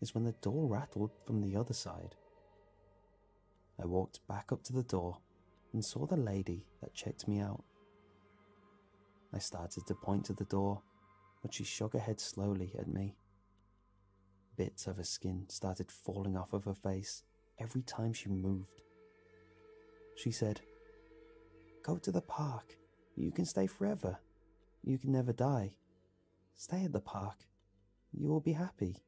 is when the door rattled from the other side. I walked back up to the door and saw the lady that checked me out. I started to point to the door, but she shook her head slowly at me. Bits of her skin started falling off of her face every time she moved. She said, "Go to the park. You can stay forever. You can never die. Stay at the park. You will be happy."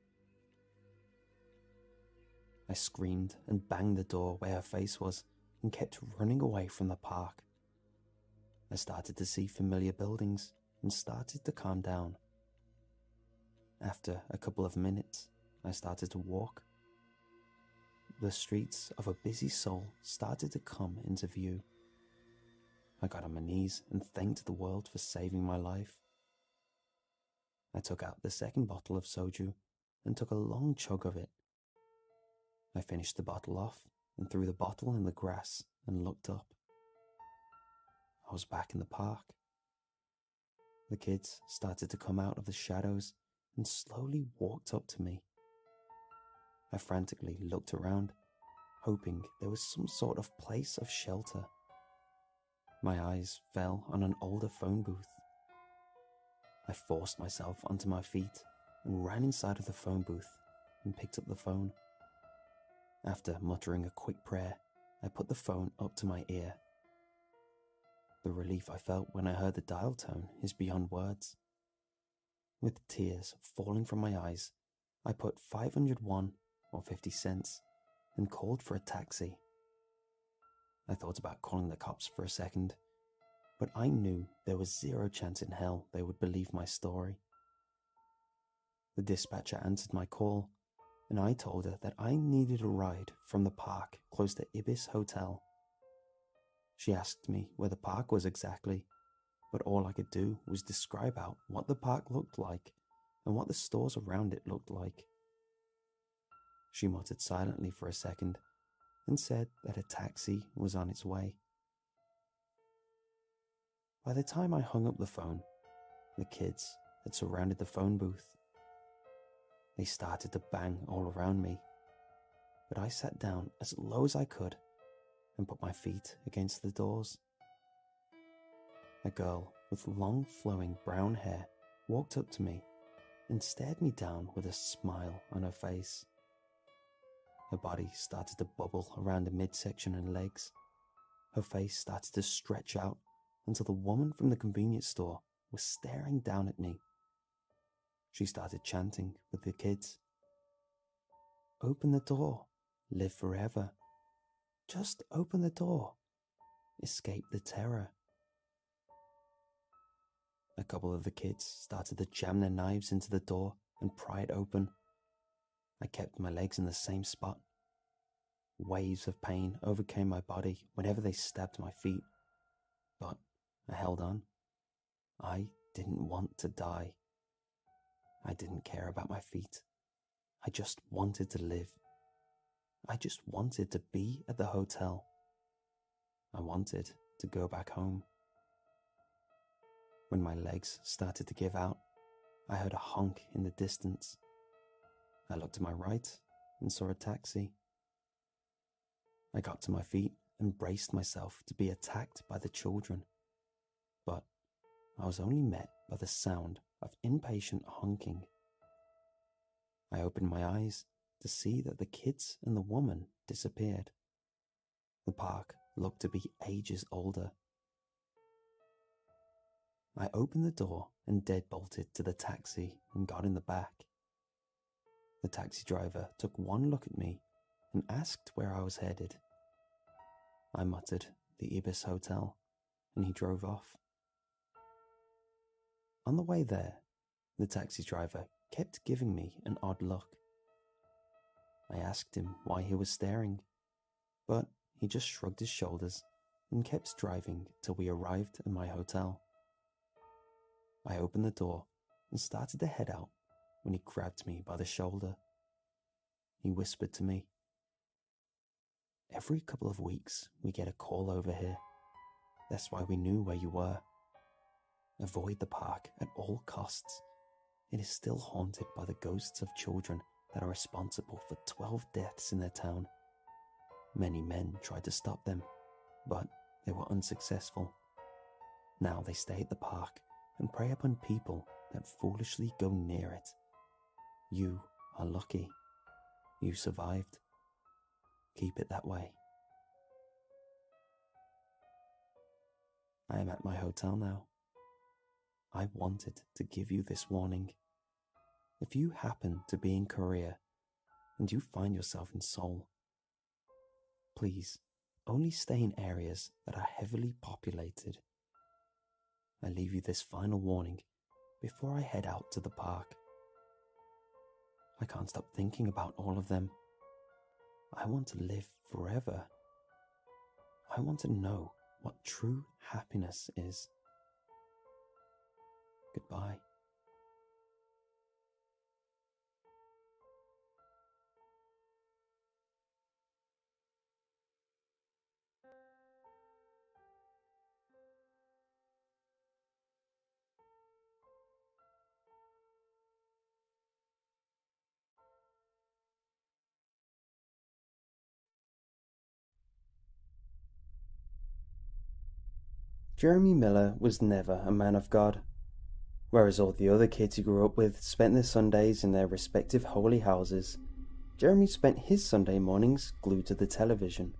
I screamed and banged the door where her face was and kept running away from the park. I started to see familiar buildings and started to calm down. After a couple of minutes, I started to walk. The streets of a busy Seoul started to come into view. I got on my knees and thanked the world for saving my life. I took out the second bottle of soju and took a long chug of it. I finished the bottle off and threw the bottle in the grass and looked up. I was back in the park. The kids started to come out of the shadows and slowly walked up to me. I frantically looked around, hoping there was some sort of place of shelter. My eyes fell on an older phone booth. I forced myself onto my feet and ran inside of the phone booth and picked up the phone. After muttering a quick prayer, I put the phone up to my ear. The relief I felt when I heard the dial tone is beyond words. With tears falling from my eyes, I put 501 or 50 cents and called for a taxi. I thought about calling the cops for a second, but I knew there was zero chance in hell they would believe my story. The dispatcher answered my call, and I told her that I needed a ride from the park close to Ibis Hotel. She asked me where the park was exactly, but all I could do was describe out what the park looked like and what the stores around it looked like. She muttered silently for a second and said that a taxi was on its way. By the time I hung up the phone, the kids had surrounded the phone booth. They started to bang all around me, but I sat down as low as I could and put my feet against the doors. A girl with long flowing brown hair walked up to me and stared me down with a smile on her face. Her body started to bubble around the midsection and legs. Her face started to stretch out until the woman from the convenience store was staring down at me. She started chanting with the kids. "Open the door. Live forever. Just open the door. Escape the terror." A couple of the kids started to jam their knives into the door and pry it open. I kept my legs in the same spot. Waves of pain overcame my body whenever they stabbed my feet, but I held on. I didn't want to die. I didn't care about my feet. I just wanted to live. I just wanted to be at the hotel. I wanted to go back home. When my legs started to give out, I heard a honk in the distance. I looked to my right and saw a taxi. I got to my feet and braced myself to be attacked by the children, but I was only met by the sound of impatient honking. I opened my eyes to see that the kids and the woman disappeared. The park looked to be ages older. I opened the door and deadbolted to the taxi and got in the back. The taxi driver took one look at me and asked where I was headed. I muttered the Ibis Hotel, and he drove off. On the way there, the taxi driver kept giving me an odd look. I asked him why he was staring, but he just shrugged his shoulders and kept driving till we arrived at my hotel. I opened the door and started to head out when he grabbed me by the shoulder. He whispered to me, "Every couple of weeks we get a call over here. That's why we knew where you were. Avoid the park at all costs. It is still haunted by the ghosts of children that are responsible for 12 deaths in their town. Many men tried to stop them, but they were unsuccessful. Now they stay at the park and prey upon people that foolishly go near it. You are lucky. You survived. Keep it that way. I am at my hotel now. I wanted to give you this warning. If you happen to be in Korea and you find yourself in Seoul, please only stay in areas that are heavily populated. I leave you this final warning before I head out to the park. I can't stop thinking about all of them. I want to live forever. I want to know what true happiness is. Goodbye. Jeremy Miller was never a man of God. Whereas all the other kids he grew up with spent their Sundays in their respective holy houses, Jeremy spent his Sunday mornings glued to the television.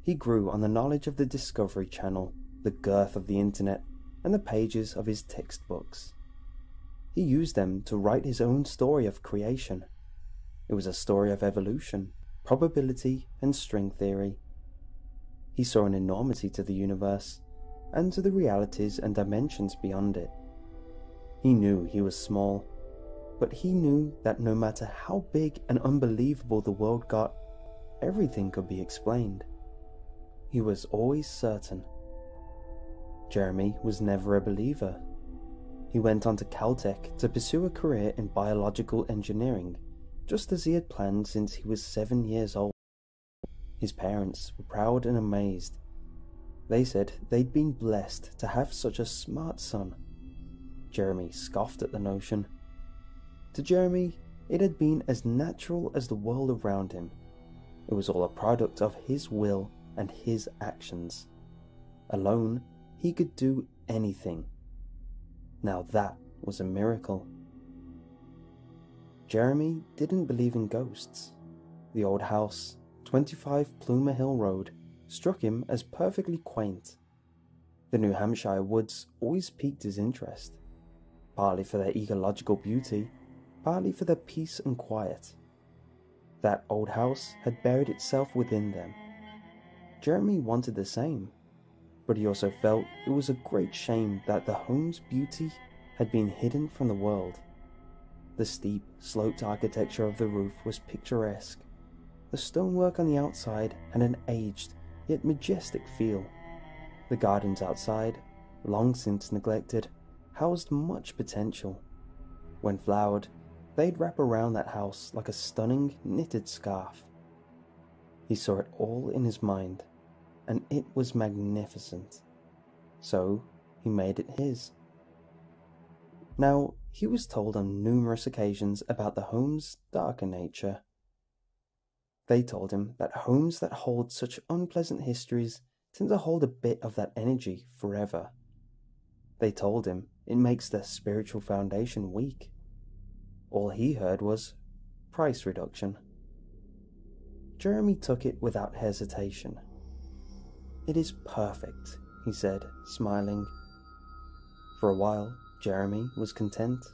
He grew on the knowledge of the Discovery Channel, the girth of the internet, and the pages of his textbooks. He used them to write his own story of creation. It was a story of evolution, probability, and string theory. He saw an enormity to the universe, and to the realities and dimensions beyond it. He knew he was small, but he knew that no matter how big and unbelievable the world got, everything could be explained. He was always certain. Jeremy was never a believer. He went on to Caltech to pursue a career in biological engineering, just as he had planned since he was 7 years old. His parents were proud and amazed. They said they'd been blessed to have such a smart son. Jeremy scoffed at the notion. To Jeremy, it had been as natural as the world around him. It was all a product of his will and his actions. Alone, he could do anything. Now that was a miracle. Jeremy didn't believe in ghosts. The old house, 25 Plumer Hill Road, struck him as perfectly quaint. The New Hampshire woods always piqued his interest, partly for their ecological beauty, partly for their peace and quiet. That old house had buried itself within them. Jeremy wanted the same, but he also felt it was a great shame that the home's beauty had been hidden from the world. The steep, sloped architecture of the roof was picturesque. The stonework on the outside had an aged, yet majestic feel. The gardens outside, long since neglected, housed much potential. When flowered, they'd wrap around that house like a stunning knitted scarf. He saw it all in his mind, and it was magnificent. So he made it his. Now, he was told on numerous occasions about the home's darker nature. They told him that homes that hold such unpleasant histories tend to hold a bit of that energy forever. They told him it makes their spiritual foundation weak. All he heard was price reduction. Jeremy took it without hesitation. "It is perfect," he said, smiling. For a while, Jeremy was content.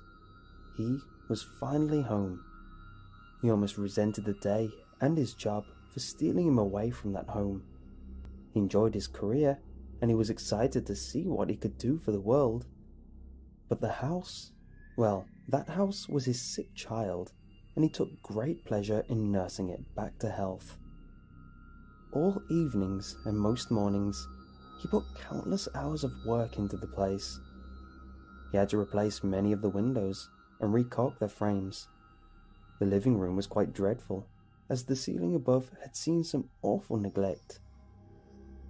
He was finally home. He almost resented the day and his job for stealing him away from that home. He enjoyed his career, and he was excited to see what he could do for the world. But the house? Well, that house was his sick child, and he took great pleasure in nursing it back to health. All evenings and most mornings, he put countless hours of work into the place. He had to replace many of the windows and recaulk their frames. The living room was quite dreadful, as the ceiling above had seen some awful neglect.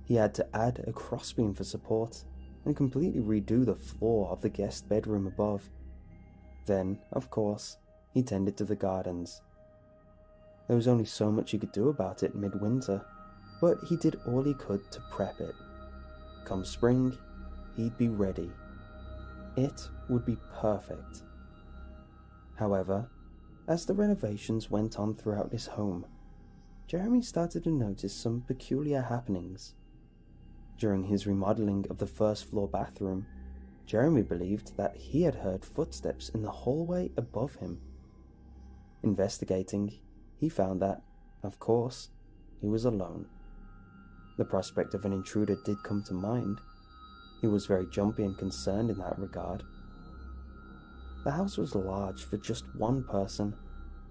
He had to add a crossbeam for support and completely redo the floor of the guest bedroom above. Then, of course, he tended to the gardens, There was only so much he could do about it midwinter, but he did all he could to prep it. Come spring, he'd be ready. It would be perfect. However, as the renovations went on throughout his home, Jeremy started to notice some peculiar happenings. During his remodeling of the first floor bathroom, Jeremy believed that he had heard footsteps in the hallway above him. Investigating, he found that, of course, he was alone. The prospect of an intruder did come to mind. He was very jumpy and concerned in that regard. The house was large for just one person,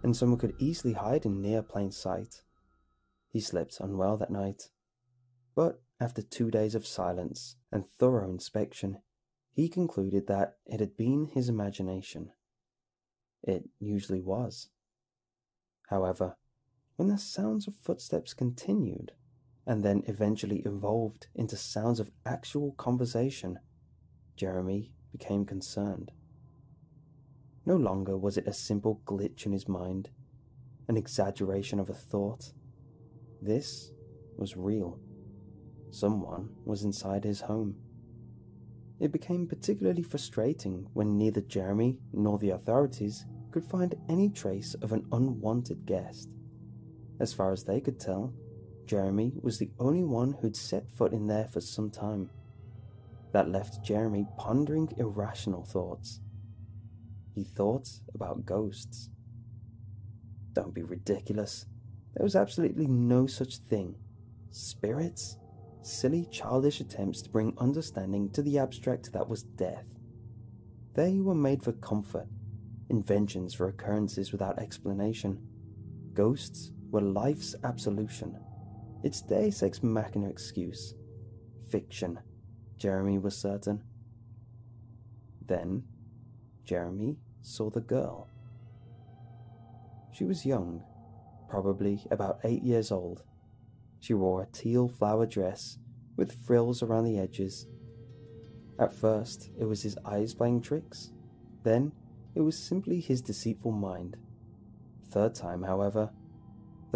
and someone could easily hide in near plain sight. He slept unwell that night, but after 2 days of silence and thorough inspection, he concluded that it had been his imagination. It usually was. However, when the sounds of footsteps continued, and then eventually evolved into sounds of actual conversation, Jeremy became concerned. No longer was it a simple glitch in his mind, an exaggeration of a thought. This was real. Someone was inside his home. It became particularly frustrating when neither Jeremy nor the authorities could find any trace of an unwanted guest. As far as they could tell, Jeremy was the only one who'd set foot in there for some time. That left Jeremy pondering irrational thoughts. He thought about ghosts. Don't be ridiculous. There was absolutely no such thing. Spirits? Silly, childish attempts to bring understanding to the abstract that was death. They were made for comfort, inventions for occurrences without explanation. Ghosts were life's absolution, its deus ex machina excuse. Fiction, Jeremy was certain. Then, Jeremy saw the girl. She was young, probably about 8 years old. She wore a teal flower dress with frills around the edges. At first, it was his eyes playing tricks. Then, it was simply his deceitful mind. The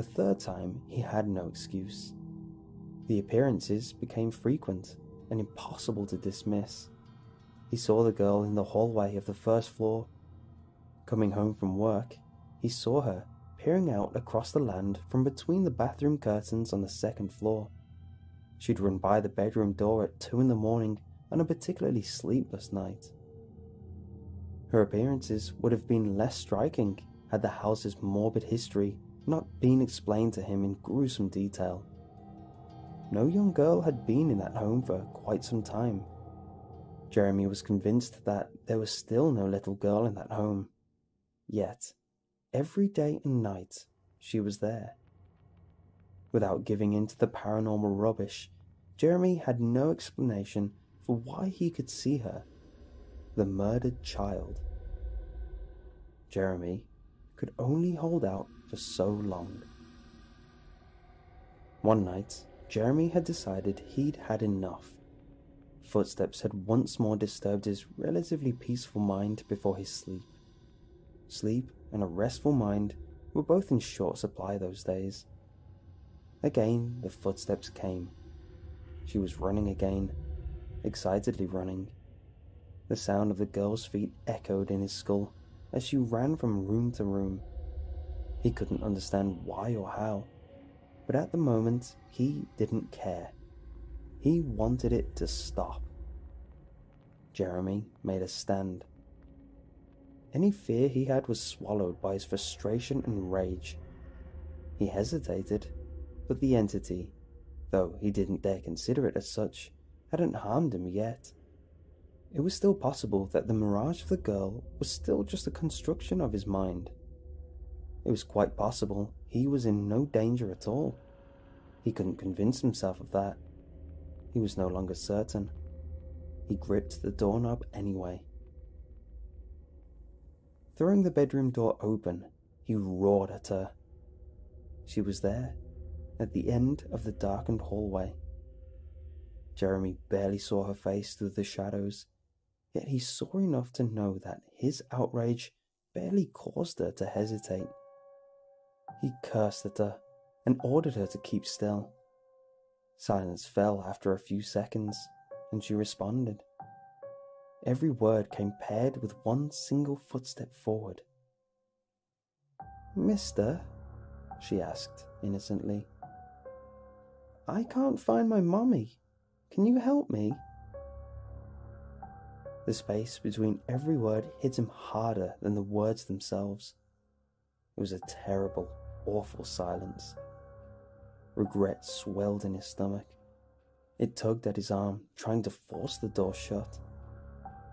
third time, he had no excuse. The appearances became frequent and impossible to dismiss. He saw the girl in the hallway of the first floor. Coming home from work, he saw her peering out across the land from between the bathroom curtains on the second floor. She'd run by the bedroom door at 2 a.m. on a particularly sleepless night. Her appearances would have been less striking had the house's morbid history not been explained to him in gruesome detail. No young girl had been in that home for quite some time. Jeremy was convinced that there was still no little girl in that home. Yet, every day and night, she was there. Without giving in to the paranormal rubbish, Jeremy had no explanation for why he could see her. The murdered child. Jeremy could only hold out for so long. One night, Jeremy had decided he'd had enough. Footsteps had once more disturbed his relatively peaceful mind before his sleep. Sleep and a restful mind were both in short supply those days. Again, the footsteps came. She was running again, excitedly running. The sound of the girl's feet echoed in his skull as she ran from room to room. He couldn't understand why or how, but at the moment he didn't care. He wanted it to stop. Jeremy made a stand. Any fear he had was swallowed by his frustration and rage. He hesitated, but the entity, though he didn't dare consider it as such, hadn't harmed him yet. It was still possible that the mirage of the girl was still just a construction of his mind. It was quite possible he was in no danger at all. He couldn't convince himself of that. He was no longer certain. He gripped the doorknob anyway. Throwing the bedroom door open, he roared at her. She was there, at the end of the darkened hallway. Jeremy barely saw her face through the shadows, yet he saw enough to know that his outrage barely caused her to hesitate. He cursed at her and ordered her to keep still. Silence fell after a few seconds, and she responded. Every word came paired with one single footstep forward. "Mister?" she asked innocently. "I can't find my mommy. Can you help me?" The space between every word hit him harder than the words themselves. It was a terrible, awful silence. Regret swelled in his stomach. It tugged at his arm, trying to force the door shut.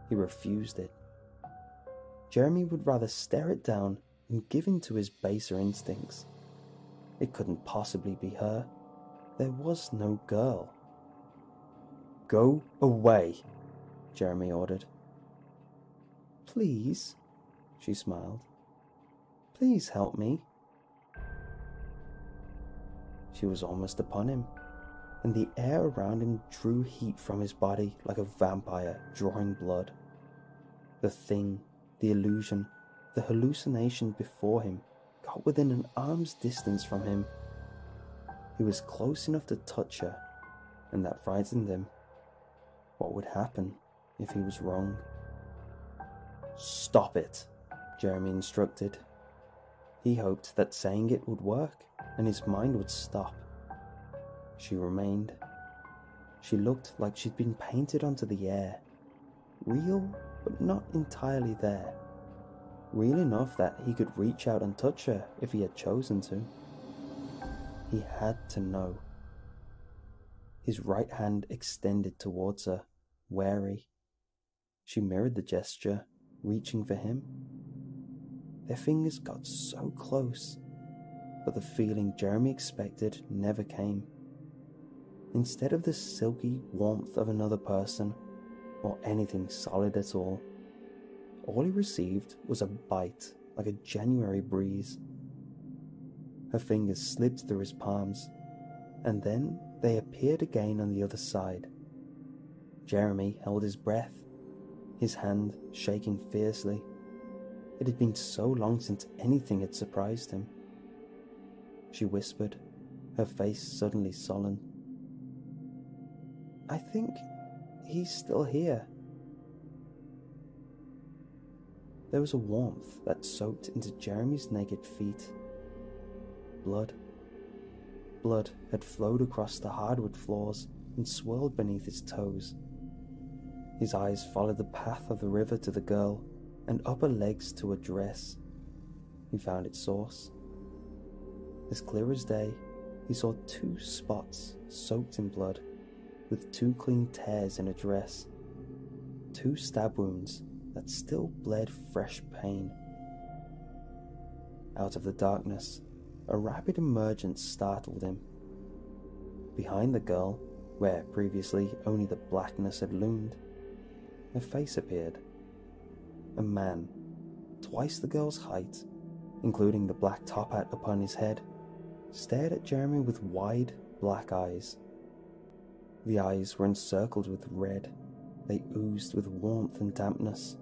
He refused it. Jeremy would rather stare it down and give in to his baser instincts. It couldn't possibly be her. There was no girl. "Go away," Jeremy ordered. "Please," she smiled. "Please help me." She was almost upon him, and the air around him drew heat from his body like a vampire drawing blood. The thing, the illusion, the hallucination before him got within an arm's distance from him. He was close enough to touch her, and that frightened him. What would happen if he was wrong? "Stop it," Jeremy instructed. He hoped that saying it would work, and his mind would stop. She remained. She looked like she'd been painted onto the air. Real, but not entirely there. Real enough that he could reach out and touch her if he had chosen to. He had to know. His right hand extended towards her, wary. She mirrored the gesture, reaching for him. Their fingers got so close, but the feeling Jeremy expected never came. Instead of the silky warmth of another person, or anything solid at all he received was a bite like a January breeze. Her fingers slipped through his palms, and then they appeared again on the other side. Jeremy held his breath, his hand shaking fiercely. It had been so long since anything had surprised him. She whispered, her face suddenly sullen. "I think he's still here." There was a warmth that soaked into Jeremy's naked feet. Blood. Blood had flowed across the hardwood floors and swirled beneath his toes. His eyes followed the path of the river to the girl and up her legs to her dress. He found its source. As clear as day, he saw 2 spots soaked in blood, with 2 clean tears in her dress. 2 stab wounds that still bled fresh pain. Out of the darkness, a rapid emergence startled him. Behind the girl, where previously only the blackness had loomed, a face appeared. A man, twice the girl's height, including the black top hat upon his head, stared at Jeremy with wide, black eyes. The eyes were encircled with red. They oozed with warmth and dampness.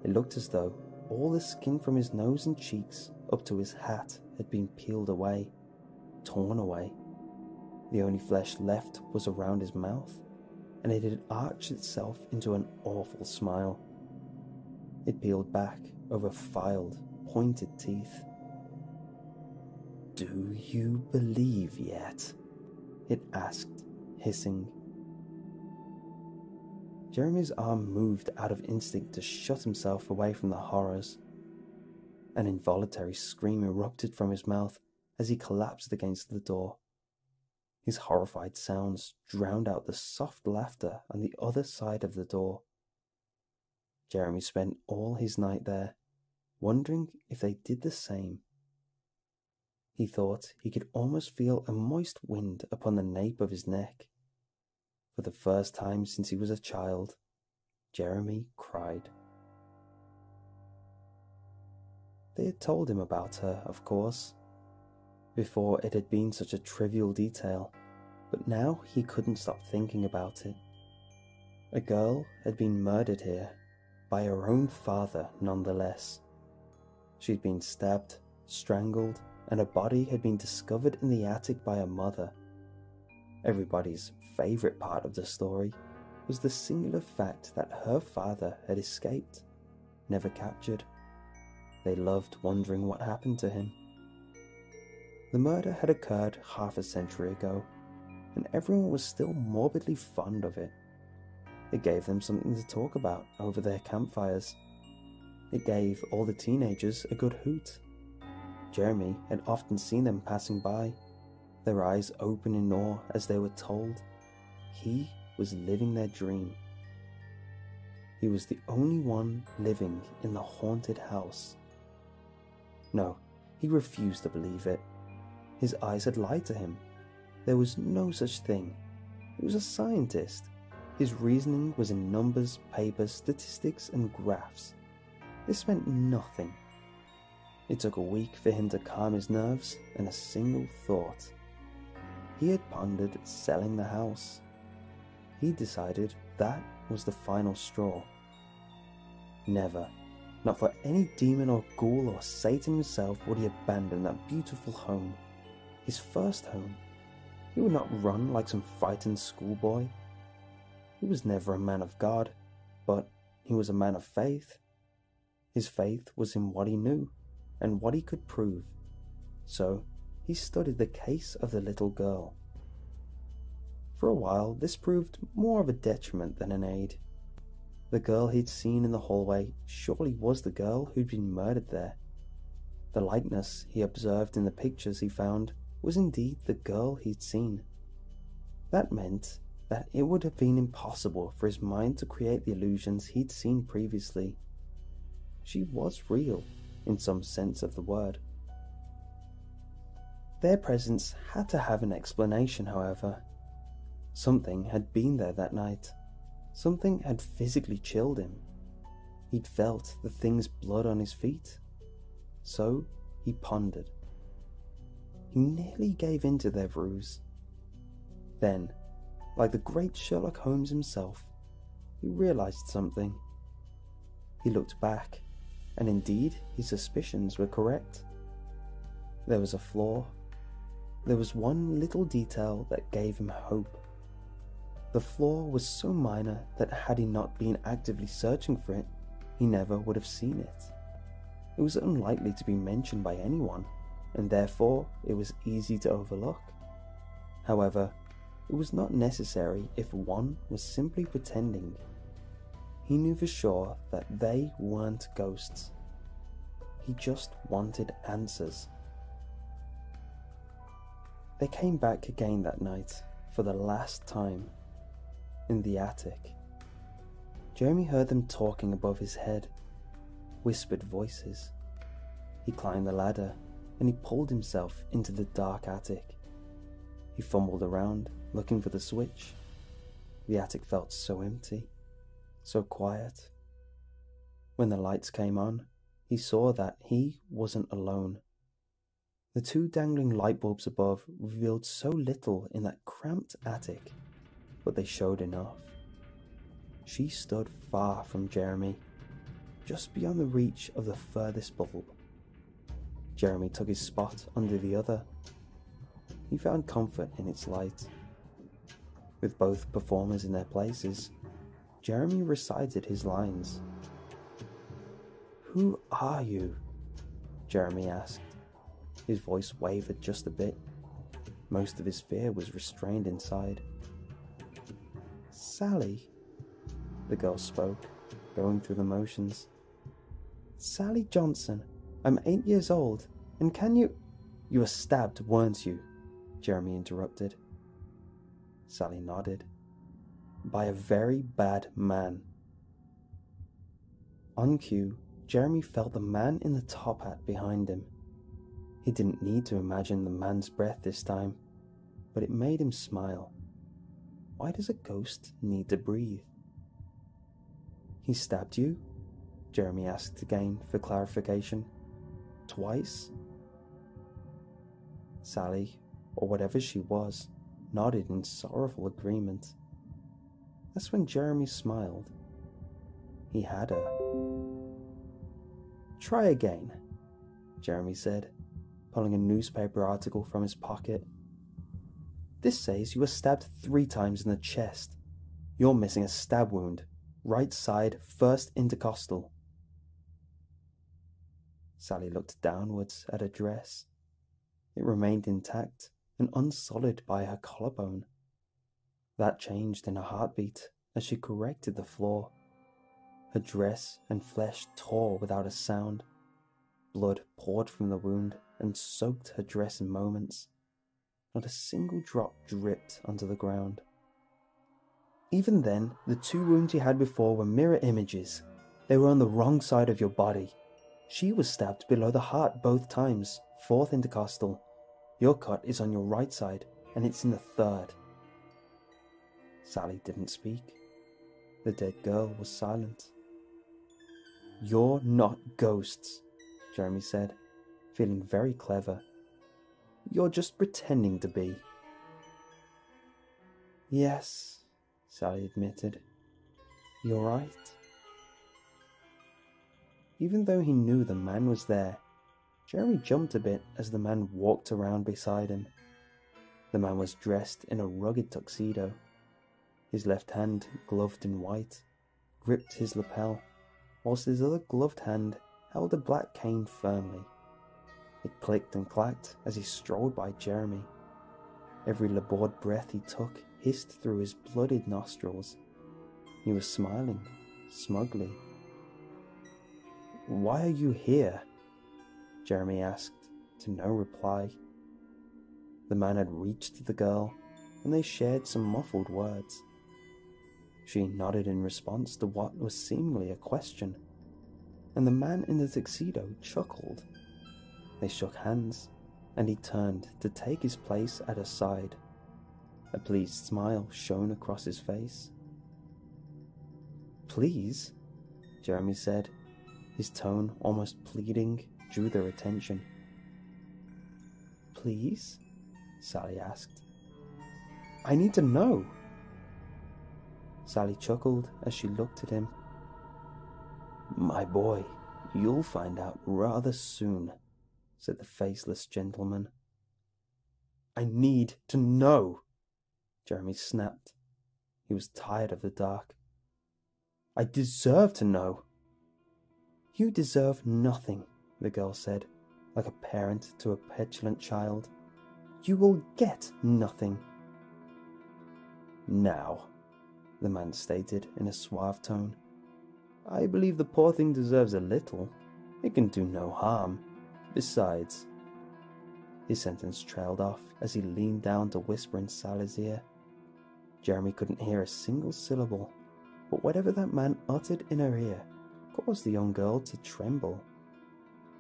It looked as though all the skin from his nose and cheeks up to his hat had been peeled away, torn away. The only flesh left was around his mouth, and it had arched itself into an awful smile. It peeled back over filed, pointed teeth. "Do you believe yet?" it asked, hissing. Jeremy's arm moved out of instinct to shut himself away from the horrors. An involuntary scream erupted from his mouth as he collapsed against the door. His horrified sounds drowned out the soft laughter on the other side of the door. Jeremy spent all his night there, wondering if they did the same. He thought he could almost feel a moist wind upon the nape of his neck. For the first time since he was a child, Jeremy cried. They had told him about her, of course. Before it had been such a trivial detail, but now he couldn't stop thinking about it. A girl had been murdered here, by her own father nonetheless. She'd been stabbed, strangled, and a body had been discovered in the attic by her mother. Everybody's favourite part of the story was the singular fact that her father had escaped, never captured. They loved wondering what happened to him. The murder had occurred half a century ago, and everyone was still morbidly fond of it. It gave them something to talk about over their campfires. It gave all the teenagers a good hoot. Jeremy had often seen them passing by, their eyes open in awe as they were told he was living their dream. He was the only one living in the haunted house. No, he refused to believe it. His eyes had lied to him. There was no such thing. He was a scientist. His reasoning was in numbers, papers, statistics, and graphs. This meant nothing. It took a week for him to calm his nerves, and a single thought. He had pondered selling the house. He decided that was the final straw. Never, not for any demon or ghoul or Satan himself, would he abandon that beautiful home. His first home. He would not run like some frightened schoolboy. He was never a man of God, but he was a man of faith. His faith was in what he knew and what he could prove. So he studied the case of the little girl. For a while, this proved more of a detriment than an aid. The girl he'd seen in the hallway surely was the girl who'd been murdered there. The likeness he observed in the pictures he found was indeed the girl he'd seen. That meant that it would have been impossible for his mind to create the illusions he'd seen previously. She was real, in some sense of the word. Their presence had to have an explanation, however. Something had been there that night. Something had physically chilled him. He'd felt the thing's blood on his feet. So he pondered. He nearly gave in to their ruse. Then, like the great Sherlock Holmes himself, he realized something. He looked back, and indeed his suspicions were correct. There was a flaw. There was one little detail that gave him hope. The flaw was so minor that had he not been actively searching for it, he never would have seen it. It was unlikely to be mentioned by anyone, and therefore it was easy to overlook. However, it was not necessary if one was simply pretending. He knew for sure that they weren't ghosts. He just wanted answers. They came back again that night, for the last time, in the attic. Jeremy heard them talking above his head, whispered voices. He climbed the ladder, and he pulled himself into the dark attic. He fumbled around, looking for the switch. The attic felt so empty, so quiet. When the lights came on, he saw that he wasn't alone. The two dangling light bulbs above revealed so little in that cramped attic, but they showed enough. She stood far from Jeremy, just beyond the reach of the furthest bulb. Jeremy took his spot under the other. He found comfort in its light. With both performers in their places, Jeremy recited his lines. "Who are you?" Jeremy asked. His voice wavered just a bit. Most of his fear was restrained inside. "Sally," the girl spoke, going through the motions. "Sally Johnson. I'm 8 years old, and can you—" "You were stabbed, weren't you?" Jeremy interrupted. Sally nodded. "By a very bad man." On cue, Jeremy felt the man in the top hat behind him. He didn't need to imagine the man's breath this time, but it made him smile. Why does a ghost need to breathe? "He stabbed you?" Jeremy asked again for clarification. "Twice?" Sally, or whatever she was, nodded in sorrowful agreement. That's when Jeremy smiled. He had her. "Try again," Jeremy said. pulling a newspaper article from his pocket. "This says you were stabbed 3 times in the chest. You're missing a stab wound. Right side, first intercostal." Sally looked downwards at her dress. It remained intact and unsolid by her collarbone. That changed in a heartbeat as she corrected the flaw. Her dress and flesh tore without a sound. Blood poured from the wound and soaked her dress in moments. Not a single drop dripped onto the ground. Even then, the 2 wounds you had before were mirror images. They were on the wrong side of your body. She was stabbed below the heart both times, 4th intercostal. Your cut is on your right side, and it's in the 3rd. Sally didn't speak. The dead girl was silent. "You're not ghosts," Jeremy said, feeling very clever. "You're just pretending to be." "Yes," Sally admitted. "You're right." Even though he knew the man was there, Jeremy jumped a bit as the man walked around beside him. The man was dressed in a rugged tuxedo. His left hand, gloved in white, gripped his lapel, whilst his other gloved hand held a black cane firmly. It clicked and clacked as he strolled by Jeremy. Every laboured breath he took hissed through his blooded nostrils. He was smiling, smugly. "Why are you here?" Jeremy asked, to no reply. The man had reached the girl, and they shared some muffled words. She nodded in response to what was seemingly a question, and the man in the tuxedo chuckled. They shook hands, and he turned to take his place at her side. A pleased smile shone across his face. "Please?" Jeremy said. His tone, almost pleading, drew their attention. "Please?" Sally asked. "I need to know." Sally chuckled as she looked at him. "My boy, you'll find out rather soon," said the faceless gentleman. "I need to know," Jeremy snapped. He was tired of the dark. "I deserve to know." "You deserve nothing," the girl said, like a parent to a petulant child. "You will get nothing." "Now," the man stated in a suave tone, "I believe the poor thing deserves a little. It can do no harm. Besides..." His sentence trailed off as he leaned down to whisper in Sally's ear. Jeremy couldn't hear a single syllable, but whatever that man uttered in her ear caused the young girl to tremble.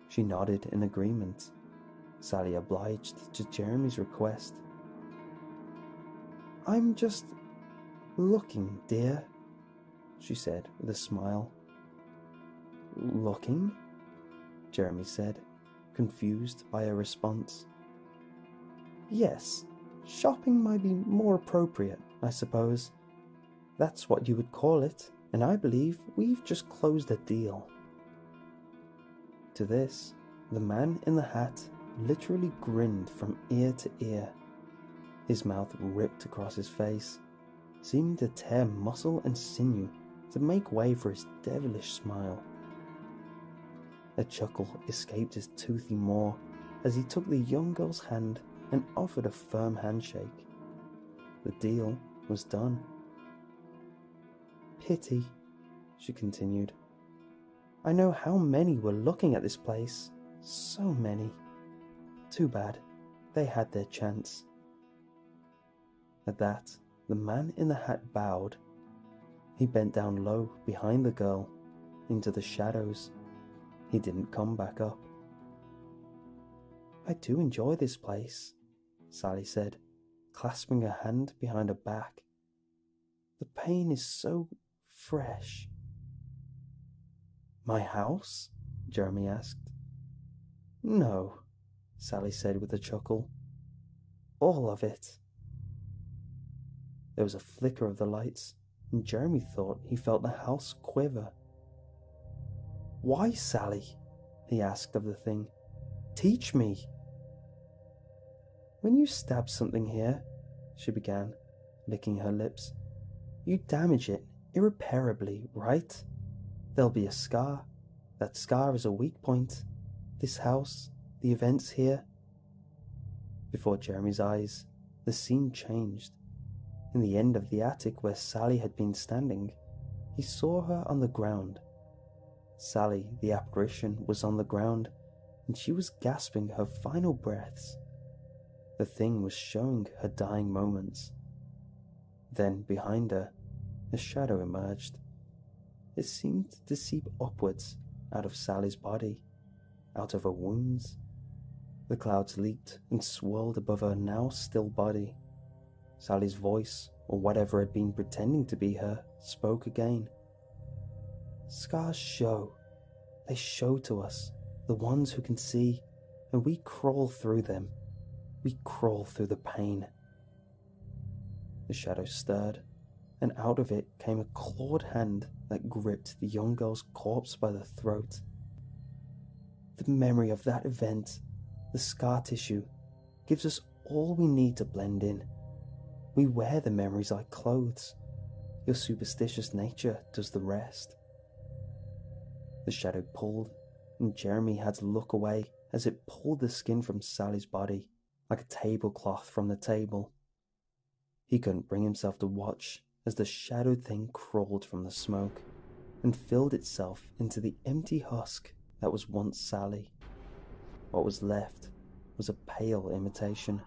She nodded in agreement. Sally obliged to Jeremy's request. "I'm just looking, dear," she said with a smile. "Looking?" Jeremy said, confused by her response. "Yes, shopping might be more appropriate, I suppose. That's what you would call it, and I believe we've just closed a deal." To this, the man in the hat literally grinned from ear to ear. His mouth ripped across his face, seeming to tear muscle and sinew to make way for his devilish smile. A chuckle escaped his toothy maw as he took the young girl's hand and offered a firm handshake. The deal was done. "Pity," she continued. "I know how many were looking at this place. So many. Too bad. They had their chance." At that, the man in the hat bowed. He bent down low behind the girl, into the shadows. He didn't come back up. "I do enjoy this place," Sally said, clasping her hand behind her back. "The pain is so fresh." "My house?" Jeremy asked. "No," Sally said with a chuckle. "All of it." There was a flicker of the lights, and Jeremy thought he felt the house quiver. "Why, Sally?" he asked of the thing. "Teach me." When you stab something here, she began, licking her lips, you damage it irreparably, right? There'll be a scar. That scar is a weak point. This house, the events here. Before Jeremy's eyes, the scene changed. In the end of the attic where Sally had been standing, he saw her on the ground. Sally, the apparition, was on the ground, and she was gasping her final breaths. The thing was showing her dying moments. Then, behind her, a shadow emerged. It seemed to seep upwards out of Sally's body, out of her wounds. The clouds leaped and swirled above her now still body. Sally's voice, or whatever had been pretending to be her, spoke again. Scars show. They show to us, the ones who can see, and we crawl through them. We crawl through the pain. The shadow stirred, and out of it came a clawed hand that gripped the young girl's corpse by the throat. The memory of that event, the scar tissue, gives us all we need to blend in. We wear the memories like clothes. Your superstitious nature does the rest. The shadow pulled, and Jeremy had to look away as it pulled the skin from Sally's body, like a tablecloth from the table. He couldn't bring himself to watch as the shadowed thing crawled from the smoke and filled itself into the empty husk that was once Sally. What was left was a pale imitation,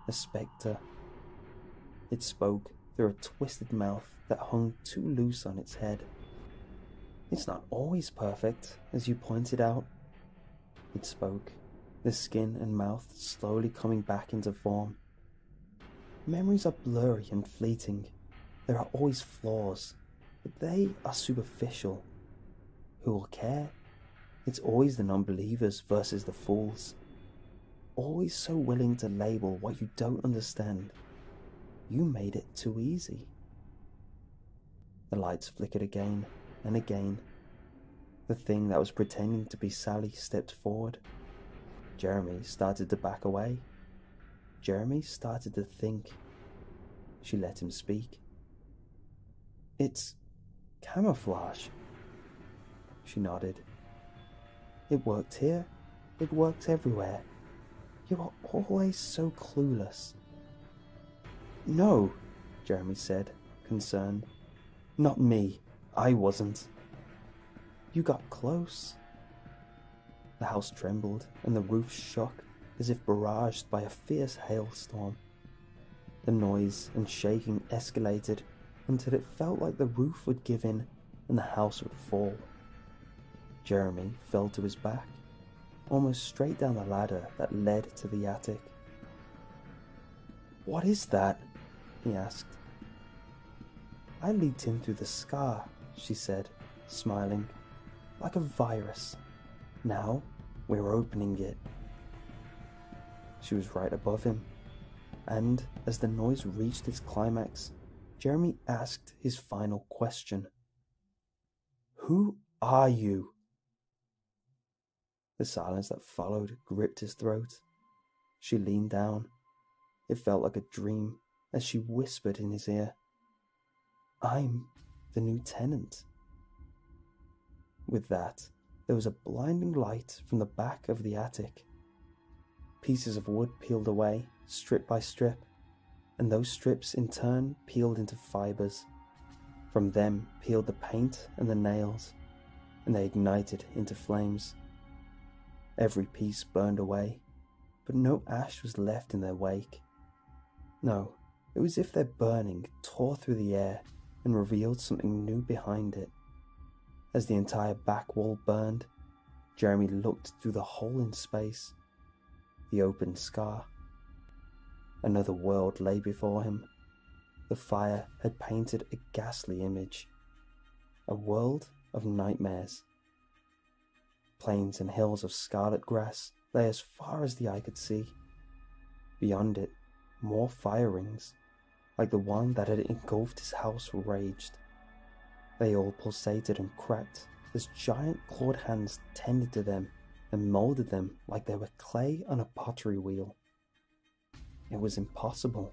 a spectre. It spoke through a twisted mouth that hung too loose on its head. It's not always perfect, as you pointed out. It spoke, the skin and mouth slowly coming back into form. Memories are blurry and fleeting. There are always flaws, but they are superficial. Who will care? It's always the non-believers versus the fools. Always so willing to label what you don't understand. You made it too easy. The lights flickered again and again. The thing that was pretending to be Sally stepped forward. Jeremy started to back away. Jeremy started to think. She let him speak. It's camouflage. She nodded. It worked here. It worked everywhere. You are always so clueless. No, Jeremy said, concerned. Not me. I wasn't. You got close. The house trembled and the roof shook as if barraged by a fierce hailstorm. The noise and shaking escalated until it felt like the roof would give in and the house would fall. Jeremy fell to his back, almost straight down the ladder that led to the attic. What is that? He asked. I leaked in through the scar, she said, smiling, like a virus. Now we're opening it. She was right above him, and as the noise reached its climax, Jeremy asked his final question. Who are you? The silence that followed gripped his throat. She leaned down. It felt like a dream as she whispered in his ear, I'm the new tenant. With that, there was a blinding light from the back of the attic. Pieces of wood peeled away, strip by strip, and those strips in turn peeled into fibers. From them peeled the paint and the nails, and they ignited into flames. Every piece burned away, but no ash was left in their wake. No, it was as if their burning tore through the air and revealed something new behind it. As the entire back wall burned, Jeremy looked through the hole in space, the open scar. Another world lay before him. The fire had painted a ghastly image. A world of nightmares. Plains and hills of scarlet grass lay as far as the eye could see. Beyond it, more fire rings, like the one that had engulfed his house, raged. They all pulsated and cracked as giant clawed hands tended to them and moulded them like they were clay on a pottery wheel. It was impossible.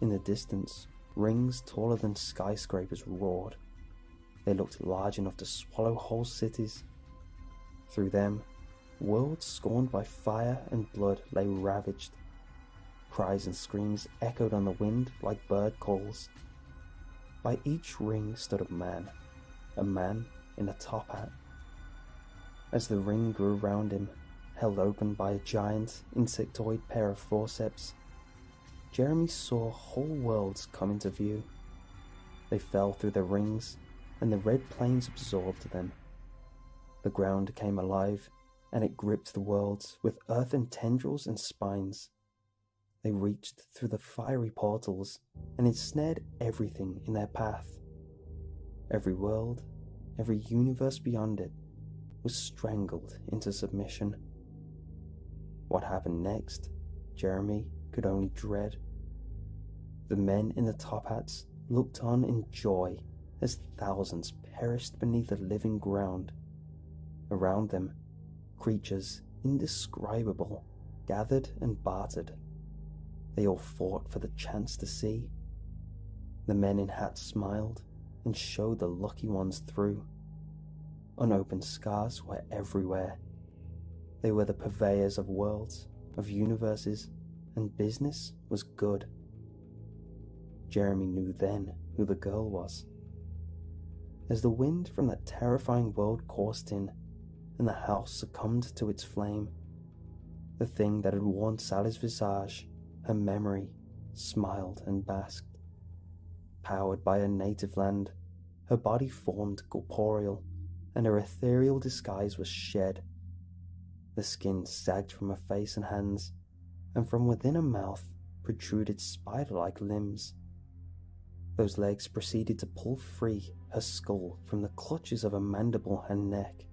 In the distance, rings taller than skyscrapers roared. They looked large enough to swallow whole cities. Through them, worlds scorned by fire and blood lay ravaged. Cries and screams echoed on the wind like bird calls. By each ring stood a man in a top hat. As the ring grew round him, held open by a giant, insectoid pair of forceps, Jeremy saw whole worlds come into view. They fell through the rings, and the red plains absorbed them. The ground came alive, and it gripped the worlds with earthen tendrils and spines. They reached through the fiery portals and ensnared everything in their path. Every world, every universe beyond it, was strangled into submission. What happened next, Jeremy could only dread. The men in the top hats looked on in joy as thousands perished beneath the living ground. Around them, creatures indescribable gathered and bartered. They all fought for the chance to see. The men in hats smiled and showed the lucky ones through. Unopened scars were everywhere. They were the purveyors of worlds, of universes, and business was good. Jeremy knew then who the girl was. As the wind from that terrifying world coursed in, and the house succumbed to its flame, the thing that had worn Sally's visage, her memory, smiled and basked. Powered by her native land, her body formed corporeal, and her ethereal disguise was shed. The skin sagged from her face and hands, and from within her mouth protruded spider-like limbs. Those legs proceeded to pull free her skull from the clutches of her mandible and neck.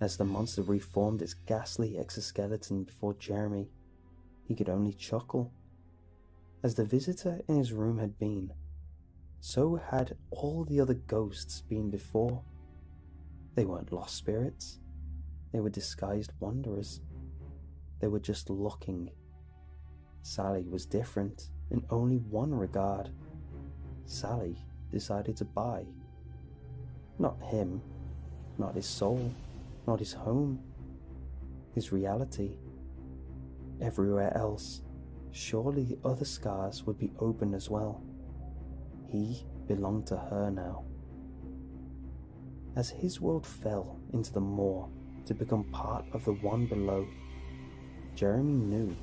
As the monster reformed its ghastly exoskeleton before Jeremy, he could only chuckle. As the visitor in his room had been, so had all the other ghosts been before. They weren't lost spirits. They were disguised wanderers. They were just looking. Sally was different in only one regard. Sally decided to buy. Not him, not his soul, not his home, his reality. Everywhere else, surely the other scars would be open as well. He belonged to her now. As his world fell into the moor to become part of the one below, Jeremy knew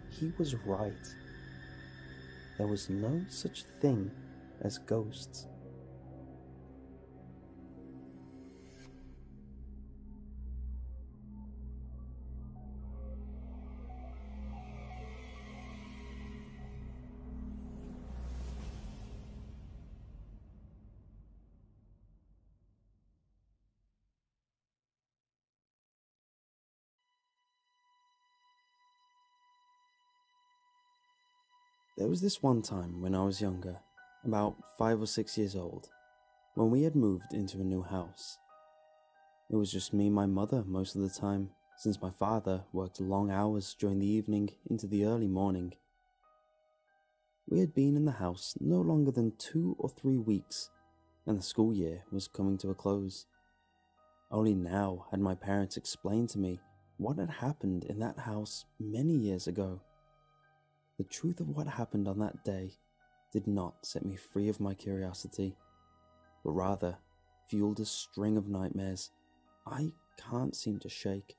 he was right. There was no such thing as ghosts. There was this one time when I was younger, about 5 or 6 years old, when we had moved into a new house. It was just me and my mother most of the time, since my father worked long hours during the evening into the early morning. We had been in the house no longer than 2 or 3 weeks, and the school year was coming to a close. Only now had my parents explained to me what had happened in that house many years ago. The truth of what happened on that day did not set me free of my curiosity, but rather fueled a string of nightmares I can't seem to shake.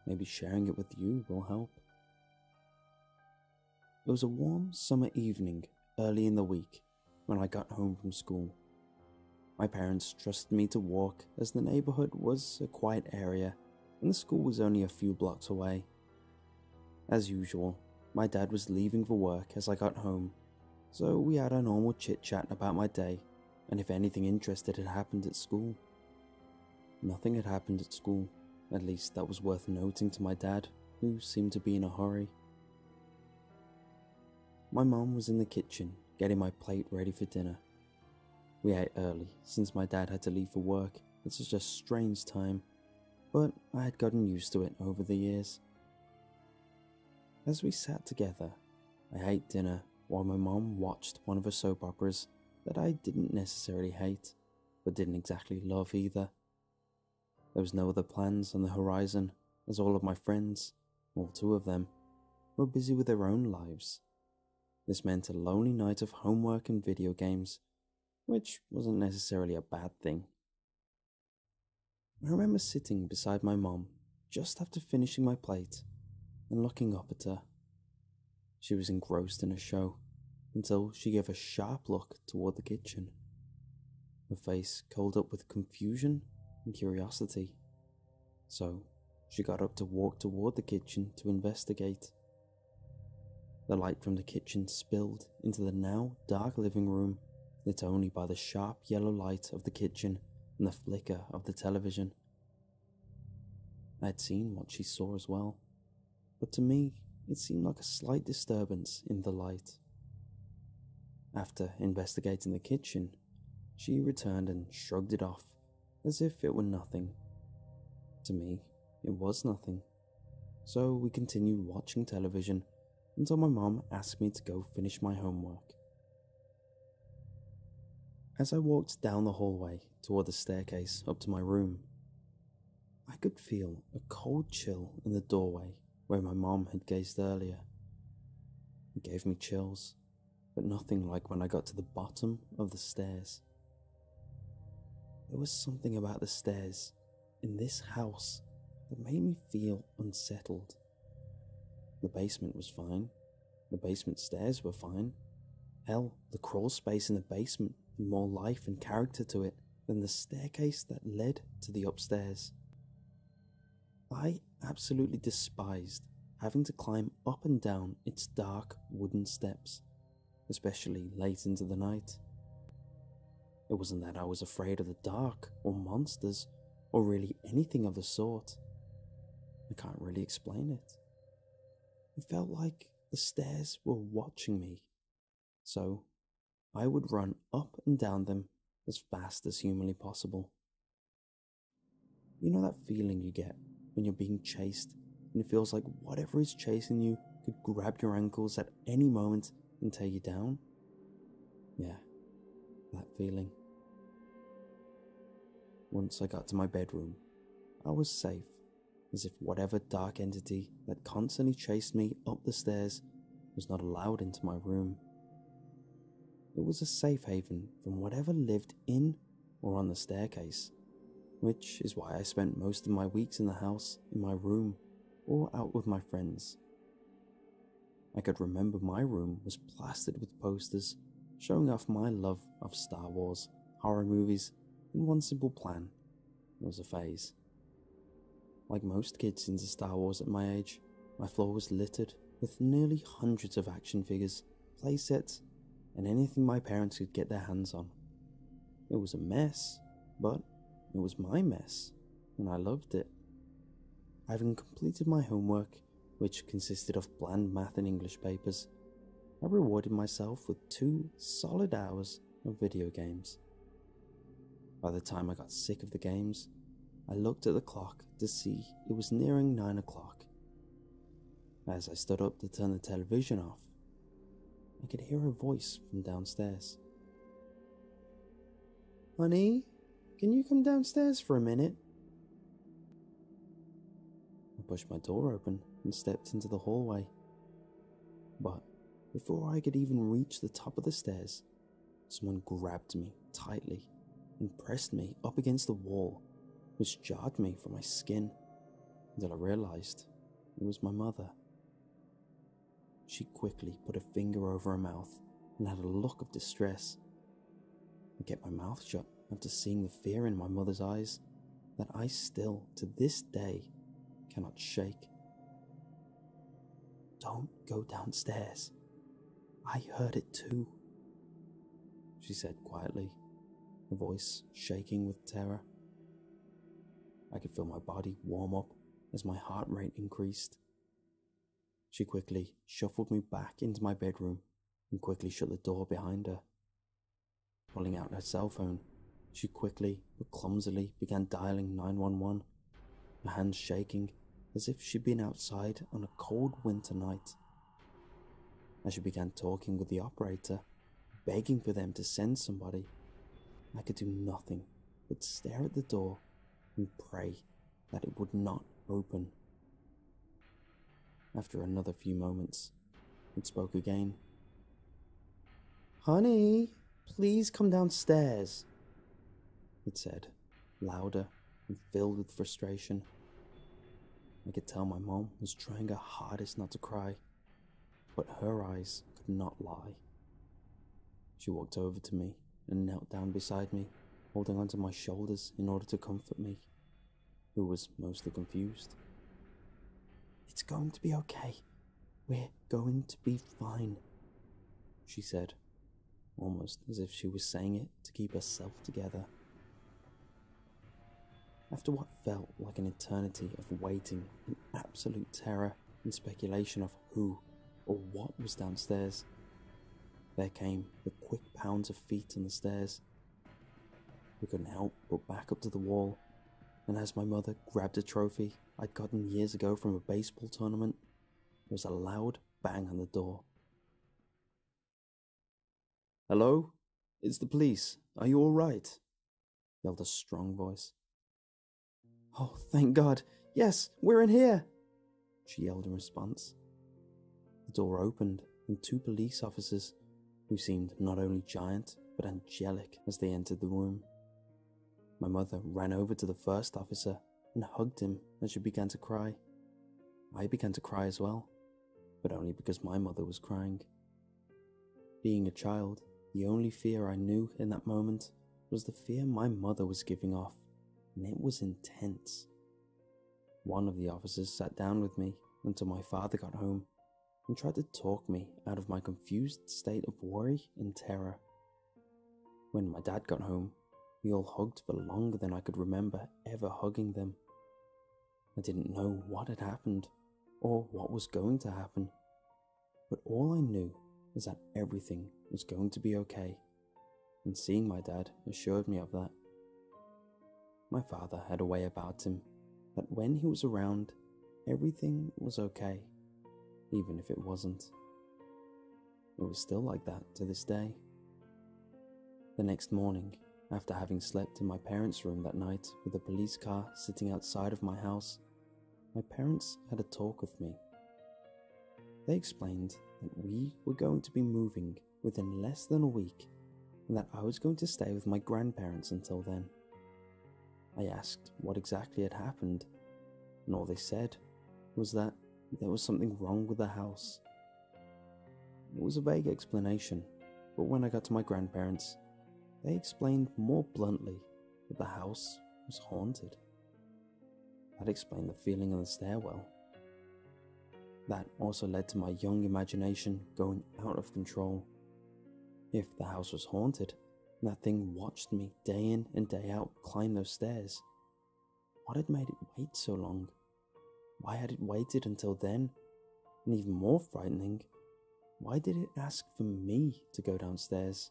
Maybe sharing it with you will help. It was a warm summer evening early in the week when I got home from school. My parents trusted me to walk as the neighborhood was a quiet area and the school was only a few blocks away. As usual, my dad was leaving for work as I got home, so we had a normal chit-chat about my day and if anything interesting had happened at school. Nothing had happened at school, at least that was worth noting to my dad, who seemed to be in a hurry. My mom was in the kitchen getting my plate ready for dinner. We ate early since my dad had to leave for work. It was just strange time, but I had gotten used to it over the years. As we sat together, I ate dinner while my mom watched one of her soap operas that I didn't necessarily hate, but didn't exactly love either. There was no other plans on the horizon, as all of my friends, all two of them, were busy with their own lives. This meant a lonely night of homework and video games, which wasn't necessarily a bad thing. I remember sitting beside my mom just after finishing my plate and looking up at her. She was engrossed in her show until she gave a sharp look toward the kitchen. Her face curled up with confusion and curiosity. So she got up to walk toward the kitchen to investigate. The light from the kitchen spilled into the now dark living room, lit only by the sharp yellow light of the kitchen and the flicker of the television. I had seen what she saw as well, but to me it seemed like a slight disturbance in the light. After investigating the kitchen, she returned and shrugged it off as if it were nothing. To me, it was nothing. So we continued watching television until my mom asked me to go finish my homework. As I walked down the hallway toward the staircase up to my room, I could feel a cold chill in the doorway where my mom had gazed earlier. It gave me chills, but nothing like when I got to the bottom of the stairs. There was something about the stairs in this house that made me feel unsettled. The basement was fine. The basement stairs were fine. Hell, the crawl space in the basement had more life and character to it than the staircase that led to the upstairs. I absolutely despised having to climb up and down its dark wooden steps, especially late into the night. It wasn't that I was afraid of the dark or monsters or really anything of the sort. I can't really explain it. It felt like the stairs were watching me, so I would run up and down them as fast as humanly possible. You know that feeling you get when you're being chased and it feels like whatever is chasing you could grab your ankles at any moment and tear you down? Yeah, that feeling. Once I got to my bedroom, I was safe, as if whatever dark entity that constantly chased me up the stairs was not allowed into my room. It was a safe haven from whatever lived in or on the staircase, which is why I spent most of my weeks in the house in my room or out with my friends. I could remember my room was plastered with posters showing off my love of Star Wars, horror movies, and one simple plan. It was a phase. Like most kids into Star Wars at my age, my floor was littered with nearly hundreds of action figures, playsets, and anything my parents could get their hands on. It was a mess, but it was my mess, and I loved it. Having completed my homework, which consisted of bland math and English papers, I rewarded myself with 2 solid hours of video games. By the time I got sick of the games, I looked at the clock to see it was nearing 9 o'clock. As I stood up to turn the television off, I could hear a voice from downstairs. "Honey, can you come downstairs for a minute?" I pushed my door open and stepped into the hallway. But before I could even reach the top of the stairs, someone grabbed me tightly and pressed me up against the wall, which jarred me from my skin until I realized it was my mother. She quickly put a finger over her mouth and had a look of distress. I kept my mouth shut after seeing the fear in my mother's eyes that I still, to this day, cannot shake. "Don't go downstairs. I heard it too," she said quietly, her voice shaking with terror. I could feel my body warm up as my heart rate increased. She quickly shuffled me back into my bedroom and quickly shut the door behind her. Pulling out her cell phone, she quickly but clumsily began dialing 911, her hands shaking as if she'd been outside on a cold winter night. As she began talking with the operator, begging for them to send somebody, I could do nothing but stare at the door and pray that it would not open. After another few moments, it spoke again. "Honey, please come downstairs," it said, louder and filled with frustration. I could tell my mom was trying her hardest not to cry, but her eyes could not lie. She walked over to me and knelt down beside me, holding onto my shoulders in order to comfort me, who was mostly confused. "It's going to be okay. We're going to be fine," she said, almost as if she was saying it to keep herself together. After what felt like an eternity of waiting in absolute terror and speculation of who or what was downstairs, there came the quick pounds of feet on the stairs. We couldn't help but back up to the wall, and as my mother grabbed a trophy I'd gotten years ago from a baseball tournament, there was a loud bang on the door. "Hello? It's the police. Are you all right?" yelled a strong voice. "Oh, thank God. Yes, we're in here," she yelled in response. The door opened and two police officers, who seemed not only giant but angelic as they entered the room. My mother ran over to the first officer and hugged him as she began to cry. I began to cry as well, but only because my mother was crying. Being a child, the only fear I knew in that moment was the fear my mother was giving off, and it was intense. One of the officers sat down with me until my father got home and tried to talk me out of my confused state of worry and terror. When my dad got home, we all hugged for longer than I could remember ever hugging them. I didn't know what had happened or what was going to happen, but all I knew was that everything was going to be okay, and seeing my dad assured me of that. My father had a way about him that when he was around, everything was okay, even if it wasn't. It was still like that to this day. The next morning, after having slept in my parents' room that night with a police car sitting outside of my house, my parents had a talk with me. They explained that we were going to be moving within less than a week and that I was going to stay with my grandparents until then. I asked what exactly had happened, and all they said was that there was something wrong with the house. It was a vague explanation, but when I got to my grandparents, they explained more bluntly that the house was haunted. That explained the feeling on the stairwell. That also led to my young imagination going out of control. If the house was haunted, and that thing watched me day in and day out climb those stairs, what had made it wait so long? Why had it waited until then? And even more frightening, why did it ask for me to go downstairs?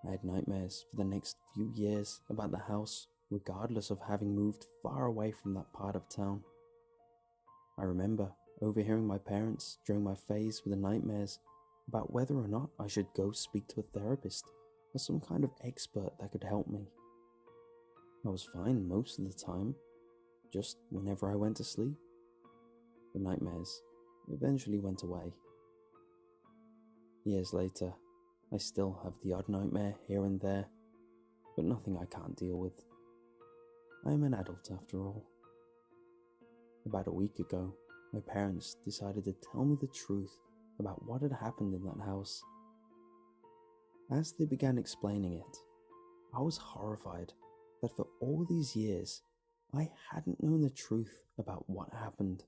I had nightmares for the next few years about the house, regardless of having moved far away from that part of town. I remember overhearing my parents during my phase with the nightmares about whether or not I should go speak to a therapist or some kind of expert that could help me. I was fine most of the time, just whenever I went to sleep. The nightmares eventually went away. Years later, I still have the odd nightmare here and there, but nothing I can't deal with. I am an adult after all. About a week ago, my parents decided to tell me the truth about what had happened in that house. As they began explaining it, I was horrified that for all these years, I hadn't known the truth about what happened.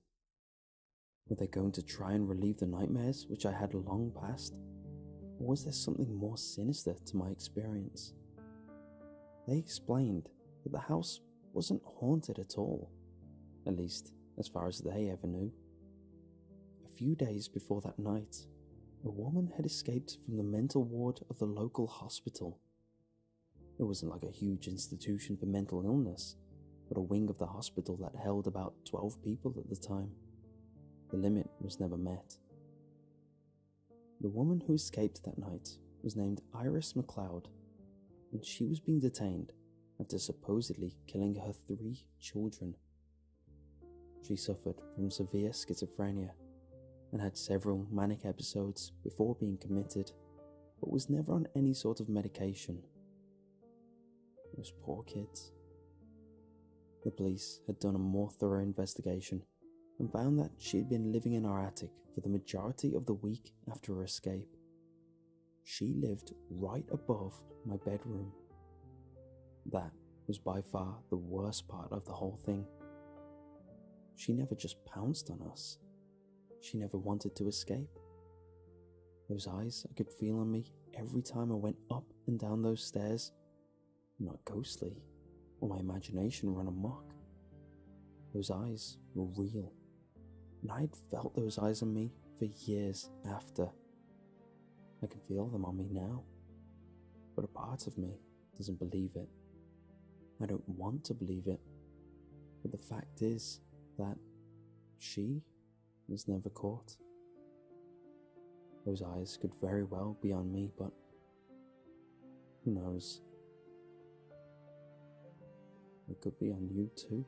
Were they going to try and relieve the nightmares which I had long past, or was there something more sinister to my experience? They explained that the house wasn't haunted at all, at least as far as they ever knew. A few days before that night, a woman had escaped from the mental ward of the local hospital. It wasn't like a huge institution for mental illness, but a wing of the hospital that held about 12 people at the time. The limit was never met. The woman who escaped that night was named Iris McLeod, and she was being detained after supposedly killing her 3 children. She suffered from severe schizophrenia and had several manic episodes before being committed, but was never on any sort of medication. Those poor kids. The police had done a more thorough investigation and found that she had been living in our attic for the majority of the week after her escape. She lived right above my bedroom. That was by far the worst part of the whole thing. She never just pounced on us. She never wanted to escape. Those eyes I could feel on me every time I went up and down those stairs. Not ghostly, or my imagination run amok. Those eyes were real, and I had felt those eyes on me for years after. I can feel them on me now, but a part of me doesn't believe it. I don't want to believe it, but the fact is that she was never caught. Those eyes could very well be on me, but who knows? It could be on you too.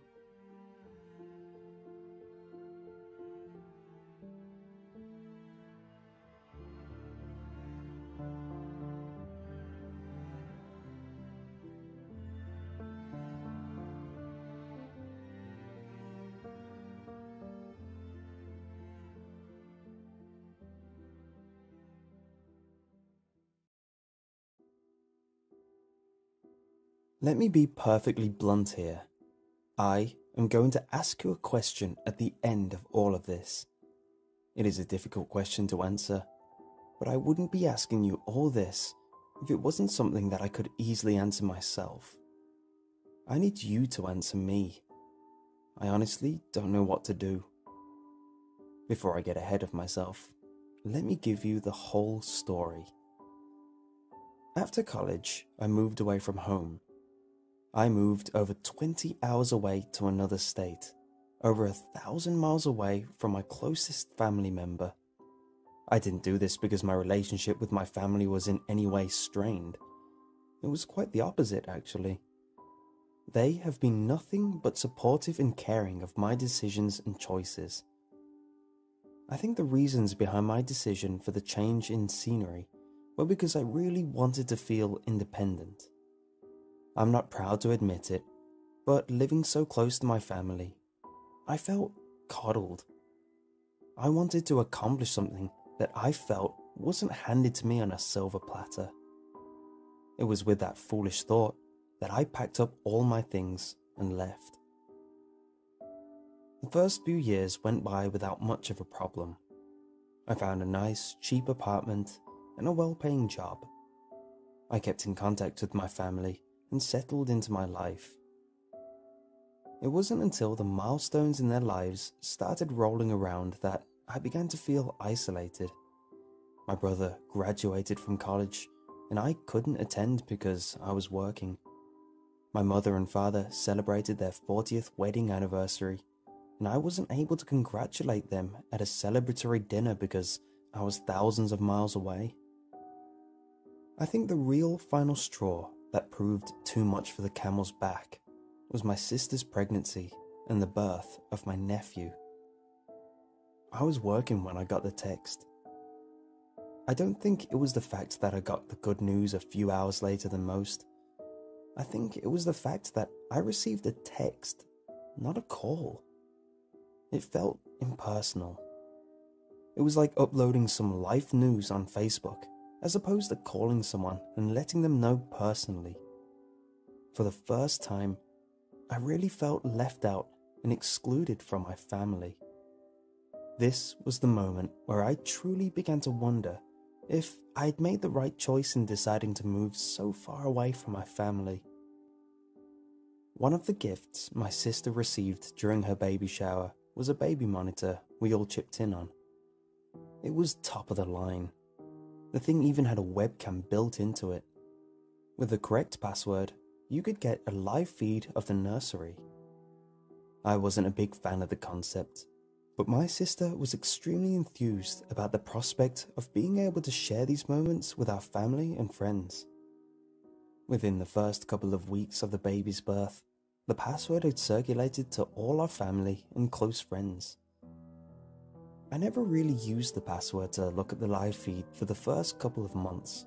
Let me be perfectly blunt here. I am going to ask you a question at the end of all of this. It is a difficult question to answer, but I wouldn't be asking you all this if it wasn't something that I could easily answer myself. I need you to answer me. I honestly don't know what to do. Before I get ahead of myself, let me give you the whole story. After college, I moved away from home. I moved over 20 hours away to another state, over 1,000 miles away from my closest family member. I didn't do this because my relationship with my family was in any way strained. It was quite the opposite, actually. They have been nothing but supportive and caring of my decisions and choices. I think the reasons behind my decision for the change in scenery were because I really wanted to feel independent. I'm not proud to admit it, but living so close to my family, I felt coddled. I wanted to accomplish something that I felt wasn't handed to me on a silver platter. It was with that foolish thought that I packed up all my things and left. The first few years went by without much of a problem. I found a nice, cheap apartment and a well-paying job. I kept in contact with my family and settled into my life. It wasn't until the milestones in their lives started rolling around that I began to feel isolated. My brother graduated from college, and I couldn't attend because I was working. My mother and father celebrated their 40th wedding anniversary, and I wasn't able to congratulate them at a celebratory dinner because I was thousands of miles away. I think the real final straw that proved too much for the camel's back was my sister's pregnancy and the birth of my nephew. I was working when I got the text. I don't think it was the fact that I got the good news a few hours later than most. I think it was the fact that I received a text, not a call. It felt impersonal. It was like uploading some life news on Facebook, as opposed to calling someone and letting them know personally. For the first time, I really felt left out and excluded from my family. This was the moment where I truly began to wonder if I had made the right choice in deciding to move so far away from my family. One of the gifts my sister received during her baby shower was a baby monitor we all chipped in on. It was top of the line. The thing even had a webcam built into it. With the correct password, you could get a live feed of the nursery. I wasn't a big fan of the concept, but my sister was extremely enthused about the prospect of being able to share these moments with our family and friends. Within the first couple of weeks of the baby's birth, the password had circulated to all our family and close friends. I never really used the password to look at the live feed for the first couple of months.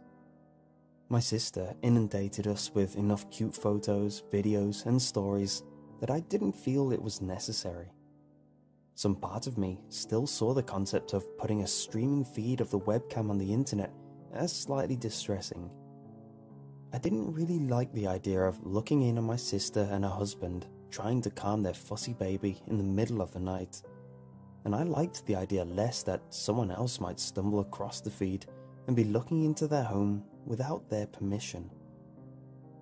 My sister inundated us with enough cute photos, videos, and stories that I didn't feel it was necessary. Some part of me still saw the concept of putting a streaming feed of the webcam on the internet as slightly distressing. I didn't really like the idea of looking in on my sister and her husband trying to calm their fussy baby in the middle of the night, and I liked the idea less that someone else might stumble across the feed and be looking into their home without their permission.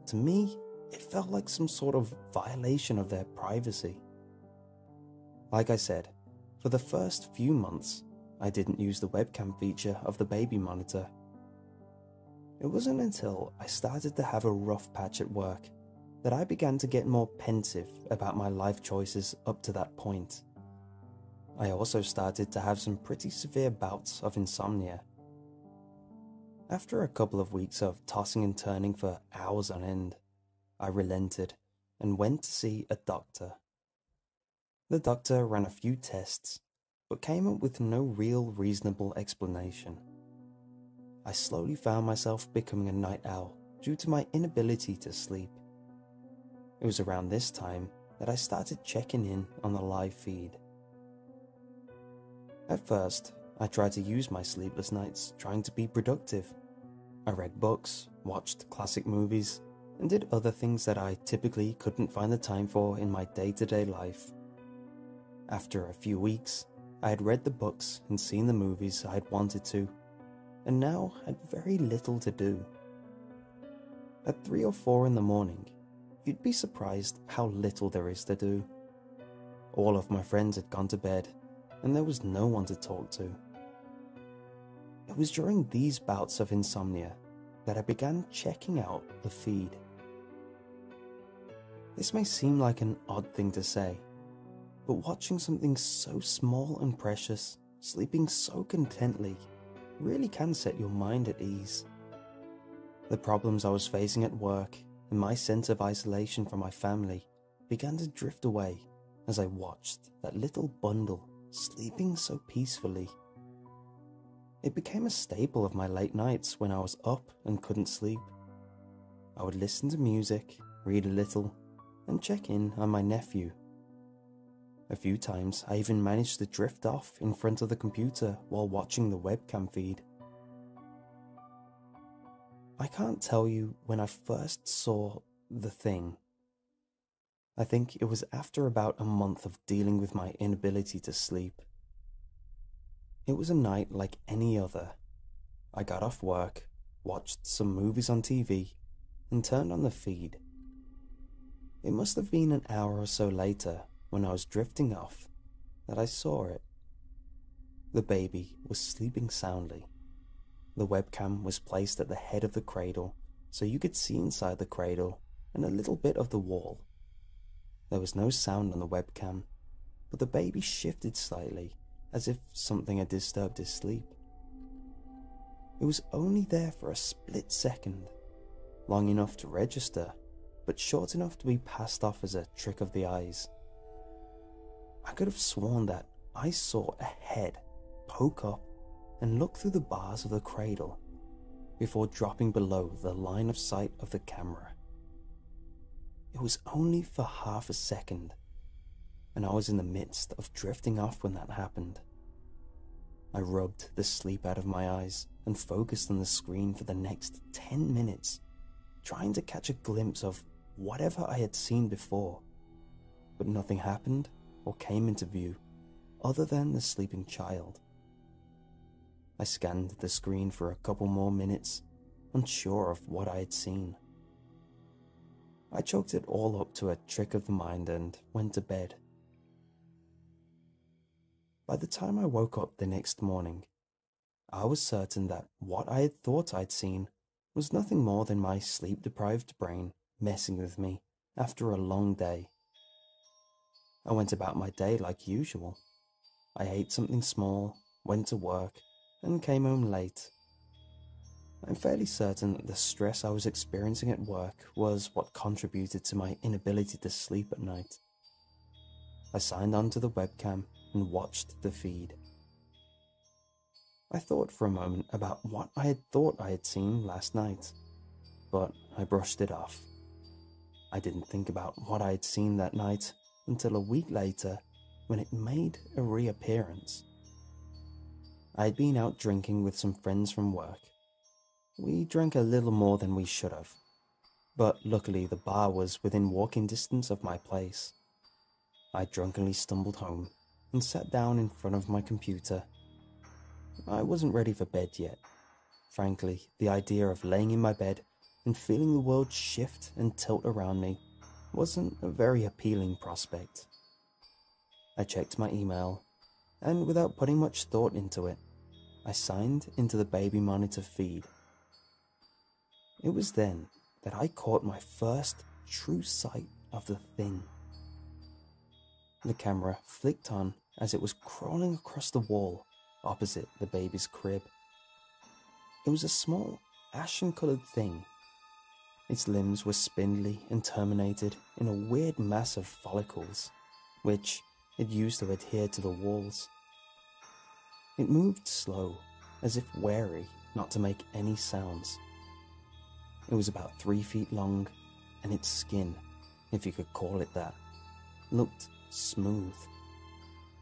To me, it felt like some sort of violation of their privacy. Like I said, for the first few months, I didn't use the webcam feature of the baby monitor. It wasn't until I started to have a rough patch at work that I began to get more pensive about my life choices up to that point. I also started to have some pretty severe bouts of insomnia. After a couple of weeks of tossing and turning for hours on end, I relented and went to see a doctor. The doctor ran a few tests, but came up with no real reasonable explanation. I slowly found myself becoming a night owl due to my inability to sleep. It was around this time that I started checking in on the live feed. At first, I tried to use my sleepless nights trying to be productive. I read books, watched classic movies, and did other things that I typically couldn't find the time for in my day-to-day life. After a few weeks, I had read the books and seen the movies I had wanted to, and now had very little to do. At 3 or 4 in the morning, you'd be surprised how little there is to do. All of my friends had gone to bed, and there was no one to talk to. It was during these bouts of insomnia that I began checking out the feed. This may seem like an odd thing to say, but watching something so small and precious, sleeping so contently, really can set your mind at ease. The problems I was facing at work and my sense of isolation from my family began to drift away as I watched that little bundle sleeping so peacefully. It became a staple of my late nights when I was up and couldn't sleep. I would listen to music, read a little, and check in on my nephew. A few times I even managed to drift off in front of the computer while watching the webcam feed. I can't tell you when I first saw the thing. I think it was after about a month of dealing with my inability to sleep. It was a night like any other. I got off work, watched some movies on TV, and turned on the feed. It must have been an hour or so later, when I was drifting off, that I saw it. The baby was sleeping soundly. The webcam was placed at the head of the cradle, so you could see inside the cradle and a little bit of the wall. There was no sound on the webcam, but the baby shifted slightly, as if something had disturbed his sleep. It was only there for a split second, long enough to register, but short enough to be passed off as a trick of the eyes. I could have sworn that I saw a head poke up and look through the bars of the cradle before dropping below the line of sight of the camera. It was only for half a second, and I was in the midst of drifting off when that happened. I rubbed the sleep out of my eyes and focused on the screen for the next 10 minutes, trying to catch a glimpse of whatever I had seen before, but nothing happened or came into view other than the sleeping child. I scanned the screen for a couple more minutes, unsure of what I had seen. I chalked it all up to a trick of the mind and went to bed. By the time I woke up the next morning, I was certain that what I had thought I'd seen was nothing more than my sleep-deprived brain messing with me after a long day. I went about my day like usual. I ate something small, went to work, and came home late. I'm fairly certain that the stress I was experiencing at work was what contributed to my inability to sleep at night. I signed onto the webcam and watched the feed. I thought for a moment about what I had thought I had seen last night, but I brushed it off. I didn't think about what I had seen that night until a week later when it made a reappearance. I had been out drinking with some friends from work. We drank a little more than we should have, but luckily the bar was within walking distance of my place. I drunkenly stumbled home and sat down in front of my computer. I wasn't ready for bed yet. Frankly, the idea of laying in my bed and feeling the world shift and tilt around me wasn't a very appealing prospect. I checked my email, and without putting much thought into it, I signed into the baby monitor feed. It was then that I caught my first true sight of the thing. The camera flicked on as it was crawling across the wall opposite the baby's crib. It was a small, ashen-coloured thing. Its limbs were spindly and terminated in a weird mass of follicles, which it used to adhere to the walls. It moved slow, as if wary not to make any sounds. It was about 3 feet long, and its skin, if you could call it that, looked smooth.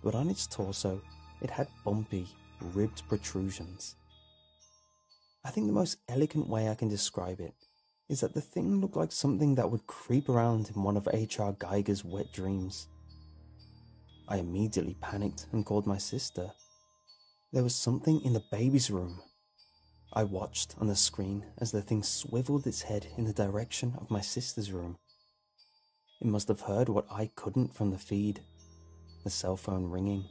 But on its torso, it had bumpy, ribbed protrusions. I think the most elegant way I can describe it is that the thing looked like something that would creep around in one of H.R. Geiger's wet dreams. I immediately panicked and called my sister. There was something in the baby's room. I watched on the screen as the thing swiveled its head in the direction of my sister's room. It must have heard what I couldn't from the feed, the cell phone ringing.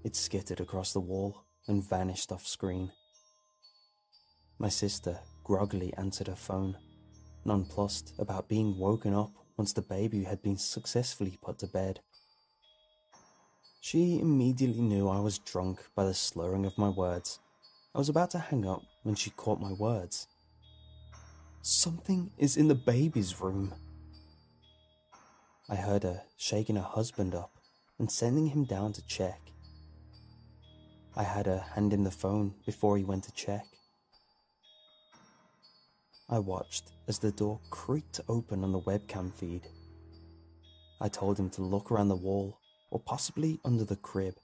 It skittered across the wall and vanished off screen. My sister groggily answered her phone, nonplussed about being woken up once the baby had been successfully put to bed. She immediately knew I was drunk by the slurring of my words. I was about to hang up when she caught my words. "Something is in the baby's room." I heard her shaking her husband up and sending him down to check. I had her hand him the phone before he went to check. I watched as the door creaked open on the webcam feed. I told him to look around the wall or possibly under the crib.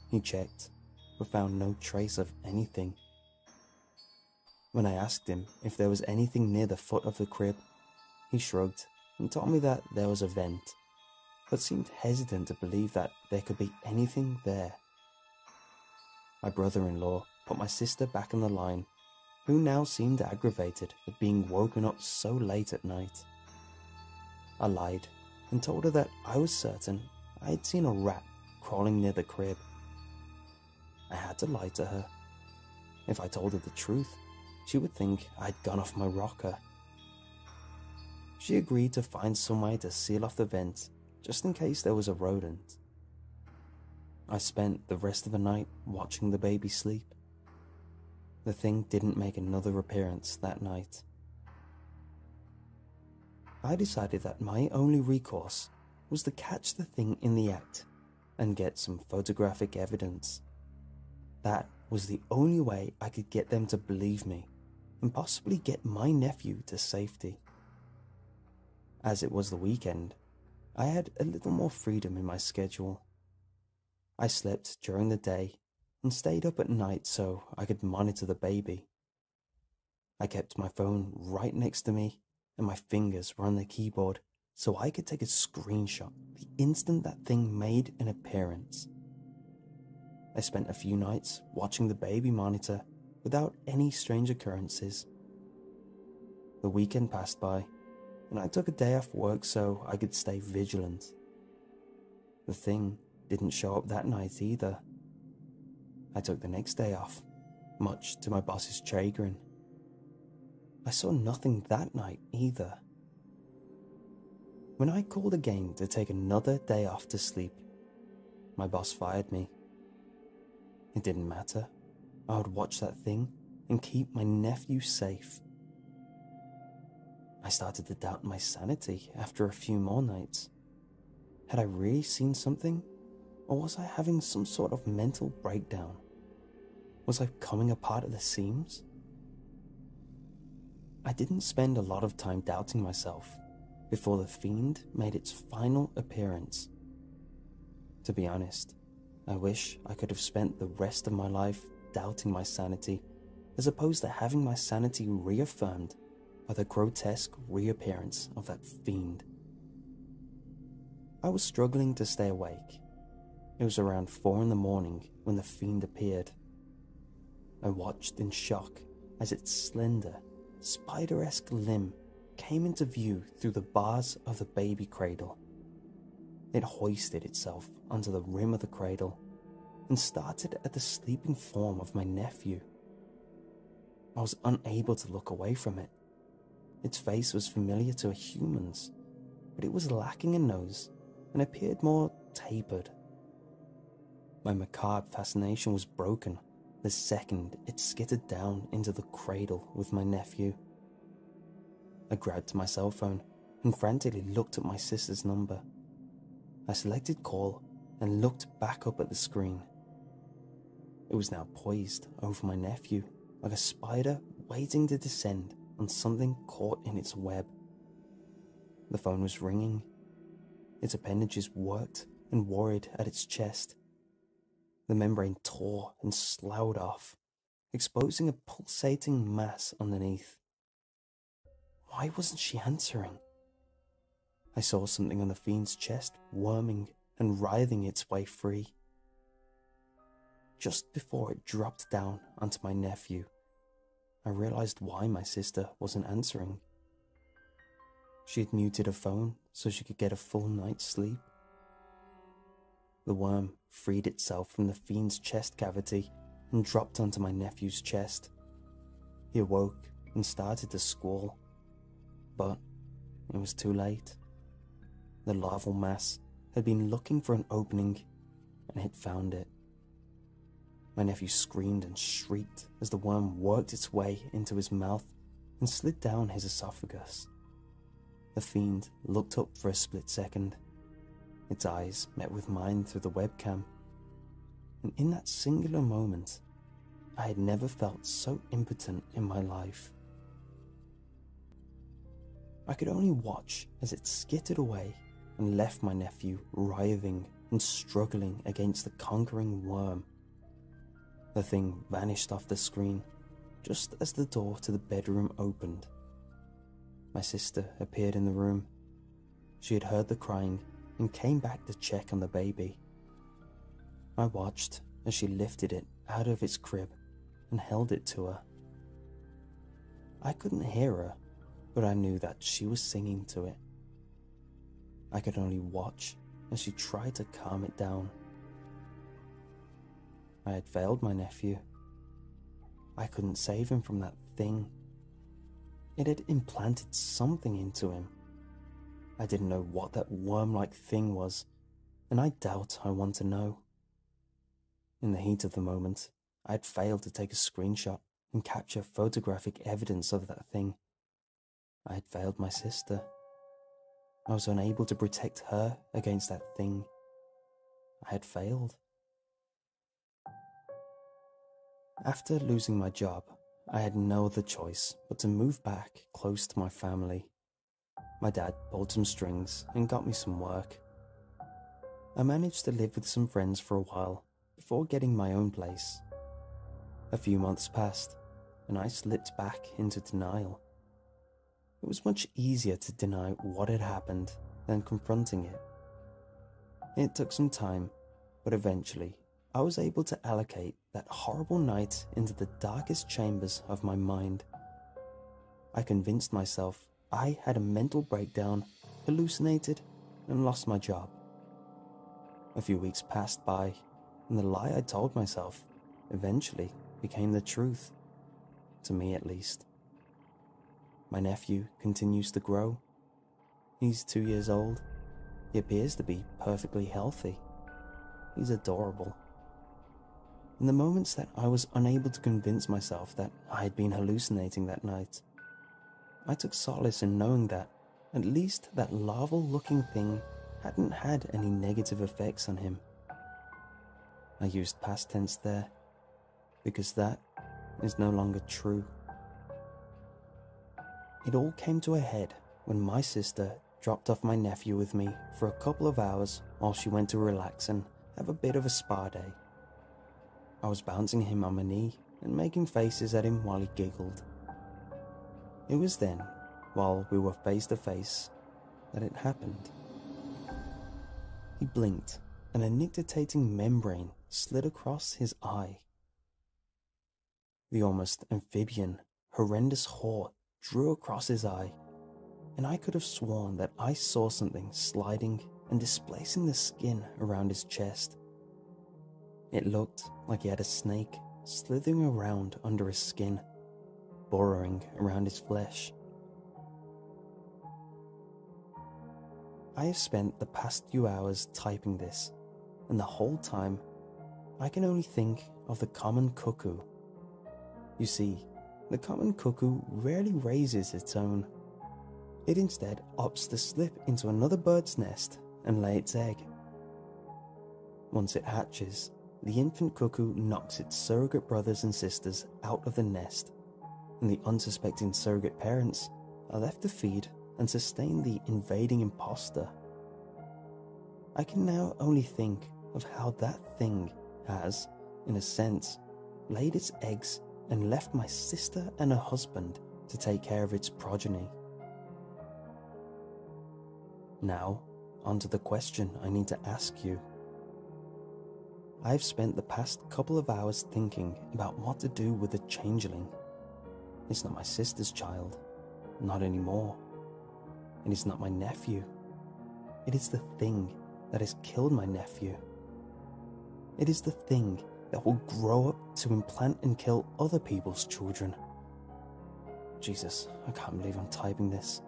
He checked, but found no trace of anything. When I asked him if there was anything near the foot of the crib, he shrugged and told me that there was a vent, but seemed hesitant to believe that there could be anything there. My brother-in-law put my sister back on the line, who now seemed aggravated at being woken up so late at night. I lied and told her that I was certain I had seen a rat crawling near the crib. I had to lie to her. If I told her the truth, she would think I'd gone off my rocker. She agreed to find some way to seal off the vent, just in case there was a rodent. I spent the rest of the night watching the baby sleep. The thing didn't make another appearance that night. I decided that my only recourse was to catch the thing in the act and get some photographic evidence. That was the only way I could get them to believe me and possibly get my nephew to safety. As it was the weekend, I had a little more freedom in my schedule. I slept during the day and stayed up at night so I could monitor the baby. I kept my phone right next to me and my fingers were on the keyboard so I could take a screenshot the instant that thing made an appearance. I spent a few nights watching the baby monitor without any strange occurrences. The weekend passed by, and I took a day off work so I could stay vigilant. The thing didn't show up that night either. I took the next day off, much to my boss's chagrin. I saw nothing that night either. When I called again to take another day off to sleep, my boss fired me. It didn't matter. I would watch that thing and keep my nephew safe. I started to doubt my sanity after a few more nights. Had I really seen something? Or was I having some sort of mental breakdown? Was I coming apart at the seams? I didn't spend a lot of time doubting myself before the fiend made its final appearance. To be honest, I wish I could have spent the rest of my life doubting my sanity, as opposed to having my sanity reaffirmed by the grotesque reappearance of that fiend. I was struggling to stay awake. It was around 4 in the morning when the fiend appeared. I watched in shock as its slender, spider-esque limb came into view through the bars of the baby cradle. It hoisted itself onto the rim of the cradle and started at the sleeping form of my nephew. I was unable to look away from it. Its face was familiar to a human's, but it was lacking a nose and appeared more tapered. My macabre fascination was broken the second it skittered down into the cradle with my nephew. I grabbed my cell phone and frantically looked at my sister's number. I selected call and looked back up at the screen. It was now poised over my nephew, like a spider waiting to descend on something caught in its web. The phone was ringing. Its appendages worked and worried at its chest. The membrane tore and sloughed off, exposing a pulsating mass underneath. Why wasn't she answering? I saw something on the fiend's chest worming and writhing its way free. Just before it dropped down onto my nephew, I realized why my sister wasn't answering. She had muted her phone so she could get a full night's sleep. The worm freed itself from the fiend's chest cavity and dropped onto my nephew's chest. He awoke and started to squall, but it was too late. The larval mass had been looking for an opening and had found it. My nephew screamed and shrieked as the worm worked its way into his mouth and slid down his esophagus. The fiend looked up for a split second. Its eyes met with mine through the webcam, and in that singular moment, I had never felt so impotent in my life. I could only watch as it skittered away and left my nephew writhing and struggling against the conquering worm. The thing vanished off the screen just as the door to the bedroom opened. My sister appeared in the room. She had heard the crying and came back to check on the baby. I watched as she lifted it out of its crib and held it to her. I couldn't hear her, but I knew that she was singing to it. I could only watch as she tried to calm it down. I had failed my nephew. I couldn't save him from that thing. It had implanted something into him. I didn't know what that worm-like thing was, and I doubt I want to know. In the heat of the moment, I had failed to take a screenshot and capture photographic evidence of that thing. I had failed my sister. I was unable to protect her against that thing. I had failed. After losing my job, I had no other choice but to move back close to my family. My dad pulled some strings and got me some work. I managed to live with some friends for a while before getting my own place. A few months passed, and I slipped back into denial. It was much easier to deny what had happened than confronting it. It took some time, but eventually I was able to allocate that horrible night into the darkest chambers of my mind. I convinced myself I had a mental breakdown, hallucinated, and lost my job. A few weeks passed by, and the lie I told myself eventually became the truth, to me at least. My nephew continues to grow. He's 2 years old. He appears to be perfectly healthy. He's adorable. In the moments that I was unable to convince myself that I had been hallucinating that night, I took solace in knowing that at least that larval-looking thing hadn't had any negative effects on him. I used past tense there, because that is no longer true. It all came to a head when my sister dropped off my nephew with me for a couple of hours while she went to relax and have a bit of a spa day. I was bouncing him on my knee and making faces at him while he giggled. It was then, while we were face to face, that it happened. He blinked and a nictitating membrane slid across his eye. The almost amphibian, horrendous haw drew across his eye, and I could have sworn that I saw something sliding and displacing the skin around his chest. It looked like he had a snake slithering around under his skin, burrowing around his flesh. I have spent the past few hours typing this, and the whole time I can only think of the common cuckoo. You see, the common cuckoo rarely raises its own. It instead opts to slip into another bird's nest and lay its egg. Once it hatches, the infant cuckoo knocks its surrogate brothers and sisters out of the nest, and the unsuspecting surrogate parents are left to feed and sustain the invading imposter. I can now only think of how that thing has, in a sense, laid its eggs and left my sister and her husband to take care of its progeny. Now, onto the question I need to ask you. I've spent the past couple of hours thinking about what to do with the changeling. It's not my sister's child, not anymore. It is not my nephew. It is the thing that has killed my nephew. It is the thing that will grow up to implant and kill other people's children. Jesus, I can't believe I'm typing this.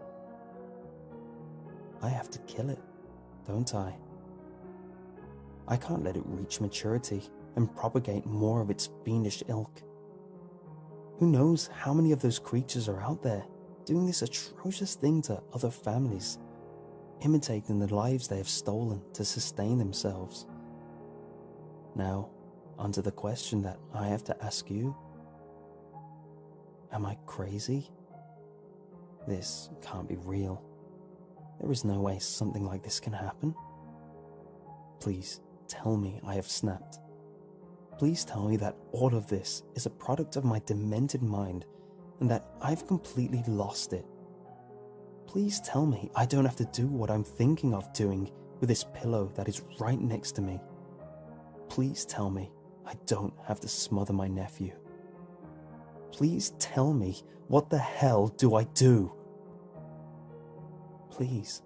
I have to kill it, don't I? I can't let it reach maturity and propagate more of its fiendish ilk. Who knows how many of those creatures are out there doing this atrocious thing to other families, imitating the lives they have stolen to sustain themselves. Now, onto the question that I have to ask you. Am I crazy? This can't be real. There is no way something like this can happen. Please tell me I have snapped. Please tell me that all of this is a product of my demented mind and that I've completely lost it. Please tell me I don't have to do what I'm thinking of doing with this pillow that is right next to me. Please tell me I don't have to smother my nephew. Please tell me, what the hell do I do? Please.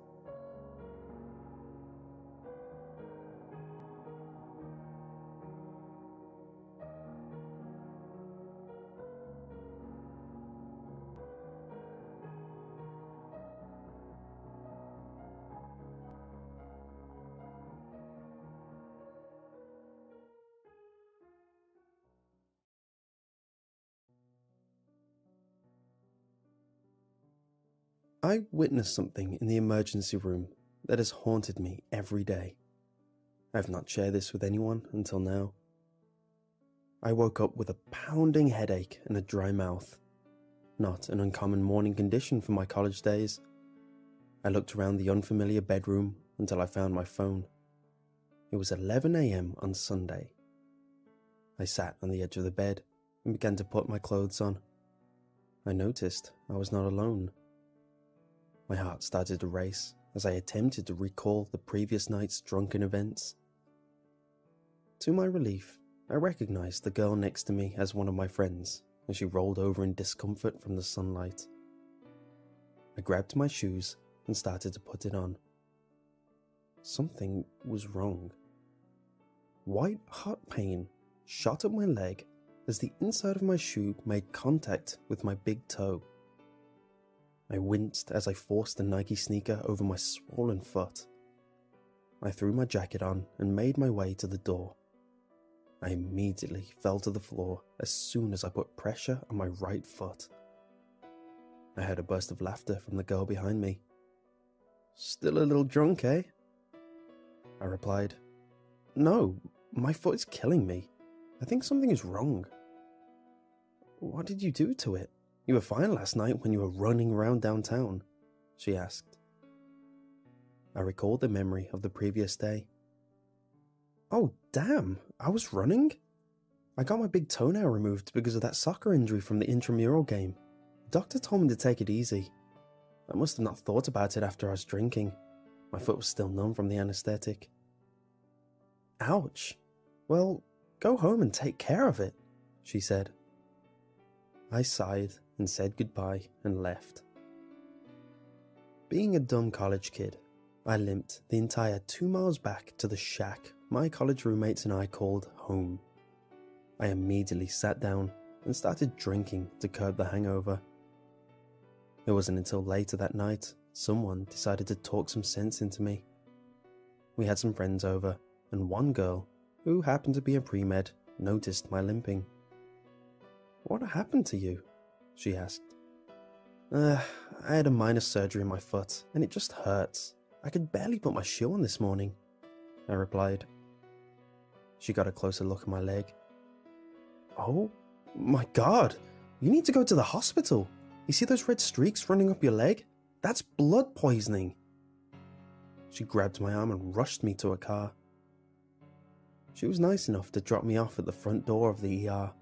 I witnessed something in the emergency room that has haunted me every day. I have not shared this with anyone until now. I woke up with a pounding headache and a dry mouth. Not an uncommon morning condition for my college days. I looked around the unfamiliar bedroom until I found my phone. It was 11 AM on Sunday. I sat on the edge of the bed and began to put my clothes on. I noticed I was not alone. My heart started to race as I attempted to recall the previous night's drunken events. To my relief, I recognized the girl next to me as one of my friends as she rolled over in discomfort from the sunlight. I grabbed my shoes and started to put it on. Something was wrong. White hot pain shot up my leg as the inside of my shoe made contact with my big toe. I winced as I forced the Nike sneaker over my swollen foot. I threw my jacket on and made my way to the door. I immediately fell to the floor as soon as I put pressure on my right foot. I heard a burst of laughter from the girl behind me. "Still a little drunk, eh?" I replied, "No, my foot is killing me. I think something is wrong." "What did you do to it? You were fine last night when you were running around downtown," she asked. I recalled the memory of the previous day. "Oh, damn, I was running? I got my big toenail removed because of that soccer injury from the intramural game. The doctor told me to take it easy. I must have not thought about it after I was drinking. My foot was still numb from the anesthetic." "Ouch. Well, go home and take care of it," she said. I sighed and said goodbye and left. Being a dumb college kid, I limped the entire 2 miles back to the shack my college roommates and I called home. I immediately sat down and started drinking to curb the hangover. It wasn't until later that night someone decided to talk some sense into me. We had some friends over, and one girl, who happened to be a pre-med, noticed my limping. "What happened to you?" she asked. I had a minor surgery in my foot, and it just hurts. I could barely put my shoe on this morning," I replied. She got a closer look at my leg. "Oh my god, you need to go to the hospital. You see those red streaks running up your leg? That's blood poisoning." She grabbed my arm and rushed me to a car. She was nice enough to drop me off at the front door of the ER.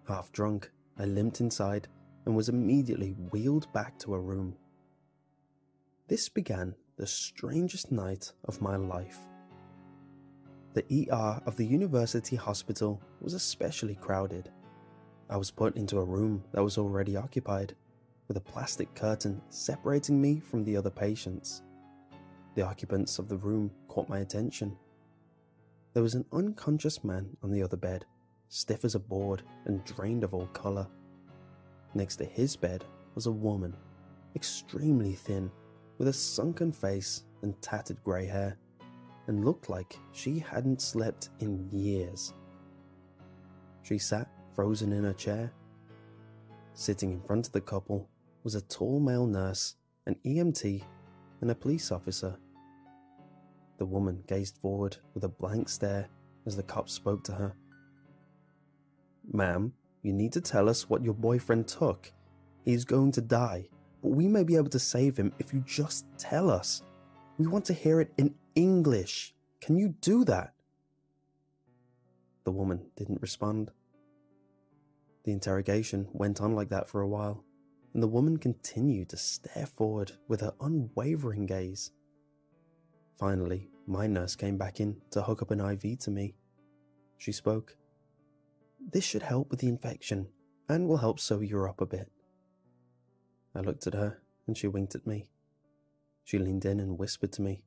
Half drunk, I limped inside and was immediately wheeled back to a room. This began the strangest night of my life. The ER of the university hospital was especially crowded. I was put into a room that was already occupied, with a plastic curtain separating me from the other patients. The occupants of the room caught my attention. There was an unconscious man on the other bed, stiff as a board and drained of all colour. Next to his bed was a woman, extremely thin, with a sunken face and tattered grey hair, and looked like she hadn't slept in years. She sat frozen in her chair. Sitting in front of the couple was a tall male nurse, an EMT, and a police officer. The woman gazed forward with a blank stare as the cop spoke to her. "Ma'am, you need to tell us what your boyfriend took. He's going to die, but we may be able to save him if you just tell us. We want to hear it in English. Can you do that?" The woman didn't respond. The interrogation went on like that for a while, and the woman continued to stare forward with her unwavering gaze. Finally, my nurse came back in to hook up an IV to me. She spoke. "This should help with the infection, and will help sew you up a bit." I looked at her, and she winked at me. She leaned in and whispered to me,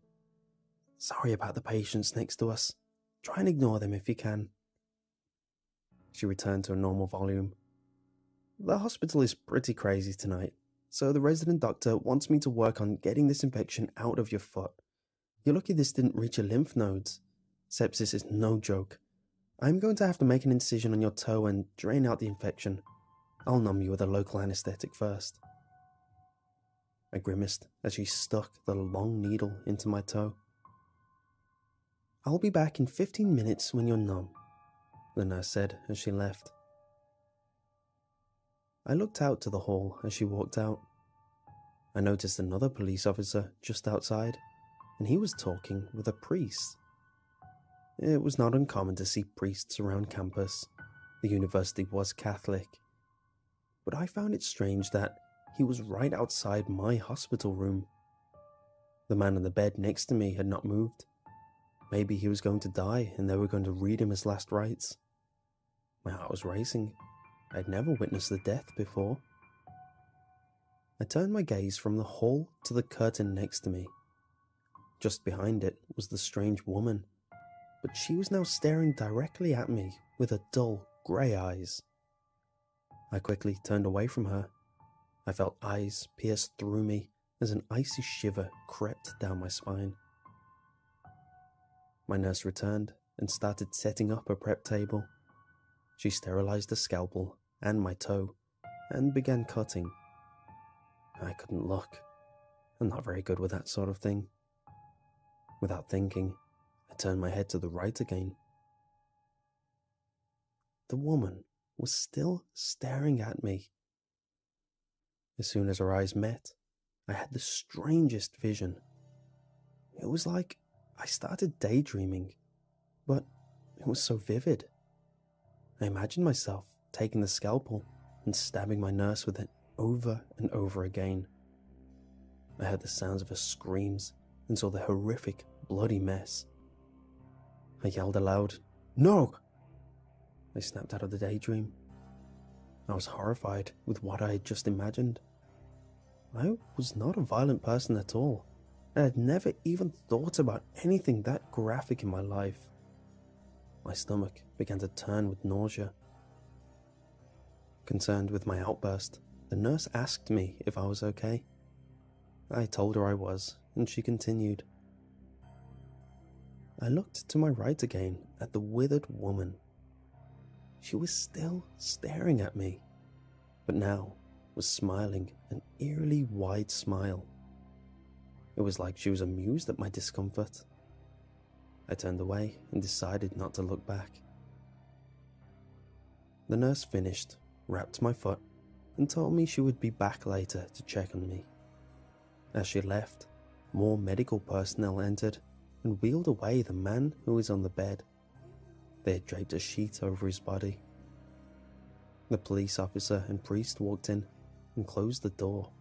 "Sorry about the patients next to us. Try and ignore them if you can." She returned to a normal volume. "The hospital is pretty crazy tonight, so the resident doctor wants me to work on getting this infection out of your foot. You're lucky this didn't reach your lymph nodes. Sepsis is no joke. I'm going to have to make an incision on your toe and drain out the infection. I'll numb you with a local anesthetic first." I grimaced as she stuck the long needle into my toe. "I'll be back in 15 minutes when you're numb," the nurse said as she left. I looked out to the hall as she walked out. I noticed another police officer just outside, and he was talking with a priest. It was not uncommon to see priests around campus. The university was Catholic. But I found it strange that he was right outside my hospital room. The man on the bed next to me had not moved. Maybe he was going to die and they were going to read him his last rites. My heart was racing. I'd never witnessed a death before. I turned my gaze from the hall to the curtain next to me. Just behind it was the strange woman, but she was now staring directly at me with her dull, grey eyes. I quickly turned away from her. I felt eyes pierce through me as an icy shiver crept down my spine. My nurse returned and started setting up a prep table. She sterilized a scalpel and my toe and began cutting. I couldn't look. I'm not very good with that sort of thing. Without thinking, I turned my head to the right again. The woman was still staring at me. As soon as our eyes met, I had the strangest vision. It was like I started daydreaming, but it was so vivid. I imagined myself taking the scalpel and stabbing my nurse with it over and over again. I heard the sounds of her screams and saw the horrific, bloody mess. I yelled aloud, "No!" I snapped out of the daydream. I was horrified with what I had just imagined. I was not a violent person at all, and had never even thought about anything that graphic in my life. My stomach began to turn with nausea. Concerned with my outburst, the nurse asked me if I was okay. I told her I was, and she continued. I looked to my right again at the withered woman. She was still staring at me, but now was smiling an eerily wide smile. It was like she was amused at my discomfort. I turned away and decided not to look back. The nurse finished, wrapped my foot, and told me she would be back later to check on me. As she left, more medical personnel entered and wheeled away the man who was on the bed. They had draped a sheet over his body. The police officer and priest walked in and closed the door.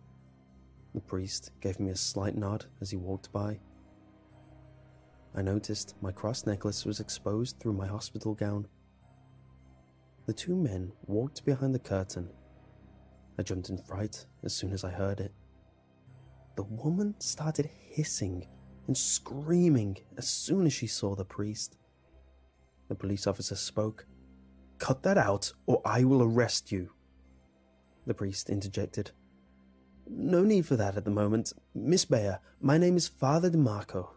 The priest gave me a slight nod as he walked by. I noticed my cross necklace was exposed through my hospital gown. The two men walked behind the curtain. I jumped in fright as soon as I heard it. The woman started hissing and screaming as soon as she saw the priest. The police officer spoke. "Cut that out, or I will arrest you." The priest interjected. "No need for that at the moment. Miss Bayer, my name is Father DeMarco."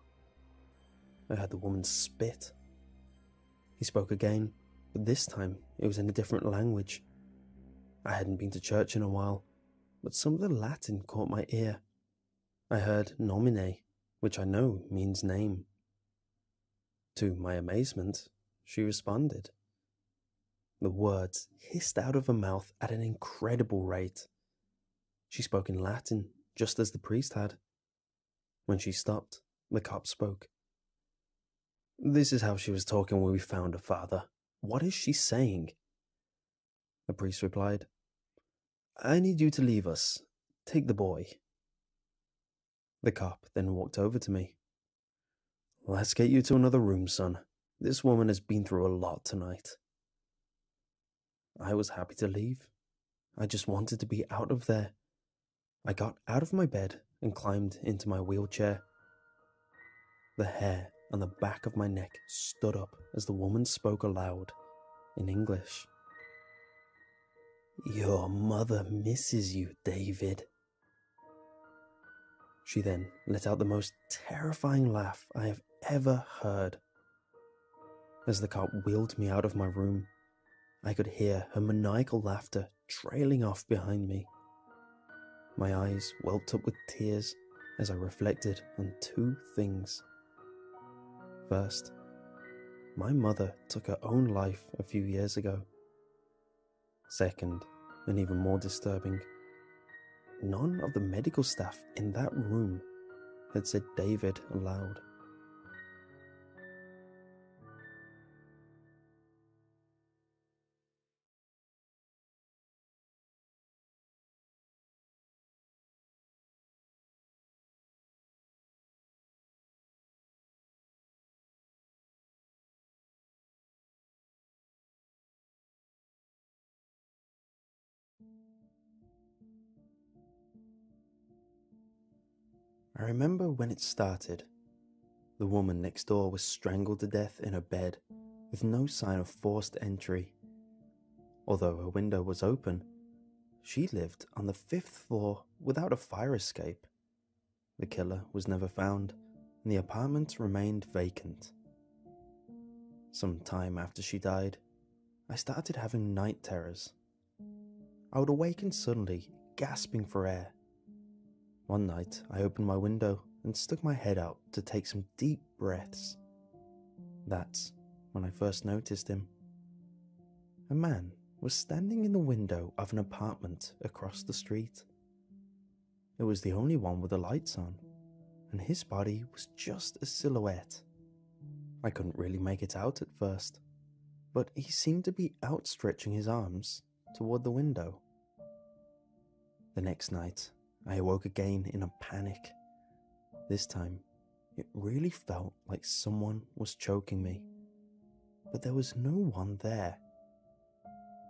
I heard the woman spit. He spoke again, but this time it was in a different language. I hadn't been to church in a while, but some of the Latin caught my ear. I heard nomine, which I know means name. To my amazement, she responded. The words hissed out of her mouth at an incredible rate. She spoke in Latin, just as the priest had. When she stopped, the cop spoke. "This is how she was talking when we found her, Father. What is she saying?" The priest replied, "I need you to leave us. Take the boy." The cop then walked over to me. "Let's get you to another room, son. This woman has been through a lot tonight." I was happy to leave. I just wanted to be out of there. I got out of my bed and climbed into my wheelchair. The hair on the back of my neck stood up as the woman spoke aloud in English. "Your mother misses you, David." She then let out the most terrifying laugh I have ever heard. As the cop wheeled me out of my room, I could hear her maniacal laughter trailing off behind me. My eyes welled up with tears as I reflected on two things. First, my mother took her own life a few years ago. Second, and even more disturbing, none of the medical staff in that room had said David aloud. I remember when it started. The woman next door was strangled to death in her bed with no sign of forced entry. Although her window was open, She lived on the 5th floor without a fire escape. The killer was never found, and the apartment remained vacant. Some time after she died, I started having night terrors. I would awaken suddenly, gasping for air. One night, I opened my window and stuck my head out to take some deep breaths. That's when I first noticed him. A man was standing in the window of an apartment across the street. It was the only one with the lights on, and his body was just a silhouette. I couldn't really make it out at first, but he seemed to be outstretching his arms toward the window. The next night, I awoke again in a panic. This time, it really felt like someone was choking me, but there was no one there.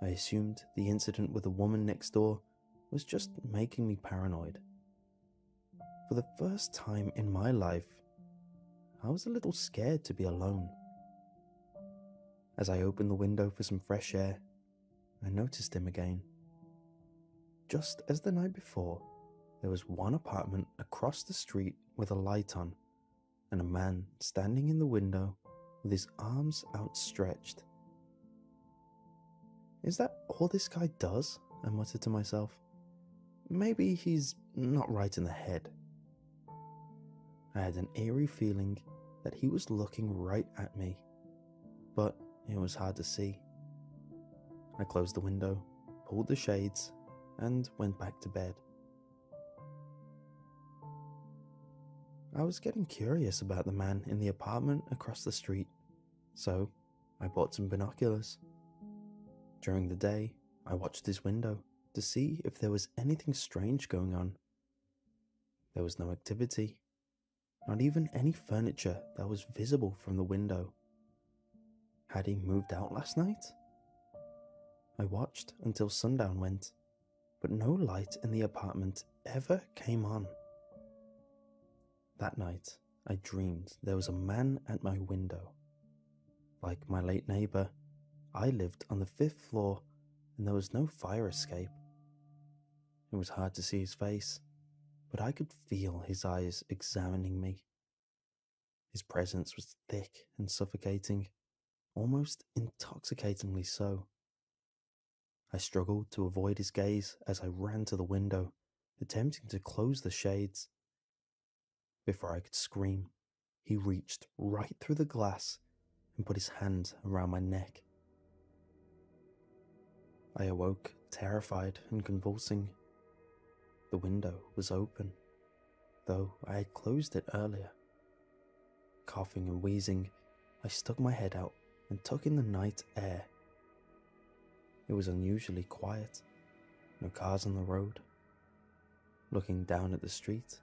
I assumed the incident with the woman next door was just making me paranoid. For the first time in my life, I was a little scared to be alone. As I opened the window for some fresh air, I noticed him again. Just as the night before, there was one apartment across the street with a light on, and a man standing in the window with his arms outstretched. Is that all this guy does? I muttered to myself. Maybe he's not right in the head. I had an eerie feeling that he was looking right at me, but it was hard to see. I closed the window, pulled the shades, and went back to bed. I was getting curious about the man in the apartment across the street, so I bought some binoculars. During the day, I watched his window to see if there was anything strange going on. There was no activity, not even any furniture that was visible from the window. Had he moved out last night? I watched until sundown went, but no light in the apartment ever came on. That night, I dreamed there was a man at my window. Like my late neighbour, I lived on the 5th floor and there was no fire escape. It was hard to see his face, but I could feel his eyes examining me. His presence was thick and suffocating, almost intoxicatingly so. I struggled to avoid his gaze as I ran to the window, attempting to close the shades. Before I could scream, he reached right through the glass and put his hand around my neck. I awoke, terrified and convulsing. The window was open, though I had closed it earlier. Coughing and wheezing, I stuck my head out and took in the night air. It was unusually quiet, no cars on the road. Looking down at the street,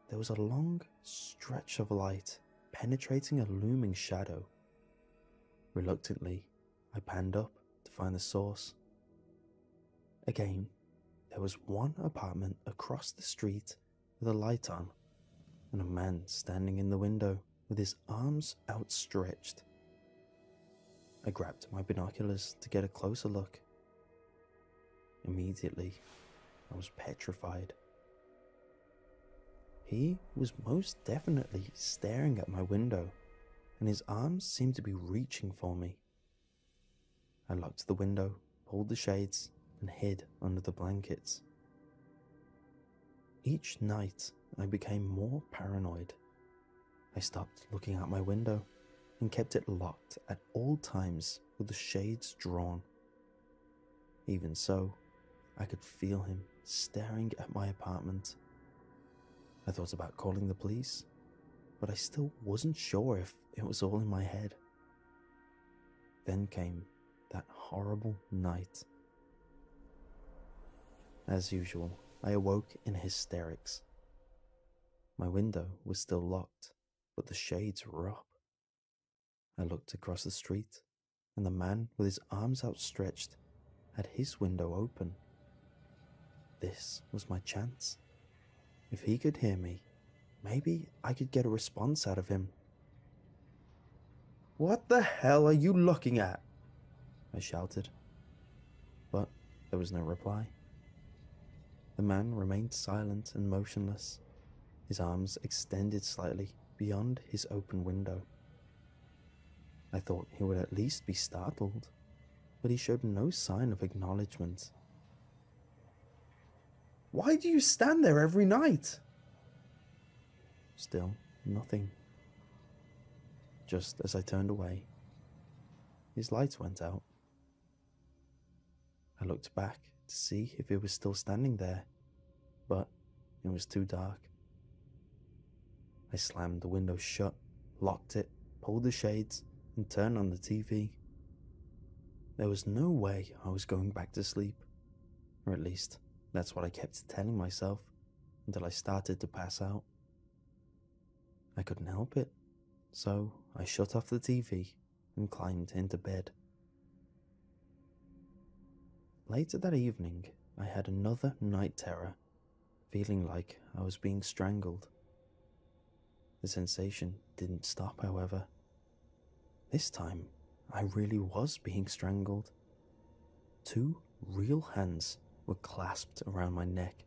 there was a long stretch of light penetrating a looming shadow. Reluctantly, I panned up to find the source. Again, there was one apartment across the street with a light on, and a man standing in the window with his arms outstretched. I grabbed my binoculars to get a closer look. Immediately, I was petrified. He was most definitely staring at my window, and his arms seemed to be reaching for me. I locked the window, pulled the shades, and hid under the blankets. Each night, I became more paranoid. I stopped looking out my window and kept it locked at all times with the shades drawn. Even so, I could feel him staring at my apartment. I thought about calling the police, but I still wasn't sure if it was all in my head. Then came that horrible night. As usual, I awoke in hysterics. My window was still locked, but the shades were up. I looked across the street, and the man with his arms outstretched had his window open. This was my chance. If he could hear me, maybe I could get a response out of him. "What the hell are you looking at?" I shouted. But there was no reply. The man remained silent and motionless, his arms extended slightly beyond his open window. I thought he would at least be startled, but he showed no sign of acknowledgement. "Why do you stand there every night?" Still nothing. Just as I turned away, his lights went out. I looked back to see if he was still standing there, but it was too dark. I slammed the window shut, locked it, pulled the shades, and turned on the TV. There was no way I was going back to sleep, or at least that's what I kept telling myself until I started to pass out. I couldn't help it, so I shut off the TV and climbed into bed. Later that evening, I had another night terror, feeling like I was being strangled. The sensation didn't stop, however. This time, I really was being strangled. 2 real hands were clasped around my neck,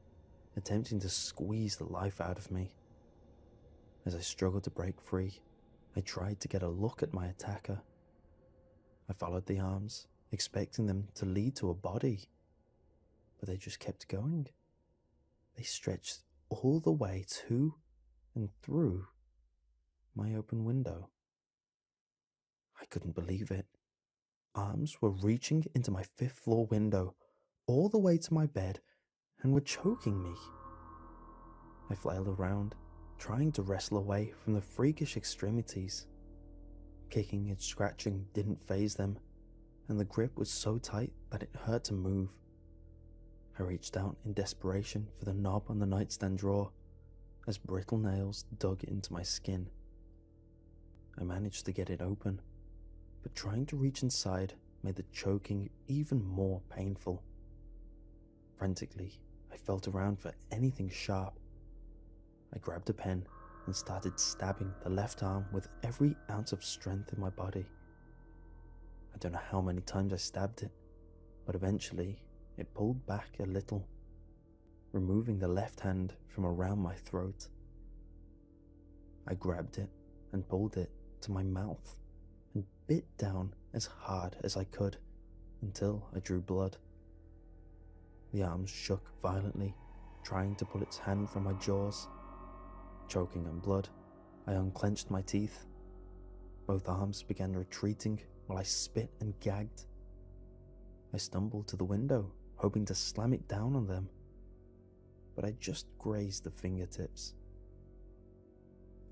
attempting to squeeze the life out of me. As I struggled to break free, I tried to get a look at my attacker. I followed the arms, expecting them to lead to a body, but they just kept going. They stretched all the way to and through my open window. I couldn't believe it. Arms were reaching into my 5th floor window, all the way to my bed, and were choking me. I flailed around, trying to wrestle away from the freakish extremities. Kicking and scratching didn't faze them, and the grip was so tight that it hurt to move. I reached out in desperation for the knob on the nightstand drawer, as brittle nails dug into my skin. I managed to get it open, but trying to reach inside made the choking even more painful. Frantically, I felt around for anything sharp. I grabbed a pen and started stabbing the left arm with every ounce of strength in my body. I don't know how many times I stabbed it, but eventually it pulled back a little, removing the left hand from around my throat. I grabbed it and pulled it to my mouth and bit down as hard as I could until I drew blood. The arm shook violently, trying to pull its hand from my jaws. Choking on blood, I unclenched my teeth. Both arms began retreating while I spit and gagged. I stumbled to the window, hoping to slam it down on them, but I just grazed the fingertips.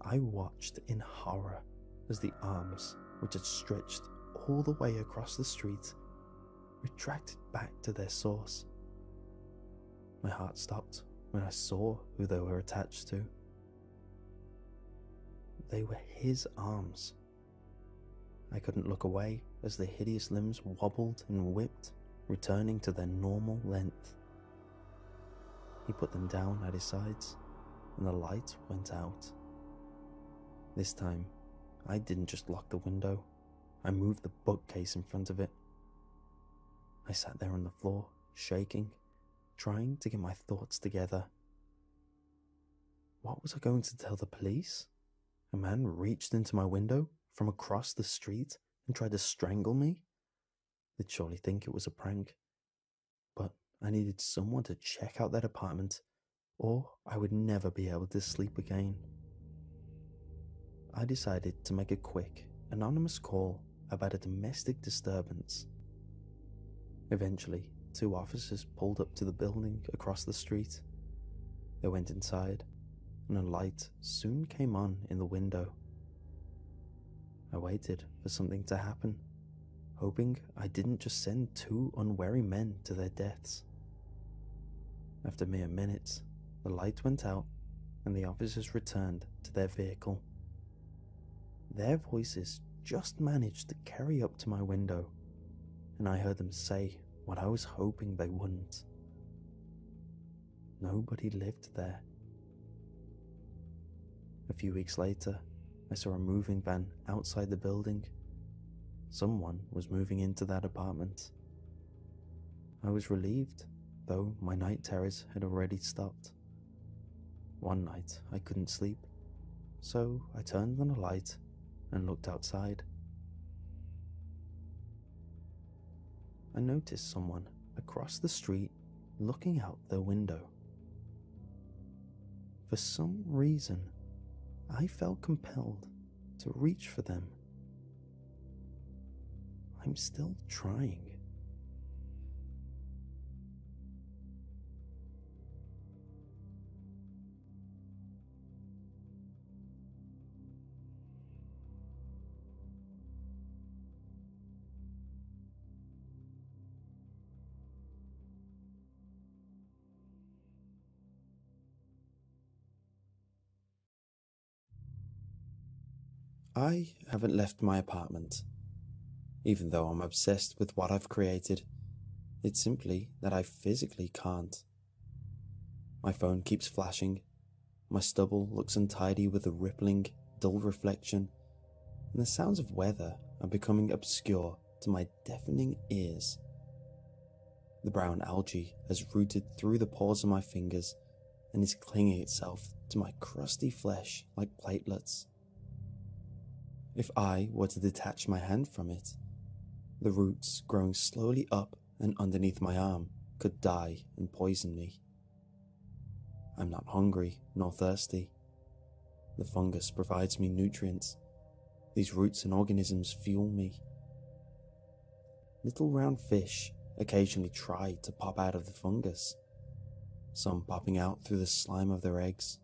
I watched in horror as the arms, which had stretched all the way across the street, retracted back to their source. My heart stopped when I saw who they were attached to. They were his arms. I couldn't look away as the hideous limbs wobbled and whipped, returning to their normal length. He put them down at his sides, and the light went out. This time, I didn't just lock the window, I moved the bookcase in front of it. I sat there on the floor, shaking, trying to get my thoughts together. What was I going to tell the police? A man reached into my window from across the street and tried to strangle me? They'd surely think it was a prank. But I needed someone to check out that apartment, or I would never be able to sleep again. I decided to make a quick, anonymous call about a domestic disturbance. Eventually, 2 officers pulled up to the building across the street. They went inside, and a light soon came on in the window. I waited for something to happen, hoping I didn't just send 2 unwary men to their deaths. After mere minutes, the light went out and the officers returned to their vehicle. Their voices just managed to carry up to my window, and I heard them say what I was hoping they wouldn't. Nobody lived there. A few weeks later, I saw a moving van outside the building. Someone was moving into that apartment. I was relieved, though my night terrors had already stopped. One night I couldn't sleep, so I turned on a light and looked outside. I noticed someone across the street looking out their window. For some reason, I felt compelled to reach for them. I'm still trying. I haven't left my apartment. Even though I'm obsessed with what I've created, it's simply that I physically can't. My phone keeps flashing, my stubble looks untidy with a rippling, dull reflection, and the sounds of weather are becoming obscure to my deafening ears. The brown algae has rooted through the pores of my fingers and is clinging itself to my crusty flesh like platelets. If I were to detach my hand from it, the roots growing slowly up and underneath my arm could die and poison me. I'm not hungry nor thirsty. The fungus provides me nutrients. These roots and organisms fuel me. Little round fish occasionally try to pop out of the fungus, some popping out through the slime of their eggs,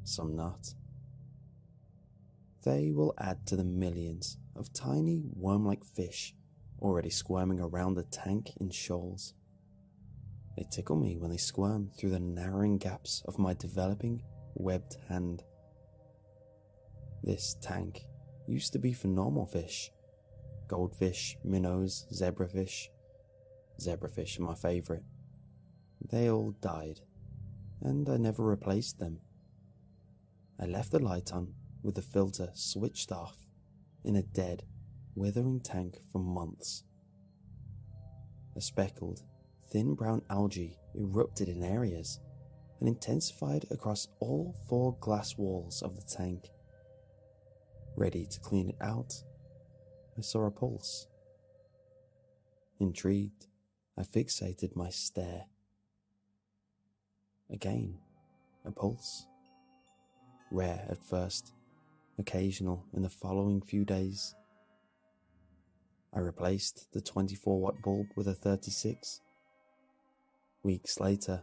some not. They will add to the millions of tiny worm-like fish already squirming around the tank in shoals. They tickle me when they squirm through the narrowing gaps of my developing, webbed hand. This tank used to be for normal fish. Goldfish, minnows, zebrafish. Zebrafish are my favourite. They all died, and I never replaced them. I left the light on with the filter switched off in a dead, withering tank for months. The speckled, thin brown algae erupted in areas and intensified across all 4 glass walls of the tank. Ready to clean it out, I saw a pulse. Intrigued, I fixated my stare. Again, a pulse. Rare at first, occasional in the following few days. I replaced the 24-watt bulb with a 36. Weeks later,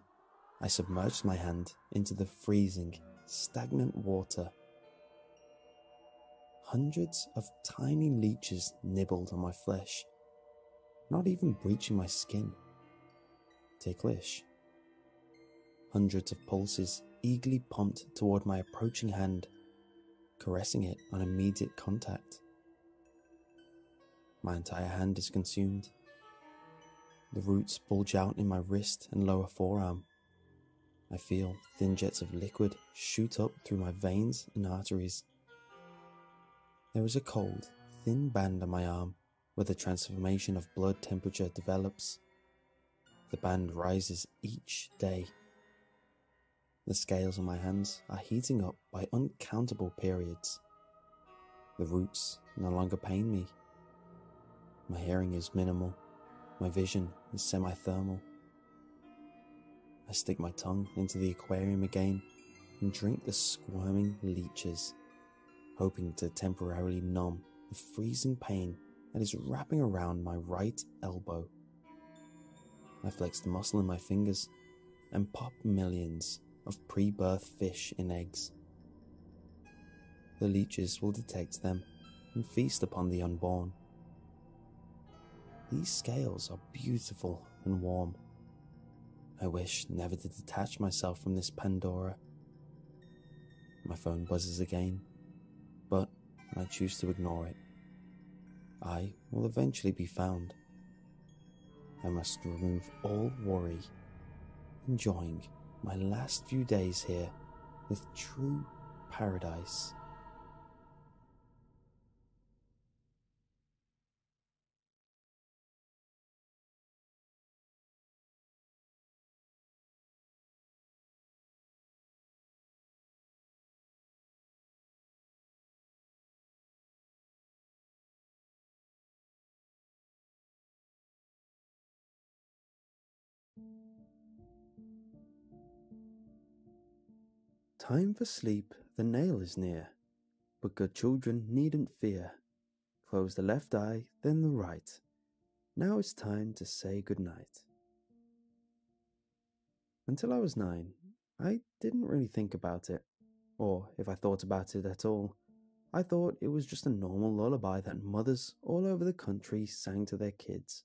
I submerged my hand into the freezing, stagnant water. Hundreds of tiny leeches nibbled on my flesh, not even breaching my skin. Ticklish. Hundreds of pulses eagerly pumped toward my approaching hand, caressing it on immediate contact. My entire hand is consumed. The roots bulge out in my wrist and lower forearm. I feel thin jets of liquid shoot up through my veins and arteries. There is a cold, thin band on my arm where the transformation of blood temperature develops. The band rises each day. The scales on my hands are heating up by uncountable periods. The roots no longer pain me. My hearing is minimal. My vision is semi-thermal. I stick my tongue into the aquarium again and drink the squirming leeches, hoping to temporarily numb the freezing pain that is wrapping around my right elbow. I flex the muscle in my fingers and pop millions of pre-birth fish in eggs. The leeches will detect them and feast upon the unborn. These scales are beautiful and warm. I wish never to detach myself from this Pandora. My phone buzzes again, but I choose to ignore it. I will eventually be found. I must remove all worry, enjoying my last few days here with true paradise. Time for sleep, the nail is near, but good children needn't fear. Close the left eye, then the right. Now it's time to say goodnight. Until I was 9, I didn't really think about it, or if I thought about it at all, I thought it was just a normal lullaby that mothers all over the country sang to their kids.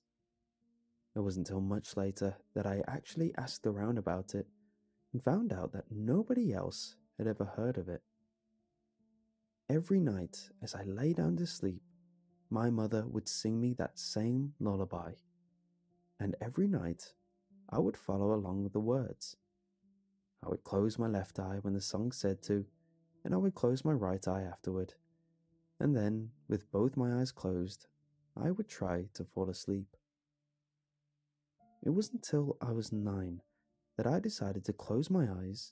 It wasn't until much later that I actually asked around about it and found out that nobody else had ever heard of it. Every night as I lay down to sleep, my mother would sing me that same lullaby, and every night I would follow along with the words. I would close my left eye when the song said to, and I would close my right eye afterward, and then, with both my eyes closed, I would try to fall asleep. It wasn't until I was 9 that I decided to close my eyes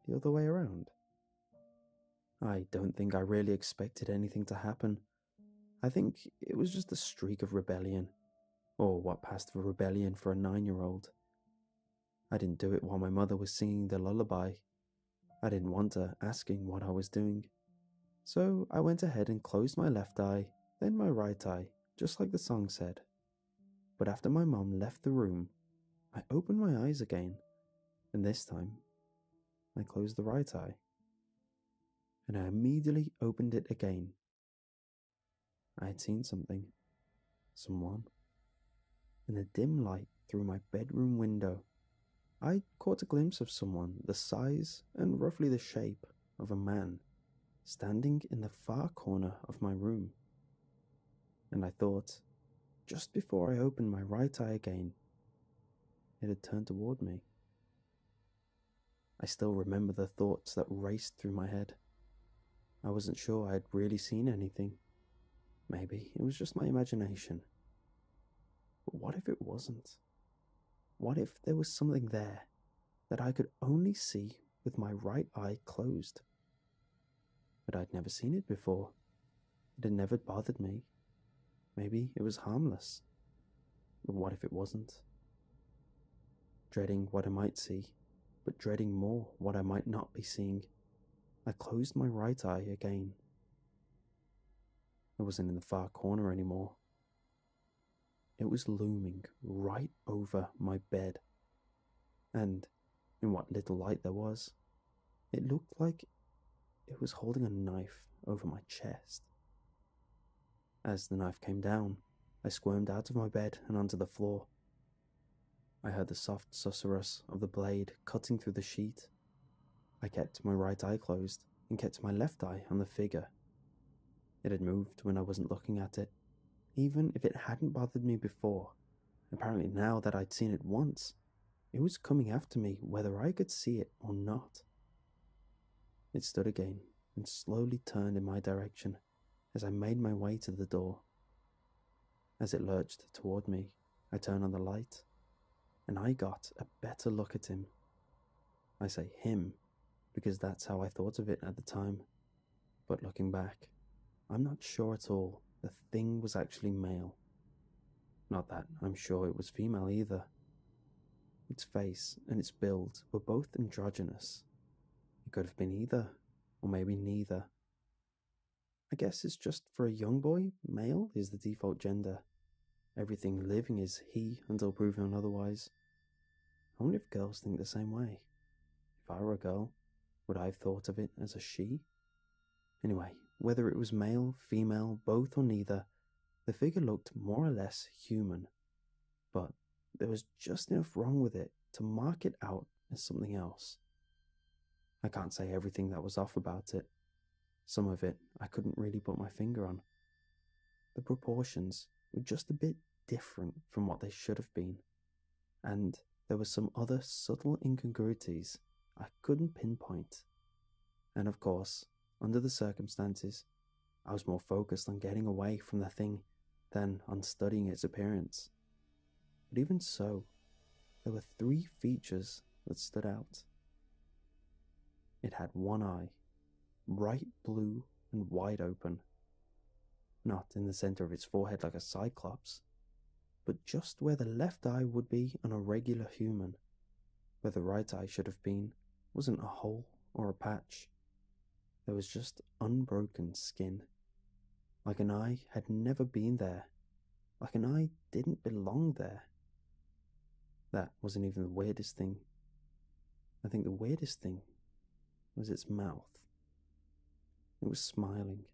the other way around. I don't think I really expected anything to happen. I think it was just a streak of rebellion, or what passed for rebellion for a 9-year-old. I didn't do it while my mother was singing the lullaby. I didn't want her asking what I was doing. So I went ahead and closed my left eye, then my right eye, just like the song said. But after my mom left the room, I opened my eyes again, and this time, I closed the right eye. And I immediately opened it again. I had seen something, someone. In the dim light through my bedroom window, I caught a glimpse of someone the size and roughly the shape of a man, standing in the far corner of my room. And I thought, just before I opened my right eye again, it had turned toward me. I still remember the thoughts that raced through my head. I wasn't sure I had really seen anything. Maybe it was just my imagination. But what if it wasn't? What if there was something there that I could only see with my right eye closed? But I'd never seen it before. It had never bothered me. Maybe it was harmless. But what if it wasn't? Dreading what I might see, but dreading more what I might not be seeing, I closed my right eye again. It wasn't in the far corner anymore. It was looming right over my bed, and in what little light there was, it looked like it was holding a knife over my chest. As the knife came down, I squirmed out of my bed and onto the floor. I heard the soft susurrus of the blade cutting through the sheet. I kept my right eye closed and kept my left eye on the figure. It had moved when I wasn't looking at it, even if it hadn't bothered me before. Apparently now that I'd seen it once, it was coming after me whether I could see it or not. It stood again and slowly turned in my direction as I made my way to the door. As it lurched toward me, I turned on the light, and I got a better look at him. I say him because that's how I thought of it at the time, but looking back, I'm not sure at all the thing was actually male. Not that I'm sure it was female either. Its face and its build were both androgynous. It could have been either, or maybe neither. I guess it's just for a young boy, male is the default gender. Everything living is he until proven otherwise. I wonder if girls think the same way. If I were a girl, would I have thought of it as a she? Anyway, whether it was male, female, both or neither, the figure looked more or less human. But there was just enough wrong with it to mark it out as something else. I can't say everything that was off about it. Some of it I couldn't really put my finger on. The proportions were just a bit different from what they should have been, and there were some other subtle incongruities I couldn't pinpoint. And of course, under the circumstances, I was more focused on getting away from the thing than on studying its appearance. But even so, there were 3 features that stood out. It had one eye, bright blue and wide open. Not in the center of its forehead like a cyclops, but just where the left eye would be on a regular human. Where the right eye should have been wasn't a hole or a patch. There was just unbroken skin. Like an eye had never been there. Like an eye didn't belong there. That wasn't even the weirdest thing. I think the weirdest thing was its mouth. It was smiling,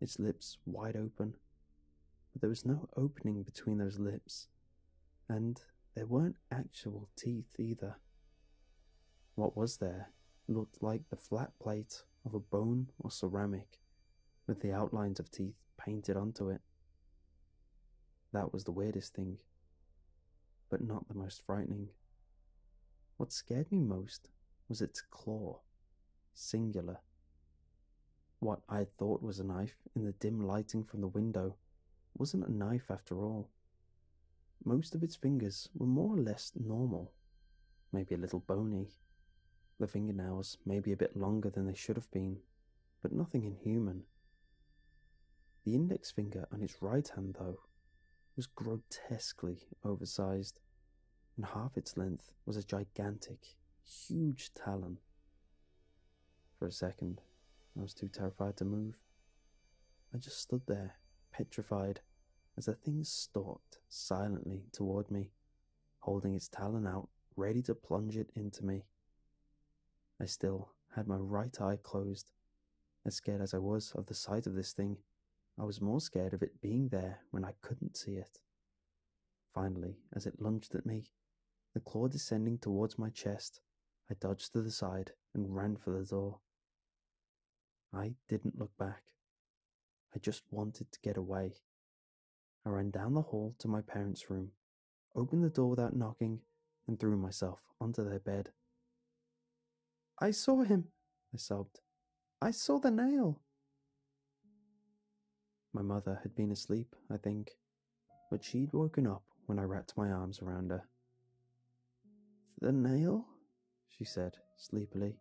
its lips wide open, but there was no opening between those lips, and there weren't actual teeth either. What was there looked like the flat plate of a bone or ceramic, with the outlines of teeth painted onto it. That was the weirdest thing, but not the most frightening. What scared me most was its claw, singular. What I had thought was a knife in the dim lighting from the window wasn't a knife after all. Most of its fingers were more or less normal, maybe a little bony. The fingernails maybe a bit longer than they should have been, but nothing inhuman. The index finger on its right hand, though, was grotesquely oversized, and half its length was a gigantic, huge talon. For a second, I was too terrified to move. I just stood there, petrified, as the thing stalked silently toward me, holding its talon out, ready to plunge it into me. I still had my right eye closed. As scared as I was of the sight of this thing, I was more scared of it being there when I couldn't see it. Finally, as it lunged at me, the claw descending towards my chest, I dodged to the side and ran for the door. I didn't look back. I just wanted to get away. I ran down the hall to my parents' room, opened the door without knocking, and threw myself onto their bed. "I saw him," I sobbed. "I saw the nail." My mother had been asleep, I think, but she'd woken up when I wrapped my arms around her. "The nail?" she said, sleepily.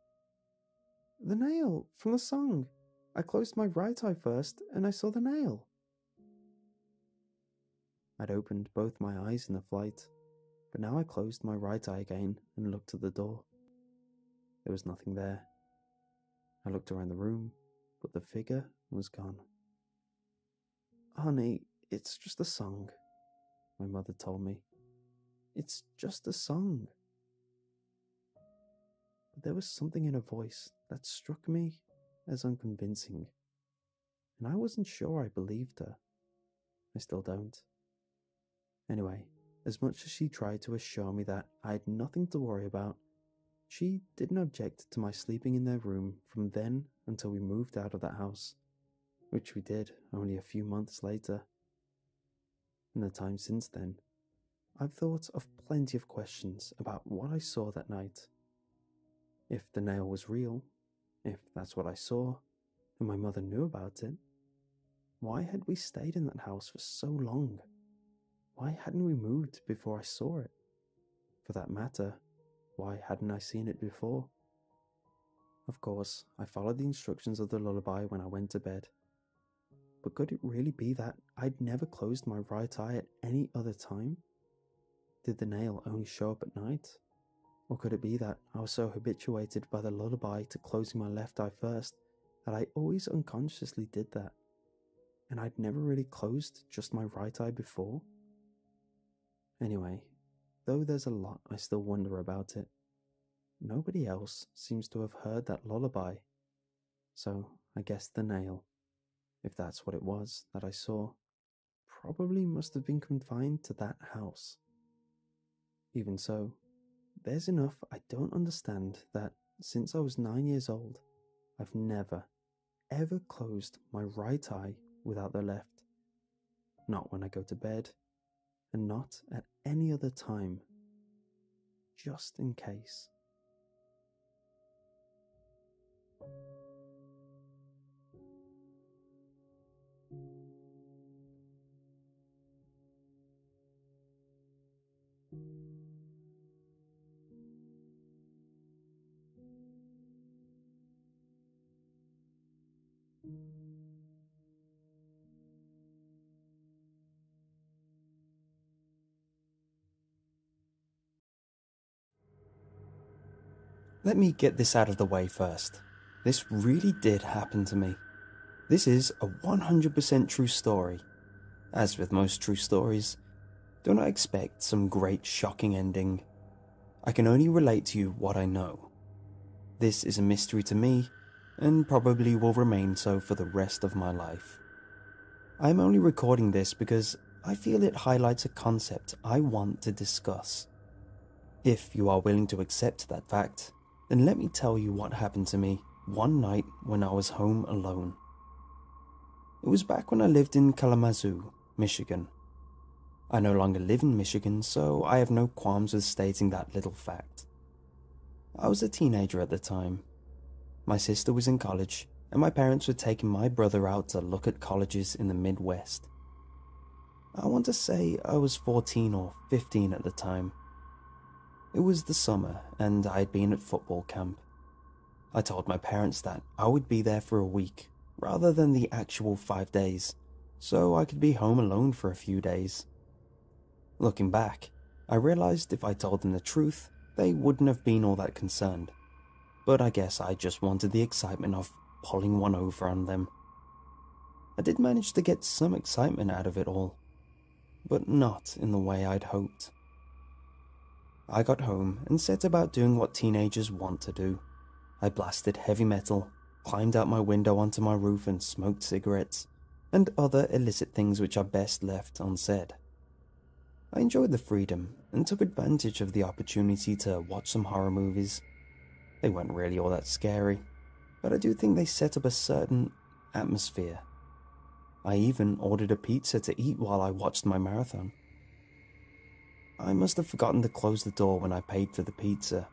"The nail, from the song. I closed my right eye first, and I saw the nail." I'd opened both my eyes in the flight, but now I closed my right eye again and looked at the door. There was nothing there. I looked around the room, but the figure was gone. "Honey, it's just a song," my mother told me. "It's just a song." But there was something in her voice that struck me as unconvincing, and I wasn't sure I believed her. I still don't. Anyway, as much as she tried to assure me that I had nothing to worry about, she didn't object to my sleeping in their room from then until we moved out of that house, which we did only a few months later. In the time since then, I've thought of plenty of questions about what I saw that night. If the nail was real, if that's what I saw, and my mother knew about it, why had we stayed in that house for so long? Why hadn't we moved before I saw it? For that matter, why hadn't I seen it before? Of course, I followed the instructions of the lullaby when I went to bed. But could it really be that I'd never closed my right eye at any other time? Did the nail only show up at night? Or could it be that I was so habituated by the lullaby to closing my left eye first that I always unconsciously did that, and I'd never really closed just my right eye before? Anyway, though there's a lot I still wonder about it, nobody else seems to have heard that lullaby, so I guess the nail, if that's what it was that I saw, probably must have been confined to that house. Even so, there's enough I don't understand that since I was 9 years old, I've never, ever closed my right eye without the left. Not when I go to bed, and not at any other time. Just in case. Let me get this out of the way first. This really did happen to me. This is a 100% true story. As with most true stories, do not expect some great shocking ending. I can only relate to you what I know. This is a mystery to me, and probably will remain so for the rest of my life. I am only recording this because I feel it highlights a concept I want to discuss. If you are willing to accept that fact, then let me tell you what happened to me one night when I was home alone. It was back when I lived in Kalamazoo, Michigan. I no longer live in Michigan, so I have no qualms with stating that little fact. I was a teenager at the time. My sister was in college, and my parents were taking my brother out to look at colleges in the Midwest. I want to say I was 14 or 15 at the time. It was the summer, and I had been at football camp. I told my parents that I would be there for a week, rather than the actual 5 days, so I could be home alone for a few days. Looking back, I realized if I told them the truth, they wouldn't have been all that concerned. But I guess I just wanted the excitement of pulling one over on them. I did manage to get some excitement out of it all, but not in the way I'd hoped. I got home and set about doing what teenagers want to do. I blasted heavy metal, climbed out my window onto my roof and smoked cigarettes, and other illicit things which are best left unsaid. I enjoyed the freedom and took advantage of the opportunity to watch some horror movies. They weren't really all that scary, but I do think they set up a certain atmosphere. I even ordered a pizza to eat while I watched my marathon. I must have forgotten to close the door when I paid for the pizza,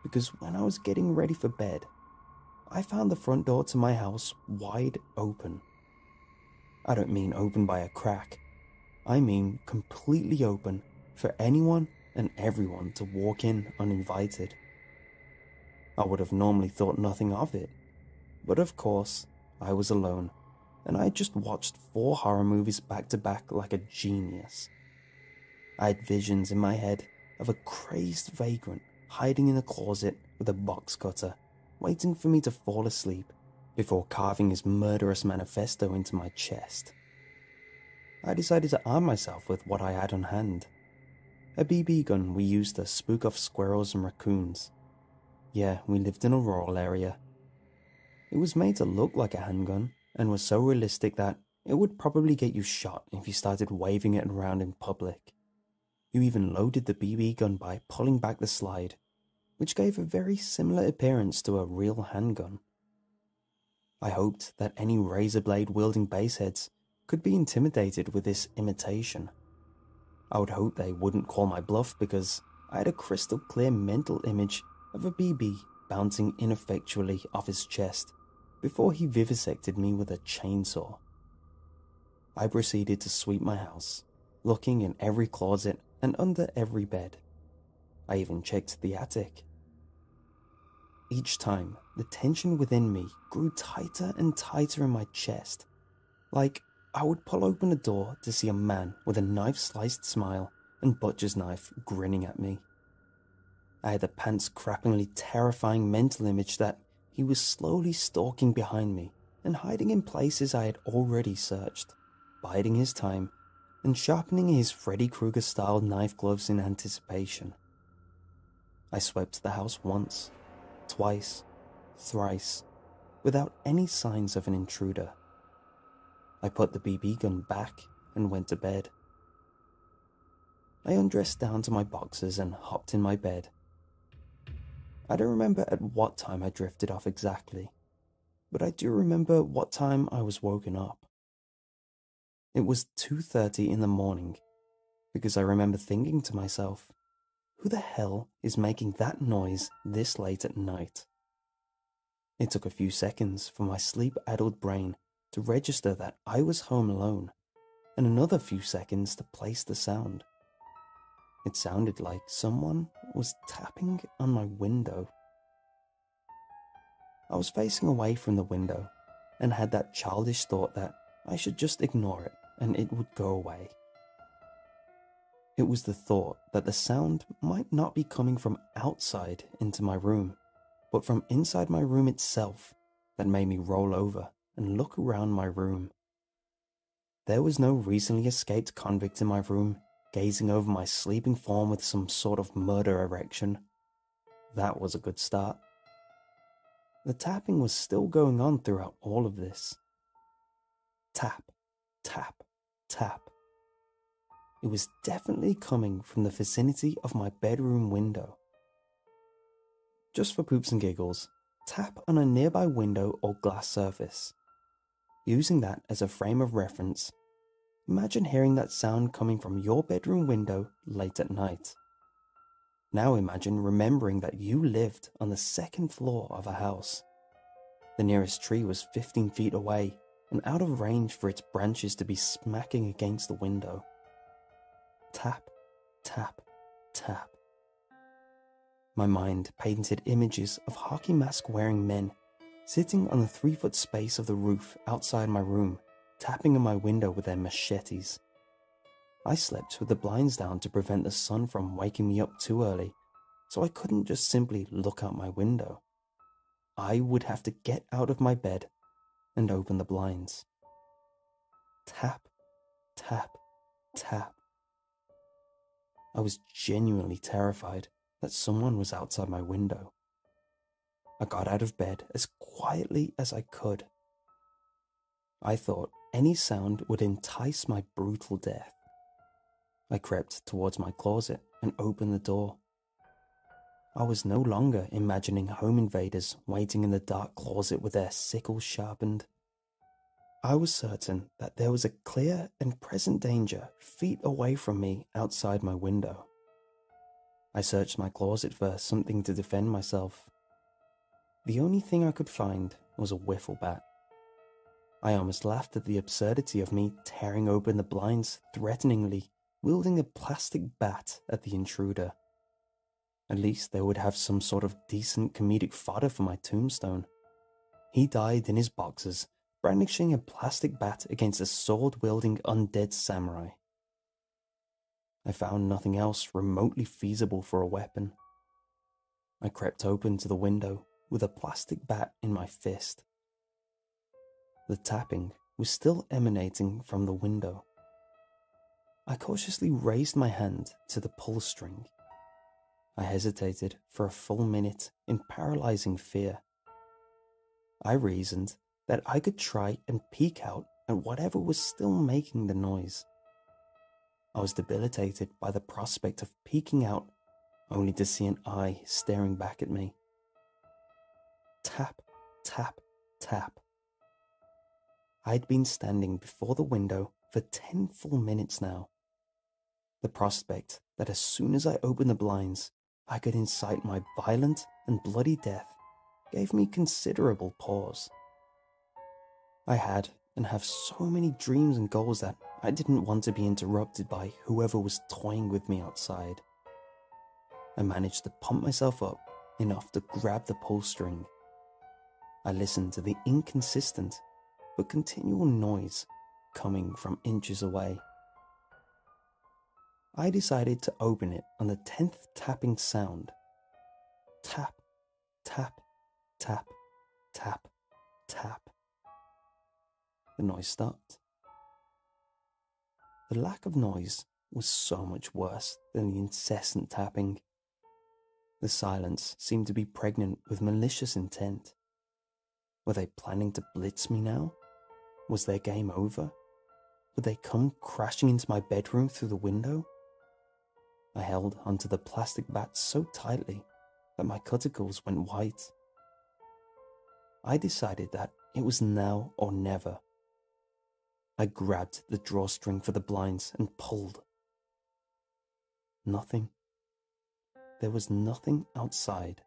because when I was getting ready for bed, I found the front door to my house wide open. I don't mean open by a crack. I mean completely open for anyone and everyone to walk in uninvited. I would have normally thought nothing of it, but of course, I was alone, and I had just watched 4 horror movies back to back like a genius. I had visions in my head of a crazed vagrant hiding in a closet with a box cutter, waiting for me to fall asleep before carving his murderous manifesto into my chest. I decided to arm myself with what I had on hand. A BB gun we used to spook off squirrels and raccoons. Yeah, we lived in a rural area. It was made to look like a handgun and was so realistic that it would probably get you shot if you started waving it around in public. You even loaded the BB gun by pulling back the slide, which gave a very similar appearance to a real handgun. I hoped that any razor blade wielding baseheads could be intimidated with this imitation. I would hope they wouldn't call my bluff because I had a crystal clear mental image of a BB bouncing ineffectually off his chest before he vivisected me with a chainsaw. I proceeded to sweep my house, looking in every closet and under every bed. I even checked the attic. Each time, the tension within me grew tighter and tighter in my chest, like I would pull open a door to see a man with a knife-sliced smile and butcher's knife grinning at me. I had a pants-crappingly terrifying mental image that he was slowly stalking behind me and hiding in places I had already searched, biding his time and sharpening his Freddy Krueger-style knife gloves in anticipation. I swept the house once, twice, thrice, without any signs of an intruder. I put the BB gun back and went to bed. I undressed down to my boxers and hopped in my bed. I don't remember at what time I drifted off exactly, but I do remember what time I was woken up. It was 2:30 in the morning, because I remember thinking to myself, who the hell is making that noise this late at night? It took a few seconds for my sleep-addled brain to register that I was home alone, and another few seconds to place the sound. It sounded like someone was tapping on my window. I was facing away from the window and had that childish thought that I should just ignore it and it would go away. It was the thought that the sound might not be coming from outside into my room, but from inside my room itself that made me roll over and look around my room. There was no recently escaped convict in my room, gazing over my sleeping form with some sort of murder erection. That was a good start. The tapping was still going on throughout all of this. Tap, tap, tap. It was definitely coming from the vicinity of my bedroom window. Just for poops and giggles, tap on a nearby window or glass surface. Using that as a frame of reference, imagine hearing that sound coming from your bedroom window late at night. Now imagine remembering that you lived on the second floor of a house. The nearest tree was 15 feet away and out of range for its branches to be smacking against the window. Tap, tap, tap. My mind painted images of hockey mask wearing men sitting on the 3-foot space of the roof outside my room, tapping on my window with their machetes. I slept with the blinds down to prevent the sun from waking me up too early, so I couldn't just simply look out my window. I would have to get out of my bed and open the blinds. Tap, tap, tap. I was genuinely terrified that someone was outside my window. I got out of bed as quietly as I could. I thought any sound would entice my brutal death. I crept towards my closet and opened the door. I was no longer imagining home invaders waiting in the dark closet with their sickles sharpened. I was certain that there was a clear and present danger feet away from me outside my window. I searched my closet for something to defend myself. The only thing I could find was a wiffle bat. I almost laughed at the absurdity of me tearing open the blinds threateningly, wielding a plastic bat at the intruder. At least they would have some sort of decent comedic fodder for my tombstone. He died in his boxers, brandishing a plastic bat against a sword-wielding undead samurai. I found nothing else remotely feasible for a weapon. I crept open to the window with a plastic bat in my fist. The tapping was still emanating from the window. I cautiously raised my hand to the pull string. I hesitated for a full minute in paralyzing fear. I reasoned that I could try and peek out at whatever was still making the noise. I was debilitated by the prospect of peeking out only to see an eye staring back at me. Tap, tap, tap. I'd been standing before the window for 10 full minutes now. The prospect that as soon as I opened the blinds, I could incite my violent and bloody death gave me considerable pause. I had and have so many dreams and goals that I didn't want to be interrupted by whoever was toying with me outside. I managed to pump myself up enough to grab the pull string. I listened to the inconsistent but continual noise coming from inches away. I decided to open it on the 10th tapping sound. Tap, tap, tap, tap, tap. The noise stopped. The lack of noise was so much worse than the incessant tapping. The silence seemed to be pregnant with malicious intent. Were they planning to blitz me now? Was their game over? Would they come crashing into my bedroom through the window? I held onto the plastic bat so tightly that my cuticles went white. I decided that it was now or never. I grabbed the drawstring for the blinds and pulled. Nothing. There was nothing outside.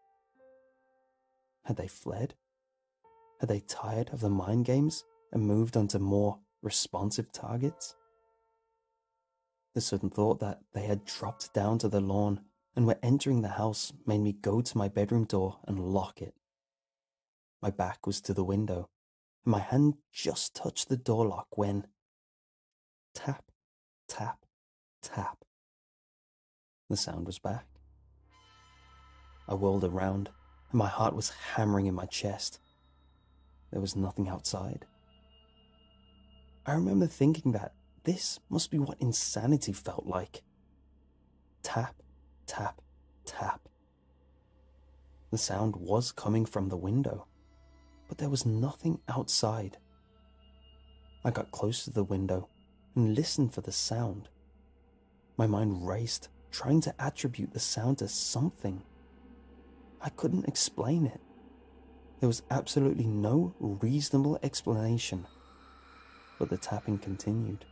Had they fled? Had they tired of the mind games and moved on to more responsive targets? The sudden thought that they had dropped down to the lawn and were entering the house made me go to my bedroom door and lock it. My back was to the window, and my hand just touched the door lock when... tap, tap, tap. The sound was back. I whirled around and my heart was hammering in my chest. There was nothing outside. I remember thinking that this must be what insanity felt like. Tap, tap, tap. The sound was coming from the window, but there was nothing outside. I got close to the window and listened for the sound. My mind raced, trying to attribute the sound to something. I couldn't explain it. There was absolutely no reasonable explanation, but the tapping continued.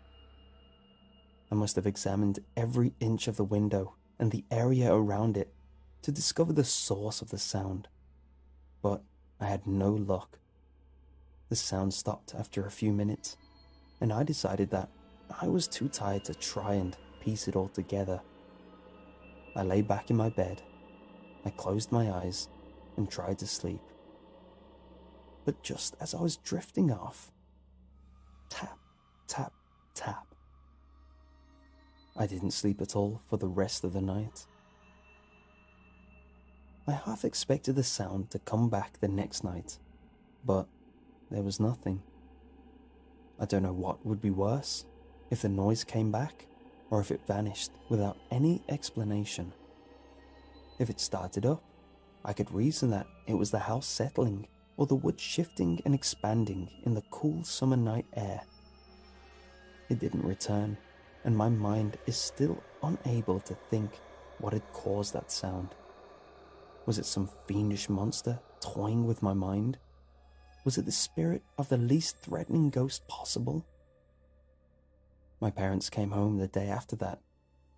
I must have examined every inch of the window and the area around it to discover the source of the sound, but I had no luck. The sound stopped after a few minutes, and I decided that I was too tired to try and piece it all together. I lay back in my bed, I closed my eyes and tried to sleep. But just as I was drifting off, tap, tap, tap. I didn't sleep at all for the rest of the night. I half expected the sound to come back the next night, but there was nothing. I don't know what would be worse, if the noise came back or if it vanished without any explanation. If it started up, I could reason that it was the house settling or the wood shifting and expanding in the cool summer night air. It didn't return, and my mind is still unable to think what had caused that sound. Was it some fiendish monster toying with my mind? Was it the spirit of the least threatening ghost possible? My parents came home the day after that,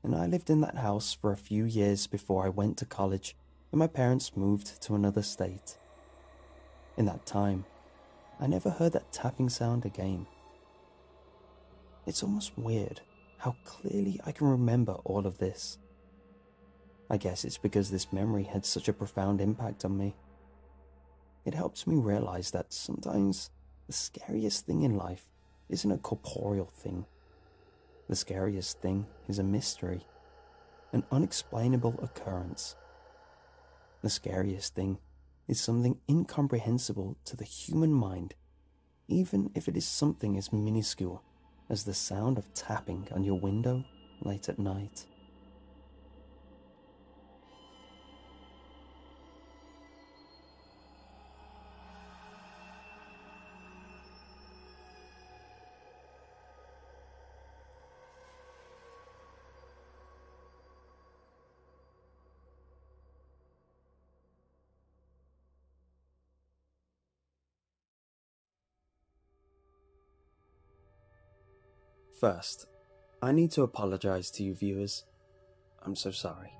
and I lived in that house for a few years before I went to college and my parents moved to another state. In that time, I never heard that tapping sound again. It's almost weird how clearly I can remember all of this. I guess it's because this memory had such a profound impact on me. It helps me realize that sometimes the scariest thing in life isn't a corporeal thing. The scariest thing is a mystery, an unexplainable occurrence. The scariest thing is something incomprehensible to the human mind, even if it is something as minuscule as the sound of tapping on your window late at night. First, I need to apologize to you viewers. I'm so sorry.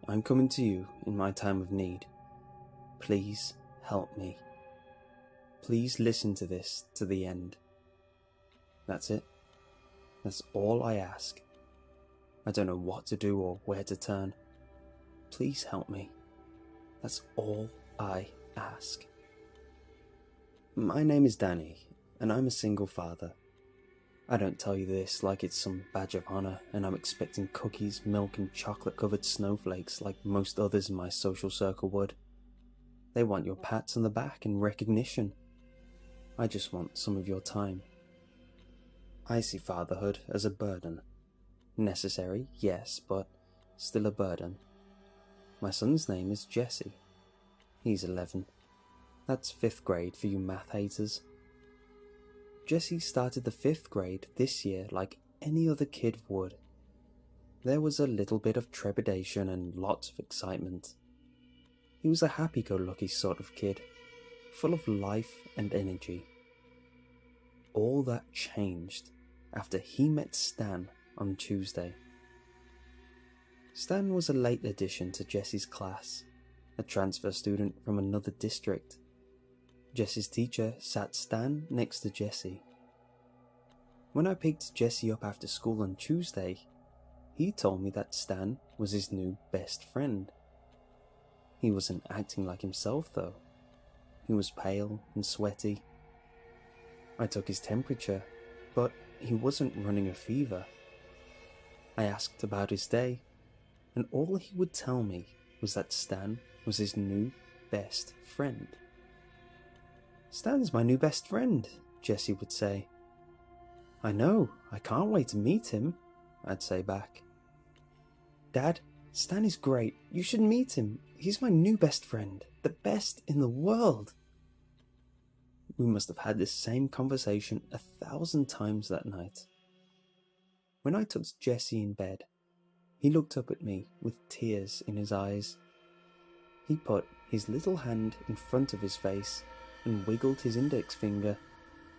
I'm coming to you in my time of need. Please help me. Please listen to this to the end. That's it. That's all I ask. I don't know what to do or where to turn. Please help me. That's all I ask. My name is Danny, and I'm a single father. I don't tell you this like it's some badge of honor and I'm expecting cookies, milk and chocolate-covered snowflakes like most others in my social circle would. They want your pats on the back and recognition. I just want some of your time. I see fatherhood as a burden. Necessary, yes, but still a burden. My son's name is Jesse. He's 11. That's 5th grade for you math haters. Jesse started the 5th grade this year like any other kid would. There was a little bit of trepidation and lots of excitement. He was a happy-go-lucky sort of kid, full of life and energy. All that changed after he met Stan on Tuesday. Stan was a late addition to Jesse's class, a transfer student from another district. Jesse's teacher sat Stan next to Jesse. When I picked Jesse up after school on Tuesday, he told me that Stan was his new best friend. He wasn't acting like himself though. He was pale and sweaty. I took his temperature, but he wasn't running a fever. I asked about his day, and all he would tell me was that Stan was his new best friend. Stan's my new best friend, Jessie would say. I know, I can't wait to meet him, I'd say back. Dad, Stan is great, you should meet him. He's my new best friend, the best in the world. We must have had this same conversation 1,000 times that night. When I tucked Jessie in bed, he looked up at me with tears in his eyes. He put his little hand in front of his face and wiggled his index finger,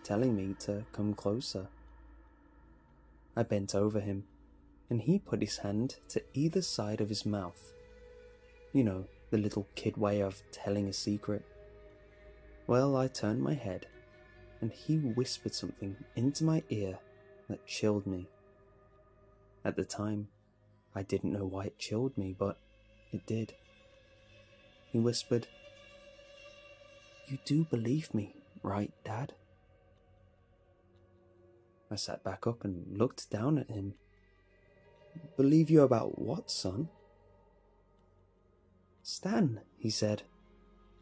telling me to come closer. I bent over him, and he put his hand to either side of his mouth. You know, the little kid way of telling a secret. Well, I turned my head, and he whispered something into my ear that chilled me. At the time, I didn't know why it chilled me, but it did. He whispered, "You do believe me, right, Dad?" I sat back up and looked down at him. "Believe you about what, son?" "Stan," he said.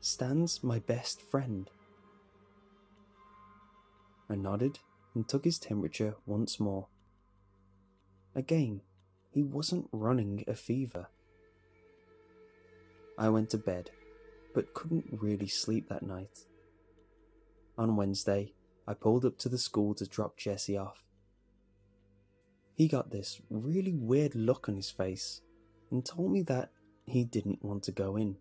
"Stan's my best friend." I nodded and took his temperature once more. Again, he wasn't running a fever. I went to bed, but couldn't really sleep that night. On Wednesday, I pulled up to the school to drop Jessie off. He got this really weird look on his face and told me that he didn't want to go in.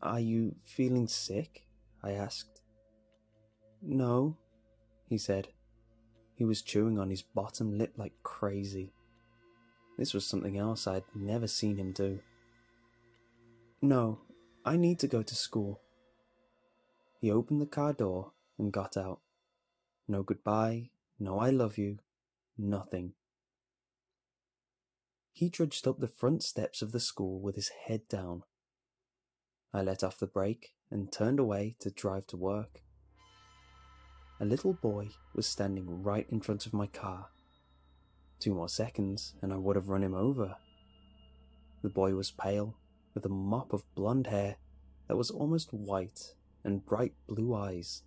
"Are you feeling sick?" I asked. "No," he said. He was chewing on his bottom lip like crazy. This was something else I'd never seen him do. "No, I need to go to school." He opened the car door and got out. No goodbye, no I love you, nothing. He trudged up the front steps of the school with his head down. I let off the brake and turned away to drive to work. A little boy was standing right in front of my car. 2 more seconds and I would have run him over. The boy was pale, with a mop of blonde hair that was almost white and bright blue eyes.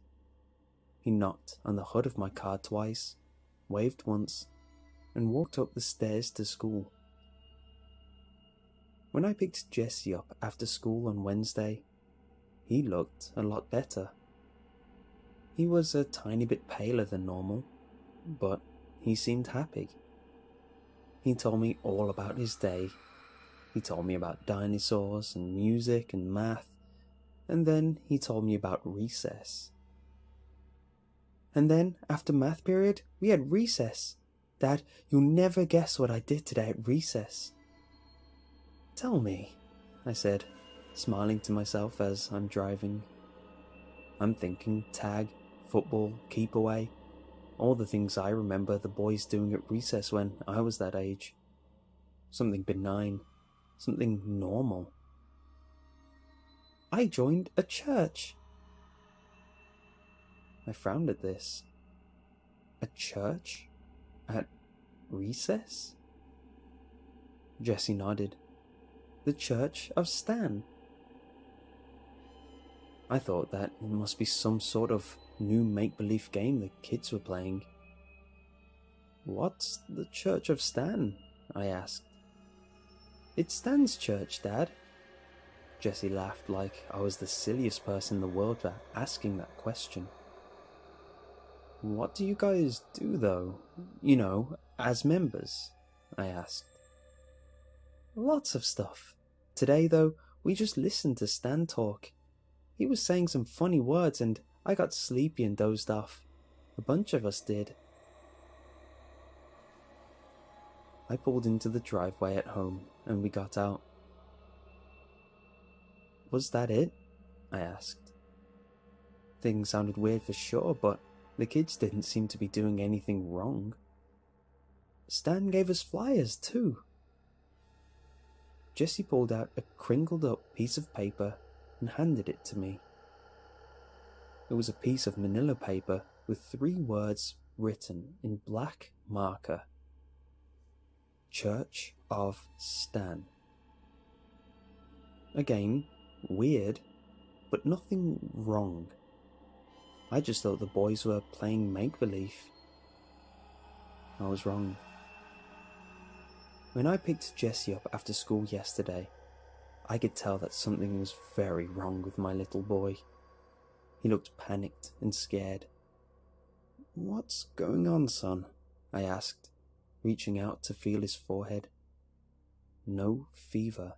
He knocked on the hood of my car twice, waved once, and walked up the stairs to school. When I picked Jessie up after school on Wednesday, he looked a lot better. He was a tiny bit paler than normal, but he seemed happy. He told me all about his day. He told me about dinosaurs and music and math, and then he told me about recess. "And then, after math period, we had recess. Dad, you'll never guess what I did today at recess." "Tell me," I said, smiling to myself as I'm driving. I'm thinking tag, football, keep away, all the things I remember the boys doing at recess when I was that age. Something benign, something normal. "I joined a church." I frowned at this. A church? At recess? Jessie nodded. "The Church of Stan." I thought that it must be some sort of new make-believe game the kids were playing. "What's the Church of Stan?" I asked. "It's Stan's church, Dad." Jessie laughed like I was the silliest person in the world for asking that question. "What do you guys do though? You know, as members?" I asked. "Lots of stuff. Today though, we just listened to Stan talk. He was saying some funny words and I got sleepy and dozed off. A bunch of us did." I pulled into the driveway at home and we got out. "Was that it?" I asked. Things sounded weird for sure, but the kids didn't seem to be doing anything wrong. "Stan gave us flyers too." Jessie pulled out a crinkled up piece of paper and handed it to me. It was a piece of manila paper with 3 words written in black marker. Church of Stan. Again, weird, but nothing wrong. I just thought the boys were playing make-believe. I was wrong. When I picked Jesse up after school yesterday, I could tell that something was very wrong with my little boy. He looked panicked and scared. "What's going on, son?" I asked, reaching out to feel his forehead. No fever.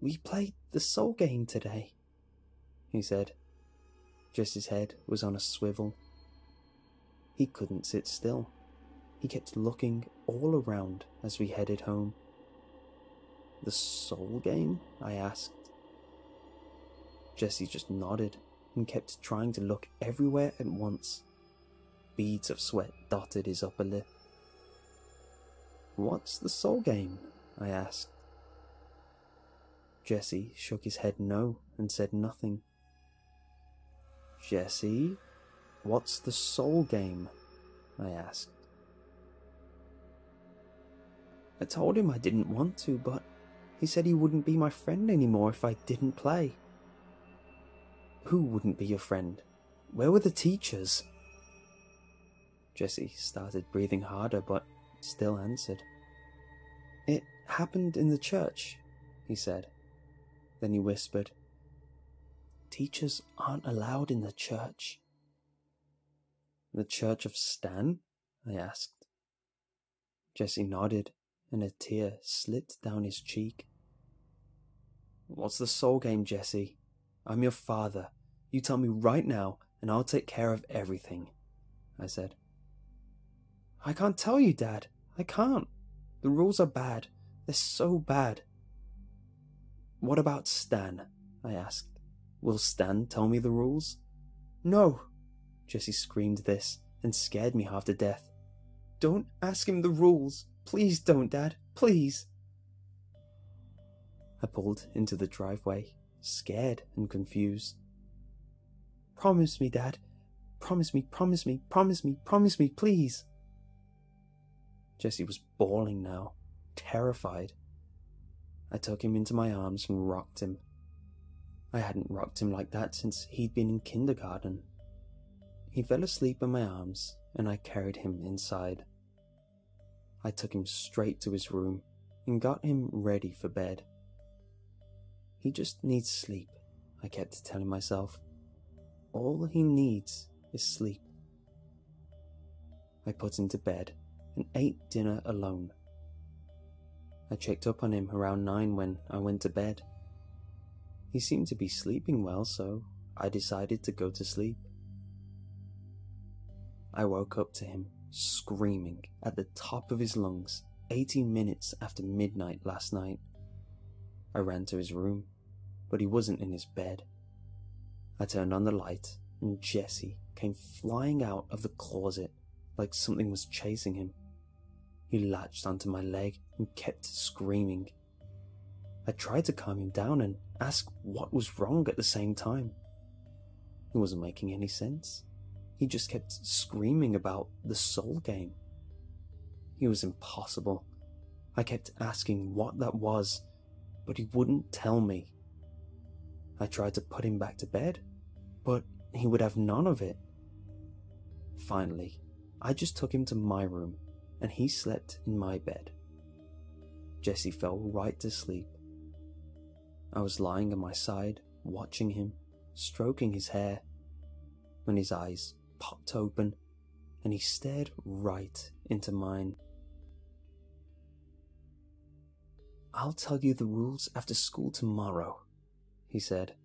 "We played the soul game today," he said. Jesse's head was on a swivel. He couldn't sit still. He kept looking all around as we headed home. "The soul game?" I asked. Jesse just nodded and kept trying to look everywhere at once. Beads of sweat dotted his upper lip. "What's the soul game?" I asked. Jesse shook his head no and said nothing. "Jesse, what's the soul game?" I asked. I told him I didn't want to, but he said he wouldn't be my friend anymore if I didn't play. "Who wouldn't be your friend? Where were the teachers?" Jesse started breathing harder, but still answered. "It happened in the church," he said. Then he whispered, "Teachers aren't allowed in the church." "The Church of Stan?" I asked. Jesse nodded, and a tear slipped down his cheek. "What's the soul game, Jesse? I'm your father. You tell me right now, and I'll take care of everything," I said. "I can't tell you, Dad. I can't. The rules are bad. They're so bad." "What about Stan?" I asked. "Will Stan tell me the rules?" "No!" Jesse screamed this and scared me half to death. "Don't ask him the rules. Please don't, Dad. Please." I pulled into the driveway, scared and confused. "Promise me, Dad. Promise me, promise me, promise me, promise me, please." Jesse was bawling now, terrified. I took him into my arms and rocked him. I hadn't rocked him like that since he'd been in kindergarten. He fell asleep in my arms, and I carried him inside. I took him straight to his room and got him ready for bed. He just needs sleep, I kept telling myself. All he needs is sleep. I put him to bed and ate dinner alone. I checked up on him around 9 when I went to bed. He seemed to be sleeping well, so I decided to go to sleep. I woke up to him screaming at the top of his lungs 18 minutes after midnight last night. I ran to his room, but he wasn't in his bed. I turned on the light and Jesse came flying out of the closet like something was chasing him. He latched onto my leg and kept screaming. I tried to calm him down and ask what was wrong at the same time. It wasn't making any sense. He just kept screaming about the soul game. He was impossible. I kept asking what that was, but he wouldn't tell me. I tried to put him back to bed, but he would have none of it. Finally, I just took him to my room, and he slept in my bed. Jesse fell right to sleep. I was lying on my side, watching him, stroking his hair, when his eyes popped open, and he stared right into mine. "I'll tell you the rules after school tomorrow," he said.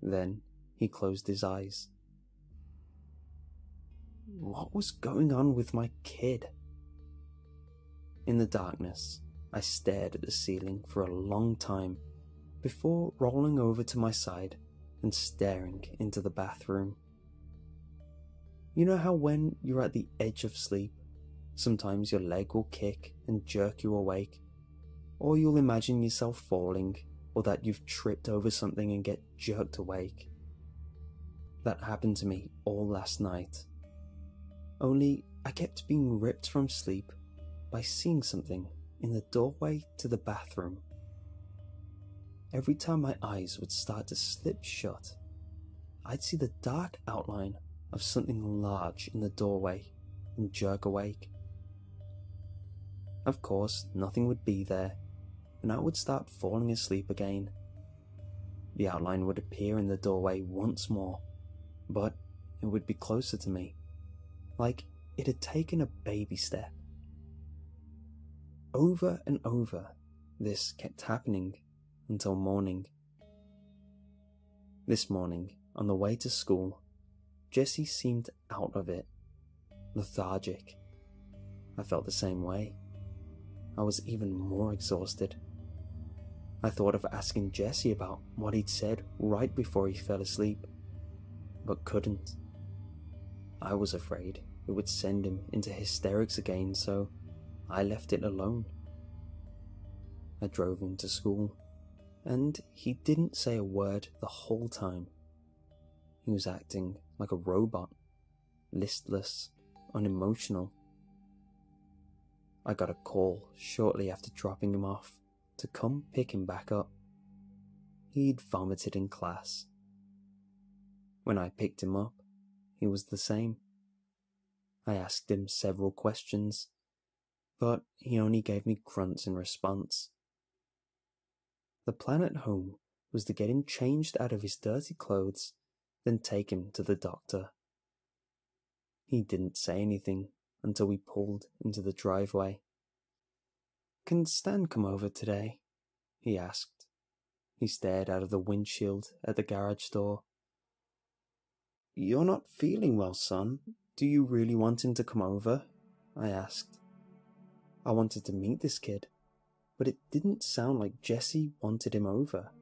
Then he closed his eyes. What was going on with my kid? In the darkness, I stared at the ceiling for a long time before rolling over to my side and staring into the bathroom. You know how when you're at the edge of sleep, sometimes your leg will kick and jerk you awake, or you'll imagine yourself falling, or that you've tripped over something and get jerked awake? That happened to me all last night. Only I kept being ripped from sleep by seeing something in the doorway to the bathroom. every time my eyes would start to slip shut, I'd see the dark outline of something large in the doorway and jerk awake. Of course, nothing would be there, and I would start falling asleep again. The outline would appear in the doorway once more, but it would be closer to me, like it had taken a baby step. Over and over, this kept happening until morning. This morning, on the way to school, Jessie seemed out of it, lethargic. I felt the same way. I was even more exhausted. I thought of asking Jessie about what he'd said right before he fell asleep, but couldn't. I was afraid it would send him into hysterics again, so I left it alone. I drove him to school, and he didn't say a word the whole time. He was acting like a robot, listless, unemotional. I got a call shortly after dropping him off to come pick him back up. He'd vomited in class. When I picked him up, he was the same. I asked him several questions, but he only gave me grunts in response. The plan at home was to get him changed out of his dirty clothes, then take him to the doctor. He didn't say anything until we pulled into the driveway. "Can Stan come over today?" he asked. He stared out of the windshield at the garage door. "You're not feeling well, son. Do you really want him to come over?" I asked. I wanted to meet this kid, but it didn't sound like Jessie wanted him over.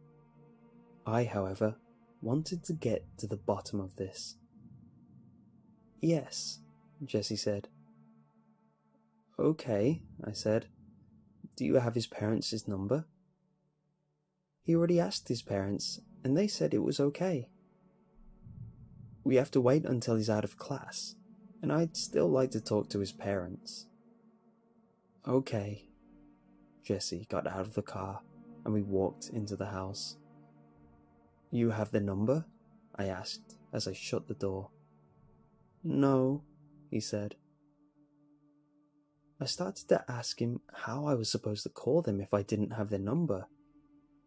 I, however, wanted to get to the bottom of this. "Yes," Jessie said. "Okay," I said. "Do you have his parents' number?" He already asked his parents, and they said it was okay. "We have to wait until he's out of class, and I'd still like to talk to his parents." "Okay." Jessie got out of the car, and we walked into the house. "You have the number?" I asked as I shut the door. "No," he said. I started to ask him how I was supposed to call them if I didn't have their number,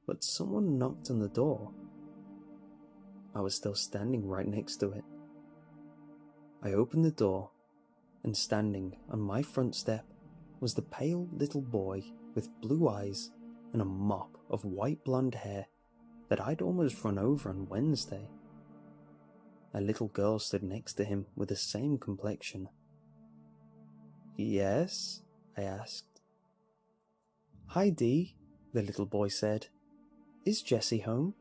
but someone knocked on the door. I was still standing right next to it. I opened the door, and standing on my front step was the pale little boy with blue eyes and a mop of white blonde hair that I'd almost run over on Wednesday. A little girl stood next to him with the same complexion. "Yes?" I asked. "Hi, Dee," the little boy said. "Is Jessie home?"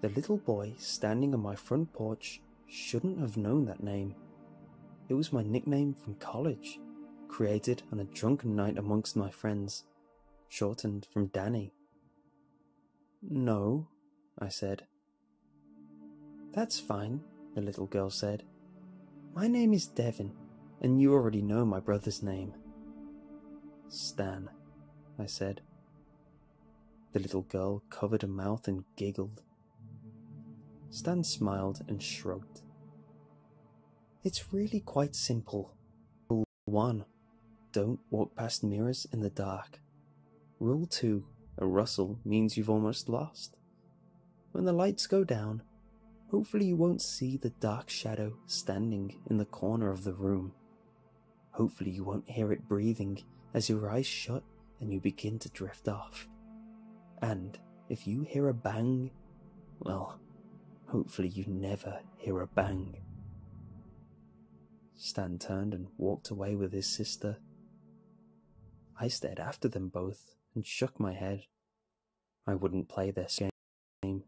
The little boy standing on my front porch shouldn't have known that name. It was my nickname from college, created on a drunken night amongst my friends, shortened from Danny. "No," I said. "That's fine," the little girl said. "My name is Devin, and you already know my brother's name." "Stan," I said. The little girl covered her mouth and giggled. Stan smiled and shrugged. "It's really quite simple. Rule 1, don't walk past mirrors in the dark. Rule 2, a rustle means you've almost lost. When the lights go down, hopefully you won't see the dark shadow standing in the corner of the room. Hopefully you won't hear it breathing as your eyes shut and you begin to drift off. And if you hear a bang, well, hopefully you never hear a bang." Stan turned and walked away with his sister. I stared after them both and shook my head. I wouldn't play their game.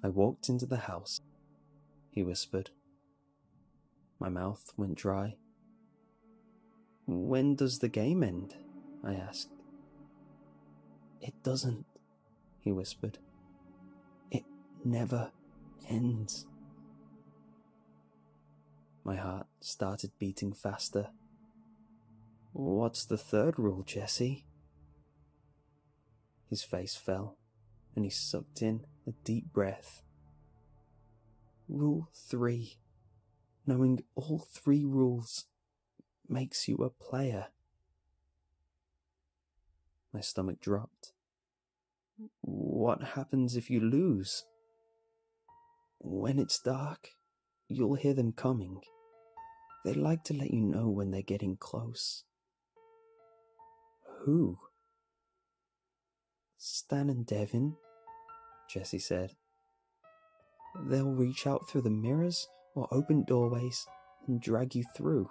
I walked into the house, he whispered. My mouth went dry. "When does the game end?" I asked. "It doesn't," he whispered. "It never ends." My heart started beating faster. "What's the third rule, Jessie?" His face fell, and he sucked in a deep breath. Rule 3. Knowing all 3 rules makes you a player. My stomach dropped. What happens if you lose? When it's dark, you'll hear them coming. They like to let you know when they're getting close. Who? Stan and Devin, Jessie said. They'll reach out through the mirrors or open doorways and drag you through.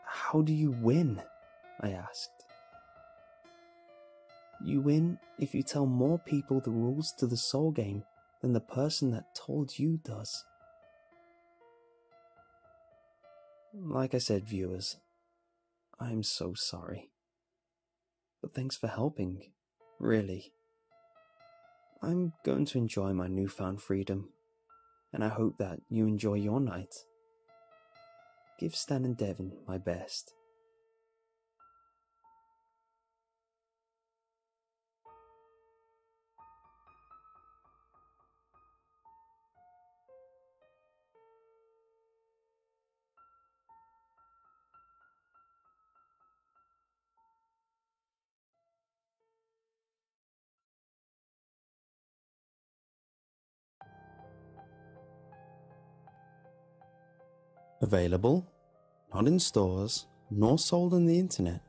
How do you win? I asked. You win if you tell more people the rules to the soul game than the person that told you does. Like I said, viewers, I'm so sorry. But thanks for helping, really. I'm going to enjoy my newfound freedom, and I hope that you enjoy your night. Give Stan and Devin my best. Available, not in stores, nor sold on the internet.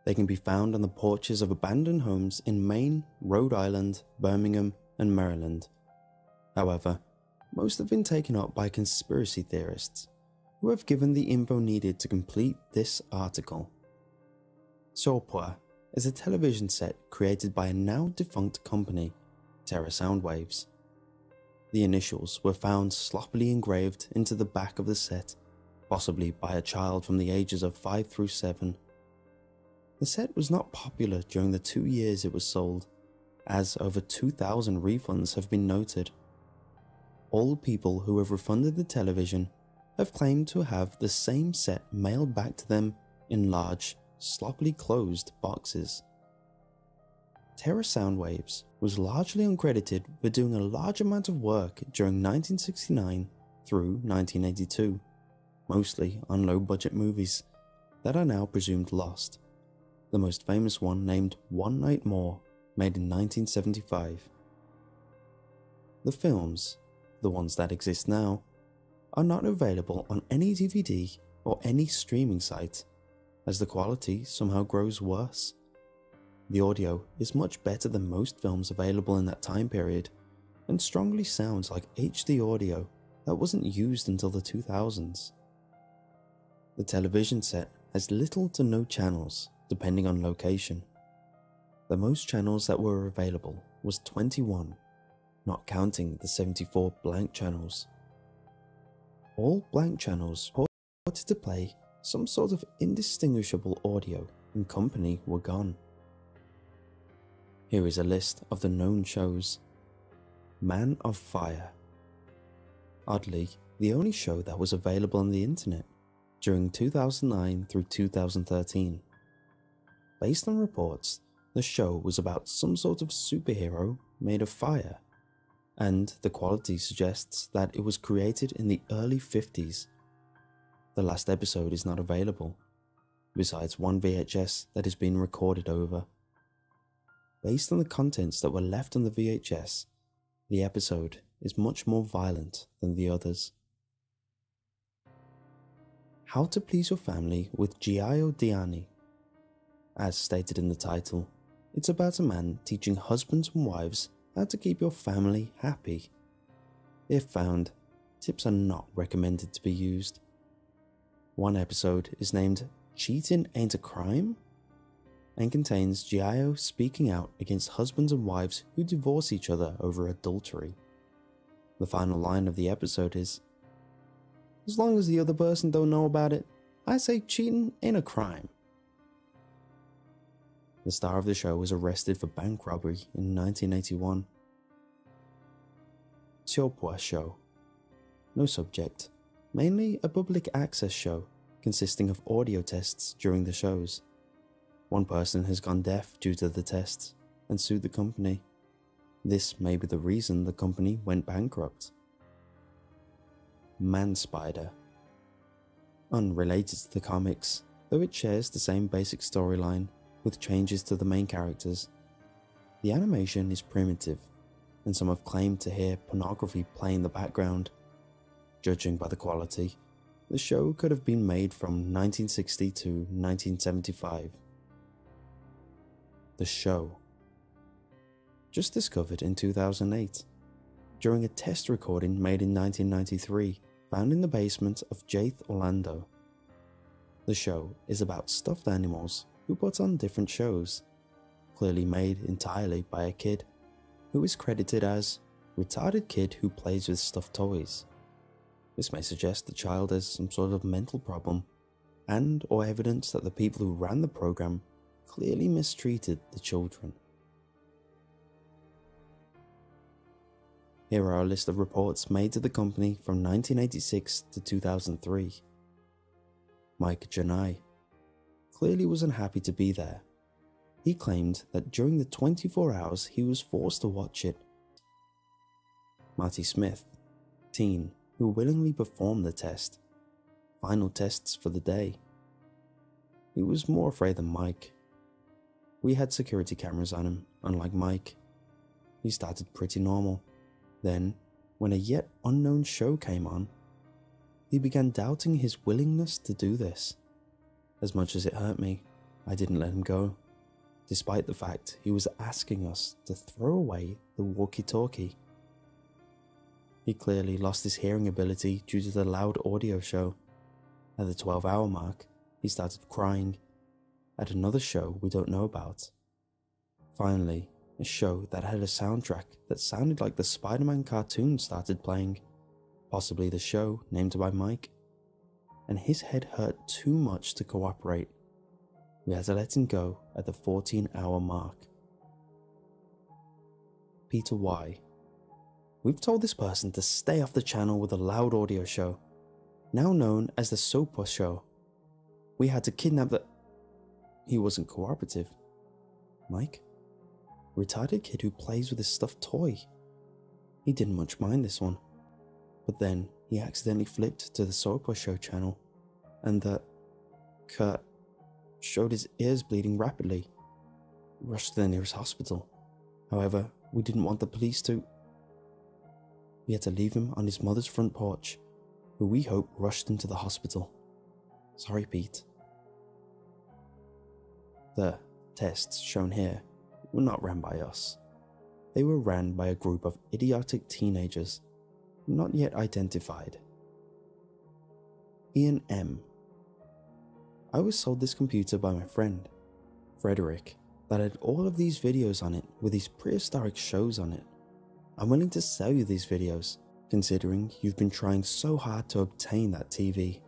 They can be found on the porches of abandoned homes in Maine, Rhode Island, Birmingham, and Maryland. However, most have been taken up by conspiracy theorists, who have given the info needed to complete this article. Sourpois is a television set created by a now defunct company, Terra Soundwaves. The initials were found sloppily engraved into the back of the set, possibly by a child from the ages of 5 through 7. The set was not popular during the 2 years it was sold, as over 2,000 refunds have been noted. All people who have refunded the television have claimed to have the same set mailed back to them in large, sloppily closed boxes. Terra Soundwaves was largely uncredited for doing a large amount of work during 1969 through 1982, mostly on low-budget movies that are now presumed lost, the most famous one named One Night More, made in 1975. The films, the ones that exist now, are not available on any DVD or any streaming site, as the quality somehow grows worse. The audio is much better than most films available in that time period, and strongly sounds like HD audio that wasn't used until the 2000s. The television set has little to no channels, depending on location. The most channels that were available was 21, not counting the 74 blank channels. All blank channels purported to play some sort of indistinguishable audio, and company were gone. Here is a list of the known shows. Man of Fire. Oddly, the only show that was available on the internet during 2009 through 2013. Based on reports, the show was about some sort of superhero made of fire, and the quality suggests that it was created in the early 50s. The last episode is not available, besides one VHS that has been recorded over. Based on the contents that were left on the VHS, the episode is much more violent than the others. How to Please Your Family with Gio Diani. As stated in the title, it's about a man teaching husbands and wives how to keep your family happy. If found, tips are not recommended to be used. One episode is named Cheating Ain't a Crime, and contains Gio speaking out against husbands and wives who divorce each other over adultery. The final line of the episode is, "As long as the other person don't know about it, I say cheating ain't a crime." The star of the show was arrested for bank robbery in 1981. Sourpois show. No subject, mainly a public access show consisting of audio tests during the shows. One person has gone deaf due to the tests and sued the company. This may be the reason the company went bankrupt. Man Spider. Unrelated to the comics, though it shares the same basic storyline with changes to the main characters. The animation is primitive, and some have claimed to hear pornography play in the background. Judging by the quality, the show could have been made from 1960 to 1975. The show. Just discovered in 2008, during a test recording made in 1993, found in the basement of Jaith, Orlando. The show is about stuffed animals who put on different shows, clearly made entirely by a kid, who is credited as retarded kid who plays with stuffed toys. This may suggest the child has some sort of mental problem, and or evidence that the people who ran the program clearly mistreated the children. Here are a list of reports made to the company from 1986 to 2003. Mike Janai clearly was unhappy to be there. He claimed that during the 24 hours he was forced to watch it. Marty Smith, teen, who willingly performed the test. Final tests for the day. He was more afraid than Mike. We had security cameras on him, unlike Mike. He started pretty normal. Then, when a yet unknown show came on, he began doubting his willingness to do this. As much as it hurt me, I didn't let him go, despite the fact he was asking us to throw away the walkie-talkie. He clearly lost his hearing ability due to the loud audio show. At the 12-hour mark, he started crying. At another show we don't know about. Finally, a show that had a soundtrack that sounded like the Spider-Man cartoon started playing, possibly the show named by Mike, and his head hurt too much to cooperate. We had to let him go at the 14-hour mark. Peter Y. We've told this person to stay off the channel with a loud audio show, now known as the Sopa Show. We had to kidnap the... He wasn't cooperative. Mike? Retarded kid who plays with his stuffed toy. He didn't much mind this one. But then he accidentally flipped to the Sopa Show channel, and the Kurt showed his ears bleeding rapidly. Rushed to the nearest hospital. However, we didn't want the police to... We had to leave him on his mother's front porch, who we hope rushed him to the hospital. Sorry, Pete. The tests shown here were not ran by us. They were ran by a group of idiotic teenagers, not yet identified. Ian M. I was sold this computer by my friend, Frederick, that had all of these videos on it with these prehistoric shows on it. I'm willing to sell you these videos, considering you've been trying so hard to obtain that TV.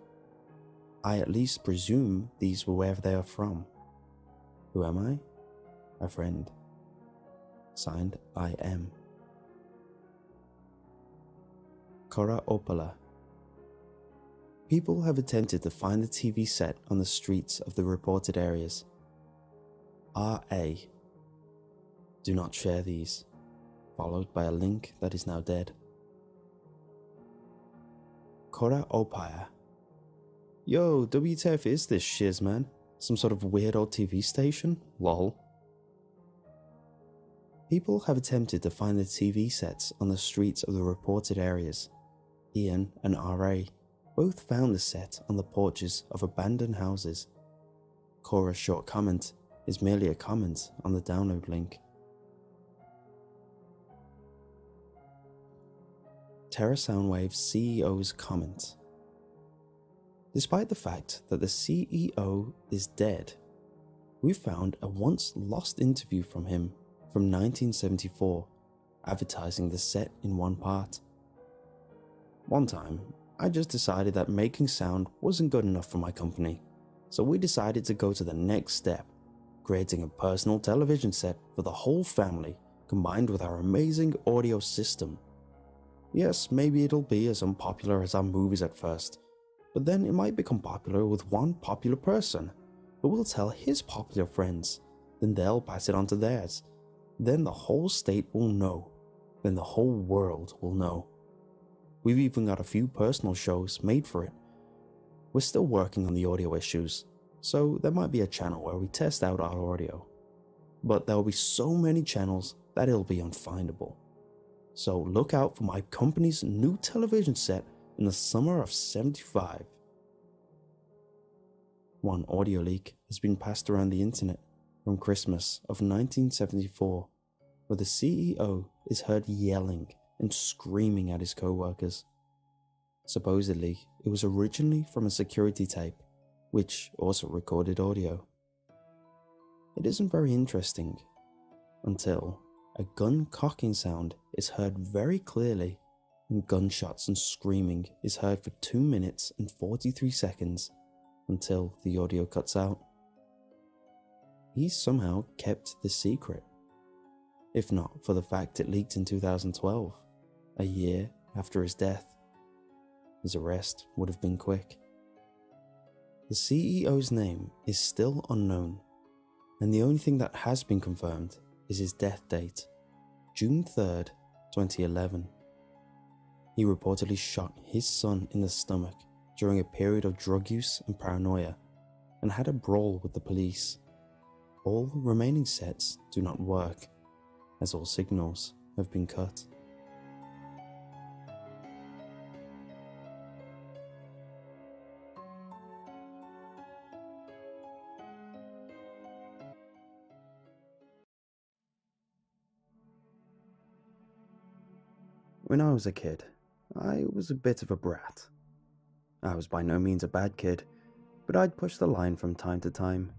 I at least presume these were wherever they are from. Who am I? A friend. Signed, I am. Cora Opala. People have attempted to find the TV set on the streets of the reported areas. R.A. Do not share these. Followed by a link that is now dead. Cora Opaya. Yo, WTF is this shiz, man? Some sort of weird old TV station? Lol. People have attempted to find the TV sets on the streets of the reported areas. Ian and R.A. both found the set on the porches of abandoned houses. Cora's short comment is merely a comment on the download link. Terra Soundwave's CEO's comment. Despite the fact that the CEO is dead, we found a once lost interview from him from 1974, advertising the set in one part. One time, I just decided that making sound wasn't good enough for my company, so we decided to go to the next step, creating a personal television set for the whole family combined with our amazing audio system. Yes, maybe it'll be as unpopular as our movies at first, but then it might become popular with one popular person, who will tell his popular friends, then they'll pass it on to theirs. Then the whole state will know. Then the whole world will know. We've even got a few personal shows made for it. We're still working on the audio issues, so there might be a channel where we test out our audio. But there will be so many channels that it'll be unfindable. So look out for my company's new television set in the summer of '75. One audio leak has been passed around the internet from Christmas of 1974, where the CEO is heard yelling and screaming at his co-workers. Supposedly, it was originally from a security tape, which also recorded audio. It isn't very interesting until a gun cocking sound is heard very clearly, and gunshots and screaming is heard for 2 minutes and 43 seconds until the audio cuts out. He somehow kept the secret, if not for the fact it leaked in 2012, a year after his death. His arrest would have been quick. The CEO's name is still unknown, and the only thing that has been confirmed is his death date, June 3rd, 2011. He reportedly shot his son in the stomach during a period of drug use and paranoia, and had a brawl with the police. All remaining sets do not work, as all signals have been cut. When I was a kid, I was a bit of a brat. I was by no means a bad kid, but I'd push the line from time to time.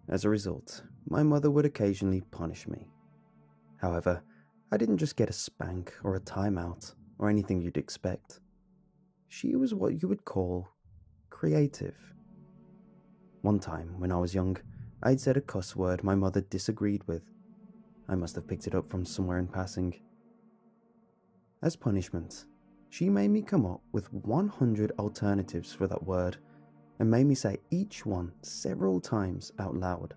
As a result, my mother would occasionally punish me. However, I didn't just get a spank or a timeout or anything you'd expect. She was what you would call creative. One time, when I was young, I'd said a cuss word my mother disagreed with. I must have picked it up from somewhere in passing. As punishment, she made me come up with 100 alternatives for that word and made me say each one several times out loud.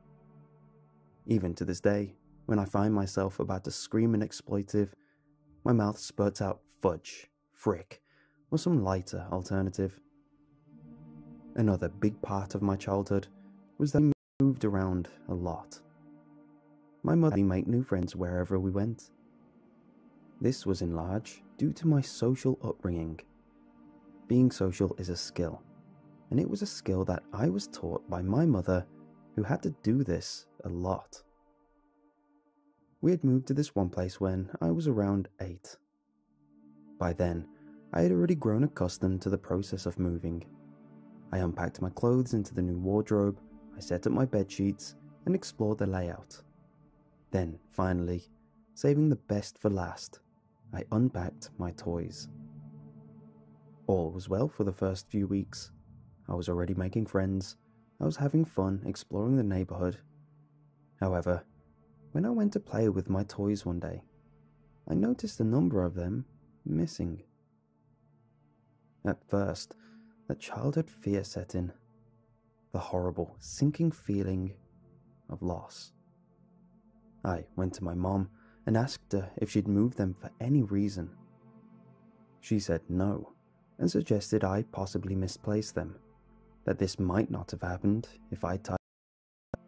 Even to this day, when I find myself about to scream an expletive, my mouth spurts out fudge, frick, or some lighter alternative. Another big part of my childhood was that I moved around a lot. My mother would make new friends wherever we went. This was in large due to my social upbringing. Being social is a skill, and it was a skill that I was taught by my mother, who had to do this a lot. We had moved to this one place when I was around 8. By then, I had already grown accustomed to the process of moving. I unpacked my clothes into the new wardrobe, I set up my bed sheets, and explored the layout. Then, finally, saving the best for last, I unpacked my toys. All was well for the first few weeks. I was already making friends. I was having fun exploring the neighborhood. However, when I went to play with my toys one day, I noticed a number of them missing. At first, a childhood fear set in. The horrible, sinking feeling of loss. I went to my mom and asked her if she'd moved them for any reason. She said no, and suggested I possibly misplaced them, that this might not have happened if I tidied up.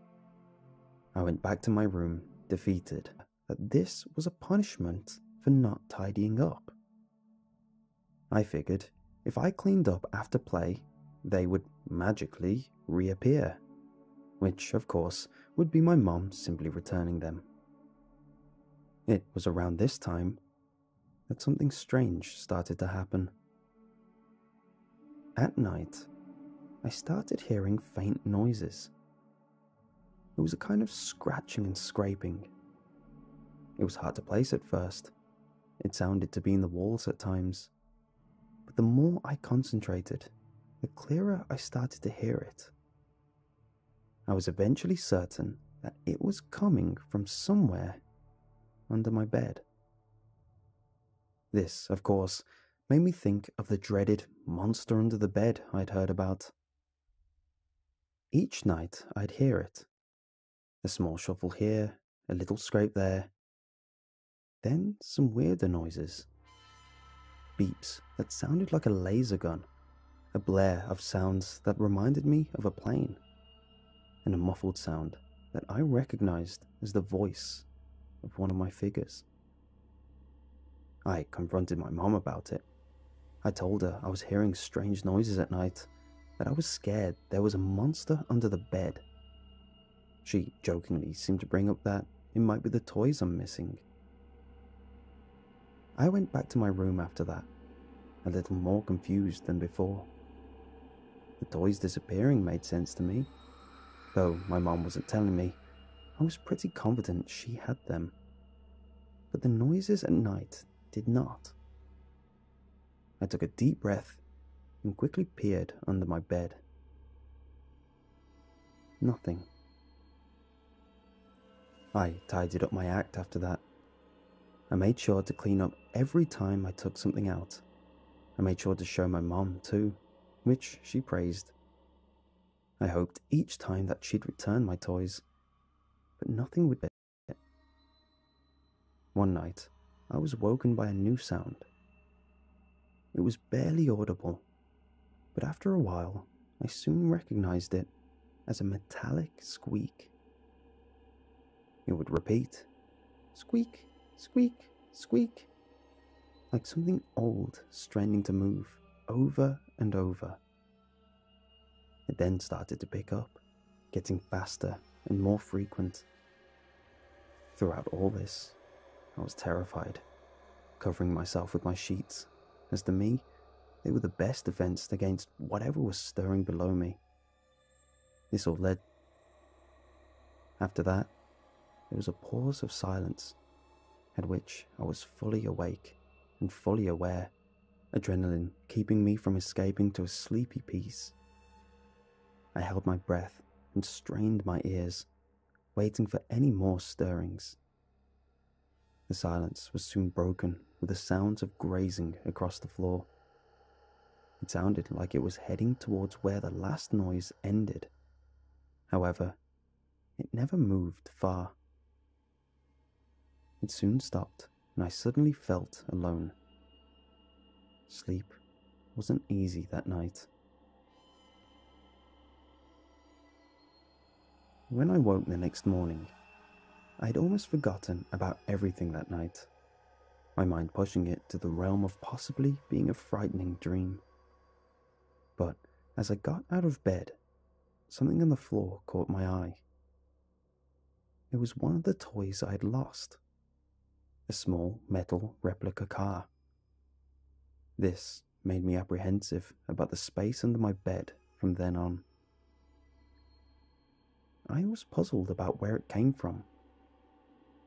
I went back to my room, defeated, that this was a punishment for not tidying up. I figured if I cleaned up after play, they would magically reappear, which, of course, would be my mom simply returning them. It was around this time that something strange started to happen. At night, I started hearing faint noises. It was a kind of scratching and scraping. It was hard to place at first. It sounded to be in the walls at times. But the more I concentrated, the clearer I started to hear it. I was eventually certain that it was coming from somewhere under my bed. This, of course, made me think of the dreaded monster under the bed I'd heard about. Each night I'd hear it. A small shuffle here, a little scrape there. Then some weirder noises. Beeps that sounded like a laser gun. A blare of sounds that reminded me of a plane. And a muffled sound that I recognized as the voice of one of my figures. I confronted my mom about it. I told her I was hearing strange noises at night, that I was scared there was a monster under the bed. She jokingly seemed to bring up that it might be the toys I'm missing. I went back to my room after that, a little more confused than before. The toys disappearing made sense to me. Though my mom wasn't telling me, I was pretty confident she had them. But the noises at night did not. I took a deep breath and quickly peered under my bed. Nothing. I tidied up my act after that. I made sure to clean up every time I took something out. I made sure to show my mom too, which she praised. I hoped each time that she'd return my toys, but nothing would. One night, I was woken by a new sound. It was barely audible, but after a while, I soon recognized it as a metallic squeak. It would repeat, squeak, squeak, squeak, like something old straining to move over and over. It then started to pick up, getting faster and more frequent. Throughout all this, I was terrified, covering myself with my sheets, as to me, they were the best defense against whatever was stirring below me. This all led. After that, there was a pause of silence, at which I was fully awake and fully aware, adrenaline keeping me from escaping to a sleepy peace. I held my breath and strained my ears, waiting for any more stirrings. The silence was soon broken with the sounds of grazing across the floor. It sounded like it was heading towards where the last noise ended. However, it never moved far. It soon stopped, and I suddenly felt alone. Sleep wasn't easy that night. When I woke the next morning, I'd almost forgotten about everything that night, my mind pushing it to the realm of possibly being a frightening dream. But as I got out of bed, something on the floor caught my eye. It was one of the toys I had lost, a small metal replica car. This made me apprehensive about the space under my bed from then on. I was puzzled about where it came from.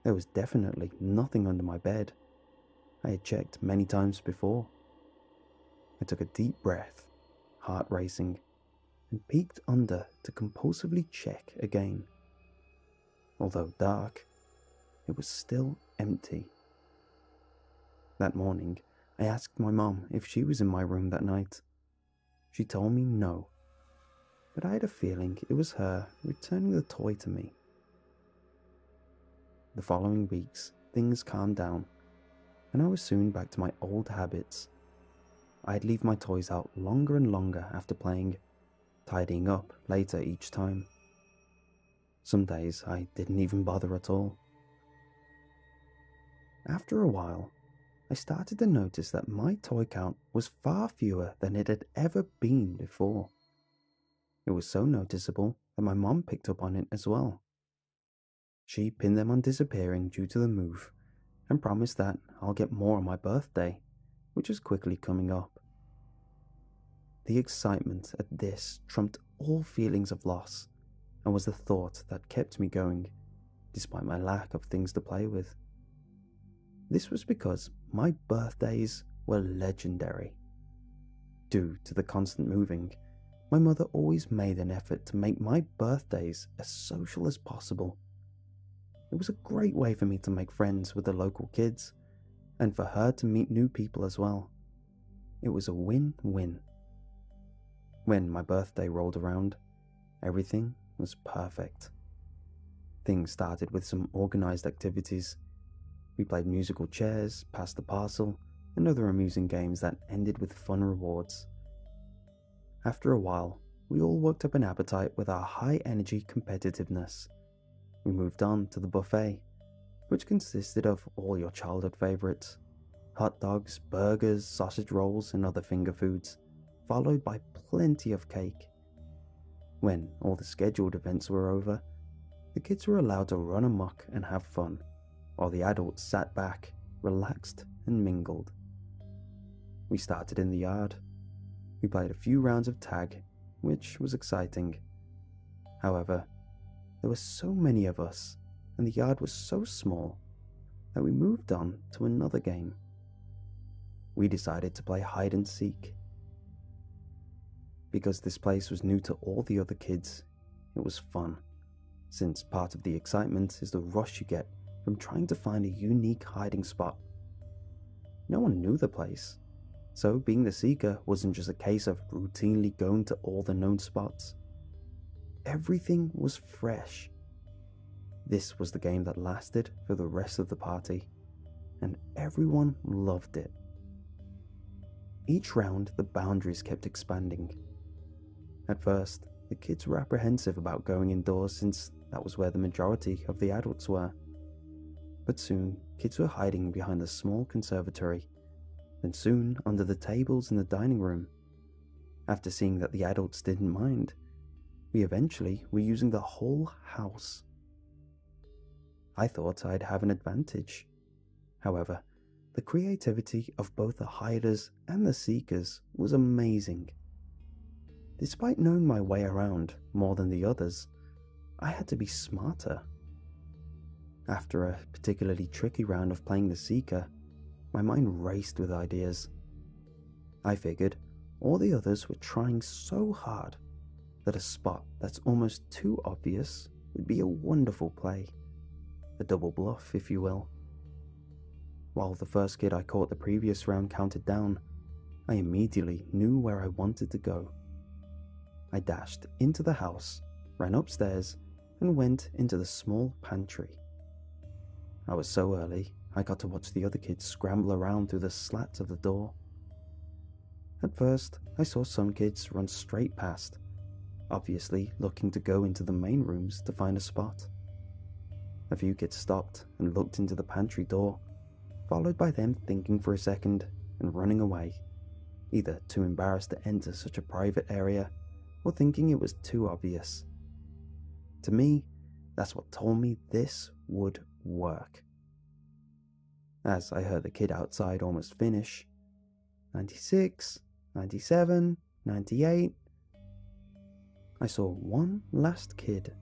There was definitely nothing under my bed. I had checked many times before. I took a deep breath, heart racing, and peeked under to compulsively check again. Although dark, it was still empty. That morning, I asked my mom if she was in my room that night. She told me no, but I had a feeling it was her returning the toy to me. The following weeks, things calmed down, and I was soon back to my old habits. I'd leave my toys out longer and longer after playing, tidying up later each time. Some days I didn't even bother at all. After a while, I started to notice that my toy count was far fewer than it had ever been before. It was so noticeable that my mom picked up on it as well. She pinned them on disappearing due to the move, and promised that I'll get more on my birthday, which was quickly coming up. The excitement at this trumped all feelings of loss, and was the thought that kept me going, despite my lack of things to play with. This was because my birthdays were legendary. Due to the constant moving, my mother always made an effort to make my birthdays as social as possible. It was a great way for me to make friends with the local kids, and for her to meet new people as well. It was a win-win. When my birthday rolled around, Everything was perfect. Things started with some organized activities. We played musical chairs, passed the parcel, and other amusing games that ended with fun rewards. After a while, we all worked up an appetite with our high-energy competitiveness. We moved on to the buffet, which consisted of all your childhood favorites: hot dogs, burgers, sausage rolls, and other finger foods, followed by plenty of cake. When all the scheduled events were over, the kids were allowed to run amok and have fun, while the adults sat back, relaxed, and mingled. We started in the yard. We played a few rounds of tag, which was exciting. However, there were so many of us, and the yard was so small, that we moved on to another game. We decided to play hide and seek. Because this place was new to all the other kids, it was fun, since part of the excitement is the rush you get from trying to find a unique hiding spot. No one knew the place, so being the seeker wasn't just a case of routinely going to all the known spots. Everything was fresh. This was the game that lasted for the rest of the party, and everyone loved it. Each round, the boundaries kept expanding. At first, the kids were apprehensive about going indoors since that was where the majority of the adults were. But soon, kids were hiding behind the small conservatory, then soon under the tables in the dining room. After seeing that the adults didn't mind, we eventually were using the whole house. I thought I'd have an advantage. However, the creativity of both the hiders and the seekers was amazing. Despite knowing my way around more than the others, I had to be smarter. After a particularly tricky round of playing the seeker, my mind raced with ideas. I figured all the others were trying so hard that a spot that's almost too obvious would be a wonderful play. A double bluff, if you will. While the first kid I caught the previous round counted down, I immediately knew where I wanted to go. I dashed into the house, ran upstairs, and went into the small pantry. I was so early, I got to watch the other kids scramble around through the slats of the door. At first, I saw some kids run straight past, obviously looking to go into the main rooms to find a spot. A few kids stopped and looked into the pantry door, followed by them thinking for a second and running away, either too embarrassed to enter such a private area or thinking it was too obvious. To me, that's what told me this would work. As I heard the kid outside almost finish, 96, 97, 98, I saw one last kid,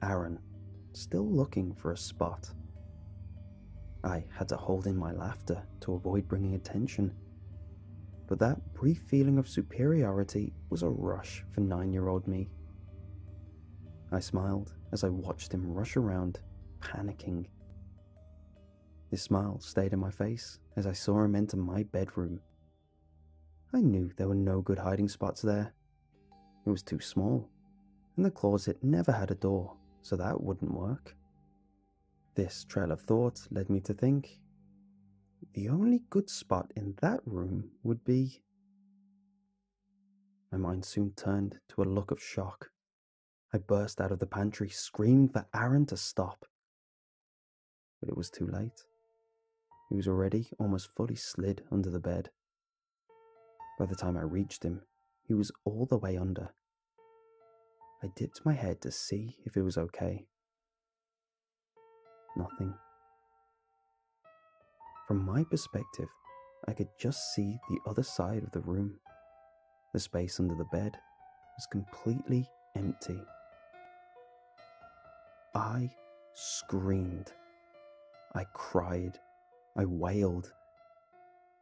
Aaron, still looking for a spot. I had to hold in my laughter to avoid bringing attention, but that brief feeling of superiority was a rush for 9-year-old me. I smiled as I watched him rush around, panicking. His smile stayed on my face as I saw him enter my bedroom. I knew there were no good hiding spots there. It was too small, and the closet never had a door, so that wouldn't work. This trail of thought led me to think, the only good spot in that room would be... My mind soon turned to a look of shock. I burst out of the pantry, screaming for Aaron to stop. But it was too late. He was already almost fully slid under the bed. By the time I reached him, he was all the way under. I dipped my head to see if it was okay. Nothing. From my perspective, I could just see the other side of the room. The space under the bed was completely empty. I screamed. I cried. I wailed.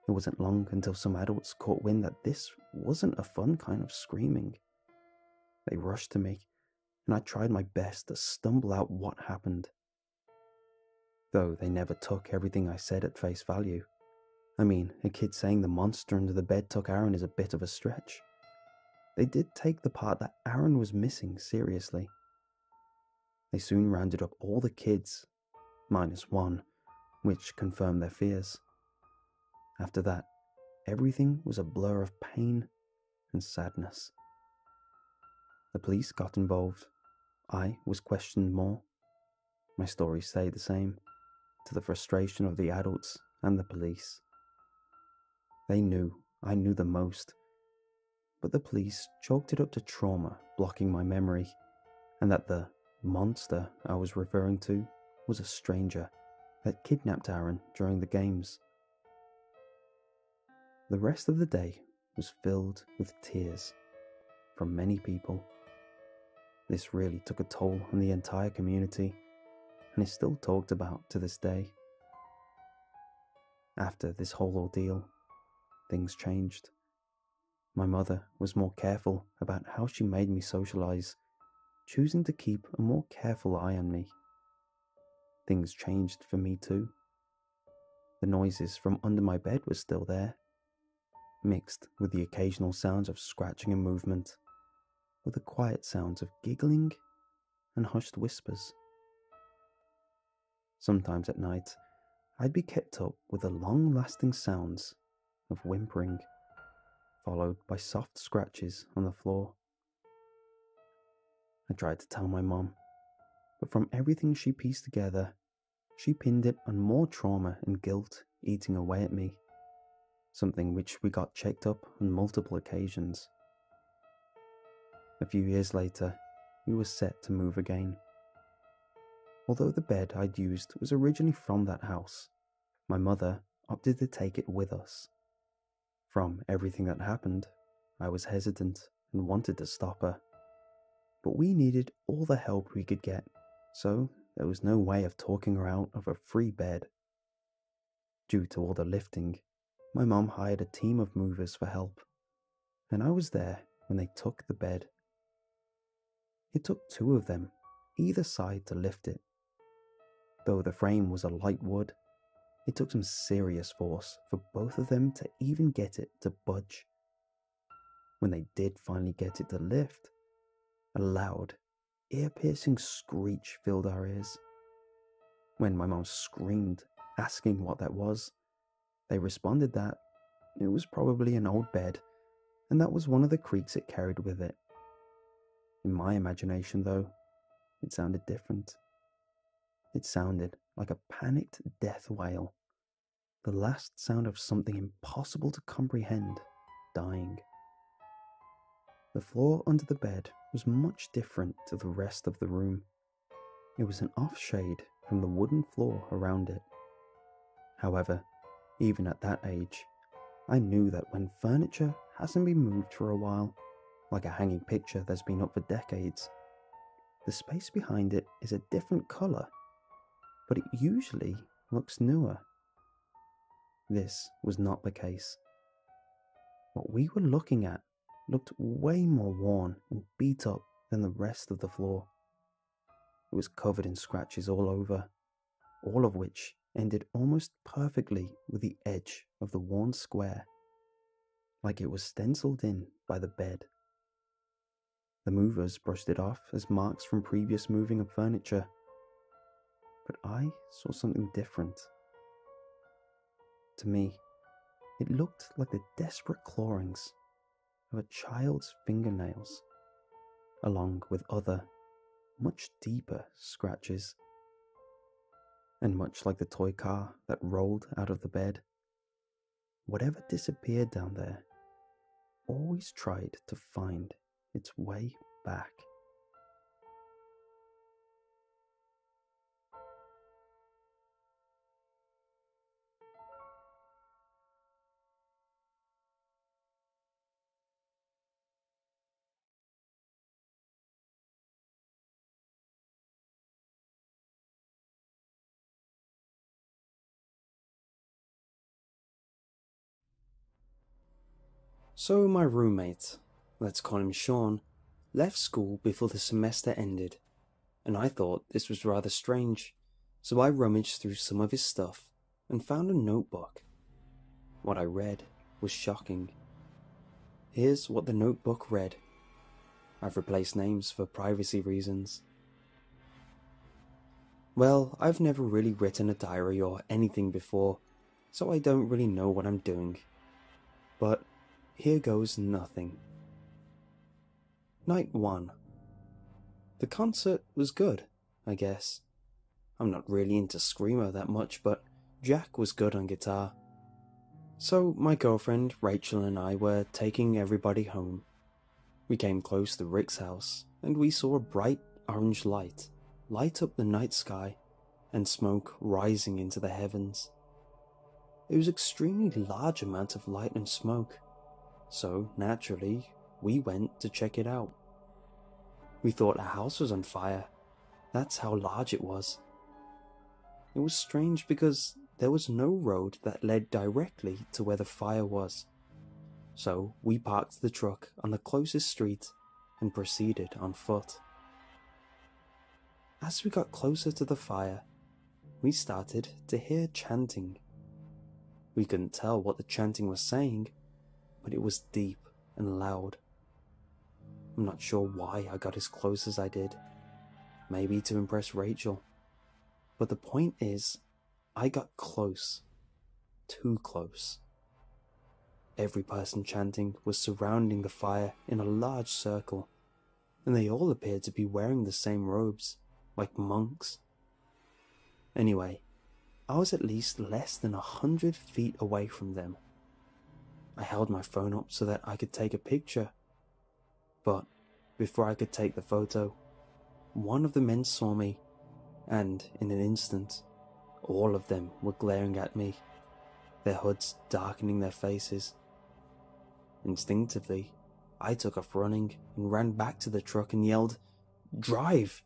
It wasn't long until some adults caught wind that this wasn't a fun kind of screaming. They rushed to me, and I tried my best to stumble out what happened. Though they never took everything I said at face value. I mean, a kid saying the monster under the bed took Aaron is a bit of a stretch. They did take the part that Aaron was missing seriously. They soon rounded up all the kids, minus one, which confirmed their fears. After that, everything was a blur of pain and sadness. The police got involved. I was questioned more. My story stayed the same, to the frustration of the adults and the police. They knew I knew the most, but the police chalked it up to trauma blocking my memory, and that the monster I was referring to was a stranger that kidnapped Aaron during the games. The rest of the day was filled with tears from many people. This really took a toll on the entire community and is still talked about to this day. After this whole ordeal, things changed. My mother was more careful about how she made me socialize, choosing to keep a more careful eye on me. Things changed for me too. The noises from under my bed were still there, mixed with the occasional sounds of scratching and movement, with the quiet sounds of giggling and hushed whispers. Sometimes at night, I'd be kept up with the long-lasting sounds of whimpering, followed by soft scratches on the floor. I tried to tell my mom, but from everything she pieced together, she pinned it on more trauma and guilt eating away at me, something which we got checked up on multiple occasions. A few years later, we were set to move again. Although the bed I'd used was originally from that house, my mother opted to take it with us. From everything that happened, I was hesitant and wanted to stop her. But we needed all the help we could get, so there was no way of talking her out of a free bed. Due to all the lifting, my mom hired a team of movers for help, and I was there when they took the bed. It took two of them, either side, to lift it. Though the frame was a light wood, it took some serious force for both of them to even get it to budge. When they did finally get it to lift, a loud, ear-piercing screech filled our ears. When my mom screamed, asking what that was, they responded that it was probably an old bed, and that was one of the creaks it carried with it. In my imagination, though, it sounded different. It sounded like a panicked death wail, the last sound of something impossible to comprehend, dying. The floor under the bed was much different to the rest of the room. It was an off-shade from the wooden floor around it. However, even at that age, I knew that when furniture hasn't been moved for a while, like a hanging picture that's been up for decades, the space behind it is a different colour, but it usually looks newer. This was not the case. What we were looking at looked way more worn and beat up than the rest of the floor. It was covered in scratches all over, all of which ended almost perfectly with the edge of the worn square, like it was stenciled in by the bed. The movers brushed it off as marks from previous moving of furniture, but I saw something different. To me, it looked like the desperate clawings of a child's fingernails, along with other, much deeper scratches. And much like the toy car that rolled out of the bed, whatever disappeared down there always tried to find its way back. So my roommate, let's call him Sean, left school before the semester ended, and I thought this was rather strange, so I rummaged through some of his stuff and found a notebook. What I read was shocking. Here's what the notebook read. I've replaced names for privacy reasons. Well, I've never really written a diary or anything before, so I don't really know what I'm doing. But here goes nothing. Night 1. The concert was good, I guess. I'm not really into screamo that much, but Jack was good on guitar. So my girlfriend Rachel and I were taking everybody home. We came close to Rick's house, and we saw a bright orange light up the night sky and smoke rising into the heavens. It was an extremely large amount of light and smoke, so naturally we went to check it out. We thought a house was on fire. That's how large it was. It was strange because there was no road that led directly to where the fire was. So we parked the truck on the closest street and proceeded on foot. As we got closer to the fire, we started to hear chanting. We couldn't tell what the chanting was saying, but it was deep and loud. I'm not sure why I got as close as I did. Maybe to impress Rachel. But the point is, I got close. Too close. Every person chanting was surrounding the fire in a large circle, and they all appeared to be wearing the same robes, like monks. Anyway, I was at least less than 100 feet away from them. I held my phone up so that I could take a picture, but before I could take the photo, one of the men saw me, and in an instant, all of them were glaring at me, their hoods darkening their faces. Instinctively, I took off running and ran back to the truck and yelled, "Drive!"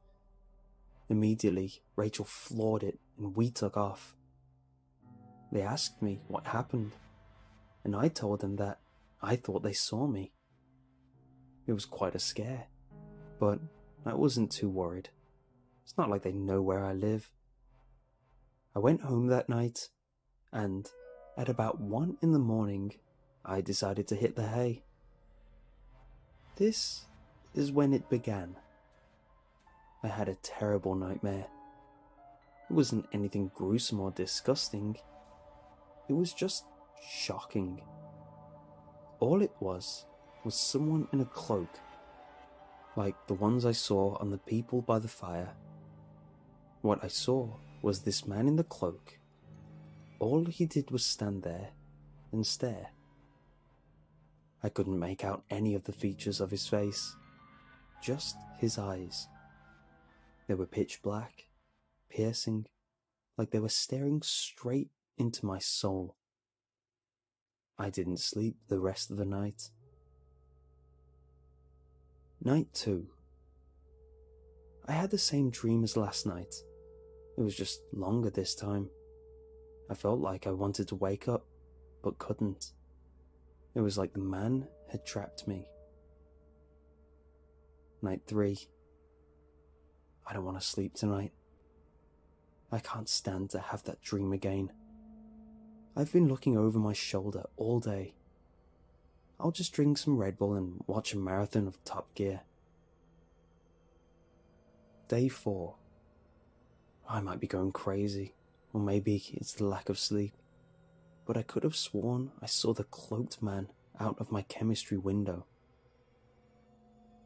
Immediately, Rachel floored it and we took off. They asked me what happened, and I told them that I thought they saw me. It was quite a scare, but I wasn't too worried. It's not like they know where I live. I went home that night, and at about 1 in the morning, I decided to hit the hay. This is when it began. I had a terrible nightmare. It wasn't anything gruesome or disgusting. It was just shocking. All it was someone in a cloak, like the ones I saw on the people by the fire. What I saw was this man in the cloak. All he did was stand there and stare. I couldn't make out any of the features of his face, just his eyes. They were pitch black, piercing, like they were staring straight into my soul. I didn't sleep the rest of the night. Night 2. I had the same dream as last night. It was just longer this time. I felt like I wanted to wake up, but couldn't. It was like the man had trapped me. Night 3. I don't want to sleep tonight. I can't stand to have that dream again. I've been looking over my shoulder all day. I'll just drink some Red Bull and watch a marathon of Top Gear. Day 4. I might be going crazy, or maybe it's the lack of sleep, but I could have sworn I saw the cloaked man out of my chemistry window.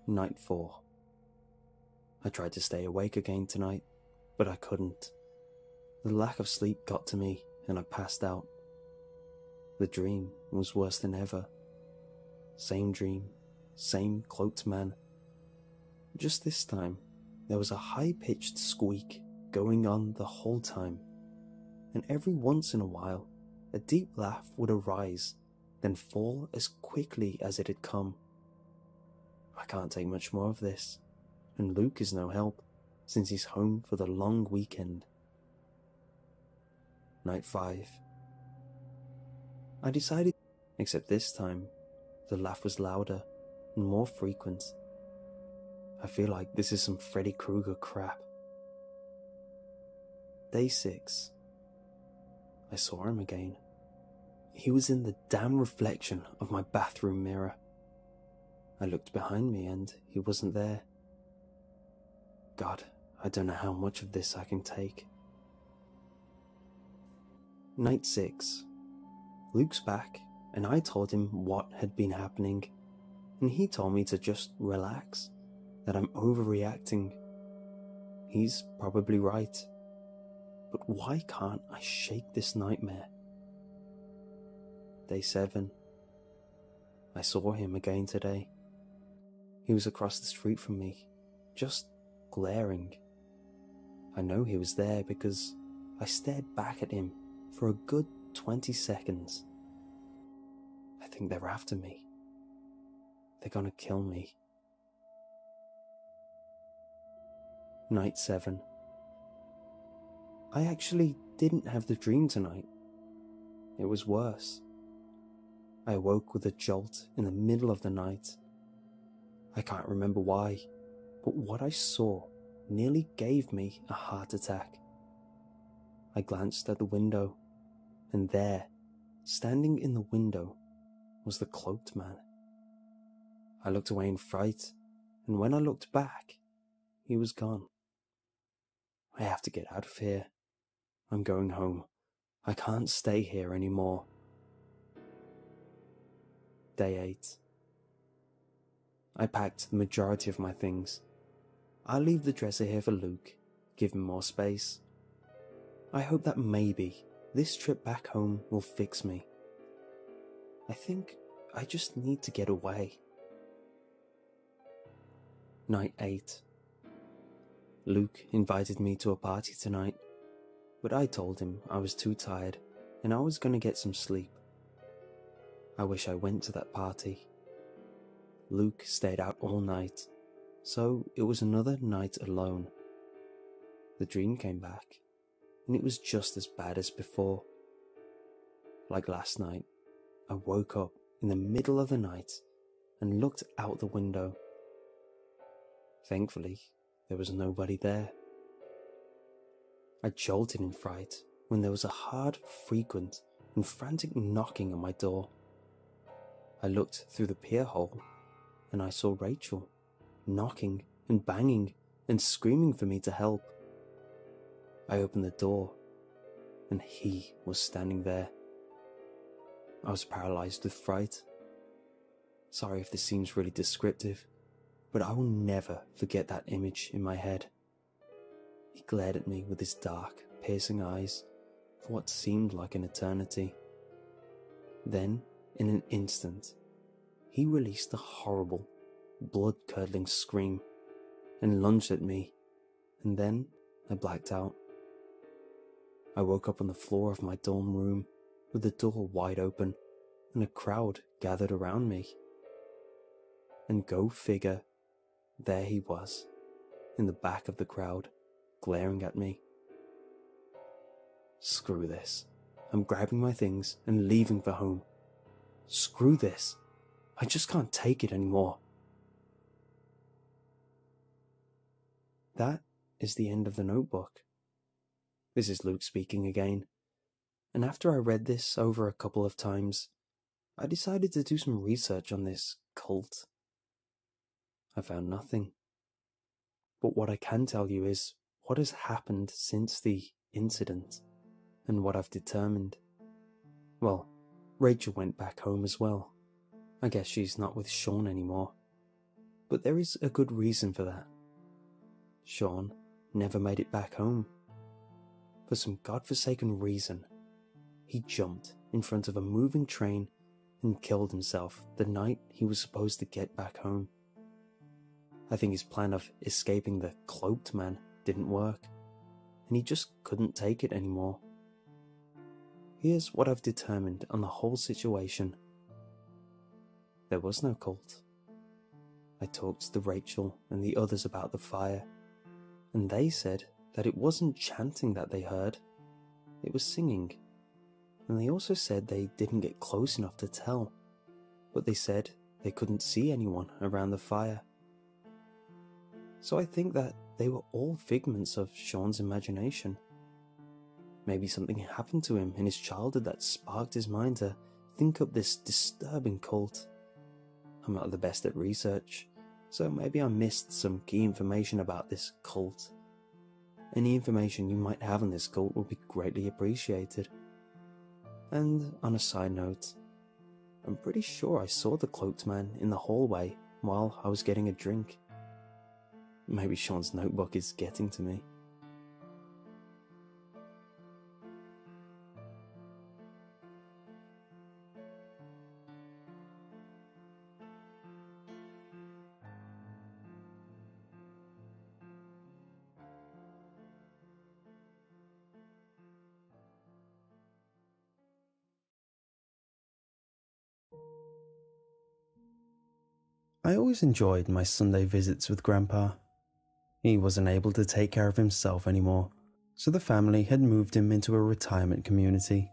Night 4. I tried to stay awake again tonight, but I couldn't. The lack of sleep got to me and I passed out. The dream was worse than ever. Same dream, same cloaked man. Just this time, there was a high-pitched squeak going on the whole time, and every once in a while, a deep laugh would arise, then fall as quickly as it had come. I can't take much more of this, and Luke is no help, since he's home for the long weekend. Night 5. I decided, except this time, the laugh was louder and more frequent. I feel like this is some Freddy Krueger crap. Day 6. I saw him again. He was in the damn reflection of my bathroom mirror. I looked behind me and he wasn't there. God, I don't know how much of this I can take. Night 6. Luke's back, and I told him what had been happening, and he told me to just relax, that I'm overreacting. He's probably right. But why can't I shake this nightmare? Day 7. I saw him again today. He was across the street from me, just glaring. I know he was there because I stared back at him for a good 20 seconds. I think they're after me. They're gonna kill me. Night 7. I actually didn't have the dream tonight. It was worse. I awoke with a jolt in the middle of the night. I can't remember why, but what I saw nearly gave me a heart attack. I glanced at the window, and there, standing in the window, was the cloaked man. I looked away in fright, and when I looked back, he was gone. I have to get out of here. I'm going home. I can't stay here anymore. Day 8. I packed the majority of my things. I'll leave the dresser here for Luke, give him more space. I hope that maybe this trip back home will fix me. I think I just need to get away. Night 8. Luke invited me to a party tonight, but I told him I was too tired and I was going to get some sleep. I wish I went to that party. Luke stayed out all night, so it was another night alone. The dream came back, and it was just as bad as before. Like last night, I woke up in the middle of the night and looked out the window. Thankfully, there was nobody there. I jolted in fright when there was a hard, frequent, and frantic knocking on my door. I looked through the peer hole, and I saw Rachel, knocking and banging and screaming for me to help. I opened the door, and he was standing there. I was paralyzed with fright. Sorry if this seems really descriptive, but I will never forget that image in my head. He glared at me with his dark, piercing eyes for what seemed like an eternity. Then, in an instant, he released a horrible, blood-curdling scream and lunged at me, and then I blacked out. I woke up on the floor of my dorm room with the door wide open and a crowd gathered around me. And go figure, there he was, in the back of the crowd, glaring at me. Screw this. I'm grabbing my things and leaving for home. Screw this. I just can't take it anymore. That is the end of the notebook. This is Luke speaking again, and after I read this over a couple of times, I decided to do some research on this cult. I found nothing. But what I can tell you is what has happened since the incident, and what I've determined. Well, Rachel went back home as well. I guess she's not with Sean anymore. But there is a good reason for that. Sean never made it back home. For some godforsaken reason, he jumped in front of a moving train and killed himself the night he was supposed to get back home. I think his plan of escaping the cloaked man didn't work, and he just couldn't take it anymore. Here's what I've determined on the whole situation. There was no cult. I talked to Rachel and the others about the fire, and they said that it wasn't chanting that they heard, it was singing. And they also said they didn't get close enough to tell, but they said they couldn't see anyone around the fire. So I think that they were all figments of Sean's imagination. Maybe something happened to him in his childhood that sparked his mind to think up this disturbing cult. I'm not the best at research, so maybe I missed some key information about this cult. Any information you might have on this cult would be greatly appreciated. And on a side note, I'm pretty sure I saw the cloaked man in the hallway while I was getting a drink. Maybe Sean's notebook is getting to me. I always enjoyed my Sunday visits with Grandpa. He wasn't able to take care of himself anymore, so the family had moved him into a retirement community.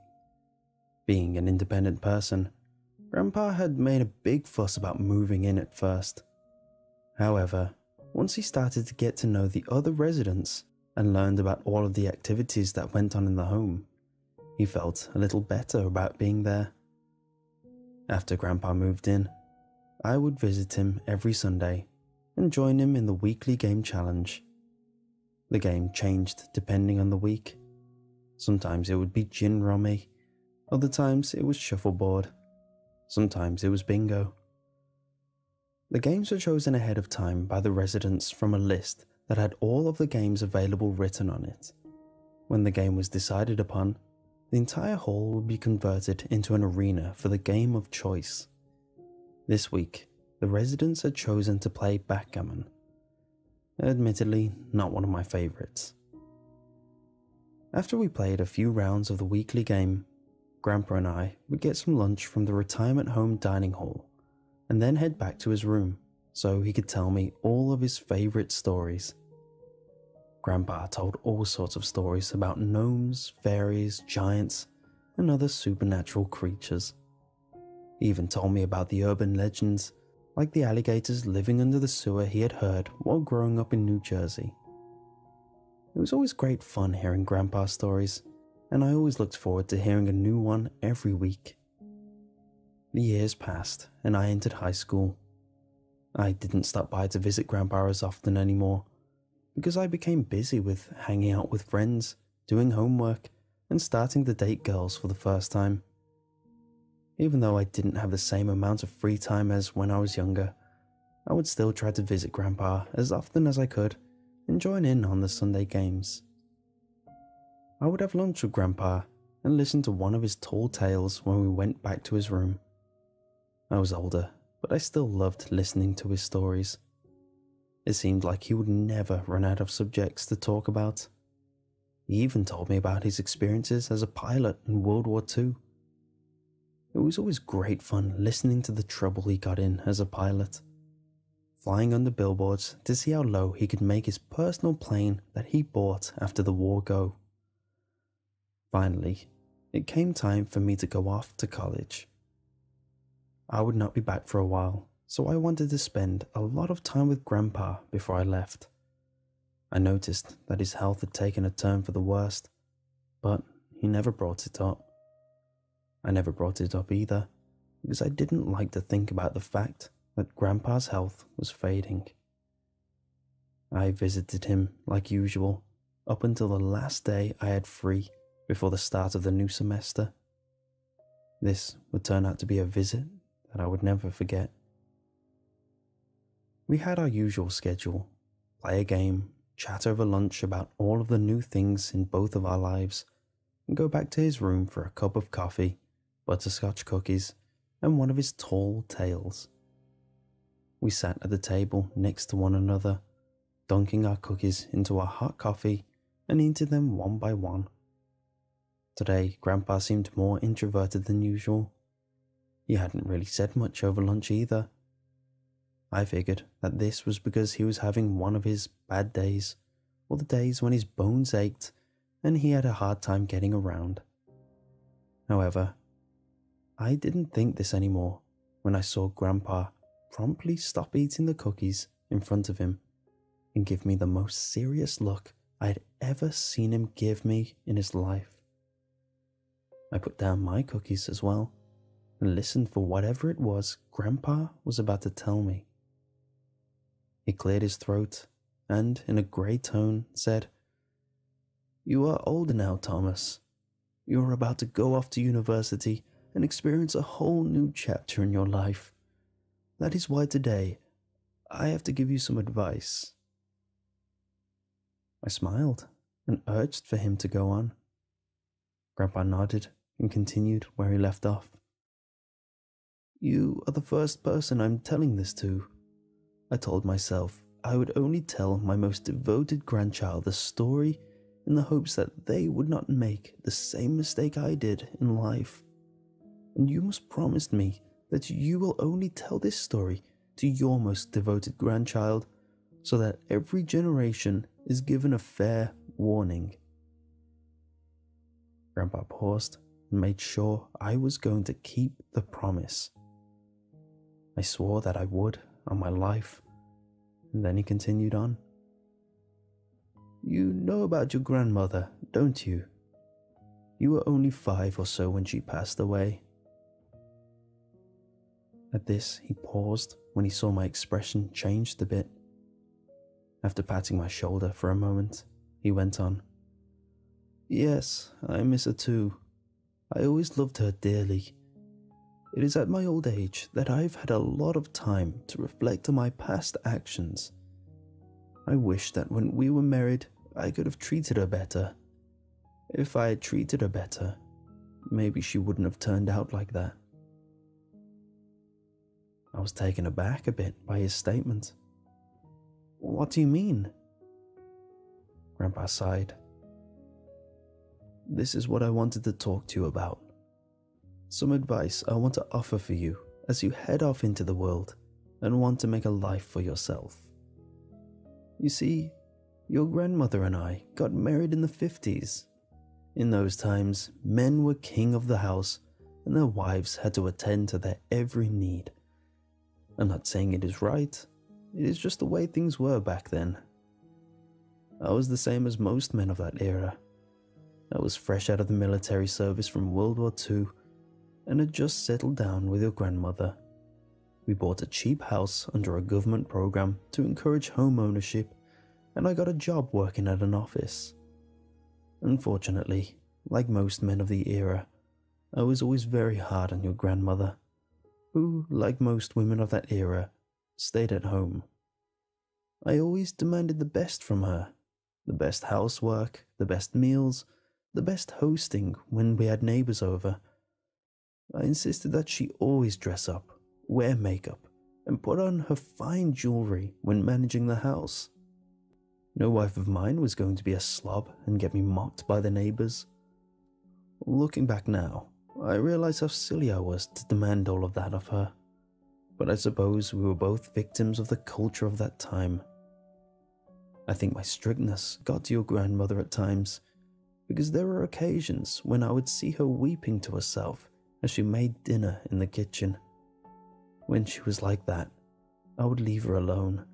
Being an independent person, Grandpa had made a big fuss about moving in at first. However, once he started to get to know the other residents and learned about all of the activities that went on in the home, he felt a little better about being there. After Grandpa moved in, I would visit him every Sunday and join him in the weekly game challenge. The game changed depending on the week. Sometimes it would be gin rummy, other times it was shuffleboard, sometimes it was bingo. The games were chosen ahead of time by the residents from a list that had all of the games available written on it. When the game was decided upon, the entire hall would be converted into an arena for the game of choice. This week, the residents had chosen to play backgammon. Admittedly, not one of my favourites. After we played a few rounds of the weekly game, Grandpa and I would get some lunch from the retirement home dining hall and then head back to his room so he could tell me all of his favourite stories. Grandpa told all sorts of stories about gnomes, fairies, giants, and other supernatural creatures. He even told me about the urban legends, like the alligators living under the sewer he had heard while growing up in New Jersey. It was always great fun hearing Grandpa's stories, and I always looked forward to hearing a new one every week. The years passed, and I entered high school. I didn't stop by to visit Grandpa as often anymore, because I became busy with hanging out with friends, doing homework, and starting to date girls for the first time. Even though I didn't have the same amount of free time as when I was younger, I would still try to visit Grandpa as often as I could and join in on the Sunday games. I would have lunch with Grandpa and listen to one of his tall tales when we went back to his room. I was older, but I still loved listening to his stories. It seemed like he would never run out of subjects to talk about. He even told me about his experiences as a pilot in World War II. It was always great fun listening to the trouble he got in as a pilot, flying under billboards to see how low he could make his personal plane that he bought after the war go. Finally, it came time for me to go off to college. I would not be back for a while, so I wanted to spend a lot of time with Grandpa before I left. I noticed that his health had taken a turn for the worst, but he never brought it up. I never brought it up either, because I didn't like to think about the fact that Grandpa's health was fading. I visited him like usual, up until the last day I had free before the start of the new semester. This would turn out to be a visit that I would never forget. We had our usual schedule: play a game, chat over lunch about all of the new things in both of our lives, and go back to his room for a cup of coffee, butterscotch cookies, and one of his tall tales. We sat at the table next to one another, dunking our cookies into our hot coffee and eating them one by one. Today, Grandpa seemed more introverted than usual. He hadn't really said much over lunch either. I figured that this was because he was having one of his bad days, or the days when his bones ached and he had a hard time getting around. However, I didn't think this anymore when I saw Grandpa promptly stop eating the cookies in front of him and give me the most serious look I had ever seen him give me in his life. I put down my cookies as well, and listened for whatever it was Grandpa was about to tell me. He cleared his throat and, in a grey tone, said, "You are older now, Thomas. You are about to go off to university and experience a whole new chapter in your life. That is why today I have to give you some advice." I smiled and urged for him to go on. Grandpa nodded and continued where he left off. "You are the first person I'm telling this to. I told myself I would only tell my most devoted grandchild the story in the hopes that they would not make the same mistake I did in life. And you must promise me that you will only tell this story to your most devoted grandchild, so that every generation is given a fair warning." Grandpa paused and made sure I was going to keep the promise. I swore that I would on my life, and then he continued on. "You know about your grandmother, don't you? You were only 5 or so when she passed away." At this, he paused when he saw my expression changed a bit. After patting my shoulder for a moment, he went on. "Yes, I miss her too. I always loved her dearly. It is at my old age that I've had a lot of time to reflect on my past actions. I wish that when we were married, I could have treated her better. If I had treated her better, maybe she wouldn't have turned out like that." I was taken aback a bit by his statement. "What do you mean?" Grandpa sighed. "This is what I wanted to talk to you about. Some advice I want to offer for you as you head off into the world and want to make a life for yourself. You see, your grandmother and I got married in the 50s. In those times, men were king of the house and their wives had to attend to their every need. I'm not saying it is right, it is just the way things were back then. I was the same as most men of that era. I was fresh out of the military service from World War II and had just settled down with your grandmother. We bought a cheap house under a government program to encourage home ownership, and I got a job working at an office. Unfortunately, like most men of the era, I was always very hard on your grandmother, who, like most women of that era, stayed at home. I always demanded the best from her, the best housework, the best meals, the best hosting when we had neighbors over. I insisted that she always dress up, wear makeup, and put on her fine jewelry when managing the house. No wife of mine was going to be a slob and get me mocked by the neighbors. Looking back now, I realize how silly I was to demand all of that of her, but I suppose we were both victims of the culture of that time. I think my strictness got to your grandmother at times, because there were occasions when I would see her weeping to herself as she made dinner in the kitchen. When she was like that, I would leave her alone.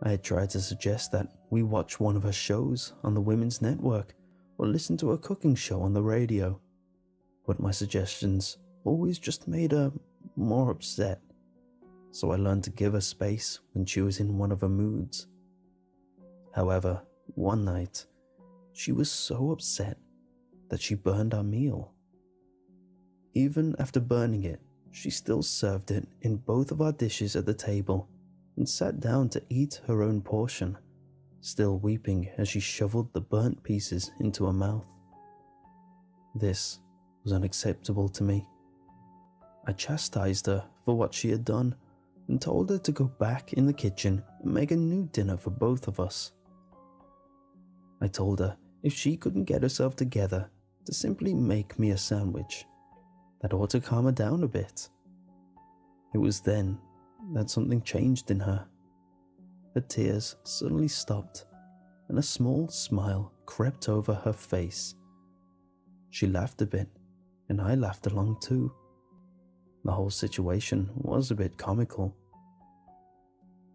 I had tried to suggest that we watch one of her shows on the Women's Network or listen to a cooking show on the radio, but my suggestions always just made her more upset, so I learned to give her space when she was in one of her moods. However, one night, she was so upset that she burned our meal. Even after burning it, she still served it in both of our dishes at the table and sat down to eat her own portion, still weeping as she shoveled the burnt pieces into her mouth. This was unacceptable to me. I chastised her for what she had done and told her to go back in the kitchen and make a new dinner for both of us. I told her if she couldn't get herself together to simply make me a sandwich, that ought to calm her down a bit. It was then that something changed in her. Her tears suddenly stopped and a small smile crept over her face. She laughed a bit and I laughed along too. The whole situation was a bit comical.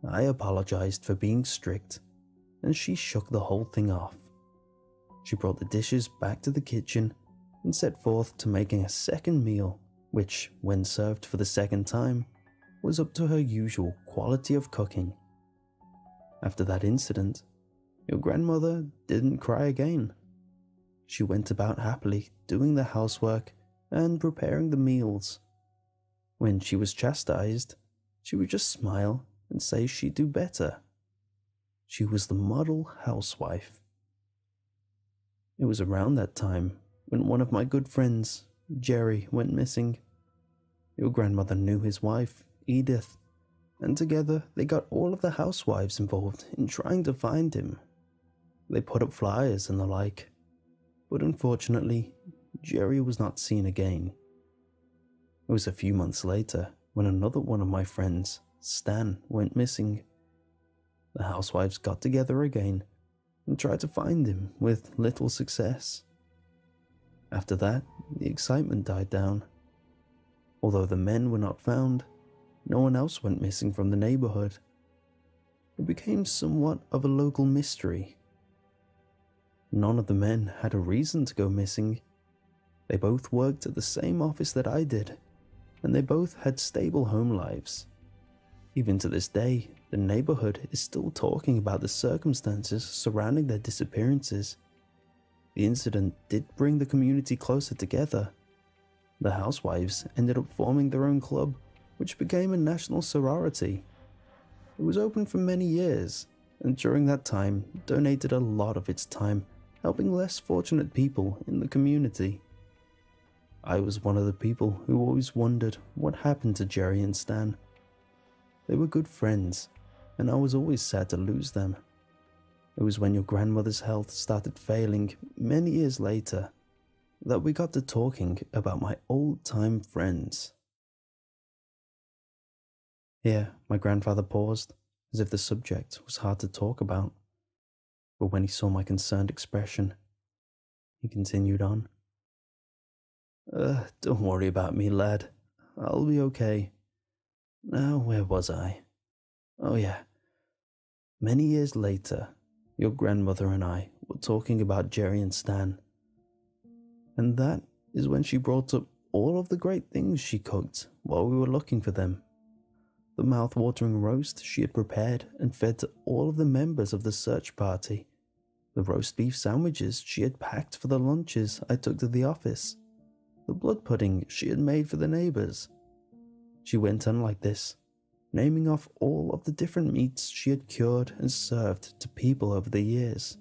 I apologized for being strict and she shook the whole thing off. She brought the dishes back to the kitchen and set forth to making a second meal which, when served for the second time, was up to her usual quality of cooking. After that incident, your grandmother didn't cry again. She went about happily doing the housework and preparing the meals. When she was chastised, she would just smile and say she'd do better. She was the model housewife. It was around that time when one of my good friends, Jerry, went missing. Your grandmother knew his wife, Edith, and together they got all of the housewives involved in trying to find him. They put up flyers and the like, but unfortunately, Jerry was not seen again. It was a few months later when another one of my friends, Stan, went missing. The housewives got together again and tried to find him with little success. After that, the excitement died down. Although the men were not found, no one else went missing from the neighborhood. It became somewhat of a local mystery. None of the men had a reason to go missing. They both worked at the same office that I did, and they both had stable home lives. Even to this day, the neighborhood is still talking about the circumstances surrounding their disappearances. The incident did bring the community closer together. The housewives ended up forming their own club, which became a national sorority. It was open for many years, and during that time donated a lot of its time helping less fortunate people in the community. I was one of the people who always wondered what happened to Jerry and Stan. They were good friends, and I was always sad to lose them. It was when your grandmother's health started failing many years later that we got to talking about my old-time friends. Here, my grandfather paused, as if the subject was hard to talk about. But when he saw my concerned expression, he continued on. Don't worry about me, lad. I'll be okay. Now, where was I? Oh yeah. Many years later, your grandmother and I were talking about Jerry and Stan. And that is when she brought up all of the great things she cooked while we were looking for them. The mouth-watering roast she had prepared and fed to all of the members of the search party. The roast beef sandwiches she had packed for the lunches I took to the office. The blood pudding she had made for the neighbors. She went on like this, naming off all of the different meats she had cured and served to people over the years.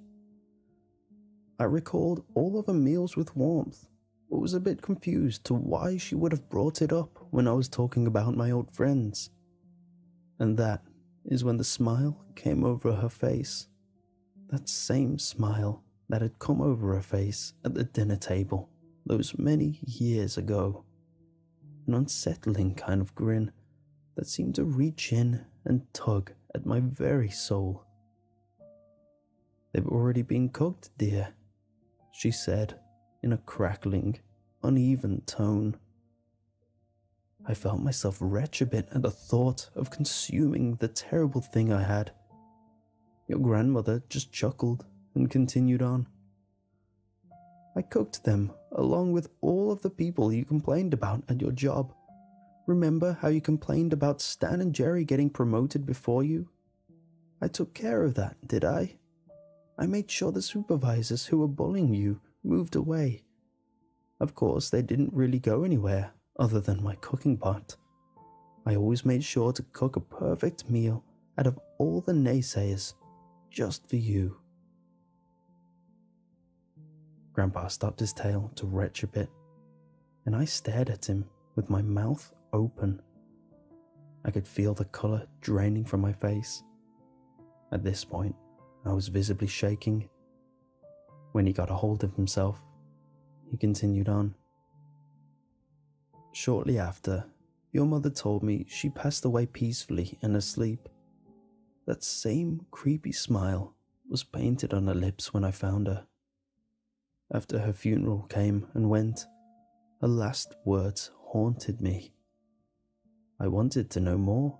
I recalled all of her meals with warmth, but was a bit confused to why she would have brought it up when I was talking about my old friends. And that is when the smile came over her face. That same smile that had come over her face at the dinner table those many years ago. An unsettling kind of grin that seemed to reach in and tug at my very soul. "They've already been cooked, dear," she said in a crackling, uneven tone. I felt myself retch a bit at the thought of consuming the terrible thing I had. Your grandmother just chuckled and continued on. "I cooked them along with all of the people you complained about at your job. Remember how you complained about Stan and Jerry getting promoted before you? I took care of that, did I? I made sure the supervisors who were bullying you moved away. Of course, they didn't really go anywhere other than my cooking pot. I always made sure to cook a perfect meal out of all the naysayers, just for you." Grandpa stopped his tale to retch a bit, and I stared at him with my mouth open. I could feel the colour draining from my face. At this point, I was visibly shaking. When he got a hold of himself, he continued on. "Shortly after, your mother told me she passed away peacefully in her sleep. That same creepy smile was painted on her lips when I found her. After her funeral came and went, her last words haunted me. I wanted to know more.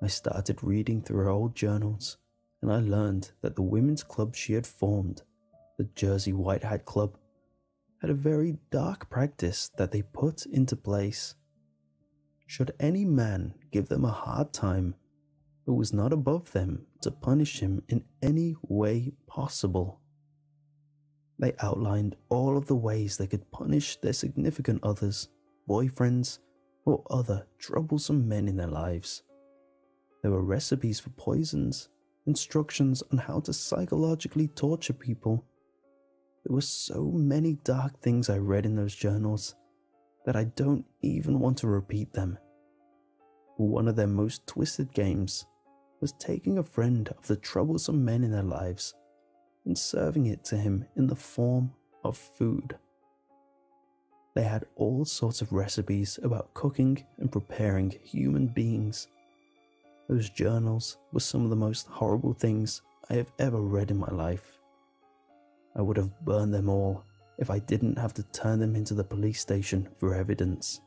I started reading through her old journals, and I learned that the women's club she had formed, the Jersey White Hat Club, had a very dark practice that they put into place. Should any man give them a hard time, it was not above them to punish him in any way possible. They outlined all of the ways they could punish their significant others, boyfriends, or other troublesome men in their lives. There were recipes for poisons, instructions on how to psychologically torture people. There were so many dark things I read in those journals that I don't even want to repeat them. One of their most twisted games was taking a friend of the troublesome men in their lives and serving it to him in the form of food. They had all sorts of recipes about cooking and preparing human beings. Those journals were some of the most horrible things I have ever read in my life. I would have burned them all if I didn't have to turn them into the police station for evidence.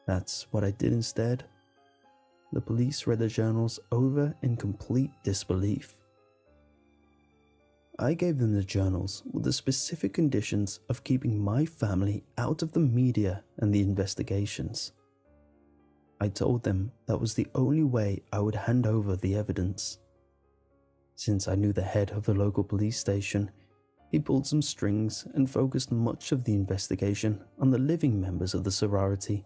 That's what I did instead. The police read the journals over in complete disbelief. I gave them the journals with the specific conditions of keeping my family out of the media and the investigations. I told them that was the only way I would hand over the evidence. Since I knew the head of the local police station, he pulled some strings and focused much of the investigation on the living members of the sorority,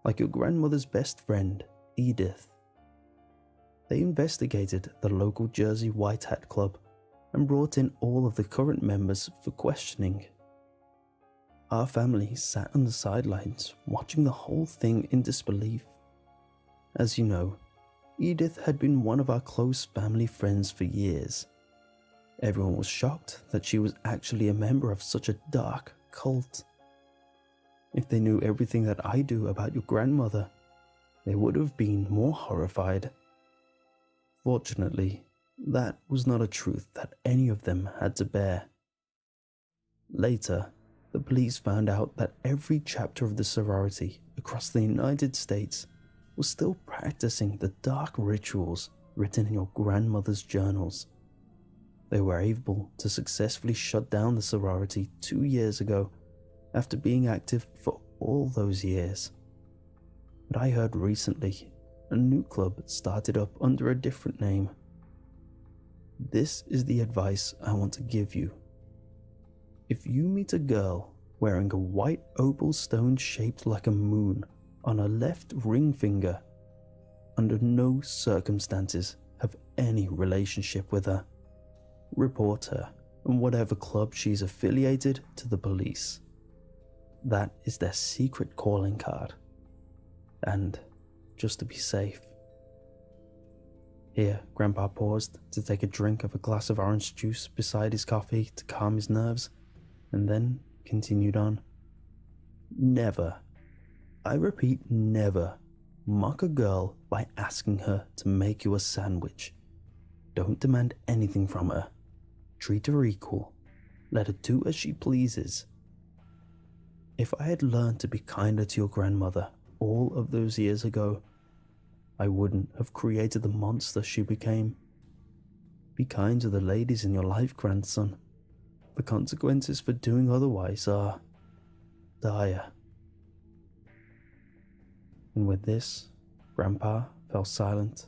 like your grandmother's best friend, Edith. They investigated the local Jersey White Hat Club and brought in all of the current members for questioning. Our family sat on the sidelines watching the whole thing in disbelief. As you know, Edith had been one of our close family friends for years. Everyone was shocked that she was actually a member of such a dark cult. If they knew everything that I do about your grandmother, they would have been more horrified. Fortunately, that was not a truth that any of them had to bear. Later, the police found out that every chapter of the sorority across the United States was still practicing the dark rituals written in your grandmother's journals. They were able to successfully shut down the sorority 2 years ago after being active for all those years. But I heard recently a new club started up under a different name. This is the advice I want to give you. If you meet a girl wearing a white opal stone shaped like a moon on her left ring finger, under no circumstances have any relationship with her. Report her and whatever club she's affiliated to the police. That is their secret calling card. And just to be safe. Here, Grandpa paused to take a drink of a glass of orange juice beside his coffee to calm his nerves, and then continued on. Never, I repeat never, mock a girl by asking her to make you a sandwich. Don't demand anything from her. Treat her equal. Let her do as she pleases. If I had learned to be kinder to your grandmother all of those years ago, I wouldn't have created the monster she became. Be kind to the ladies in your life, grandson. The consequences for doing otherwise are dire. And with this, Grandpa fell silent.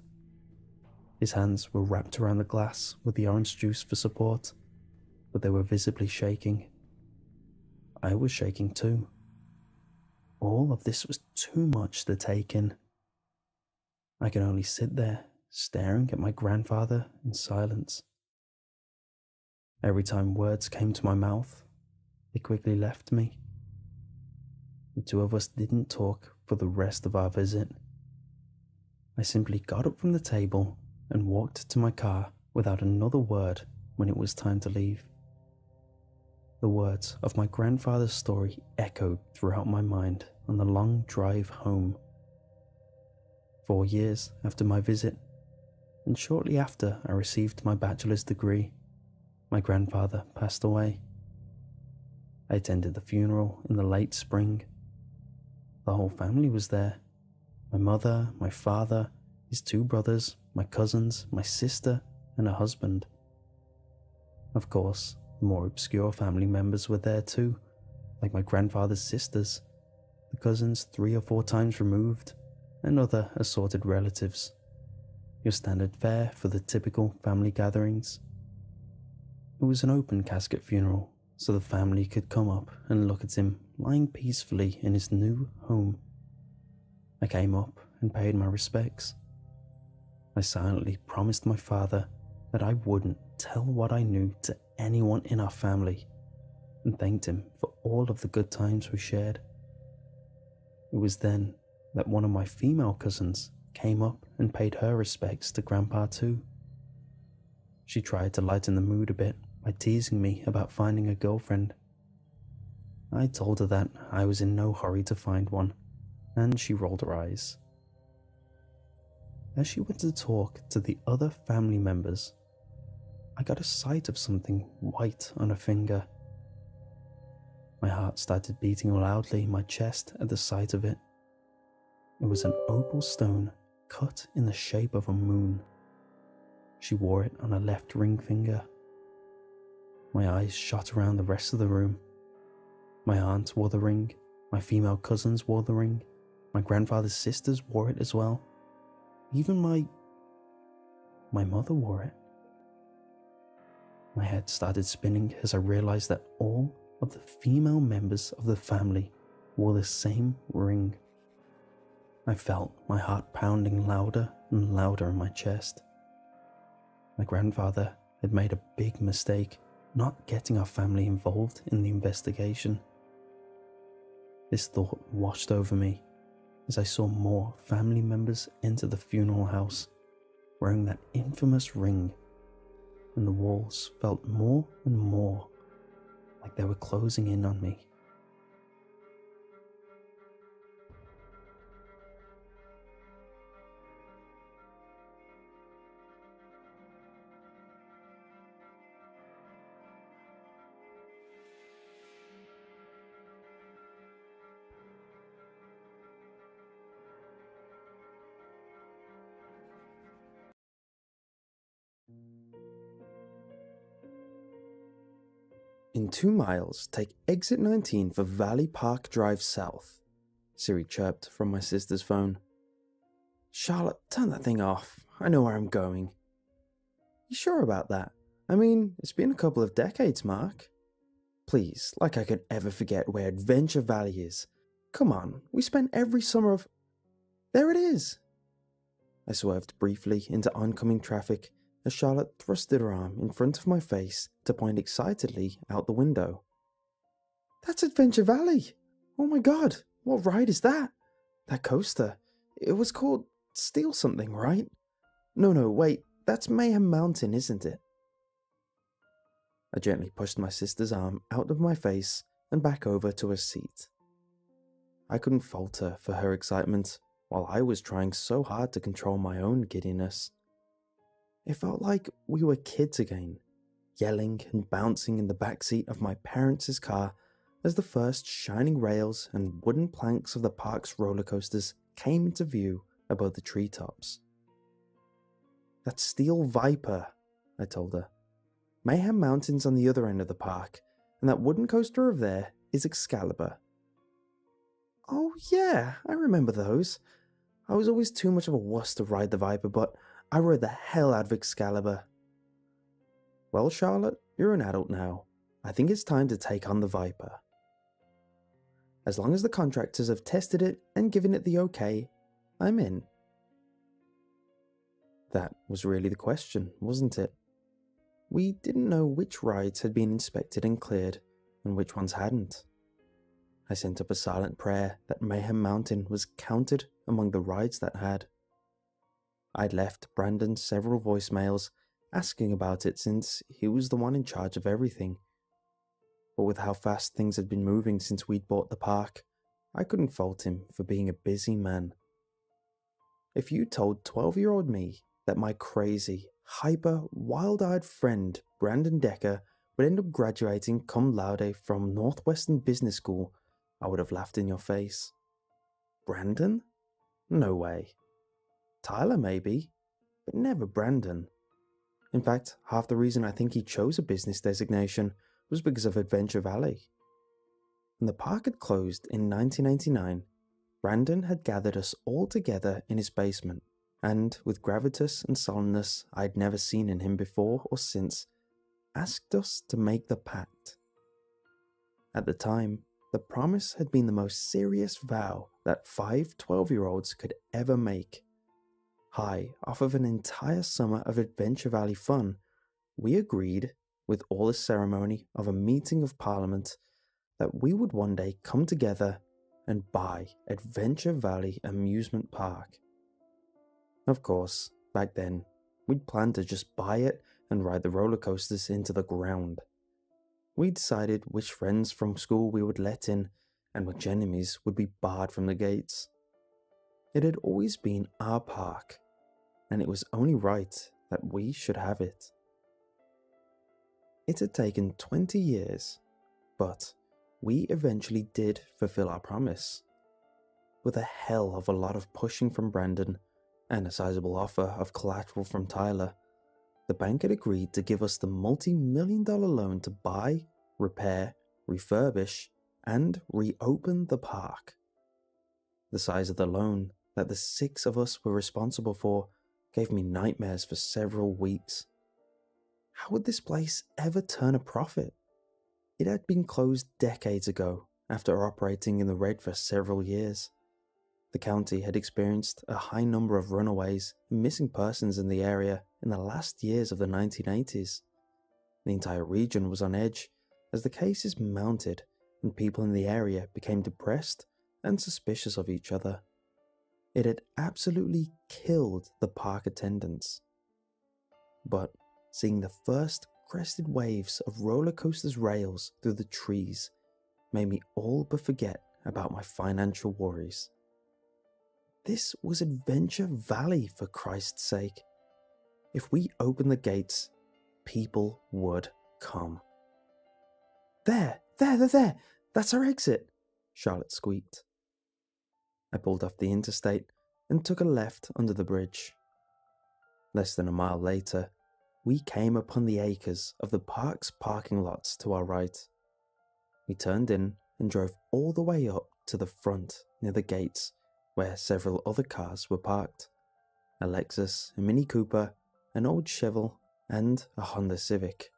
His hands were wrapped around the glass with the orange juice for support, but they were visibly shaking. I was shaking too. All of this was too much to take in. I could only sit there, staring at my grandfather in silence. Every time words came to my mouth, they quickly left me. The two of us didn't talk for the rest of our visit. I simply got up from the table and walked to my car without another word when it was time to leave. The words of my grandfather's story echoed throughout my mind on the long drive home. 4 years after my visit, and shortly after I received my bachelor's degree, my grandfather passed away. I attended the funeral in the late spring. The whole family was there. My mother, my father, his 2 brothers, my cousins, my sister, and her husband. Of course, the more obscure family members were there too, like my grandfather's sisters, the cousins 3 or 4 times removed, and other assorted relatives. Your standard fare for the typical family gatherings. It was an open casket funeral, so the family could come up and look at him lying peacefully in his new home. I came up and paid my respects. I silently promised my father that I wouldn't tell what I knew to anyone in our family, and thanked him for all of the good times we shared. It was then that one of my female cousins came up and paid her respects to Grandpa too. She tried to lighten the mood a bit by teasing me about finding a girlfriend. I told her that I was in no hurry to find one, and she rolled her eyes. As she went to talk to the other family members, I got a sight of something white on her finger. My heart started beating loudly in my chest at the sight of it. It was an opal stone cut in the shape of a moon. She wore it on her left ring finger. My eyes shot around the rest of the room. My aunt wore the ring, my female cousins wore the ring, my grandfather's sisters wore it as well. Even my mother wore it. My head started spinning as I realized that all of the female members of the family wore the same ring. I felt my heart pounding louder and louder in my chest. My grandfather had made a big mistake not getting our family involved in the investigation. This thought washed over me as I saw more family members enter the funeral house wearing that infamous ring, and the walls felt more and more like they were closing in on me. In 2 miles, take exit 19 for Valley Park Drive South, Siri chirped from my sister's phone. Charlotte, turn that thing off. I know where I'm going. You sure about that? I mean, it's been a couple of decades, Mark. Please, like I could ever forget where Adventure Valley is. Come on, we spent every summer of... There it is! I swerved briefly into oncoming traffic as Charlotte thrusted her arm in front of my face to point excitedly out the window. That's Adventure Valley! Oh my god, what ride is that? That coaster. It was called Steel something, right? No, wait, that's Mayhem Mountain, isn't it? I gently pushed my sister's arm out of my face and back over to her seat. I couldn't fault her for her excitement, while I was trying so hard to control my own giddiness. It felt like we were kids again, yelling and bouncing in the backseat of my parents' car as the first shining rails and wooden planks of the park's roller coasters came into view above the treetops. That's Steel Viper, I told her. Mayhem Mountain's on the other end of the park, and that wooden coaster over there is Excalibur. Oh yeah, I remember those. I was always too much of a wuss to ride the Viper, but I rode the hell out of Excalibur. Well, Charlotte, you're an adult now. I think it's time to take on the Viper. As long as the contractors have tested it and given it the okay, I'm in. That was really the question, wasn't it? We didn't know which rides had been inspected and cleared, and which ones hadn't. I sent up a silent prayer that Mayhem Mountain was counted among the rides that had. I'd left Brandon several voicemails asking about it since he was the one in charge of everything. But with how fast things had been moving since we'd bought the park, I couldn't fault him for being a busy man. If you told 12-year-old me that my crazy, hyper, wild-eyed friend Brandon Decker would end up graduating cum laude from Northwestern Business School, I would have laughed in your face. Brandon? No way. Tyler maybe, but never Brandon. In fact, half the reason I think he chose a business designation was because of Adventure Valley. When the park had closed in 1989, Brandon had gathered us all together in his basement, and with gravitas and sullenness I'd never seen in him before or since, asked us to make the pact. At the time, the promise had been the most serious vow that 5 12-year-olds could ever make. High off of an entire summer of Adventure Valley fun, we agreed, with all the ceremony of a meeting of Parliament, that we would one day come together and buy Adventure Valley Amusement Park. Of course, back then, we'd planned to just buy it and ride the roller coasters into the ground. We decided which friends from school we would let in and which enemies would be barred from the gates. It had always been our park, and it was only right that we should have it. It had taken 20 years, but we eventually did fulfill our promise. With a hell of a lot of pushing from Brandon and a sizable offer of collateral from Tyler, the bank had agreed to give us the multi-million-dollar loan to buy, repair, refurbish, and reopen the park. The size of the loan that the 6 of us were responsible for gave me nightmares for several weeks. How would this place ever turn a profit? It had been closed decades ago after operating in the red for several years. The county had experienced a high number of runaways and missing persons in the area in the last years of the 1980s. The entire region was on edge as the cases mounted and people in the area became depressed and suspicious of each other. It had absolutely killed the park attendance. But seeing the first crested waves of roller coasters' rails through the trees made me all but forget about my financial worries. This was Adventure Valley, for Christ's sake. If we opened the gates, people would come. There! That's our exit, Charlotte squeaked. I pulled off the interstate and took a left under the bridge. Less than a mile later, we came upon the acres of the park's parking lots to our right. We turned in and drove all the way up to the front near the gates, where several other cars were parked. A Lexus, a Mini Cooper, an old Chevelle, and a Honda Civic.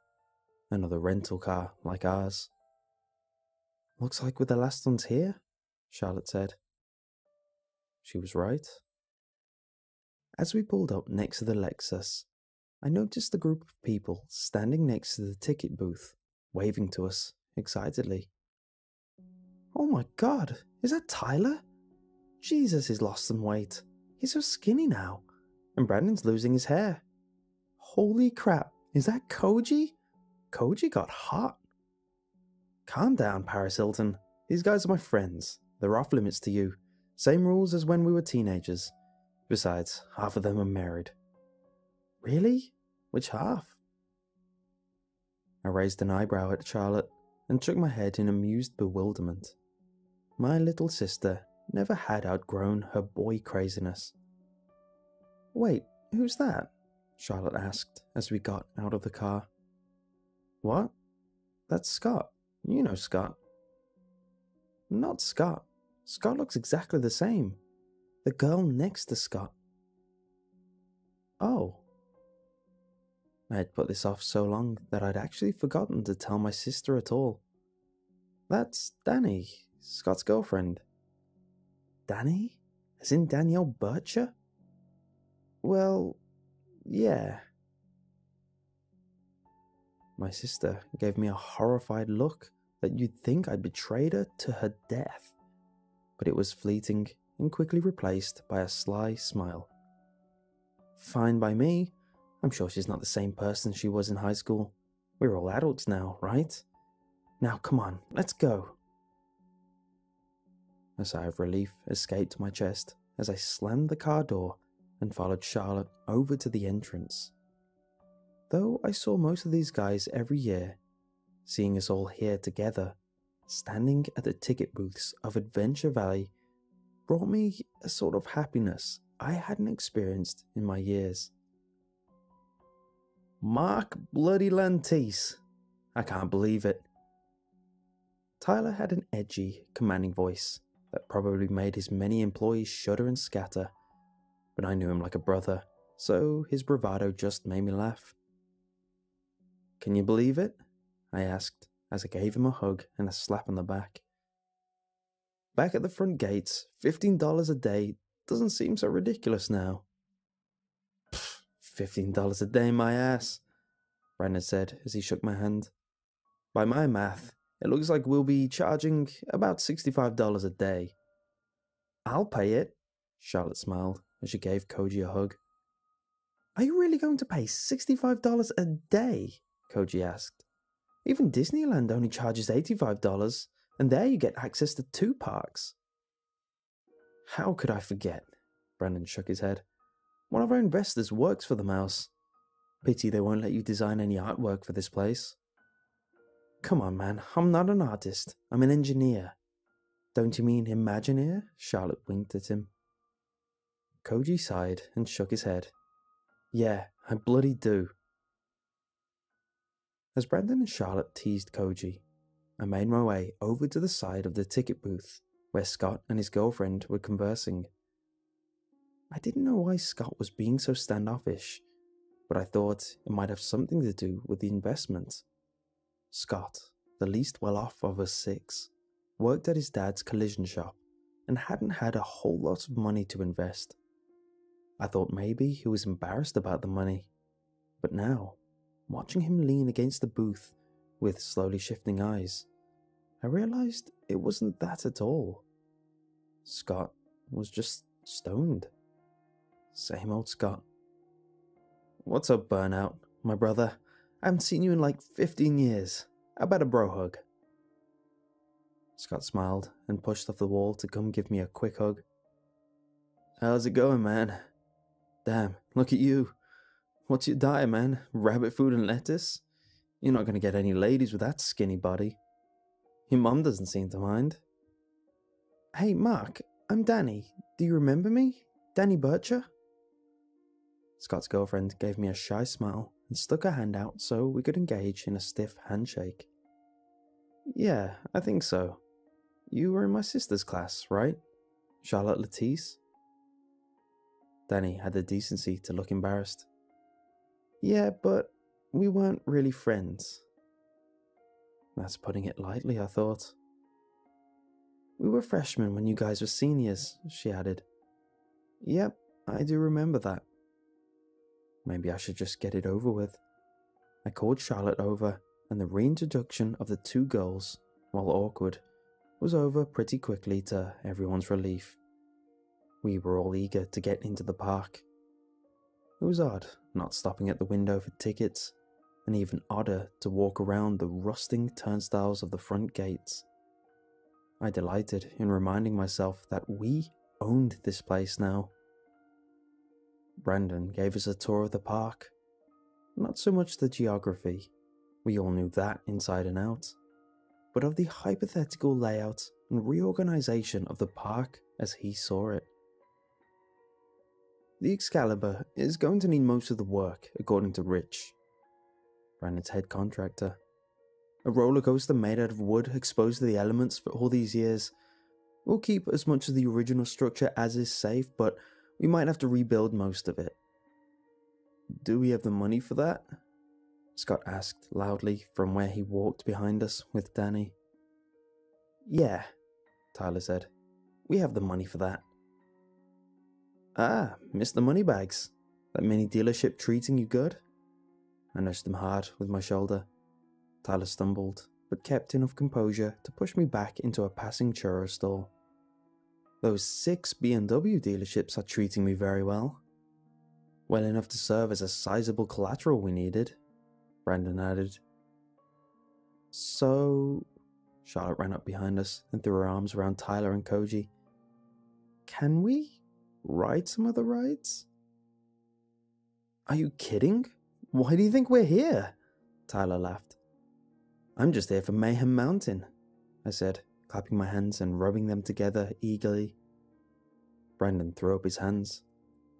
Another rental car like ours. Looks like we're the last ones here, Charlotte said. She was right. As we pulled up next to the Lexus, I noticed a group of people standing next to the ticket booth, waving to us excitedly. Oh my god, is that Tyler? Jesus, he's lost some weight. He's so skinny now. And Brandon's losing his hair. Holy crap, is that Koji? Koji got hot. Calm down, Paris Hilton. These guys are my friends. They're off limits to you. Same rules as when we were teenagers. Besides, half of them are married. Really? Which half? I raised an eyebrow at Charlotte and shook my head in amused bewilderment. My little sister never had outgrown her boy craziness. Wait, who's that? Charlotte asked as we got out of the car. What? That's Scott. You know Scott. Not Scott. Scott looks exactly the same. The girl next to Scott. Oh. I had put this off so long that I'd actually forgotten to tell my sister at all. That's Danny, Scott's girlfriend. Danny? As in Danielle Bircher? Well, yeah. My sister gave me a horrified look that you'd think I'd betrayed her to her death, but it was fleeting and quickly replaced by a sly smile. Fine by me. I'm sure she's not the same person she was in high school. We're all adults now, right? Now come on, let's go. A sigh of relief escaped my chest as I slammed the car door and followed Charlotte over to the entrance. Though I saw most of these guys every year, seeing us all here together, standing at the ticket booths of Adventure Valley, brought me a sort of happiness I hadn't experienced in my years. Mark bloody Lantis. I can't believe it. Tyler had an edgy, commanding voice that probably made his many employees shudder and scatter, but I knew him like a brother, so his bravado just made me laugh. "Can you believe it?" I asked as I gave him a hug and a slap on the back. "Back at the front gates, $15 a day doesn't seem so ridiculous now." "Pfft, $15 a day, my ass," Brandon said as he shook my hand. "By my math, it looks like we'll be charging about $65 a day." "I'll pay it," Charlotte smiled as she gave Koji a hug. "Are you really going to pay $65 a day?" Koji asked. "Even Disneyland only charges $85, and there you get access to 2 parks. "How could I forget?" Brandon shook his head. "One of our investors works for the mouse. Pity they won't let you design any artwork for this place." "Come on, man, I'm not an artist, I'm an engineer." "Don't you mean Imagineer?" Charlotte winked at him. Koji sighed and shook his head. "Yeah, I bloody do." As Brandon and Charlotte teased Koji, I made my way over to the side of the ticket booth where Scott and his girlfriend were conversing. I didn't know why Scott was being so standoffish, but I thought it might have something to do with the investment. Scott, the least well-off of us 6, worked at his dad's collision shop and hadn't had a whole lot of money to invest. I thought maybe he was embarrassed about the money, but now, watching him lean against the booth with slowly shifting eyes, I realized it wasn't that at all. Scott was just stoned. Same old Scott. "What's up, Burnout, my brother? I haven't seen you in like 15 years. How about a bro hug?" Scott smiled and pushed off the wall to come give me a quick hug. "How's it going, man? Damn, look at you. What's your diet, man? Rabbit food and lettuce? You're not going to get any ladies with that skinny body. Your mom doesn't seem to mind." "Hey, Mark, I'm Danny. Do you remember me? Danny Bircher?" Scott's girlfriend gave me a shy smile and stuck her hand out so we could engage in a stiff handshake. "Yeah, I think so. You were in my sister's class, right? Charlotte Latisse?" Danny had the decency to look embarrassed. "Yeah, but we weren't really friends." That's putting it lightly, I thought. "We were freshmen when you guys were seniors," she added. "Yep, I do remember that." Maybe I should just get it over with. I called Charlotte over, and the reintroduction of the 2 girls, while awkward, was over pretty quickly to everyone's relief. We were all eager to get into the park. It was odd not stopping at the window for tickets, and even odder to walk around the rusting turnstiles of the front gates. I delighted in reminding myself that we owned this place now. Brandon gave us a tour of the park. Not so much the geography, we all knew that inside and out, but of the hypothetical layout and reorganization of the park as he saw it. "The Excalibur is going to need most of the work, according to Rich," Brandon's head contractor. "A roller coaster made out of wood exposed to the elements for all these years. We'll keep as much of the original structure as is safe, but we might have to rebuild most of it." "Do we have the money for that?" Scott asked loudly from where he walked behind us with Danny. "Yeah," Tyler said. "We have the money for that." "Ah, Mr. Moneybags. That mini dealership treating you good?" I nudged him hard with my shoulder. Tyler stumbled, but kept enough composure to push me back into a passing churro stall. "Those 6 BMW dealerships are treating me very well. Well enough to serve as a sizable collateral we needed," Brandon added. "So," Charlotte ran up behind us and threw her arms around Tyler and Koji. "Can we ride some of the rides?" "Are you kidding? Why do you think we're here?" Tyler laughed. "I'm just here for Mayhem Mountain," I said, clapping my hands and rubbing them together eagerly. Brandon threw up his hands.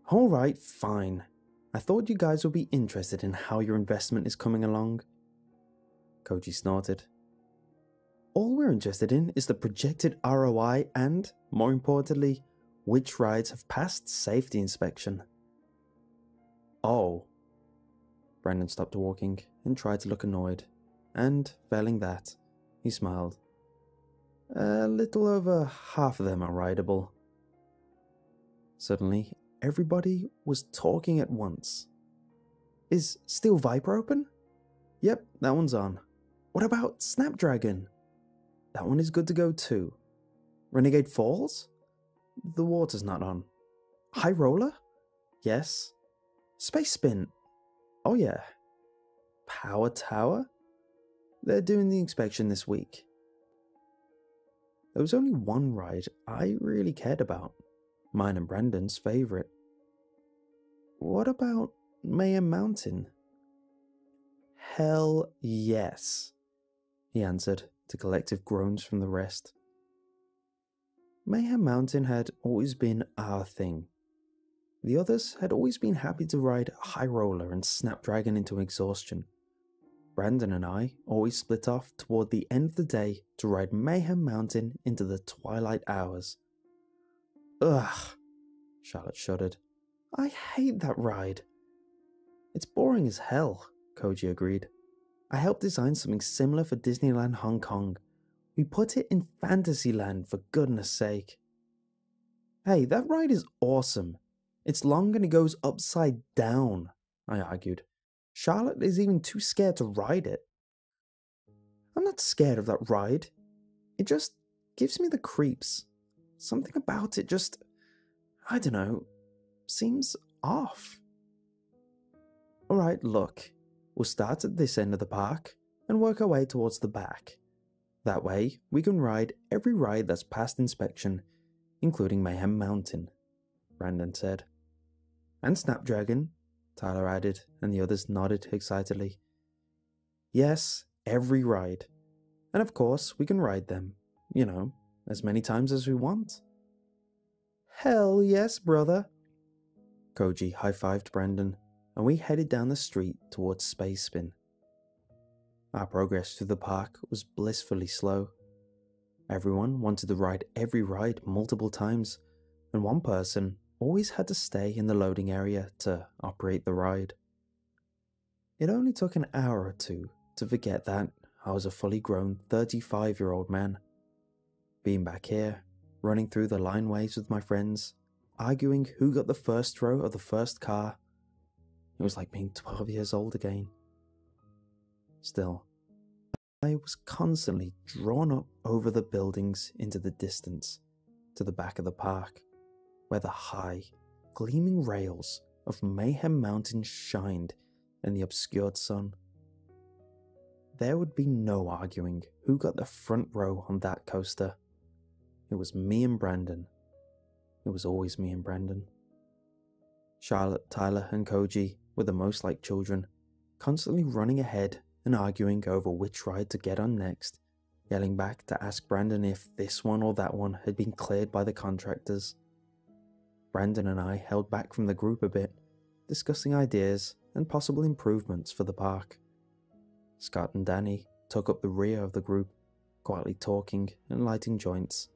"All right, fine. I thought you guys would be interested in how your investment is coming along." Koji snorted. All we're interested in is the projected ROI and, more importantly, which rides have passed safety inspection. Oh. Brandon stopped walking and tried to look annoyed, and, failing that, he smiled. A little over half of them are rideable. Suddenly, everybody was talking at once. Is Steel Viper open? Yep, that one's on. What about Snapdragon? That one is good to go too. Renegade Falls? The water's not on. High Roller? Yes. Space Spin? Oh yeah. Power Tower? They're doing the inspection this week. There was only one ride I really cared about. Mine and Brandon's favourite. What about Mayhem Mountain? Hell yes, he answered to collective groans from the rest. Mayhem Mountain had always been our thing. The others had always been happy to ride High Roller and Snapdragon into exhaustion. Brandon and I always split off toward the end of the day to ride Mayhem Mountain into the twilight hours. Ugh, Charlotte shuddered. I hate that ride. It's boring as hell, Koji agreed. I helped design something similar for Disneyland Hong Kong. We put it in Fantasyland, for goodness sake. Hey, that ride is awesome. It's long and it goes upside down, I argued. Charlotte is even too scared to ride it. I'm not scared of that ride. It just gives me the creeps. Something about it just, I don't know, seems off. Alright, look. We'll start at this end of the park and work our way towards the back. That way, we can ride every ride that's passed inspection, including Mayhem Mountain, Brandon said. And Snapdragon, Tyler added, and the others nodded excitedly. Yes, every ride. And of course, we can ride them, you know, as many times as we want. Hell yes, brother. Koji high-fived Brandon, and we headed down the street towards Space Spin. Our progress through the park was blissfully slow. Everyone wanted to ride every ride multiple times, and one person always had to stay in the loading area to operate the ride. It only took an hour or two to forget that I was a fully grown 35-year-old man. Being back here, running through the lineways with my friends, arguing who got the first row of the first car, it was like being 12 years old again. Still, I was constantly drawn up over the buildings into the distance, to the back of the park, where the high, gleaming rails of Mayhem Mountain shined in the obscured sun. There would be no arguing who got the front row on that coaster. It was me and Brandon. It was always me and Brandon. Charlotte, Tyler, and Koji were the most like children, constantly running ahead and arguing over which ride to get on next, yelling back to ask Brandon if this one or that one had been cleared by the contractors. Brandon and I held back from the group a bit, discussing ideas and possible improvements for the park. Scott and Danny took up the rear of the group, quietly talking and lighting joints.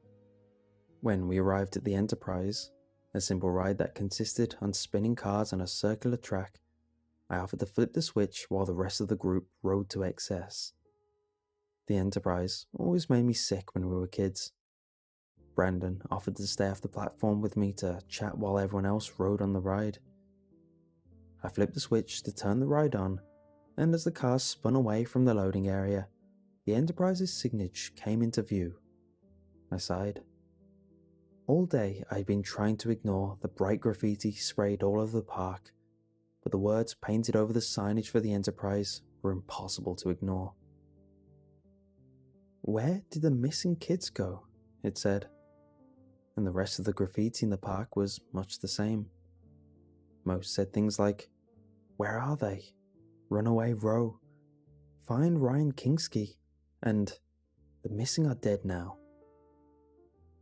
When we arrived at the Enterprise, a simple ride that consisted on spinning cars on a circular track, I offered to flip the switch while the rest of the group rode to excess. The Enterprise always made me sick when we were kids. Brandon offered to stay off the platform with me to chat while everyone else rode on the ride. I flipped the switch to turn the ride on, and as the cars spun away from the loading area, the Enterprise's signage came into view. I sighed. All day I had been trying to ignore the bright graffiti sprayed all over the park, but the words painted over the signage for the Enterprise were impossible to ignore. Where did the missing kids go? It said, and the rest of the graffiti in the park was much the same. Most said things like, "Where are they? Runaway Row. Find Ryan Kingsky," and "The missing are dead now."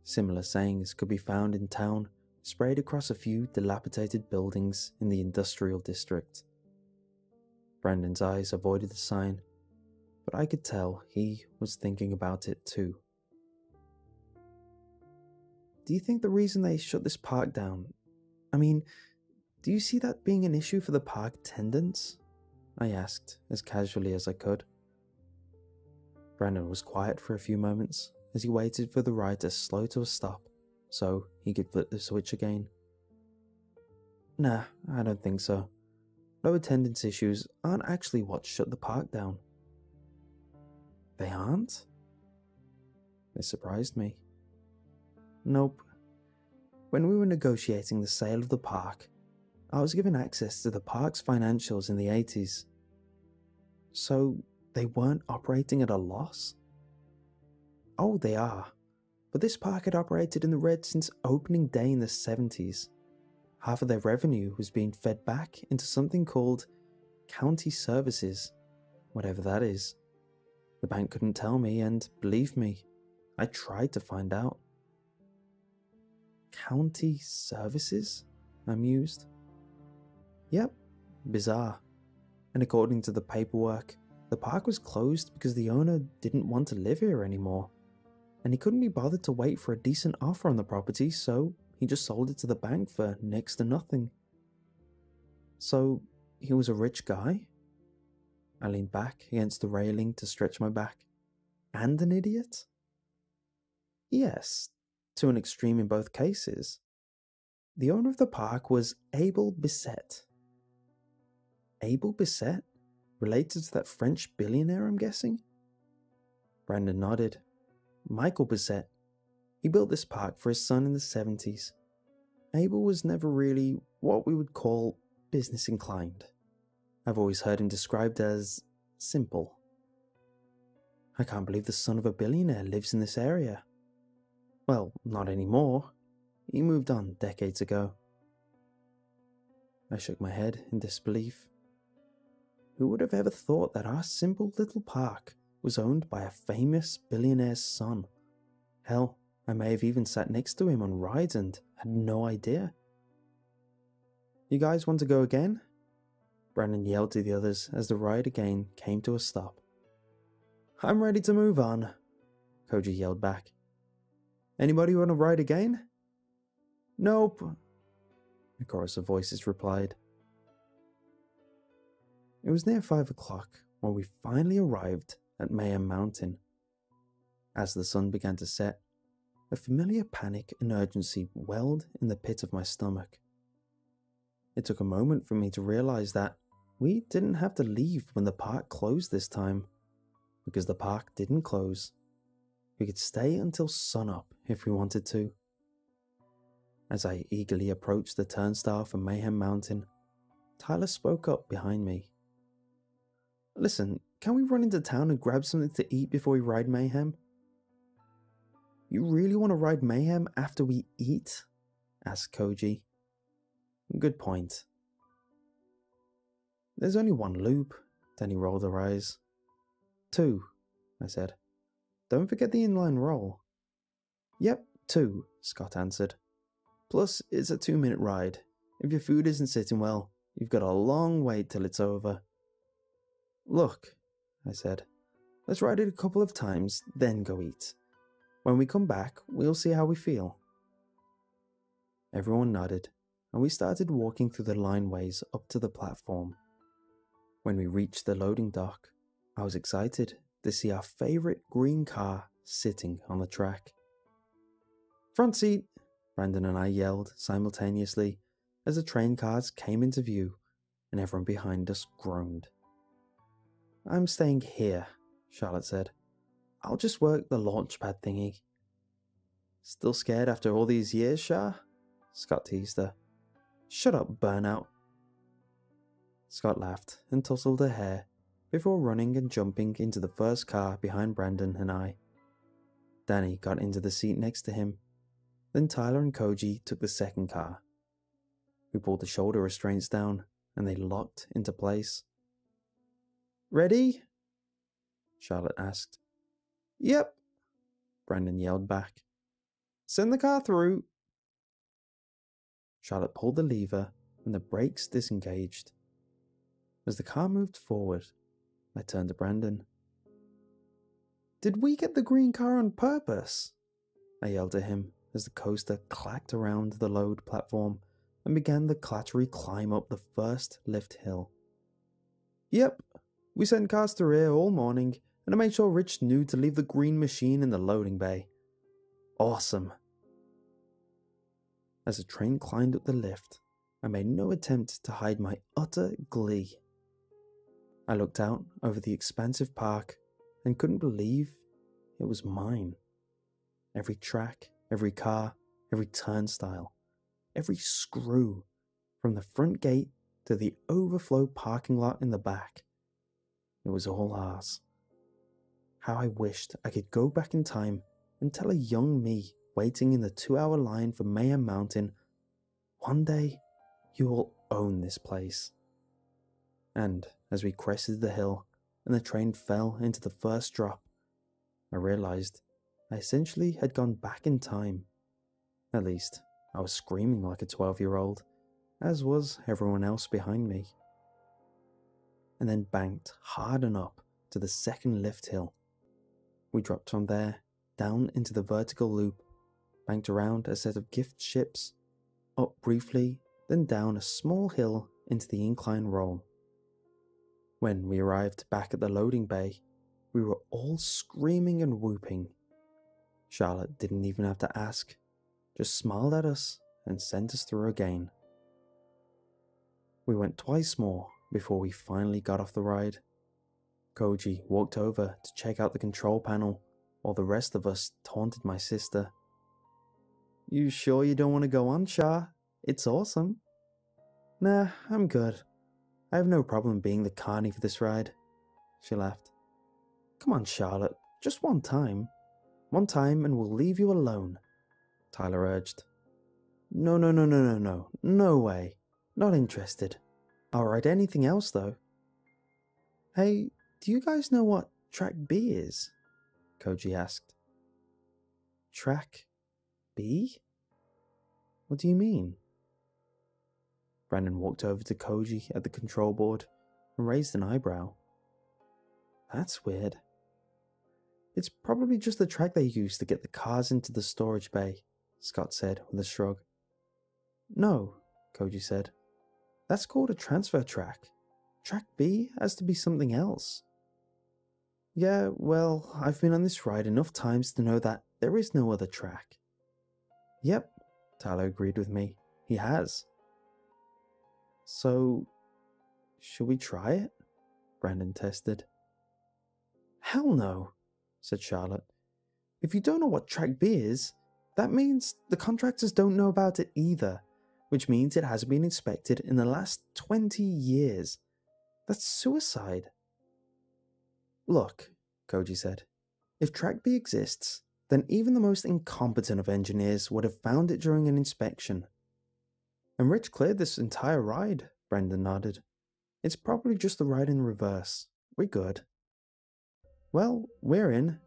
Similar sayings could be found in town, sprayed across a few dilapidated buildings in the industrial district. Brandon's eyes avoided the sign, but I could tell he was thinking about it too. Do you think the reason they shut this park down, I mean, do you see that being an issue for the park attendants? I asked as casually as I could. Brandon was quiet for a few moments as he waited for the ride to slow to a stop so he could flip the switch again. Nah, I don't think so. Low attendance issues aren't actually what shut the park down. They aren't? This surprised me. Nope. When we were negotiating the sale of the park, I was given access to the park's financials in the 80s. So they weren't operating at a loss? Oh, they are. But this park had operated in the red since opening day in the 70s. Half of their revenue was being fed back into something called county services, whatever that is. The bank couldn't tell me, and believe me, I tried to find out. County services? I mused. Yep, bizarre. And according to the paperwork, the park was closed because the owner didn't want to live here anymore, and he couldn't be bothered to wait for a decent offer on the property, so he just sold it to the bank for next to nothing. So, he was a rich guy? I leaned back against the railing to stretch my back. And an idiot? Yes, to an extreme in both cases. The owner of the park was Abel Bisset. Abel Bisset? Related to that French billionaire, I'm guessing? Brandon nodded. Michael Bisset. He built this park for his son in the 70s. Abel was never really what we would call business inclined. I've always heard him described as simple. I can't believe the son of a billionaire lives in this area. Well, not anymore. He moved on decades ago. I shook my head in disbelief. Who would have ever thought that our simple little park was owned by a famous billionaire's son? Hell, I may have even sat next to him on rides and had no idea. You guys want to go again? Brandon yelled to the others as the ride again came to a stop. I'm ready to move on, Koji yelled back. Anybody want to ride again? Nope, a chorus of voices replied. It was near 5 o'clock when we finally arrived at Mayhem Mountain. As the sun began to set, a familiar panic and urgency welled in the pit of my stomach. It took a moment for me to realize that we didn't have to leave when the park closed this time, because the park didn't close. We could stay until sunup if we wanted to. As I eagerly approached the turnstile for Mayhem Mountain, Tyler spoke up behind me. Listen, can we run into town and grab something to eat before we ride Mayhem? You really want to ride Mayhem after we eat? Asked Koji. Good point. There's only one loop, then he rolled her eyes. 2, I said. Don't forget the inline roll. Yep, 2, Scott answered. Plus, it's a 2-minute ride. If your food isn't sitting well, you've got a long wait till it's over. Look, I said, let's ride it a couple of times, then go eat. When we come back, we'll see how we feel. Everyone nodded, and we started walking through the lineways up to the platform. When we reached the loading dock, I was excited to see our favorite green car sitting on the track. Front seat, Brandon and I yelled simultaneously as the train cars came into view and everyone behind us groaned. I'm staying here, Charlotte said. I'll just work the launchpad thingy. Still scared after all these years, Char? Scott teased her. Shut up, burnout. Scott laughed and tousled her hair before running and jumping into the first car behind Brandon and I. Danny got into the seat next to him. Then Tyler and Koji took the second car. We pulled the shoulder restraints down and they locked into place. Ready? Charlotte asked. Yep, Brandon yelled back. Send the car through. Charlotte pulled the lever and the brakes disengaged. As the car moved forward, I turned to Brandon. Did we get the green car on purpose? I yelled at him as the coaster clacked around the load platform and began the clattery climb up the first lift hill. Yep, we sent cars through here all morning, and I made sure Rich knew to leave the green machine in the loading bay. Awesome. As the train climbed up the lift, I made no attempt to hide my utter glee. I looked out over the expansive park and couldn't believe it was mine. Every track, every car, every turnstile, every screw, from the front gate to the overflow parking lot in the back. It was all ours. How I wished I could go back in time and tell a young me waiting in the 2-hour line for Mayhem Mountain, one day you will own this place. And as we crested the hill and the train fell into the first drop, I realized I essentially had gone back in time. At least, I was screaming like a 12-year-old, as was everyone else behind me. And then banked hard and up to the second lift hill. We dropped from there, down into the vertical loop, banked around a set of gift ships, up briefly, then down a small hill into the incline roll. When we arrived back at the loading bay, we were all screaming and whooping. Charlotte didn't even have to ask, just smiled at us and sent us through again. We went twice more before we finally got off the ride. Koji walked over to check out the control panel, while the rest of us taunted my sister. "You sure you don't want to go on, Char? It's awesome." "Nah, I'm good. I have no problem being the carny for this ride," she laughed. "Come on, Charlotte, just one time. One time and we'll leave you alone," Tyler urged. No, no way. Not interested. I'll ride anything else though." "Hey, do you guys know what Track B is?" Koji asked. "Track B? What do you mean?" Brandon walked over to Koji at the control board and raised an eyebrow. "That's weird." "It's probably just the track they use to get the cars into the storage bay," Scott said with a shrug. "No," Koji said. "That's called a transfer track. Track B has to be something else." "Yeah, well, I've been on this ride enough times to know that there is no other track." "Yep," Tyler agreed with me. "He has." "So, should we try it?" Brandon tested. "Hell no," said Charlotte. "If you don't know what Track B is, that means the contractors don't know about it either, which means it hasn't been inspected in the last 20 years. That's suicide." "Look," Koji said, "if Track B exists, then even the most incompetent of engineers would have found it during an inspection." "And Rich cleared this entire ride," Brendan nodded. "It's probably just the ride in reverse. We're good." "Well, we're in,"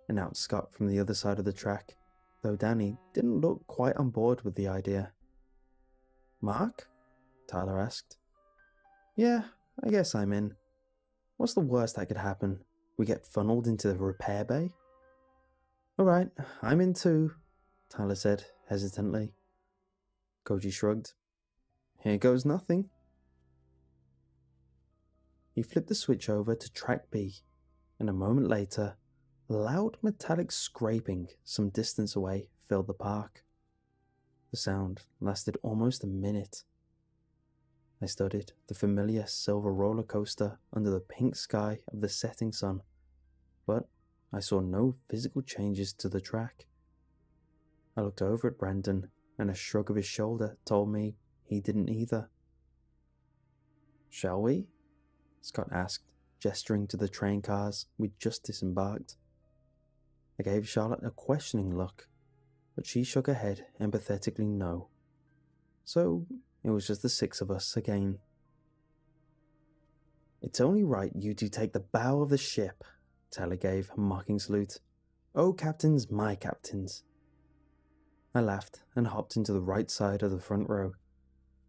announced Scott from the other side of the track, though Danny didn't look quite on board with the idea. "Mark?" Tyler asked. "Yeah, I guess I'm in. What's the worst that could happen? We get funneled into the repair bay?" "Alright, I'm in too," Tyler said hesitantly. Koji shrugged. "Here goes nothing." He flipped the switch over to Track B, and a moment later, a loud metallic scraping some distance away filled the park. The sound lasted almost a minute. I studied the familiar silver roller coaster under the pink sky of the setting sun, but I saw no physical changes to the track. I looked over at Brandon, and a shrug of his shoulder told me he didn't either. "Shall we?" Scott asked, gesturing to the train cars we'd just disembarked. I gave Charlotte a questioning look, but she shook her head empathetically no. So it was just the 6 of us again. "It's only right you two take the bow of the ship," Tyler gave a mocking salute. "Oh, captains, my captains." I laughed and hopped into the right side of the front row.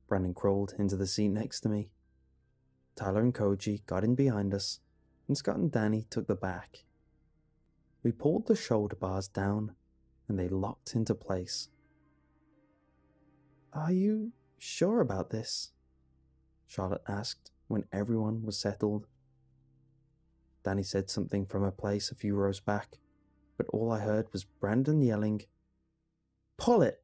Brandon crawled into the seat next to me. Tyler and Koji got in behind us, and Scott and Danny took the back. We pulled the shoulder bars down and they locked into place. "Are you sure about this?" Charlotte asked when everyone was settled. Danny said something from her place a few rows back, but all I heard was Brandon yelling, "Pull it!"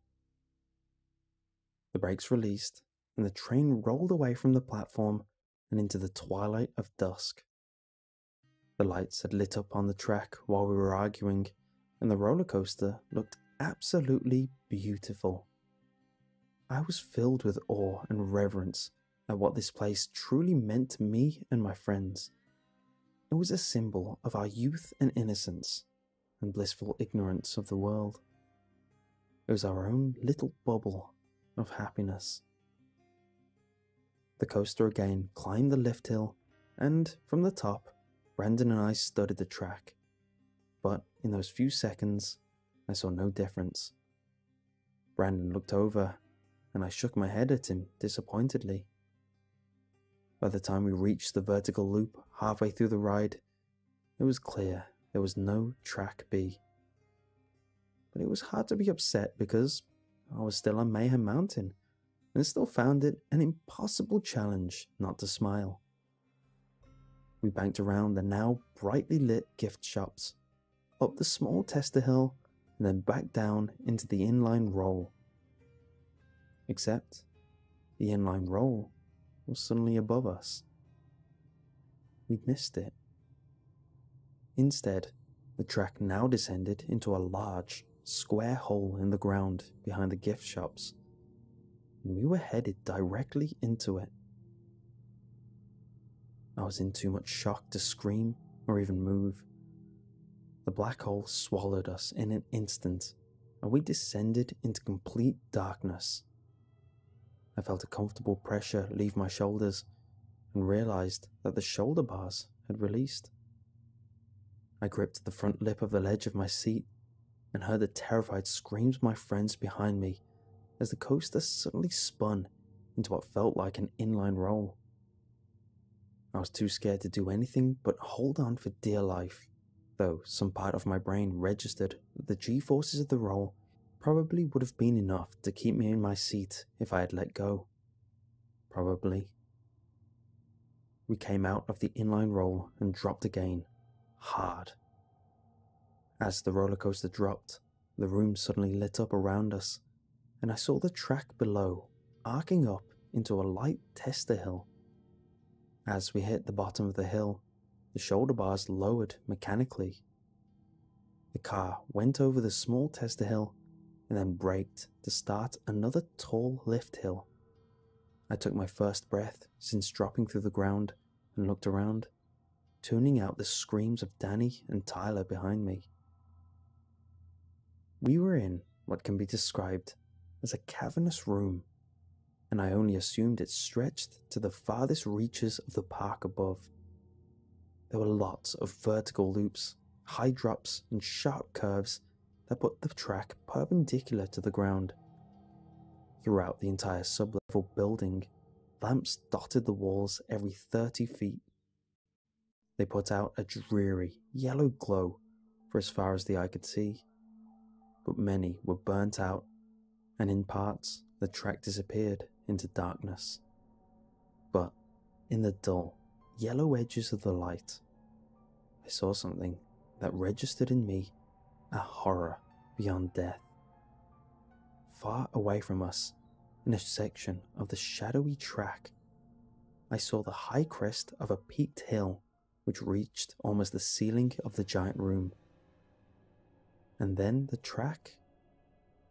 The brakes released, and the train rolled away from the platform and into the twilight of dusk. The lights had lit up on the track while we were arguing, and the roller coaster looked absolutely beautiful. I was filled with awe and reverence at what this place truly meant to me and my friends. It was a symbol of our youth and innocence and blissful ignorance of the world. It was our own little bubble of happiness. The coaster again climbed the lift hill, and from the top, Brandon and I studied the track. But in those few seconds, I saw no difference. Brandon looked over, and I shook my head at him disappointedly. By the time we reached the vertical loop halfway through the ride, it was clear there was no track B. But it was hard to be upset because I was still on Mayhem Mountain and still found it an impossible challenge not to smile. We banked around the now brightly lit gift shops, up the small tester hill, and then back down into the inline roll. Except the inline roll was suddenly above us. We'd missed it. Instead, the track now descended into a large, square hole in the ground behind the gift shops, and we were headed directly into it. I was in too much shock to scream or even move. The black hole swallowed us in an instant, and we descended into complete darkness. I felt a comfortable pressure leave my shoulders and realized that the shoulder bars had released. I gripped the front lip of the ledge of my seat and heard the terrified screams of my friends behind me as the coaster suddenly spun into what felt like an inline roll. I was too scared to do anything but hold on for dear life, though some part of my brain registered that the G-forces of the roll probably would have been enough to keep me in my seat if I had let go. Probably. We came out of the inline roll and dropped again, hard. As the roller coaster dropped, the room suddenly lit up around us, and I saw the track below arcing up into a light tester hill. As we hit the bottom of the hill, the shoulder bars lowered mechanically. The car went over the small tester hill and then braked to start another tall lift hill. I took my first breath since dropping through the ground and looked around, tuning out the screams of Danny and Tyler behind me. We were in what can be described as a cavernous room, and I only assumed it stretched to the farthest reaches of the park above. There were lots of vertical loops, high drops, and sharp curves that put the track perpendicular to the ground. Throughout the entire sub-level building, lamps dotted the walls every 30 feet. They put out a dreary yellow glow for as far as the eye could see, but many were burnt out, and in parts the track disappeared into darkness. But in the dull, yellow edges of the light, I saw something that registered in me a horror beyond death. Far away from us, in a section of the shadowy track, I saw the high crest of a peaked hill which reached almost the ceiling of the giant room. And then the track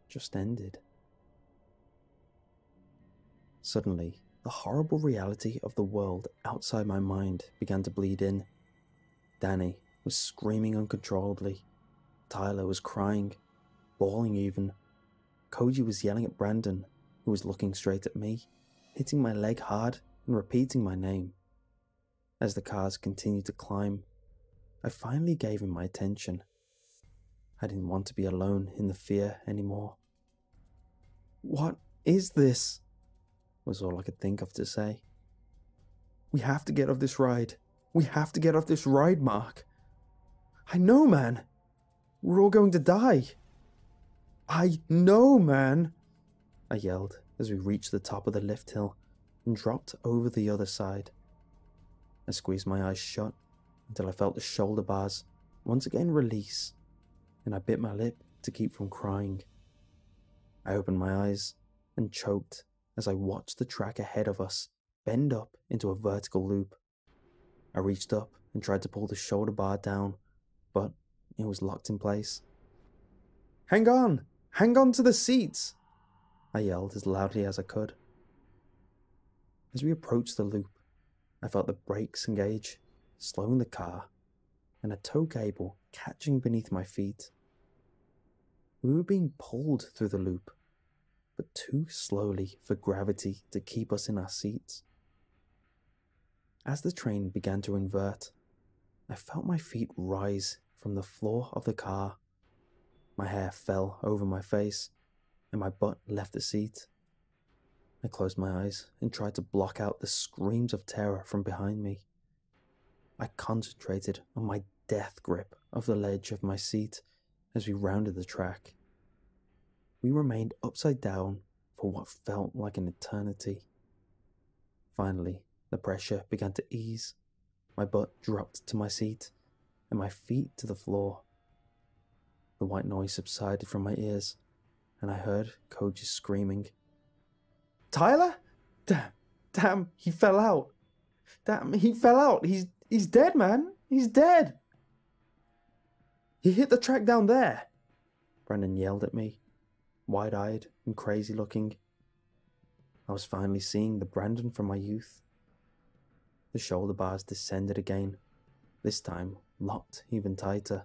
just ended. Suddenly, the horrible reality of the world outside my mind began to bleed in. Danny was screaming uncontrollably. Tyler was crying, bawling even. Koji was yelling at Brandon, who was looking straight at me, hitting my leg hard and repeating my name. As the cars continued to climb, I finally gave him my attention. I didn't want to be alone in the fear anymore. "What is this?" was all I could think of to say. "We have to get off this ride. We have to get off this ride, Mark." "I know, man. We're all going to die. I know, man, I yelled as we reached the top of the lift hill and dropped over the other side. I squeezed my eyes shut until I felt the shoulder bars once again release, and I bit my lip to keep from crying. I opened my eyes and choked as I watched the track ahead of us bend up into a vertical loop. I reached up and tried to pull the shoulder bar down, but it was locked in place. Hang on! Hang on to the seats! I yelled as loudly as I could. As we approached the loop, I felt the brakes engage, slowing the car, and a tow cable catching beneath my feet. We were being pulled through the loop, but too slowly for gravity to keep us in our seats. As the train began to invert, I felt my feet rise from the floor of the car. My hair fell over my face, and my butt left the seat. I closed my eyes and tried to block out the screams of terror from behind me. I concentrated on my death grip of the ledge of my seat as we rounded the track. We remained upside down for what felt like an eternity. Finally, the pressure began to ease. My butt dropped to my seat, and my feet to the floor. The white noise subsided from my ears, and I heard Koji screaming. Tyler? Damn, he fell out. Damn, he fell out. He's dead, man. He's dead. He hit the track down there. Brendan yelled at me, wide-eyed and crazy looking. I was finally seeing the Brandon from my youth. The shoulder bars descended again, this time locked even tighter.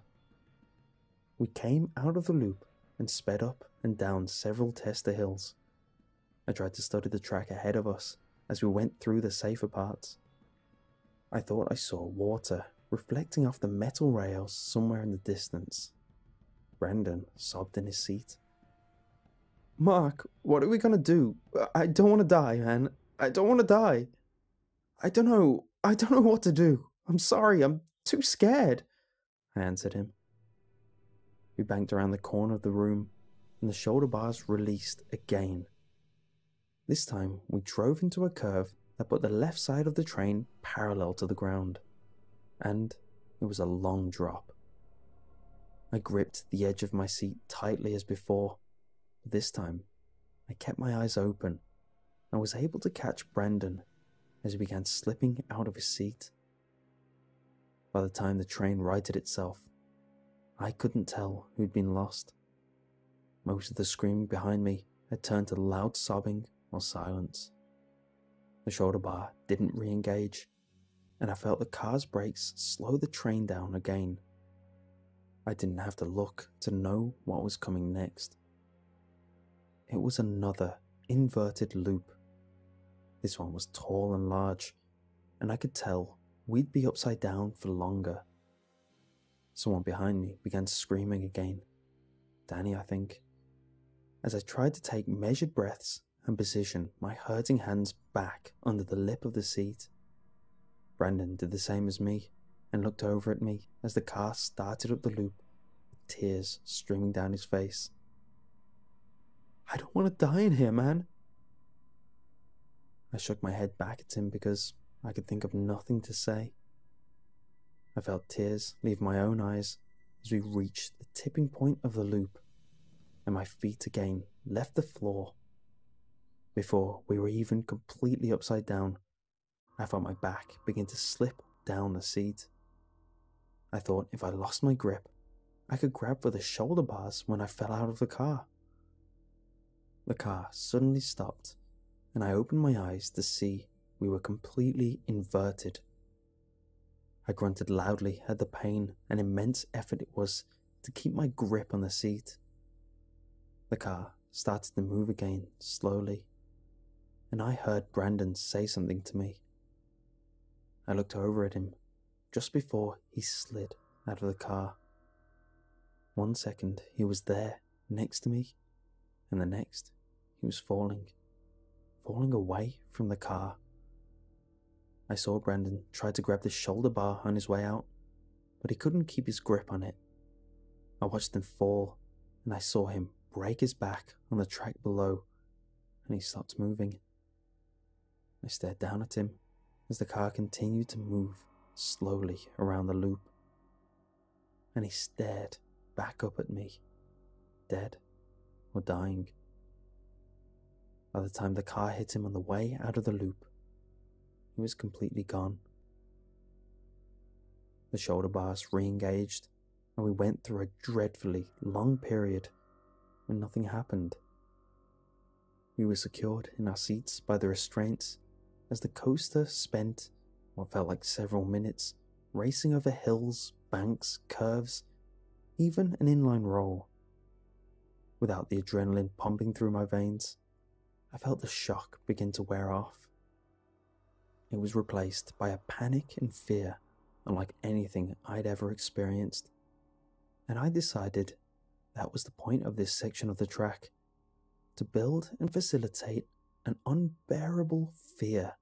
We came out of the loop and sped up and down several tester hills. I tried to study the track ahead of us as we went through the safer parts. I thought I saw water reflecting off the metal rails somewhere in the distance. Brendan sobbed in his seat. Mark, what are we gonna do? I don't want to die, man. I don't want to die. I don't know what to do. I'm sorry, I'm too scared, I answered him. We banked around the corner of the room, and the shoulder bars released again. This time, we drove into a curve that put the left side of the train parallel to the ground, and it was a long drop. I gripped the edge of my seat tightly as before, but this time, I kept my eyes open and was able to catch Brendan as he began slipping out of his seat. By the time the train righted itself, I couldn't tell who'd been lost. Most of the screaming behind me had turned to loud sobbing or silence. The shoulder bar didn't re-engage, and I felt the car's brakes slow the train down again. I didn't have to look to know what was coming next. It was another inverted loop. This one was tall and large, and I could tell we'd be upside down for longer. Someone behind me began screaming again. Danny, I think. As I tried to take measured breaths and position my hurting hands back under the lip of the seat. Brandon did the same as me and looked over at me as the car started up the loop, with tears streaming down his face. I don't want to die in here, man. I shook my head back at him because I could think of nothing to say. I felt tears leave my own eyes as we reached the tipping point of the loop, and my feet again left the floor. Before we were even completely upside down, I felt my back begin to slip down the seat. I thought if I lost my grip, I could grab for the shoulder bars when I fell out of the car. The car suddenly stopped, and I opened my eyes to see we were completely inverted. I grunted loudly at the pain and immense effort it was to keep my grip on the seat. The car started to move again, slowly, and I heard Brandon say something to me. I looked over at him just before he slid out of the car. 1 second he was there, next to me, and the next he was falling away from the car. I saw Brandon try to grab the shoulder bar on his way out, but he couldn't keep his grip on it. I watched him fall, and I saw him break his back on the track below, and he stopped moving. I stared down at him as the car continued to move slowly around the loop, and he stared back up at me, dead or dying. By the time the car hit him on the way out of the loop, he was completely gone. The shoulder bars re-engaged, and we went through a dreadfully long period when nothing happened. We were secured in our seats by the restraints as the coaster spent what felt like several minutes racing over hills, banks, curves, even an inline roll. Without the adrenaline pumping through my veins, I felt the shock begin to wear off. It was replaced by a panic and fear unlike anything I'd ever experienced, and I decided that was the point of this section of the track, to build and facilitate an unbearable fear.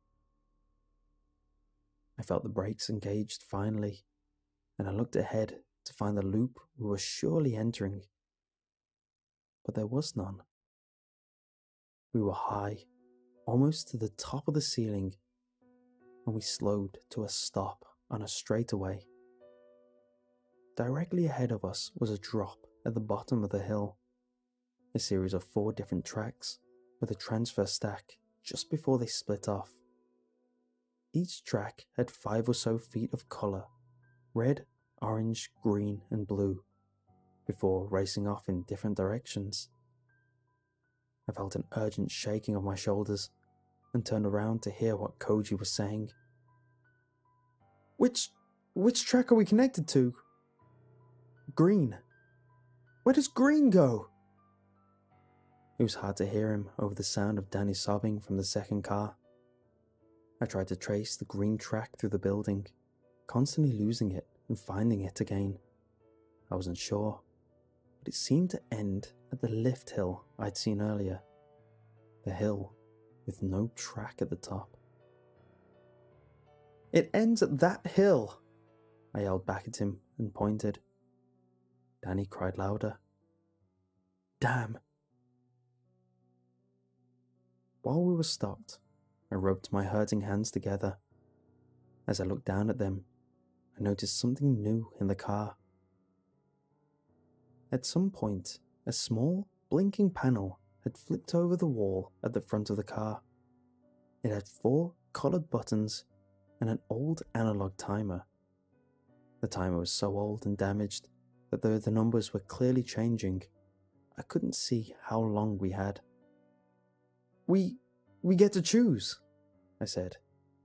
I felt the brakes engaged finally, and I looked ahead to find the loop we were surely entering. But there was none. We were high, almost to the top of the ceiling, and we slowed to a stop on a straightaway. Directly ahead of us was a drop at the bottom of the hill, a series of 4 different tracks with a transfer stack just before they split off. Each track had 5 or so feet of colour, red, orange, green and blue, before racing off in different directions. I felt an urgent shaking of my shoulders and turned around to hear what Koji was saying. Which track are we connected to? Green. Where does green go? It was hard to hear him over the sound of Danny sobbing from the second car. I tried to trace the green track through the building, constantly losing it and finding it again. I wasn't sure, but it seemed to end at the lift hill I'd seen earlier. The hill with no track at the top. It ends at that hill! I yelled back at him and pointed. Danny cried louder. Damn! While we were stopped, I rubbed my hurting hands together. As I looked down at them, I noticed something new in the car. At some point, a small, blinking panel had flipped over the wall at the front of the car. It had 4 coloured buttons and an old analog timer. The timer was so old and damaged that though the numbers were clearly changing, I couldn't see how long we had. We get to choose, I said,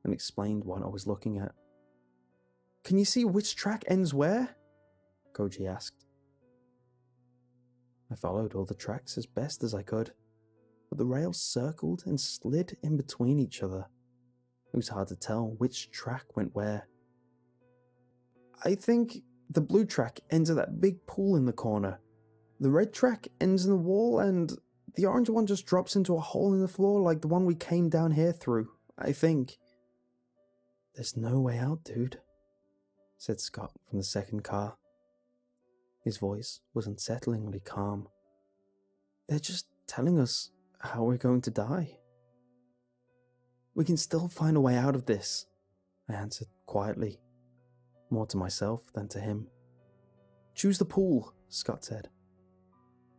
and explained what I was looking at. Can you see which track ends where? Koji asked. I followed all the tracks as best as I could, but the rails circled and slid in between each other. It was hard to tell which track went where. I think the blue track ends at that big pool in the corner. The red track ends in the wall, and the orange one just drops into a hole in the floor like the one we came down here through, I think. There's no way out, dude, said Scott from the second car. His voice was unsettlingly calm. They're just telling us how we're going to die. We can still find a way out of this, I answered quietly, more to myself than to him. Choose the pool, Scott said.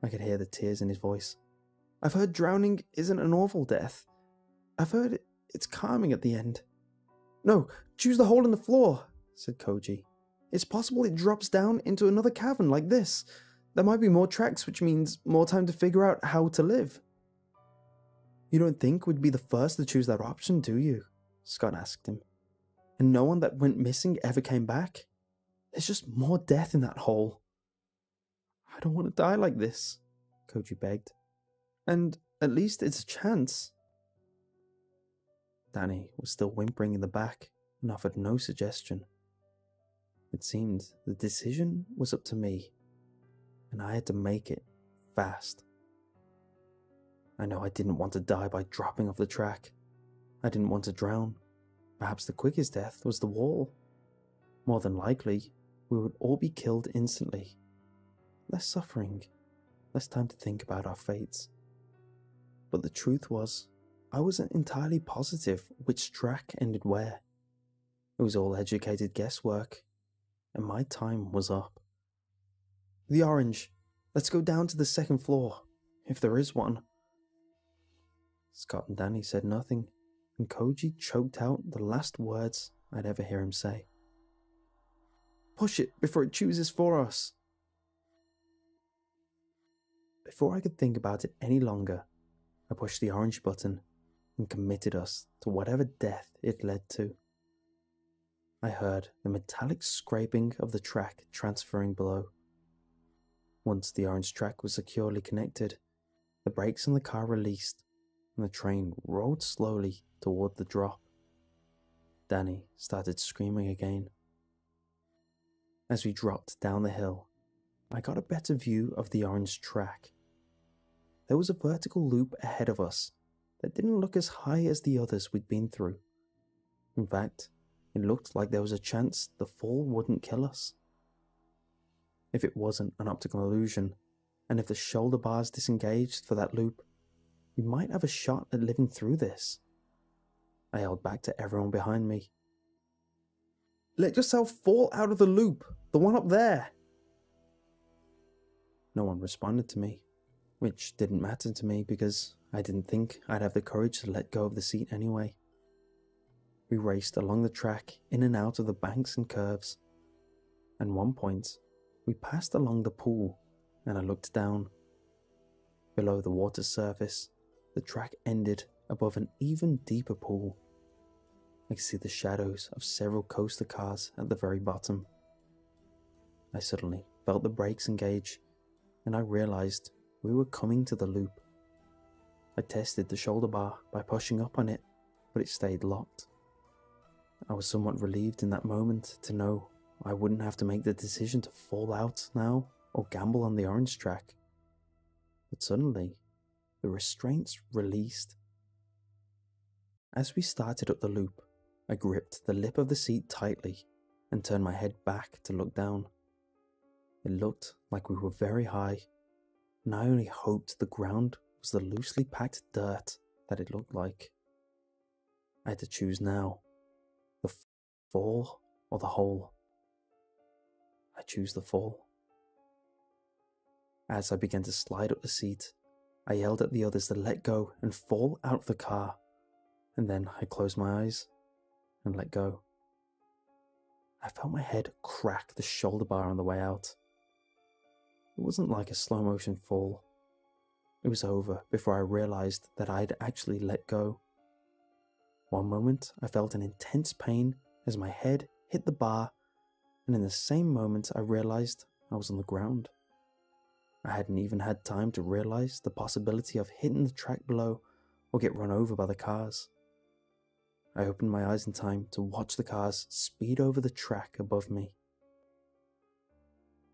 I could hear the tears in his voice. I've heard drowning isn't an awful death. I've heard it's calming at the end. No, choose the hole in the floor, said Koji. It's possible it drops down into another cavern like this. There might be more tracks, which means more time to figure out how to live. You don't think we'd be the first to choose that option, do you? Scott asked him. And no one that went missing ever came back? There's just more death in that hole. I don't want to die like this, Koji begged. And at least it's a chance. Danny was still whimpering in the back and offered no suggestion. It seemed the decision was up to me, and I had to make it fast. I know I didn't want to die by dropping off the track. I didn't want to drown. Perhaps the quickest death was the wall. More than likely, we would all be killed instantly. less suffering, less time to think about our fates. But the truth was, I wasn't entirely positive which track ended where. It was all educated guesswork, and my time was up. The orange. Let's go down to the second floor, if there is one. Scott and Danny said nothing, and Koji choked out the last words I'd ever hear him say. Push it before it chooses for us. Before I could think about it any longer, I pushed the orange button and committed us to whatever death it led to. I heard the metallic scraping of the track transferring below. Once the orange track was securely connected, the brakes on the car released and the train rolled slowly toward the drop. Danny started screaming again. As we dropped down the hill, I got a better view of the orange track. There was a vertical loop ahead of us that didn't look as high as the others we'd been through. In fact, it looked like there was a chance the fall wouldn't kill us. If it wasn't an optical illusion, and if the shoulder bars disengaged for that loop, we might have a shot at living through this. I yelled back to everyone behind me. Let yourself fall out of the loop, the one up there. No one responded to me, which didn't matter to me because I didn't think I'd have the courage to let go of the seat anyway. We raced along the track in and out of the banks and curves. At one point, we passed along the pool and I looked down. Below the water's surface, the track ended above an even deeper pool. I could see the shadows of several coaster cars at the very bottom. I suddenly felt the brakes engage, and I realized we were coming to the loop. I tested the shoulder bar by pushing up on it, but it stayed locked. I was somewhat relieved in that moment to know I wouldn't have to make the decision to fall out now or gamble on the orange track. But suddenly, the restraints released. As we started up the loop, I gripped the lip of the seat tightly and turned my head back to look down. It looked like we were very high, and I only hoped the ground was the loosely packed dirt that it looked like. I had to choose now, the fall or the hole. I chose the fall. As I began to slide up the seat, I yelled at the others to let go and fall out of the car, and then I closed my eyes and let go. I felt my head crack the shoulder bar on the way out. It wasn't like a slow motion fall. It was over before I realized that I'd actually let go. One moment I felt an intense pain as my head hit the bar, and in the same moment I realized I was on the ground. I hadn't even had time to realize the possibility of hitting the track below or get run over by the cars. I opened my eyes in time to watch the cars speed over the track above me.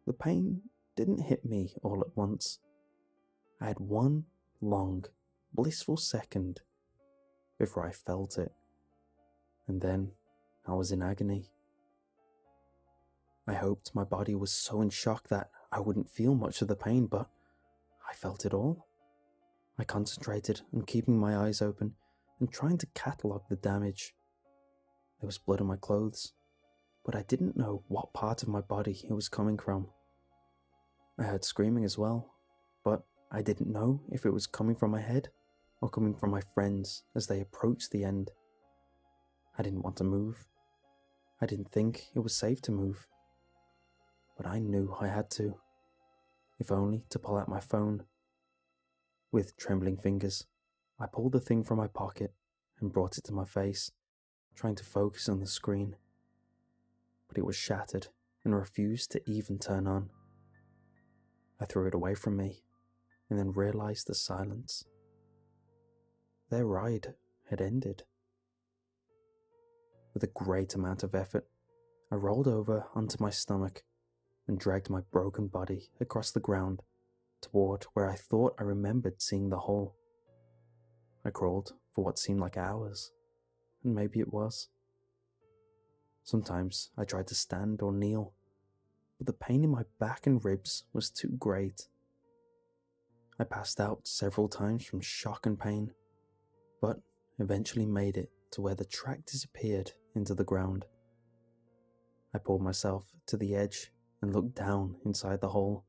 The pain didn't hit me all at once. I had one long, blissful second before I felt it, and then I was in agony. I hoped my body was so in shock that I wouldn't feel much of the pain, but I felt it all. I concentrated on keeping my eyes open and trying to catalogue the damage. There was blood on my clothes, but I didn't know what part of my body it was coming from. I heard screaming as well, but I didn't know if it was coming from my head or coming from my friends as they approached the end. I didn't want to move. I didn't think it was safe to move. But I knew I had to, if only to pull out my phone. With trembling fingers, I pulled the thing from my pocket and brought it to my face, trying to focus on the screen. But it was shattered and refused to even turn on. I threw it away from me and then realized the silence. Their ride had ended. With a great amount of effort, I rolled over onto my stomach and dragged my broken body across the ground toward where I thought I remembered seeing the hole. I crawled for what seemed like hours, and maybe it was. Sometimes I tried to stand or kneel, but the pain in my back and ribs was too great. I passed out several times from shock and pain, but eventually made it to where the track disappeared into the ground. I pulled myself to the edge and looked down inside the hole.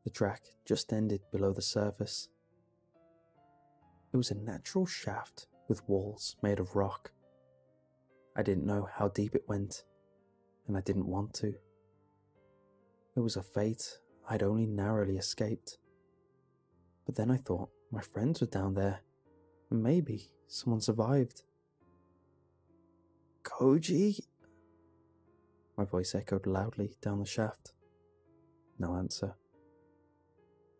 The track just ended below the surface. It was a natural shaft with walls made of rock. I didn't know how deep it went, and I didn't want to. It was a fate I'd only narrowly escaped. But then I thought my friends were down there, and maybe someone survived. Koji? My voice echoed loudly down the shaft. No answer.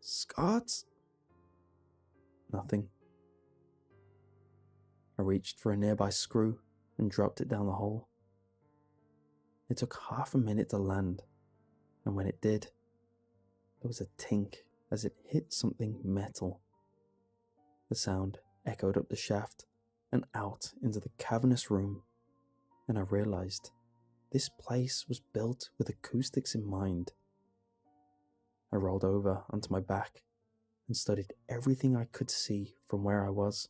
Scott? Nothing. I reached for a nearby screw and dropped it down the hole. It took half a minute to land, and when it did, there was a tink as it hit something metal. The sound echoed up the shaft and out into the cavernous room, and I realized this place was built with acoustics in mind. I rolled over onto my back and studied everything I could see from where I was,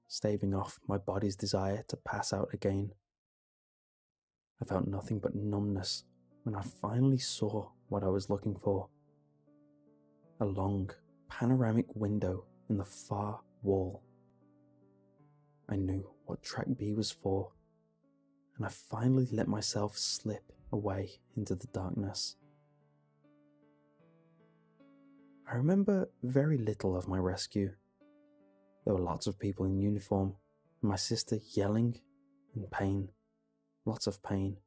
staving off my body's desire to pass out again. I felt nothing but numbness when I finally saw what I was looking for. A long, panoramic window in the far wall. I knew what track B was for, and I finally let myself slip away into the darkness. I remember very little of my rescue. There were lots of people in uniform, and my sister yelling in pain. Lots of pain.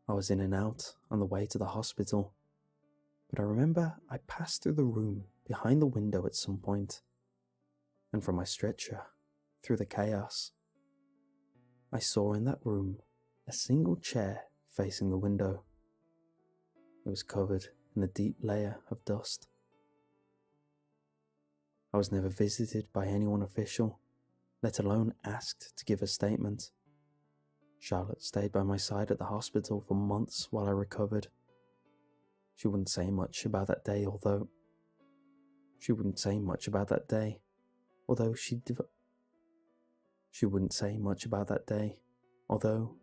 I was in and out on the way to the hospital, but I remember I passed through the room behind the window at some point, and from my stretcher, through the chaos, I saw in that room a single chair facing the window. It was covered in a deep layer of dust. I was never visited by anyone official, let alone asked to give a statement. Charlotte stayed by my side at the hospital for months while I recovered. She wouldn't say much about that day, although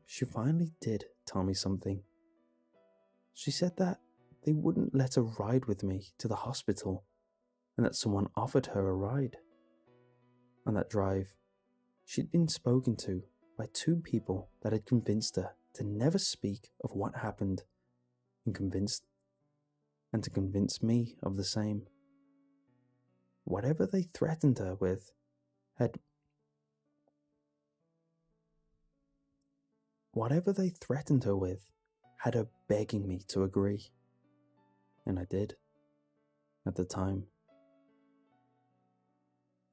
she finally did tell me something. She said that they wouldn't let her ride with me to the hospital, and that someone offered her a ride. On that drive, she'd been spoken to by two people that had convinced her to never speak of what happened, and to convince me of the same. Whatever they threatened her with had her begging me to agree. And I did, at the time.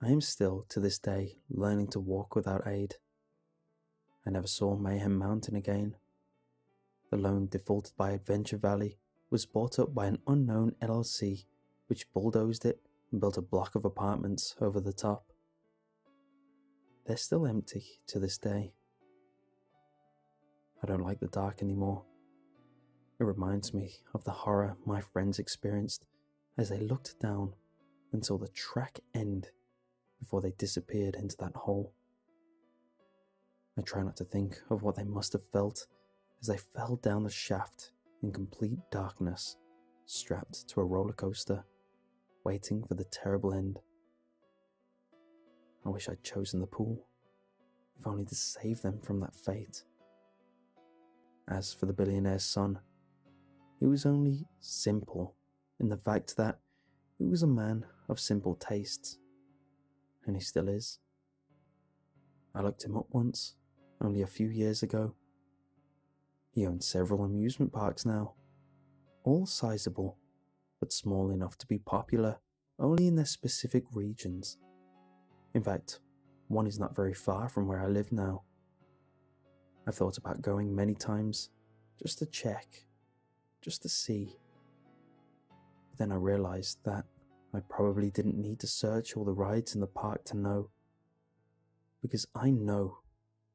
I am still, to this day, learning to walk without aid. I never saw Mayhem Mountain again. The loan defaulted by Adventure Valley was bought up by an unknown LLC, which bulldozed it and built a block of apartments over the top. They're still empty to this day. I don't like the dark anymore. It reminds me of the horror my friends experienced as they looked down and saw the track end before they disappeared into that hole. I try not to think of what they must have felt as they fell down the shaft in complete darkness, strapped to a roller coaster, waiting for the terrible end. I wish I'd chosen the pool, if only to save them from that fate. As for the billionaire's son, he was only simple in the fact that he was a man of simple tastes, and he still is. I looked him up once, only a few years ago. He owns several amusement parks now, all sizable, but small enough to be popular only in their specific regions. In fact, one is not very far from where I live now. I've thought about going many times, just to check, just to see. But then I realized that I probably didn't need to search all the rides in the park to know. Because I know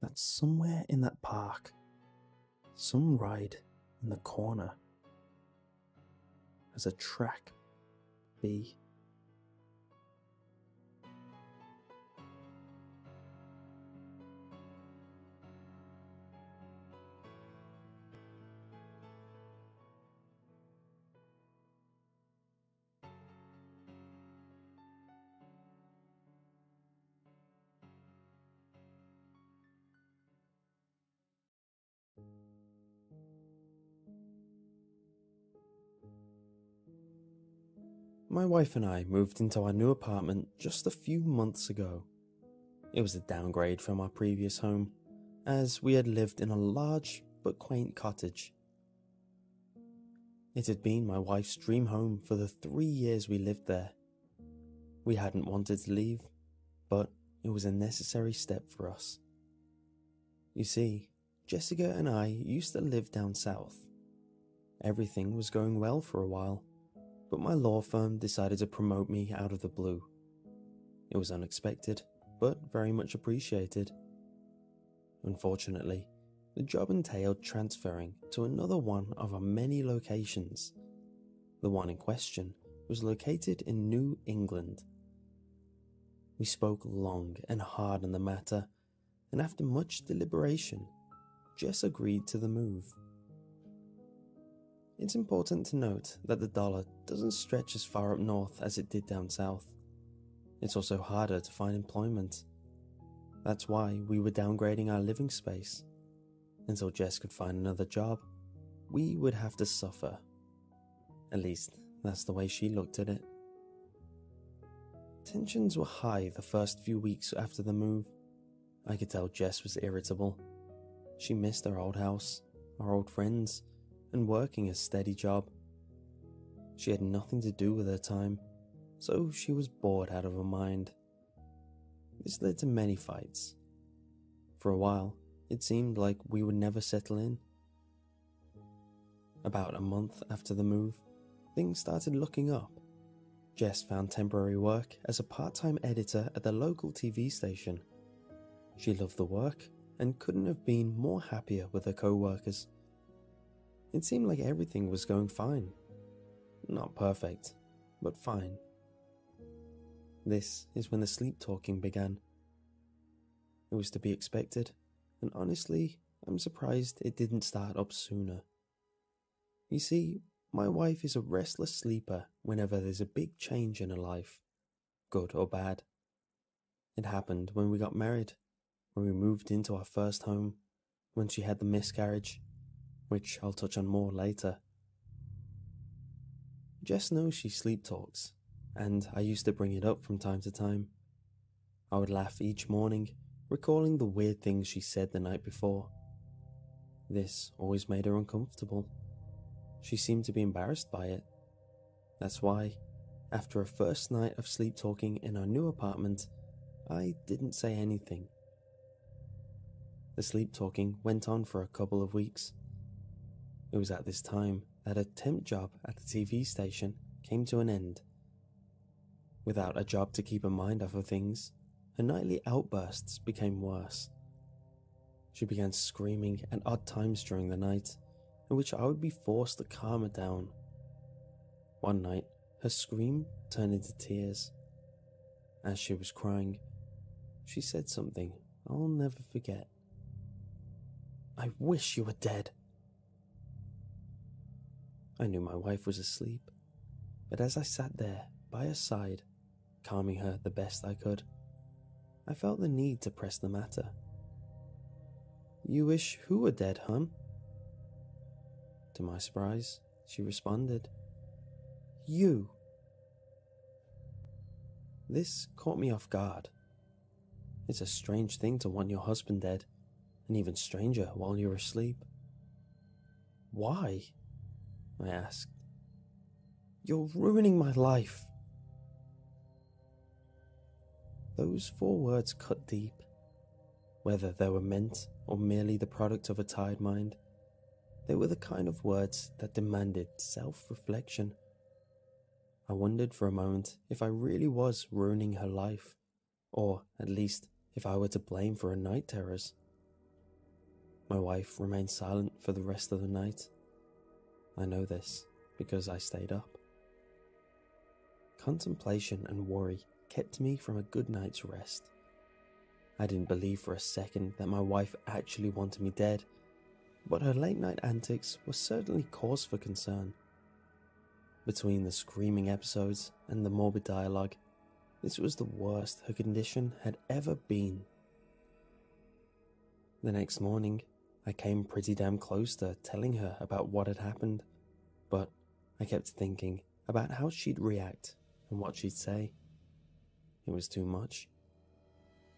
that somewhere in that park, some ride in the corner as a track B. My wife and I moved into our new apartment just a few months ago. It was a downgrade from our previous home, as we had lived in a large but quaint cottage. It had been my wife's dream home for the 3 years we lived there. We hadn't wanted to leave, but it was a necessary step for us. You see, Jessica and I used to live down south. Everything was going well for a while, but my law firm decided to promote me out of the blue. It was unexpected, but very much appreciated. Unfortunately, the job entailed transferring to another one of our many locations. The one in question was located in New England. We spoke long and hard on the matter, and after much deliberation, Jess agreed to the move. It's important to note that the dollar doesn't stretch as far up north as it did down south. It's also harder to find employment. That's why we were downgrading our living space. Until Jess could find another job, we would have to suffer. At least, that's the way she looked at it. Tensions were high the first few weeks after the move. I could tell Jess was irritable. She missed our old house, our old friends, and working a steady job. She had nothing to do with her time, so she was bored out of her mind. This led to many fights. For a while, it seemed like we would never settle in. About a month after the move, things started looking up. Jess found temporary work as a part-time editor at the local TV station. She loved the work and couldn't have been more happier with her co-workers. It seemed like everything was going fine. Not perfect, but fine. This is when the sleep talking began. It was to be expected, and honestly, I'm surprised it didn't start up sooner. You see, my wife is a restless sleeper whenever there's a big change in her life, good or bad. It happened when we got married, when we moved into our first home, when she had the miscarriage, which I'll touch on more later. Jess knows she sleep talks, and I used to bring it up from time to time. I would laugh each morning, recalling the weird things she said the night before. This always made her uncomfortable. She seemed to be embarrassed by it. That's why, after a first night of sleep talking in our new apartment, I didn't say anything. The sleep talking went on for a couple of weeks. It was at this time that her temp job at the TV station came to an end. Without a job to keep her mind off of things, her nightly outbursts became worse. She began screaming at odd times during the night, in which I would be forced to calm her down. One night, her scream turned into tears. As she was crying, she said something I'll never forget. "I wish you were dead." I knew my wife was asleep, but as I sat there by her side, calming her the best I could, I felt the need to press the matter. "You wish who were dead, hon?" To my surprise, she responded, "You." This caught me off guard. It's a strange thing to want your husband dead, and even stranger while you're asleep. "Why?" I asked. "You're ruining my life." Those 4 words cut deep. Whether they were meant or merely the product of a tired mind, they were the kind of words that demanded self-reflection. I wondered for a moment if I really was ruining her life, or at least if I were to blame for her night terrors. My wife remained silent for the rest of the night. I know this because I stayed up. Contemplation and worry kept me from a good night's rest. I didn't believe for a second that my wife actually wanted me dead, but her late night antics were certainly cause for concern. Between the screaming episodes and the morbid dialogue, this was the worst her condition had ever been. The next morning, I came pretty damn close to telling her about what had happened, but I kept thinking about how she'd react and what she'd say. It was too much.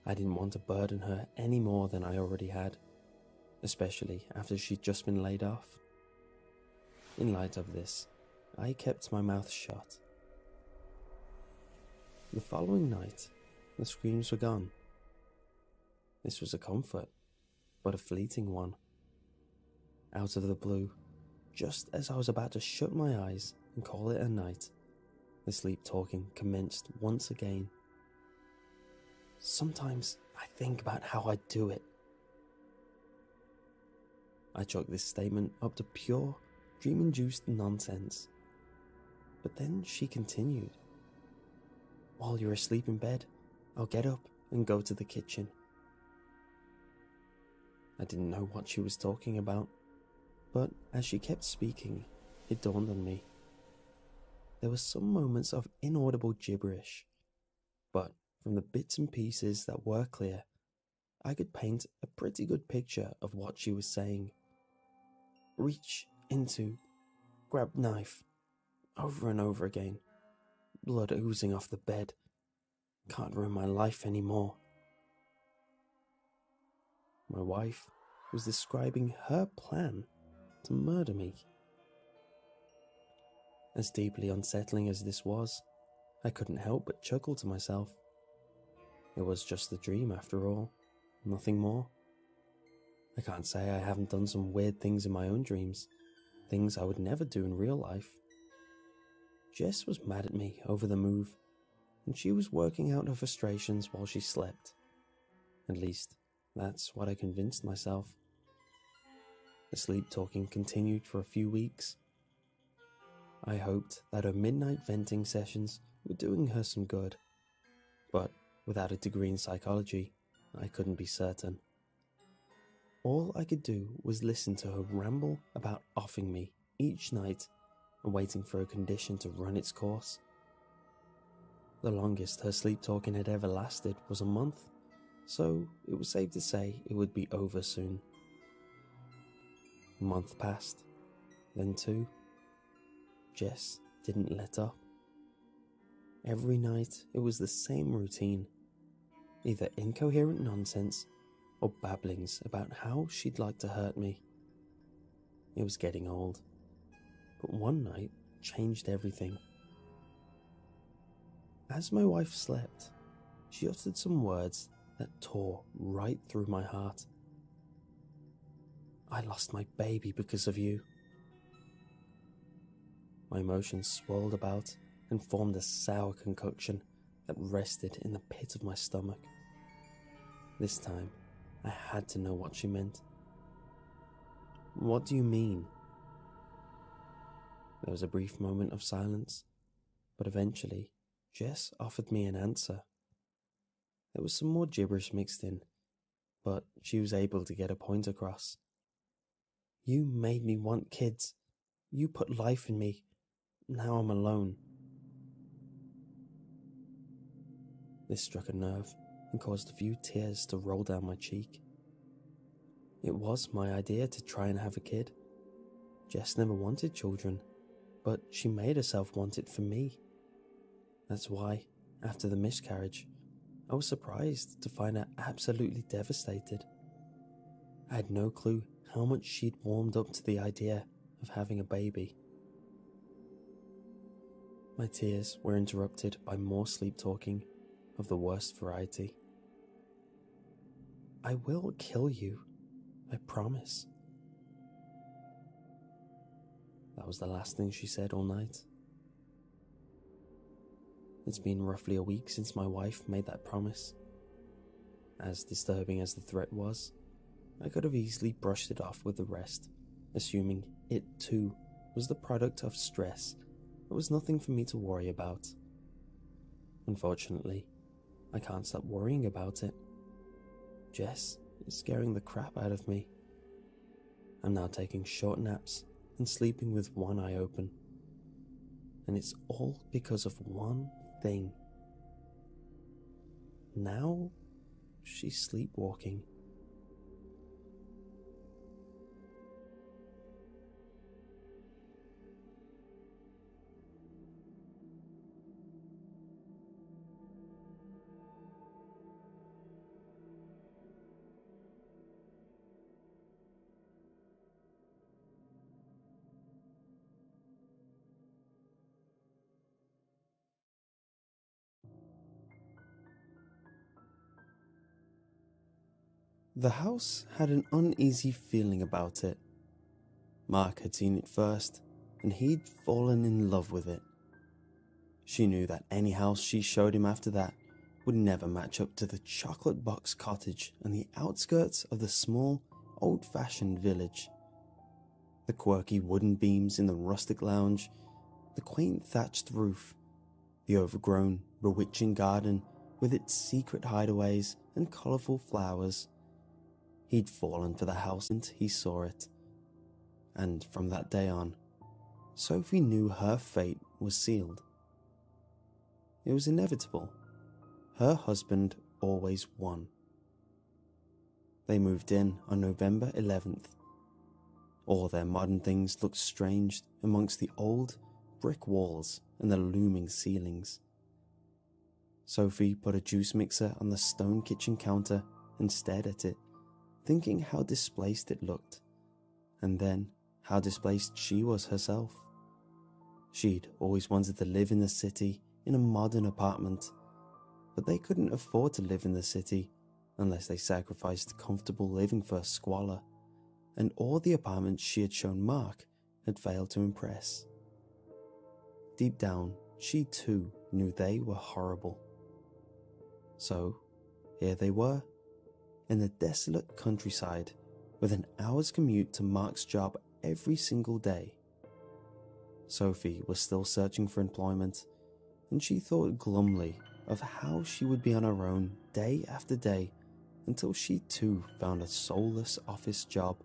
I didn't want to burden her any more than I already had, especially after she'd just been laid off. In light of this, I kept my mouth shut. The following night, the screams were gone. This was a comfort, but a fleeting one. Out of the blue, just as I was about to shut my eyes and call it a night, the sleep talking commenced once again. Sometimes I think about how I do it. I chalked this statement up to pure, dream-induced nonsense. But then she continued. While you're asleep in bed, I'll get up and go to the kitchen. I didn't know what she was talking about, but as she kept speaking, it dawned on me. There were some moments of inaudible gibberish, but from the bits and pieces that were clear, I could paint a pretty good picture of what she was saying. Reach into, grab knife, over and over again, blood oozing off the bed. Can't ruin my life anymore. My wife was describing her plan to murder me. As deeply unsettling as this was, I couldn't help but chuckle to myself. It was just a dream after all, nothing more. I can't say I haven't done some weird things in my own dreams, things I would never do in real life. Jess was mad at me over the move, and she was working out her frustrations while she slept. At least, that's what I convinced myself. The sleep talking continued for a few weeks. I hoped that her midnight venting sessions were doing her some good, but without a degree in psychology, I couldn't be certain. All I could do was listen to her ramble about offing me each night and waiting for a condition to run its course. The longest her sleep talking had ever lasted was a month, so it was safe to say it would be over soon. A month passed, then two. Jess didn't let up. Every night it was the same routine, either incoherent nonsense or babblings about how she'd like to hurt me. It was getting old, but one night changed everything. As my wife slept, she uttered some words that tore right through my heart. I lost my baby because of you. My emotions swirled about and formed a sour concoction that rested in the pit of my stomach. This time, I had to know what she meant. What do you mean? There was a brief moment of silence, but eventually, Jess offered me an answer. There was some more gibberish mixed in, but she was able to get a point across. You made me want kids. You put life in me. Now I'm alone. This struck a nerve and caused a few tears to roll down my cheek. It was my idea to try and have a kid. Jess never wanted children, but she made herself want it for me. That's why, after the miscarriage, I was surprised to find her absolutely devastated. I had no clue how much she'd warmed up to the idea of having a baby. My tears were interrupted by more sleep talking of the worst variety. I will kill you, I promise. That was the last thing she said all night. It's been roughly a week since my wife made that promise. As disturbing as the threat was, I could have easily brushed it off with the rest, assuming it too was the product of stress that was nothing for me to worry about. Unfortunately, I can't stop worrying about it. Jess is scaring the crap out of me. I'm now taking short naps and sleeping with one eye open. And it's all because of one thing. Now she's sleepwalking. The house had an uneasy feeling about it. Mark had seen it first, and he'd fallen in love with it. She knew that any house she showed him after that would never match up to the chocolate box cottage on the outskirts of the small, old-fashioned village. The quirky wooden beams in the rustic lounge, the quaint thatched roof, the overgrown, bewitching garden with its secret hideaways and colourful flowers. He'd fallen for the house and he saw it. And from that day on, Sophie knew her fate was sealed. It was inevitable. Her husband always won. They moved in on November 11th. All their modern things looked strange amongst the old brick walls and the looming ceilings. Sophie put a juice mixer on the stone kitchen counter and stared at it, thinking how displaced it looked, and then how displaced she was herself. She'd always wanted to live in the city in a modern apartment, but they couldn't afford to live in the city unless they sacrificed comfortable living for squalor, and all the apartments she had shown Mark had failed to impress. Deep down, she too knew they were horrible. So, here they were, in the desolate countryside, with an hour's commute to Mark's job every single day. Sophie was still searching for employment, and she thought glumly of how she would be on her own day after day until she too found a soulless office job.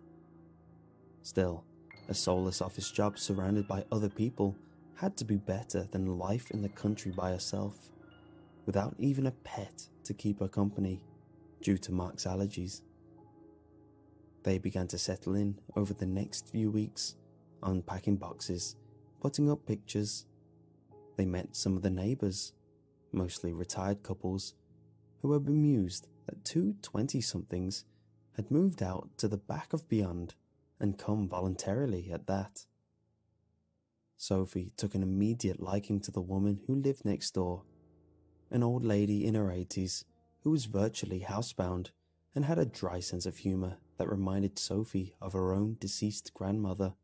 Still, a soulless office job surrounded by other people had to be better than life in the country by herself, without even a pet to keep her company, due to Mark's allergies. They began to settle in over the next few weeks, unpacking boxes, putting up pictures. They met some of the neighbours, mostly retired couples, who were bemused that two 20-somethings had moved out to the back of beyond and come voluntarily at that. Sophie took an immediate liking to the woman who lived next door, an old lady in her 80s who was virtually housebound and had a dry sense of humour that reminded Sophie of her own deceased grandmother.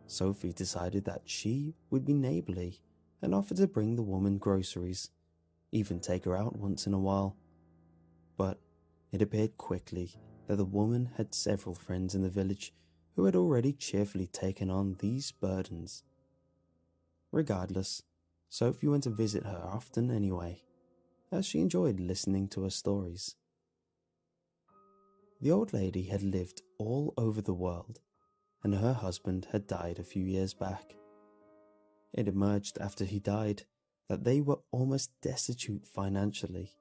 Sophie decided that she would be neighbourly and offered to bring the woman groceries, even take her out once in a while. But it appeared quickly that the woman had several friends in the village who had already cheerfully taken on these burdens. Regardless, Sophie went to visit her often anyway, as she enjoyed listening to her stories. The old lady had lived all over the world, and her husband had died a few years back. It emerged after he died that they were almost destitute financially,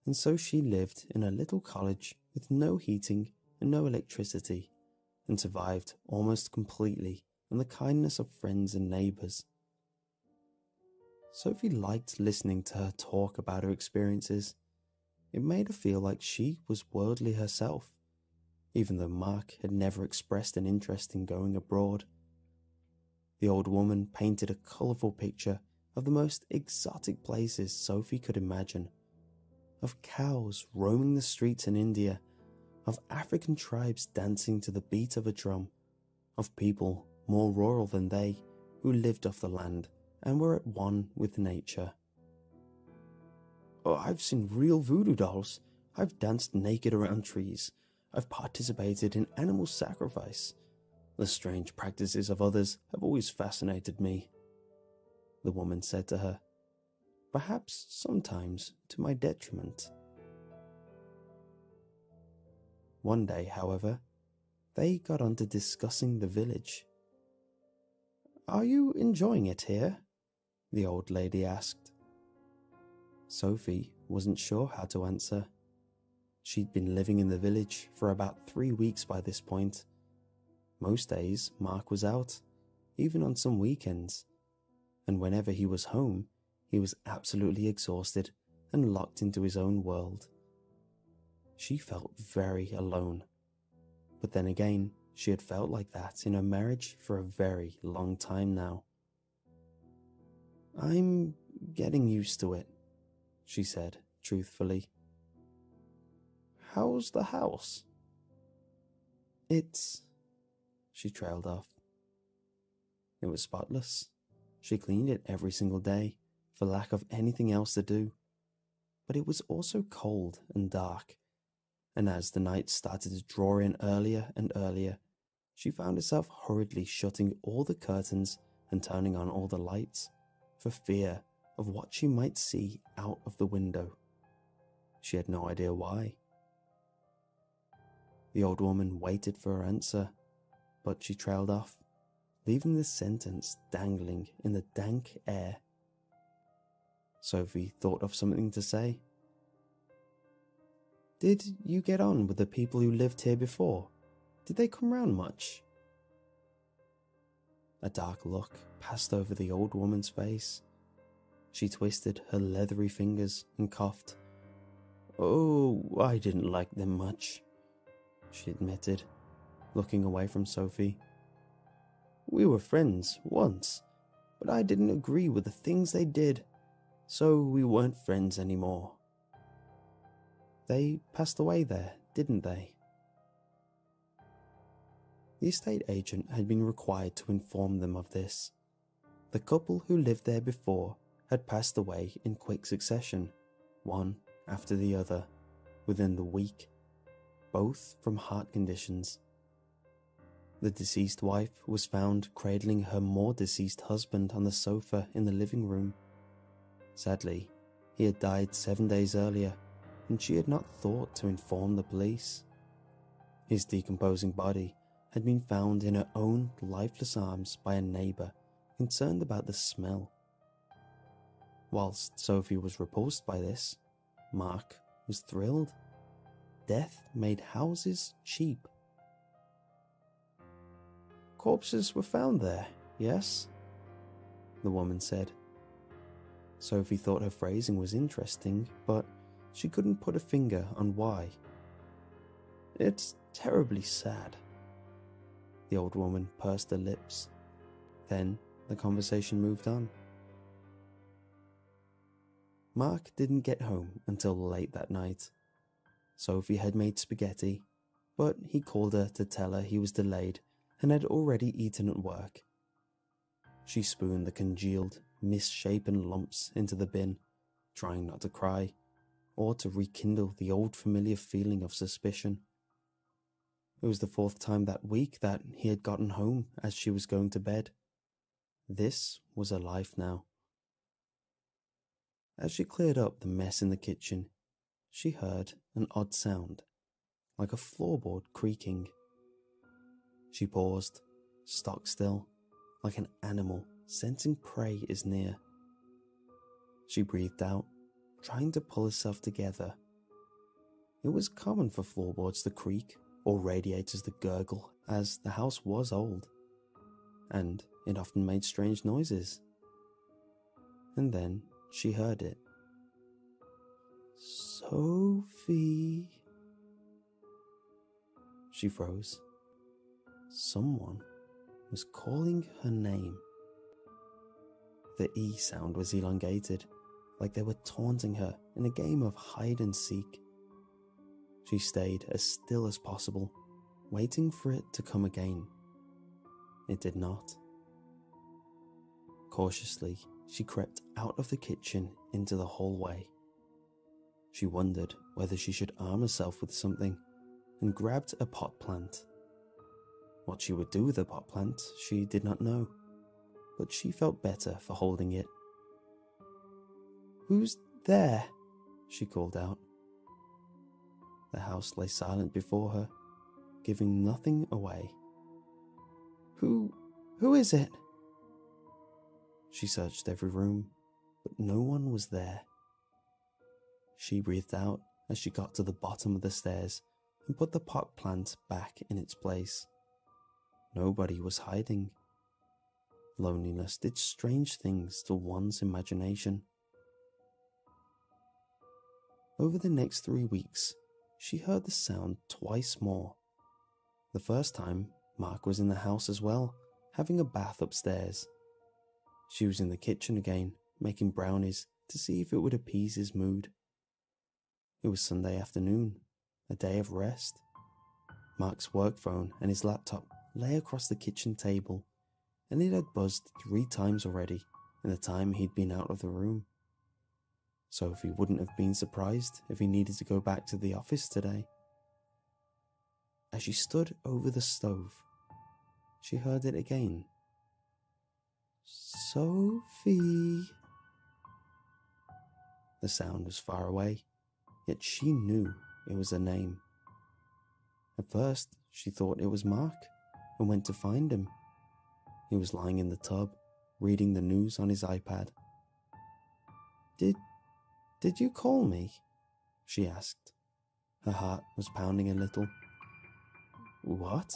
and so she lived in a little cottage with no heating and no electricity, and survived almost completely on the kindness of friends and neighbours. Sophie liked listening to her talk about her experiences. It made her feel like she was worldly herself, even though Mark had never expressed an interest in going abroad. The old woman painted a colourful picture of the most exotic places Sophie could imagine, of cows roaming the streets in India, of African tribes dancing to the beat of a drum, of people more rural than they who lived off the land and were at one with nature. "Oh, I've seen real voodoo dolls. I've danced naked around trees. I've participated in animal sacrifice. The strange practices of others have always fascinated me, the woman said to her, perhaps sometimes to my detriment. One day, however, they got on to discussing the village. Are you enjoying it here? The old lady asked. Sophie wasn't sure how to answer. She'd been living in the village for about 3 weeks by this point. Most days, Mark was out, even on some weekends, and whenever he was home, he was absolutely exhausted and locked into his own world. She felt very alone, but then again, she had felt like that in her marriage for a very long time now. I'm getting used to it, she said truthfully. How's the house? She trailed off. It was spotless. She cleaned it every single day, for lack of anything else to do. But it was also cold and dark, and as the night started to draw in earlier and earlier, she found herself hurriedly shutting all the curtains and turning on all the lights, for fear of what she might see out of the window. She had no idea why. The old woman waited for her answer, but she trailed off, leaving the sentence dangling in the dank air. Sophie thought of something to say. Did you get on with the people who lived here before? Did they come round much? A dark look passed over the old woman's face. She twisted her leathery fingers and coughed. Oh, I didn't like them much, she admitted, looking away from Sophie. We were friends once, but I didn't agree with the things they did, so we weren't friends anymore. They passed away there, didn't they? The estate agent had been required to inform them of this. The couple who lived there before had passed away in quick succession, one after the other, within the week, both from heart conditions. The deceased wife was found cradling her more deceased husband on the sofa in the living room. Sadly, he had died 7 days earlier, and she had not thought to inform the police. His decomposing body had been found in her own lifeless arms by a neighbour concerned about the smell. Whilst Sophie was repulsed by this, Mark was thrilled. Death made houses cheap. Corpses were found there, yes? The woman said. Sophie thought her phrasing was interesting, but she couldn't put a finger on why. It's terribly sad. The old woman pursed her lips. Then the conversation moved on. Mark didn't get home until late that night. Sophie had made spaghetti, but he called her to tell her he was delayed and had already eaten at work. She spooned the congealed, misshapen lumps into the bin, trying not to cry, or to rekindle the old familiar feeling of suspicion. It was the 4th time that week that he had gotten home as she was going to bed. This was her life now. As she cleared up the mess in the kitchen, she heard an odd sound, like a floorboard creaking. She paused, stock still, like an animal sensing prey is near. She breathed out, trying to pull herself together. It was common for floorboards to creak or radiators to gurgle, as the house was old, and it often made strange noises. And then she heard it. Sophie. She froze. Someone was calling her name. The E sound was elongated, like they were taunting her in a game of hide and seek. She stayed as still as possible, waiting for it to come again. It did not. Cautiously, she crept out of the kitchen into the hallway. She wondered whether she should arm herself with something, and grabbed a pot plant. What she would do with the pot plant, she did not know, but she felt better for holding it. "Who's there?" she called out. The house lay silent before her, giving nothing away. Who is it?" She searched every room, but no one was there. She breathed out as she got to the bottom of the stairs and put the pot plant back in its place. Nobody was hiding. Loneliness did strange things to one's imagination. Over the next 3 weeks, she heard the sound twice more. The first time, Mark was in the house as well, having a bath upstairs. She was in the kitchen again, making brownies to see if it would appease his mood. It was Sunday afternoon, a day of rest. Mark's work phone and his laptop lay across the kitchen table, and it had buzzed 3 times already in the time he'd been out of the room. Sophie wouldn't have been surprised if he needed to go back to the office today. As she stood over the stove, she heard it again. "Sophie." The sound was far away, yet she knew it was a name. At first, she thought it was Mark and went to find him. He was lying in the tub, reading the news on his iPad. Did you call me?" she asked. Her heart was pounding a little. "What?"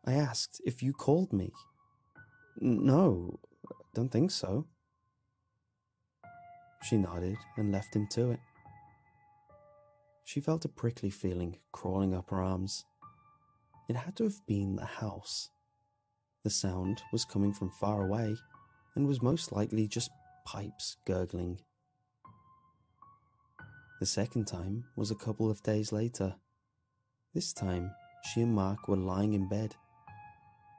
"I asked if you called me." "No, don't think so." She nodded and left him to it. She felt a prickly feeling crawling up her arms. It had to have been the house. The sound was coming from far away and was most likely just pipes gurgling. The second time was a couple of days later. This time, she and Mark were lying in bed.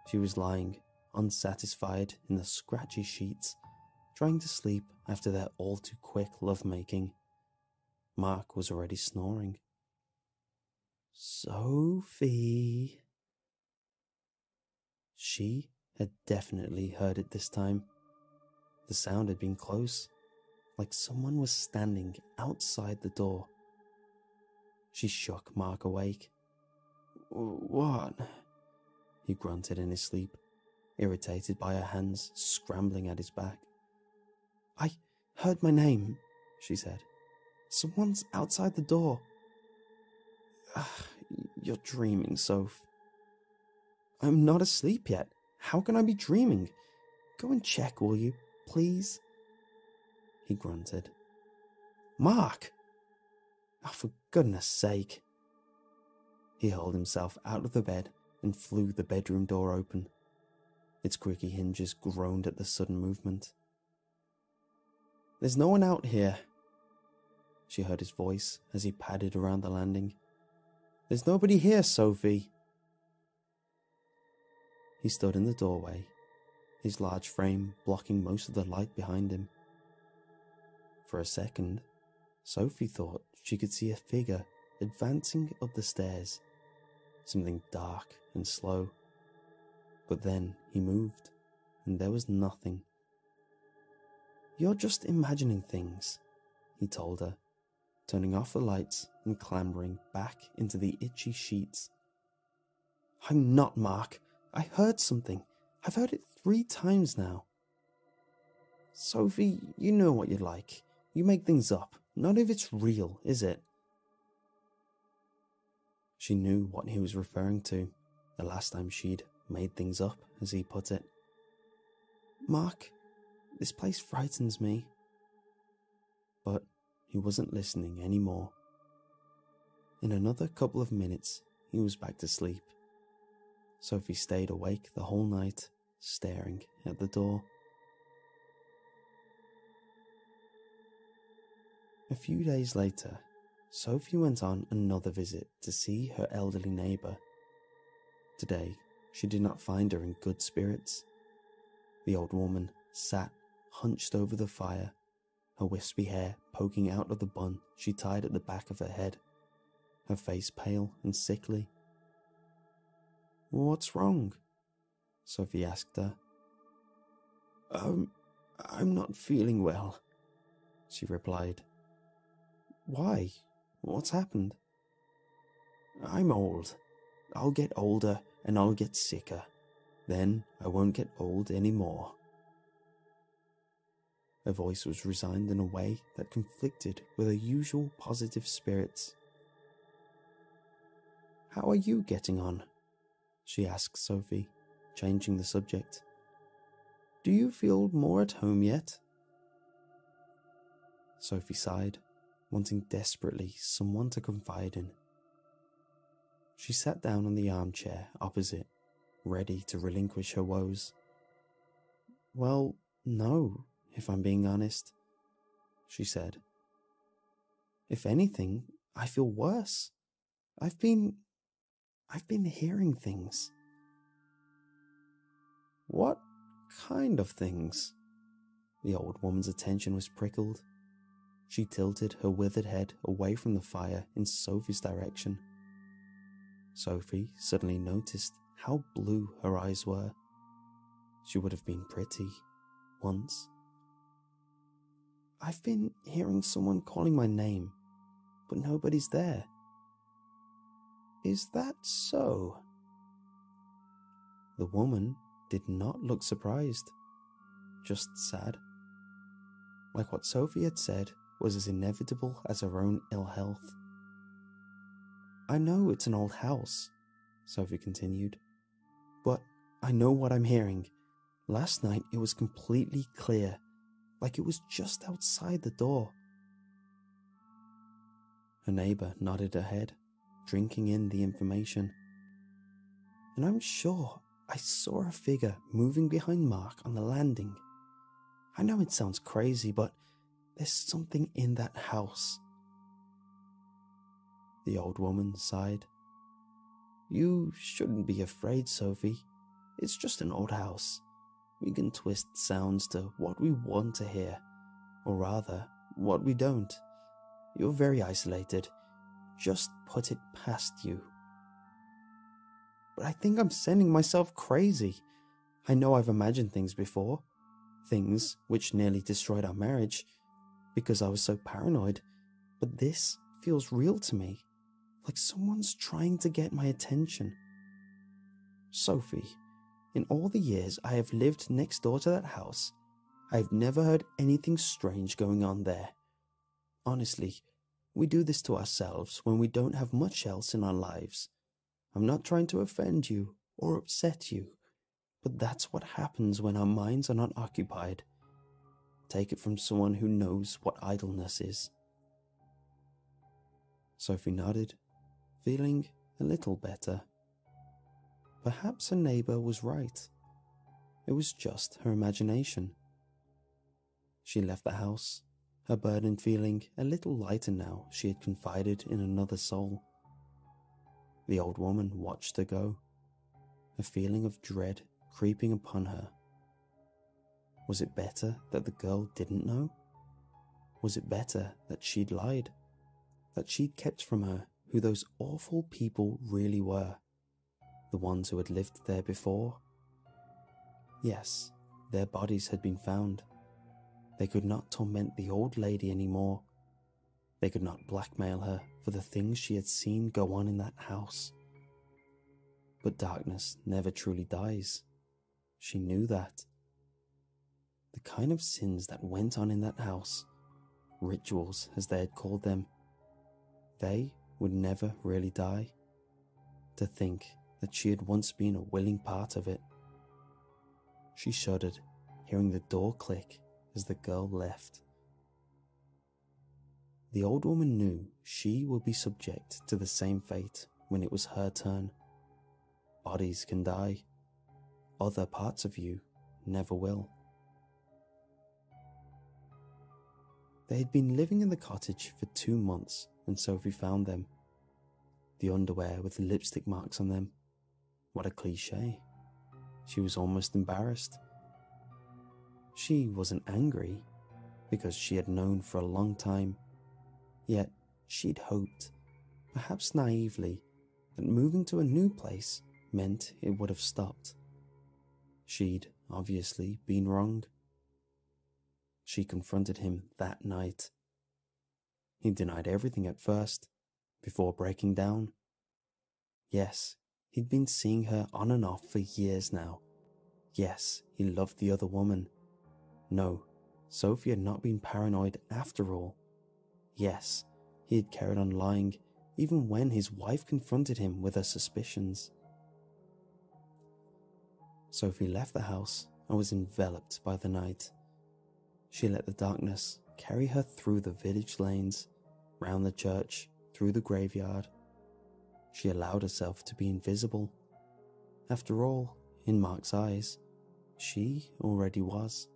She was lying, unsatisfied in the scratchy sheets, trying to sleep after their all-too-quick lovemaking. Mark was already snoring. "Sophie." She had definitely heard it this time. The sound had been close, like someone was standing outside the door. She shook Mark awake. "What?" he grunted in his sleep, irritated by her hands scrambling at his back. "I heard my name," she said. "Someone's outside the door." "You're dreaming, Soph." "I'm not asleep yet. How can I be dreaming? Go and check, will you, please?" He grunted. "Mark!" "Oh, for goodness sake." He hurled himself out of the bed and flew the bedroom door open. Its creaky hinges groaned at the sudden movement. "There's no one out here." She heard his voice as he padded around the landing. "There's nobody here, Sophie." He stood in the doorway, his large frame blocking most of the light behind him. For a second, Sophie thought she could see a figure advancing up the stairs, something dark and slow. But then he moved, and there was nothing. "You're just imagining things," he told her, turning off the lights and clambering back into the itchy sheets. "I'm not, Mark. I heard something. I've heard it 3 times now." "Sophie, you know what you're like. You make things up. None of it's real, is it?" She knew what he was referring to, the last time she'd made things up, as he put it. "Mark, this place frightens me." But he wasn't listening anymore. In another couple of minutes, he was back to sleep. Sophie stayed awake the whole night, staring at the door. A few days later, Sophie went on another visit to see her elderly neighbour. Today, she did not find her in good spirits. The old woman sat hunched over the fire, her wispy hair poking out of the bun she tied at the back of her head, her face pale and sickly. What's wrong? Sophie asked her. I'm not feeling well, she replied. Why? What's happened? I'm old. I'll get older and I'll get sicker. Then I won't get old anymore. Her voice was resigned in a way that conflicted with her usual positive spirits. How are you getting on? She asked Sophie, changing the subject. Do you feel more at home yet? Sophie sighed, wanting desperately someone to confide in. She sat down on the armchair opposite, ready to relinquish her woes. Well, no, if I'm being honest, she said. If anything, I feel worse. I've been hearing things. What kind of things? The old woman's attention was prickled. She tilted her withered head away from the fire in Sophie's direction. Sophie suddenly noticed how blue her eyes were. She would have been pretty once. I've been hearing someone calling my name, but nobody's there. Is that so? The woman did not look surprised, just sad. Like what Sophie had said was as inevitable as her own ill health. I know it's an old house, Sophie continued, but I know what I'm hearing. Last night it was completely clear, like it was just outside the door. Her neighbour nodded her head, drinking in the information. And I'm sure I saw a figure moving behind Mark on the landing. I know it sounds crazy, but there's something in that house. The old woman sighed. You shouldn't be afraid, Sophie. It's just an old house. We can twist sounds to what we want to hear, or rather, what we don't. You're very isolated. Just put it past you. But I think I'm sending myself crazy. I know I've imagined things before. Things which nearly destroyed our marriage because I was so paranoid. But this feels real to me. Like someone's trying to get my attention. Sophie, in all the years I have lived next door to that house, I have never heard anything strange going on there. Honestly, we do this to ourselves when we don't have much else in our lives. I'm not trying to offend you or upset you, but that's what happens when our minds are not occupied. Take it from someone who knows what idleness is. Sophie nodded, feeling a little better. Perhaps her neighbour was right. It was just her imagination. She left the house, her burden feeling a little lighter now she had confided in another soul. The old woman watched her go, a feeling of dread creeping upon her. Was it better that the girl didn't know? Was it better that she'd lied? That she'd kept from her who those awful people really were? The ones who had lived there before? Yes, their bodies had been found. They could not torment the old lady anymore. They could not blackmail her for the things she had seen go on in that house. But darkness never truly dies. She knew that. The kind of sins that went on in that house, rituals as they had called them, they would never really die. To think that she had once been a willing part of it. She shuddered, hearing the door click as the girl left. The old woman knew she would be subject to the same fate when it was her turn. Bodies can die. Other parts of you never will. They had been living in the cottage for 2 months when Sophie found them. The underwear with the lipstick marks on them. What a cliché. She was almost embarrassed. She wasn't angry, because she had known for a long time. Yet she'd hoped, perhaps naively, that moving to a new place meant it would have stopped. She'd obviously been wrong. She confronted him that night. He denied everything at first, before breaking down. Yes, he'd been seeing her on and off for years now. Yes, he loved the other woman. No, Sophie had not been paranoid after all. Yes, he had carried on lying even when his wife confronted him with her suspicions. Sophie left the house and was enveloped by the night. She let the darkness carry her through the village lanes, round the church, through the graveyard. She allowed herself to be invisible. After all, in Mark's eyes, she already was.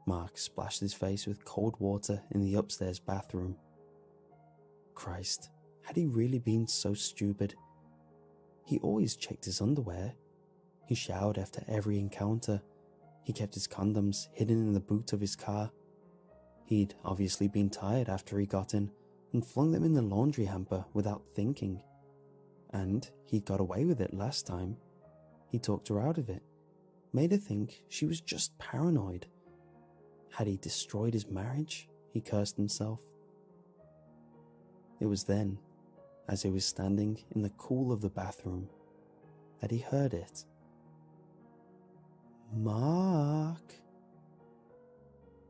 Mark splashed his face with cold water in the upstairs bathroom. Christ, had he really been so stupid? He always checked his underwear. He showered after every encounter. He kept his condoms hidden in the boot of his car. He'd obviously been tired after he got in and flung them in the laundry hamper without thinking. And he got away with it last time. He talked her out of it, made her think she was just paranoid. Had he destroyed his marriage? He cursed himself. It was then, as he was standing in the cool of the bathroom, that he heard it. Mark.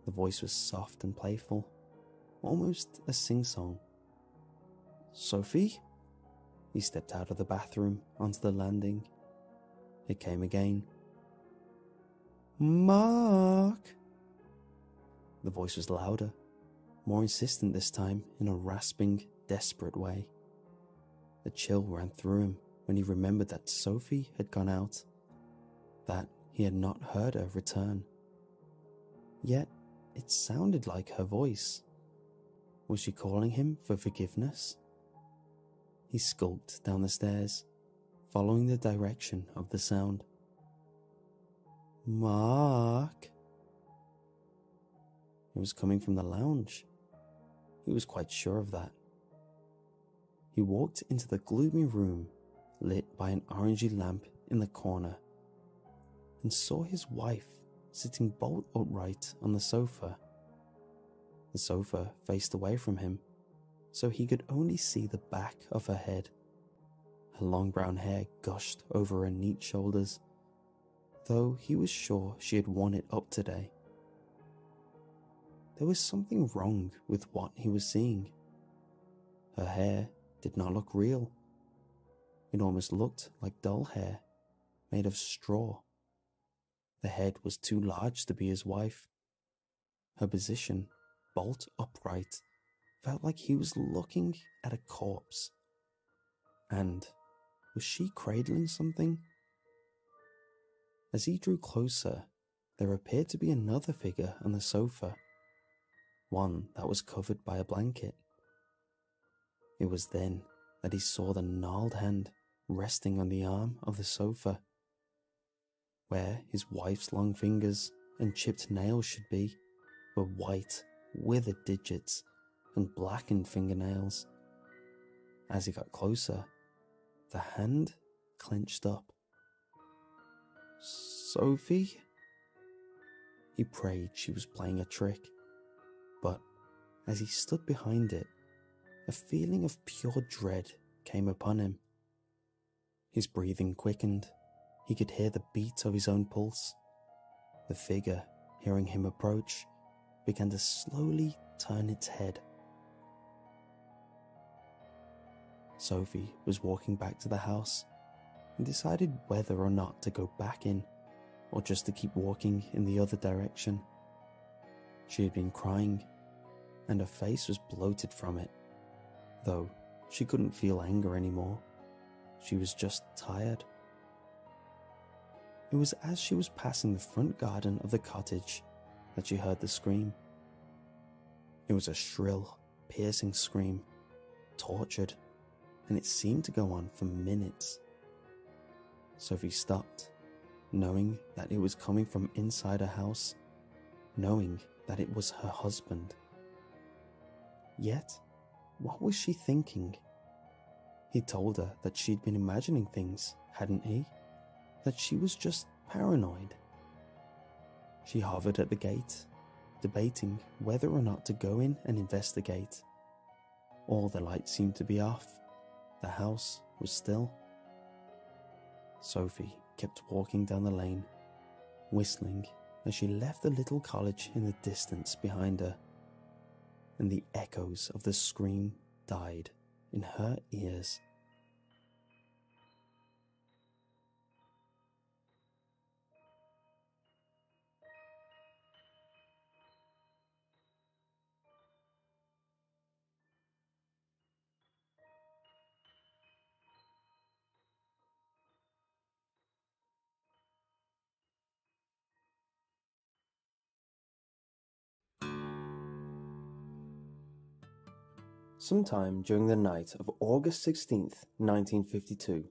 The voice was soft and playful, almost a sing-song. Sophie? He stepped out of the bathroom onto the landing. It came again. Mark. The voice was louder, more insistent this time, in a rasping, desperate way. A chill ran through him when he remembered that Sophie had gone out, that he had not heard her return. Yet it sounded like her voice. Was she calling him for forgiveness? He skulked down the stairs, following the direction of the sound. Mark. It was coming from the lounge. He was quite sure of that. He walked into the gloomy room, lit by an orangey lamp in the corner, and saw his wife sitting bolt upright on the sofa. The sofa faced away from him, so he could only see the back of her head. Her long brown hair gushed over her neat shoulders, though he was sure she had worn it up today. There was something wrong with what he was seeing. Her hair did not look real. It almost looked like dull hair, made of straw. The head was too large to be his wife. Her position, bolt upright, felt like he was looking at a corpse. And was she cradling something? As he drew closer, there appeared to be another figure on the sofa, one that was covered by a blanket. It was then that he saw the gnarled hand resting on the arm of the sofa. Where his wife's long fingers and chipped nails should be were white, withered digits and blackened fingernails. As he got closer, the hand clenched up. Sophie? He prayed she was playing a trick, but as he stood behind it, a feeling of pure dread came upon him. His breathing quickened. He could hear the beat of his own pulse. The figure, hearing him approach, began to slowly turn its head. Sophie was walking back to the house and decided whether or not to go back in or just to keep walking in the other direction. She had been crying, and her face was bloated from it, though she couldn't feel anger anymore. She was just tired. It was as she was passing the front garden of the cottage that she heard the scream. It was a shrill, piercing scream, tortured, and it seemed to go on for minutes. Sophie stopped, knowing that it was coming from inside her house, knowing that it was her husband. Yet, what was she thinking? He told her that she'd been imagining things, hadn't he? That she was just paranoid. She hovered at the gate, debating whether or not to go in and investigate. All the lights seemed to be off. The house was still. Sophie kept walking down the lane, whistling as she left the little college in the distance behind her, and the echoes of the scream died in her ears. Sometime during the night of August 16th, 1952,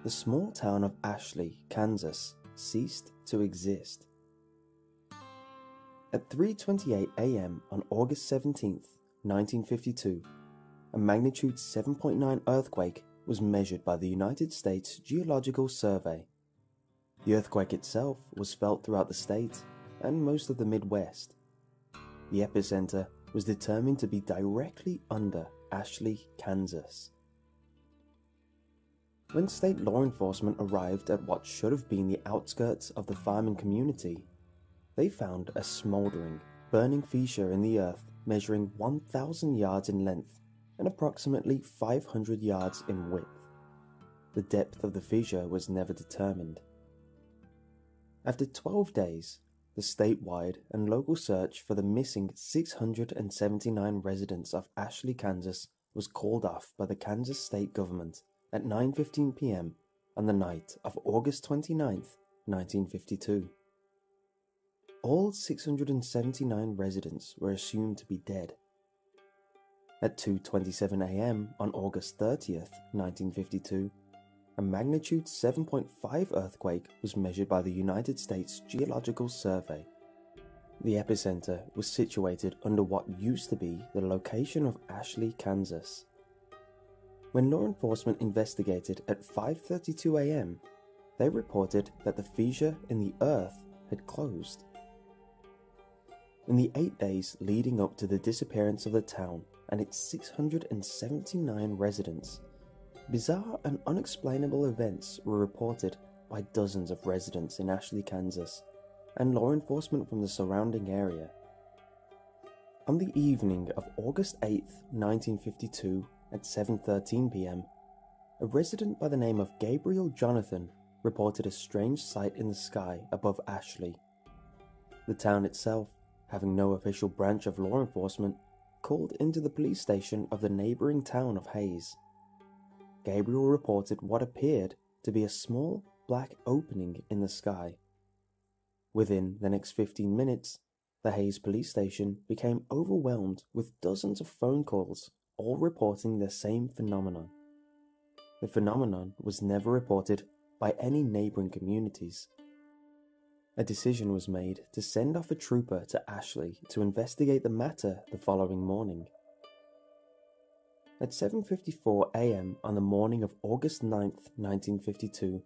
the small town of Ashley, Kansas, ceased to exist. At 3:28 a.m. on August 17th, 1952, a magnitude 7.9 earthquake was measured by the United States Geological Survey. The earthquake itself was felt throughout the state and most of the Midwest. The epicenter was determined to be directly under Ashley, Kansas. When state law enforcement arrived at what should have been the outskirts of the farming community, they found a smoldering, burning fissure in the earth measuring 1,000 yards in length and approximately 500 yards in width. The depth of the fissure was never determined. After 12 days, the statewide and local search for the missing 679 residents of Ashley, Kansas was called off by the Kansas state government at 9:15 p.m. on the night of August 29th, 1952. All 679 residents were assumed to be dead. At 2:27 a.m. on August 30th, 1952, a magnitude 7.5 earthquake was measured by the United States Geological Survey. The epicenter was situated under what used to be the location of Ashley, Kansas. When law enforcement investigated at 5:32 a.m., they reported that the fissure in the earth had closed. In the 8 days leading up to the disappearance of the town and its 679 residents, bizarre and unexplainable events were reported by dozens of residents in Ashley, Kansas, and law enforcement from the surrounding area. On the evening of August 8, 1952, at 7:13 p.m., a resident by the name of Gabriel Jonathan reported a strange sight in the sky above Ashley. The town itself, having no official branch of law enforcement, called into the police station of the neighboring town of Hayes. Gabriel reported what appeared to be a small black opening in the sky. Within the next 15 minutes, the Hayes police station became overwhelmed with dozens of phone calls, all reporting the same phenomenon. The phenomenon was never reported by any neighboring communities. A decision was made to send off a trooper to Ashley to investigate the matter the following morning. At 7:54 a.m. on the morning of August 9th, 1952,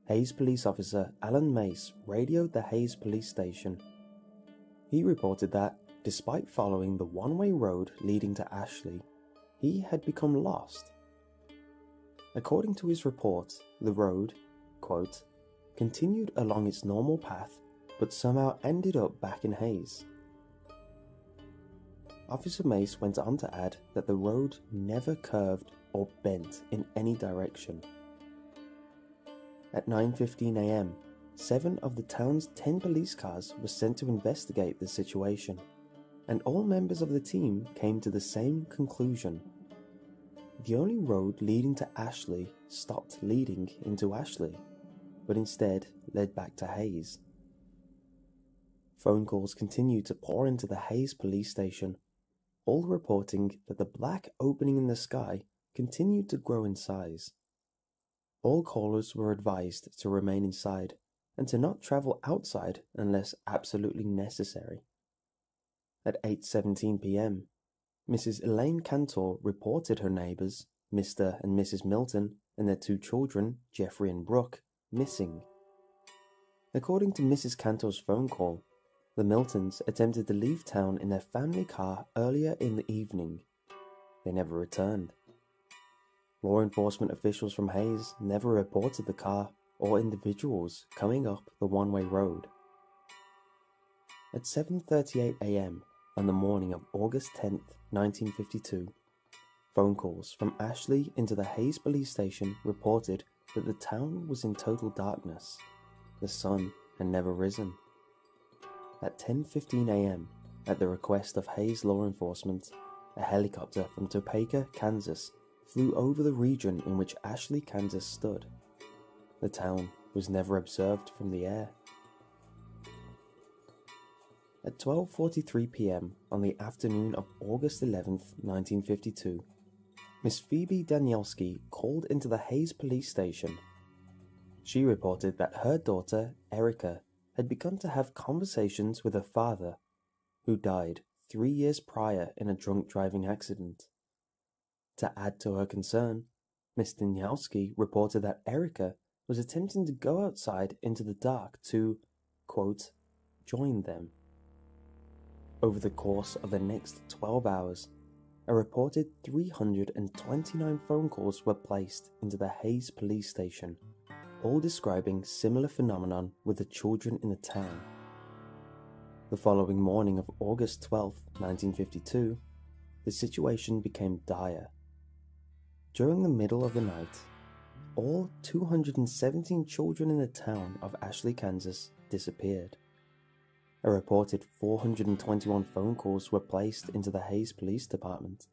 Hayes police officer Alan Mace radioed the Hayes police station. He reported that, despite following the one-way road leading to Ashley, he had become lost. According to his report, the road, quote, continued along its normal path, but somehow ended up back in Hayes. Officer Mace went on to add that the road never curved or bent in any direction. At 9:15 a.m., 7 of the town's 10 police cars were sent to investigate the situation, and all members of the team came to the same conclusion. The only road leading to Ashley stopped leading into Ashley, but instead led back to Hayes. Phone calls continued to pour into the Hayes police station, all reporting that the black opening in the sky continued to grow in size. All callers were advised to remain inside and to not travel outside unless absolutely necessary. At 8:17 p.m., Mrs. Elaine Cantor reported her neighbors, Mr. and Mrs. Milton and their 2 children, Jeffrey and Brooke, missing. According to Mrs. Cantor's phone call, the Miltons attempted to leave town in their family car earlier in the evening. They never returned. Law enforcement officials from Hayes never reported the car or individuals coming up the one-way road. At 7:38 a.m. on the morning of August 10, 1952, phone calls from Ashley into the Hayes police station reported that the town was in total darkness. The sun had never risen. At 10:15 a.m., at the request of Hayes law enforcement, a helicopter from Topeka, Kansas, flew over the region in which Ashley, Kansas stood. The town was never observed from the air. At 12:43 p.m. on the afternoon of August 11, 1952, Miss Phoebe Danielski called into the Hayes police station. She reported that her daughter, Erica, had begun to have conversations with her father, who died 3 years prior in a drunk driving accident. To add to her concern, Miss Danielski reported that Erica was attempting to go outside into the dark to, quote, join them. Over the course of the next 12 hours, a reported 329 phone calls were placed into the Hayes police station, all describing similar phenomenon with the children in the town. The following morning of August 12, 1952, the situation became dire. During the middle of the night, all 217 children in the town of Ashley, Kansas disappeared. A reported 421 phone calls were placed into the Hayes Police Department.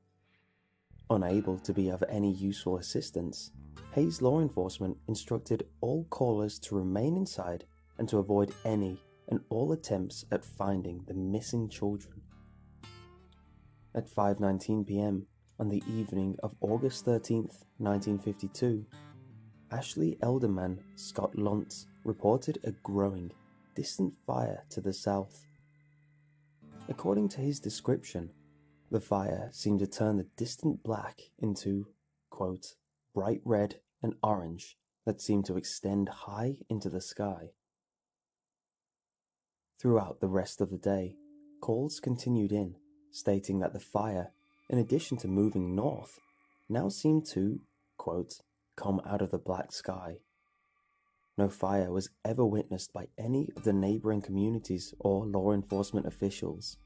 Unable to be of any useful assistance, Hayes law enforcement instructed all callers to remain inside and to avoid any and all attempts at finding the missing children. At 5:19 p.m. on the evening of August 13, 1952, Ashley Elderman Scott Luntz reported a growing, distant fire to the south. According to his description, the fire seemed to turn the distant black into, quote, bright red and orange that seemed to extend high into the sky. Throughout the rest of the day, calls continued in, stating that the fire, in addition to moving north, now seemed to, quote, come out of the black sky. No fire was ever witnessed by any of the neighboring communities or law enforcement officials.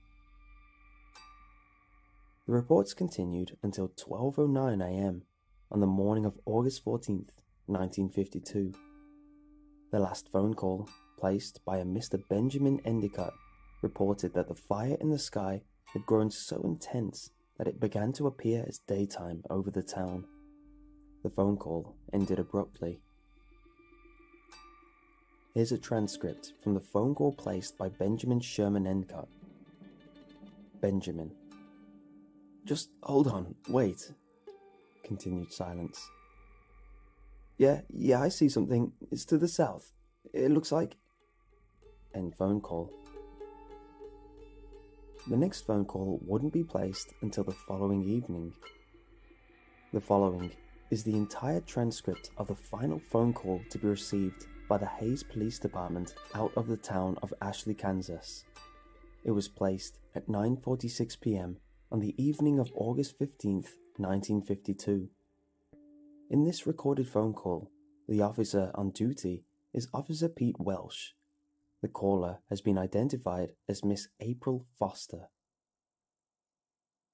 The reports continued until 12:09 a.m. on the morning of August 14, 1952. The last phone call, placed by a Mr. Benjamin Endicott, reported that the fire in the sky had grown so intense that it began to appear as daytime over the town. The phone call ended abruptly. Here's a transcript from the phone call placed by Benjamin Sherman Endicott. Benjamin. Just hold on, wait. Continued silence. Yeah, I see something. It's to the south. It looks like... End phone call. The next phone call wouldn't be placed until the following evening. The following is the entire transcript of the final phone call to be received by the Hayes Police Department out of the town of Ashley, Kansas. It was placed at 9:46 p.m. on the evening of August 15th, 1952. In this recorded phone call, the officer on duty is Officer Pete Welsh. The caller has been identified as Miss April Foster.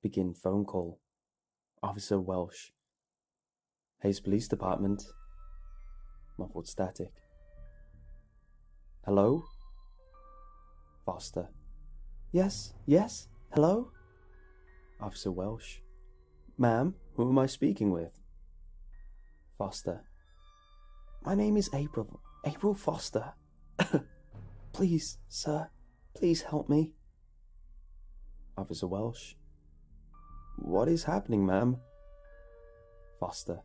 Begin phone call. Officer Welsh. Hayes Police Department. Muffled static. Hello? Foster. Yes, hello? Officer Welsh. Ma'am, who am I speaking with? Foster. My name is April Foster. Please, sir, please help me. Officer Welsh. What is happening, ma'am? Foster.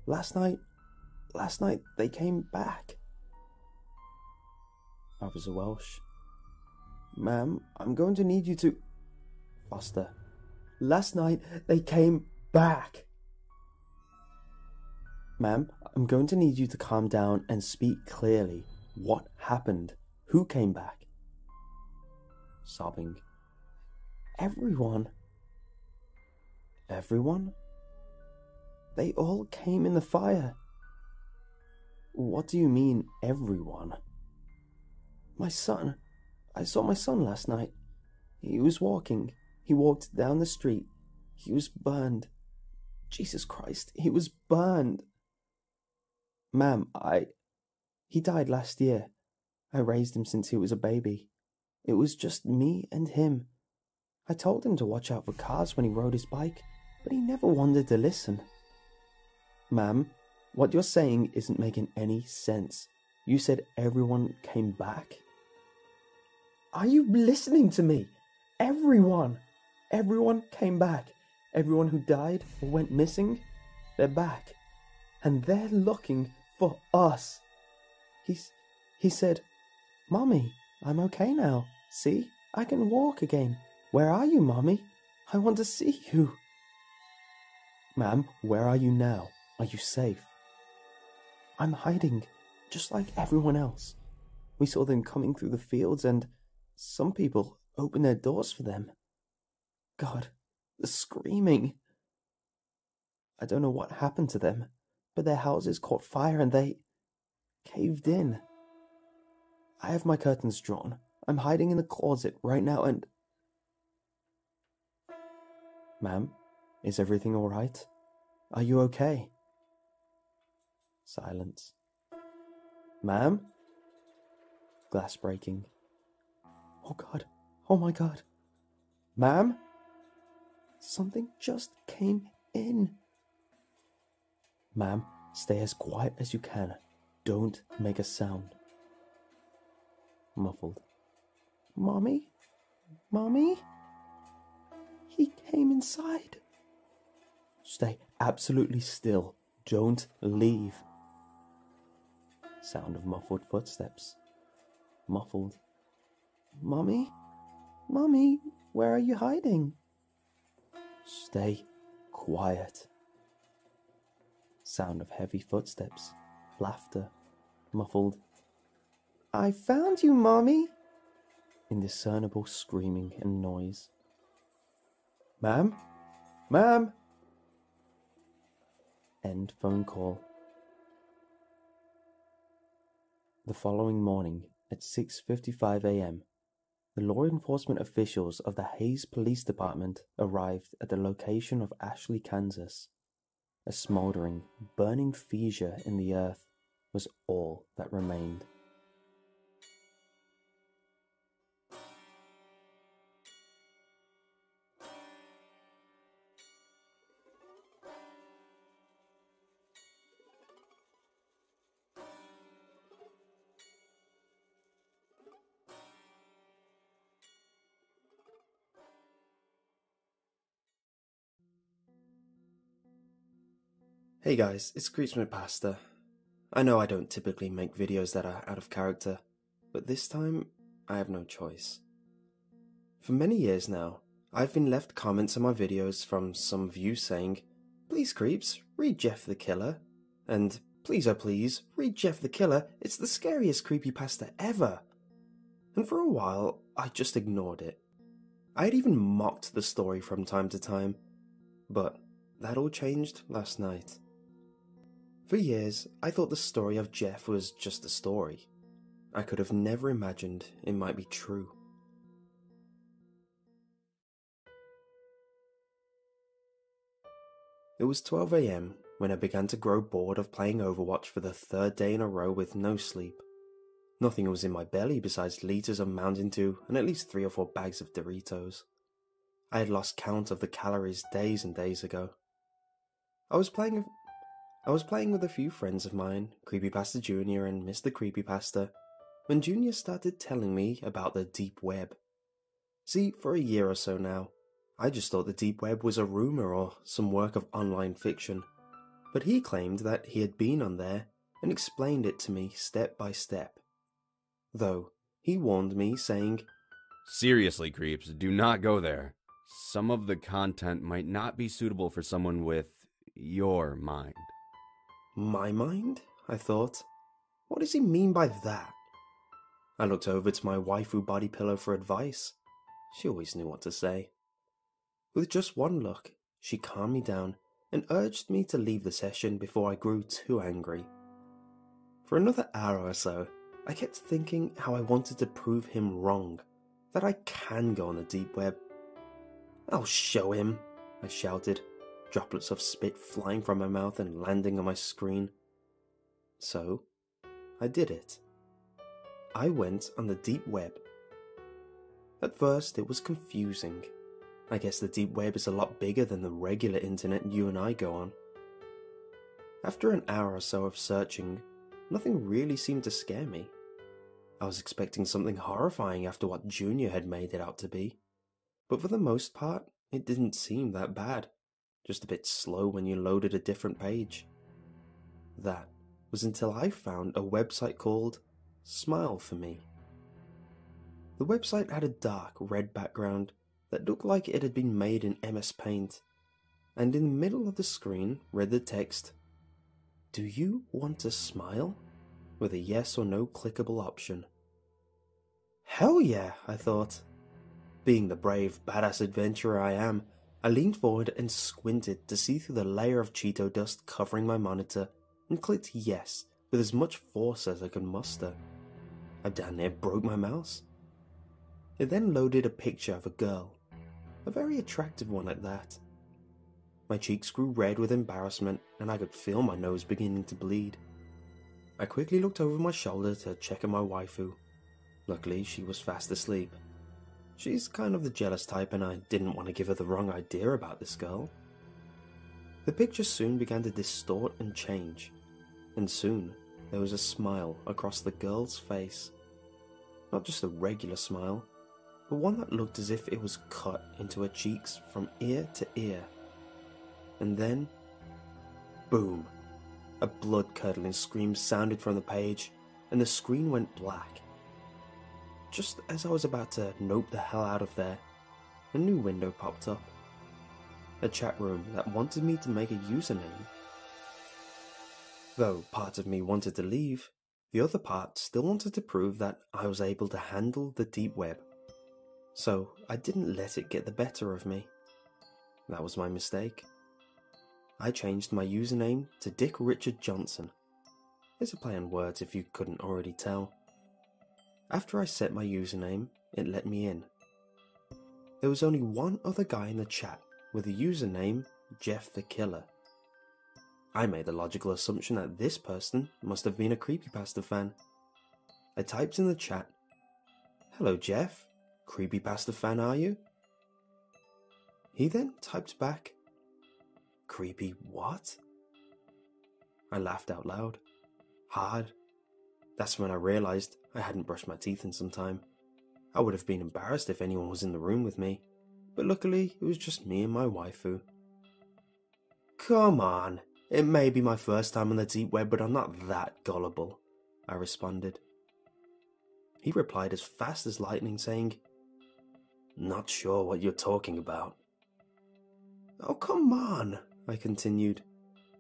Last night they came back. Officer Welsh. Ma'am, I'm going to need you to... Foster. Last night they came back. Ma'am, I'm going to need you to calm down and speak clearly. What happened? Who came back? Sobbing. Everyone. Everyone? They all came in the fire. What do you mean, everyone? My son. I saw my son last night. He was walking. He walked down the street. He was burned. Jesus Christ, he was burned. Ma'am, he died last year. I raised him since he was a baby. It was just me and him. I told him to watch out for cars when he rode his bike, but he never wanted to listen. Ma'am, what you're saying isn't making any sense. You said everyone came back? Are you listening to me? Everyone! Everyone came back. Everyone who died or went missing, they're back. And they're looking for us. He said, Mommy, I'm okay now. See, I can walk again. Where are you, Mommy? I want to see you. Ma'am, where are you now? Are you safe? I'm hiding, just like everyone else. We saw them coming through the fields and some people opened their doors for them. God, the screaming. I don't know what happened to them, but their houses caught fire and they caved in. I have my curtains drawn. I'm hiding in the closet right now and... Ma'am, is everything all right? Are you okay? Silence. Ma'am? Glass breaking. Oh God. Oh my God. Ma'am? Something just came in. Ma'am, stay as quiet as you can. Don't make a sound. Muffled. Mommy? Mommy? He came inside. Stay absolutely still. Don't leave. Sound of muffled footsteps. Muffled. Mommy? Mommy, where are you hiding? Stay quiet. Sound of heavy footsteps. Laughter. Muffled. I found you, Mommy. Indiscernible screaming and noise. Ma'am? Ma'am? End phone call. The following morning, at 6:55 a.m., the law enforcement officials of the Hayes Police Department arrived at the location of Ashley, Kansas. A smoldering, burning fissure in the earth was all that remained. Hey guys, it's Creepsmith Pasta. I know I don't typically make videos that are out of character, but this time I have no choice. For many years now, I've been left comments on my videos from some of you saying, "Please Creeps, read Jeff the Killer," and "Please oh please, read Jeff the Killer, it's the scariest creepypasta ever." And for a while, I just ignored it. I had even mocked the story from time to time, but that all changed last night. For years, I thought the story of Jeff was just a story. I could have never imagined it might be true. It was 12 a.m. when I began to grow bored of playing Overwatch for the third day in a row with no sleep. Nothing was in my belly besides liters of Mountain Dew and at least 3 or 4 bags of Doritos. I had lost count of the calories days and days ago. I was playing with a few friends of mine, Creepypasta Jr. and Mr. Creepypasta, when Junior started telling me about the deep web. See, for a year or so now, I just thought the deep web was a rumor or some work of online fiction, but he claimed that he had been on there and explained it to me step by step. Though, he warned me saying, "Seriously, creeps, do not go there. Some of the content might not be suitable for someone with your mind." My mind? I thought. What does he mean by that? I looked over to my waifu body pillow for advice. She always knew what to say. With just one look, she calmed me down and urged me to leave the session before I grew too angry. For another hour or so, I kept thinking how I wanted to prove him wrong, that I can go on the deep web. I'll show him, I shouted, droplets of spit flying from my mouth and landing on my screen. So, I did it. I went on the deep web. At first, it was confusing. I guess the deep web is a lot bigger than the regular internet you and I go on. After an hour or so of searching, nothing really seemed to scare me. I was expecting something horrifying after what Junior had made it out to be, but for the most part, it didn't seem that bad, just a bit slow when you loaded a different page. That was until I found a website called Smile for Me. The website had a dark red background that looked like it had been made in MS Paint, and in the middle of the screen read the text, "Do you want to smile?" with a yes or no clickable option. Hell yeah, I thought. Being the brave, badass adventurer I am, I leaned forward and squinted to see through the layer of Cheeto dust covering my monitor and clicked yes with as much force as I could muster. I damn near broke my mouse. It then loaded a picture of a girl, a very attractive one at that. My cheeks grew red with embarrassment and I could feel my nose beginning to bleed. I quickly looked over my shoulder to check on my waifu. Luckily, she was fast asleep. She's kind of the jealous type and I didn't want to give her the wrong idea about this girl. The picture soon began to distort and change, and soon there was a smile across the girl's face. Not just a regular smile, but one that looked as if it was cut into her cheeks from ear to ear. And then, boom, a blood-curdling scream sounded from the page, and the screen went black. Just as I was about to nope the hell out of there, a new window popped up. A chat room that wanted me to make a username. Though part of me wanted to leave, the other part still wanted to prove that I was able to handle the deep web. So I didn't let it get the better of me. That was my mistake. I changed my username to Dick Richard Johnson. It's a play on words if you couldn't already tell. After I set my username, it let me in. There was only one other guy in the chat with the username Jeff the Killer. I made the logical assumption that this person must have been a creepypasta fan. I typed in the chat, "Hello Jeff, creepypasta fan are you?" He then typed back, "Creepy what?" I laughed out loud, hard. That's when I realized I hadn't brushed my teeth in some time. I would have been embarrassed if anyone was in the room with me, but luckily it was just me and my waifu. "Come on, it may be my first time on the deep web, but I'm not that gullible," I responded. He replied as fast as lightning saying, "Not sure what you're talking about." "Oh come on," I continued.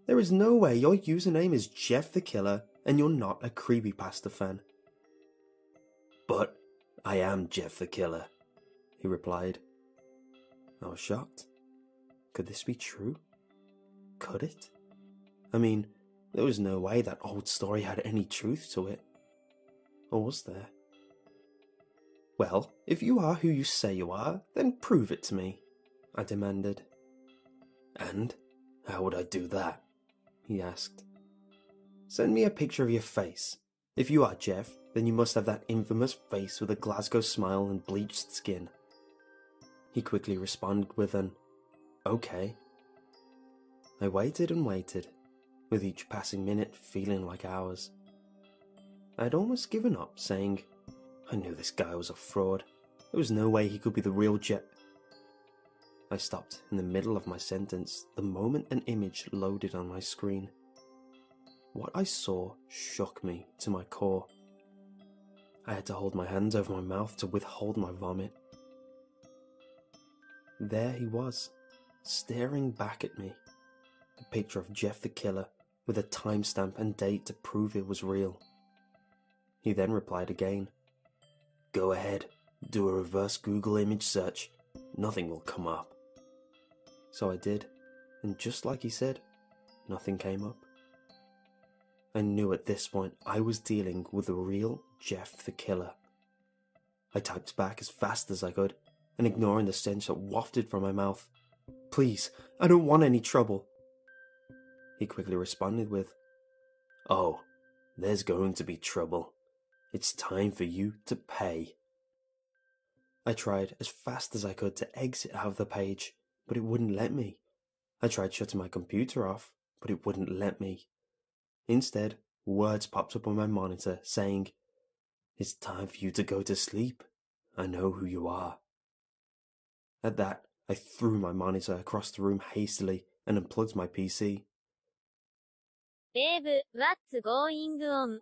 "There is no way your username is Jeff the Killer and you're not a creepypasta fan." "But I am Jeff the Killer," he replied. I was shocked. Could this be true? Could it? I mean, there was no way that old story had any truth to it. Or was there? "Well, if you are who you say you are, then prove it to me," I demanded. "And how would I do that?" he asked. "Send me a picture of your face. If you are Jeff, then you must have that infamous face with a Glasgow smile and bleached skin." He quickly responded with an, "Okay." I waited and waited, with each passing minute feeling like hours. I had almost given up, saying, I knew this guy was a fraud. There was no way he could be the real Jeff. I stopped in the middle of my sentence the moment an image loaded on my screen. What I saw shook me to my core. I had to hold my hands over my mouth to withhold my vomit. There he was, staring back at me. A picture of Jeff the Killer, with a timestamp and date to prove it was real. He then replied again. Go ahead, do a reverse Google image search. Nothing will come up. So I did, and just like he said, nothing came up. I knew at this point I was dealing with the real Jeff the Killer. I typed back as fast as I could, and ignoring the stench that wafted from my mouth. Please, I don't want any trouble. He quickly responded with, Oh, there's going to be trouble. It's time for you to pay. I tried as fast as I could to exit out of the page, but it wouldn't let me. I tried shutting my computer off, but it wouldn't let me. Instead, words popped up on my monitor saying, It's time for you to go to sleep. I know who you are. At that, I threw my monitor across the room hastily and unplugged my PC. Babe, what's going on?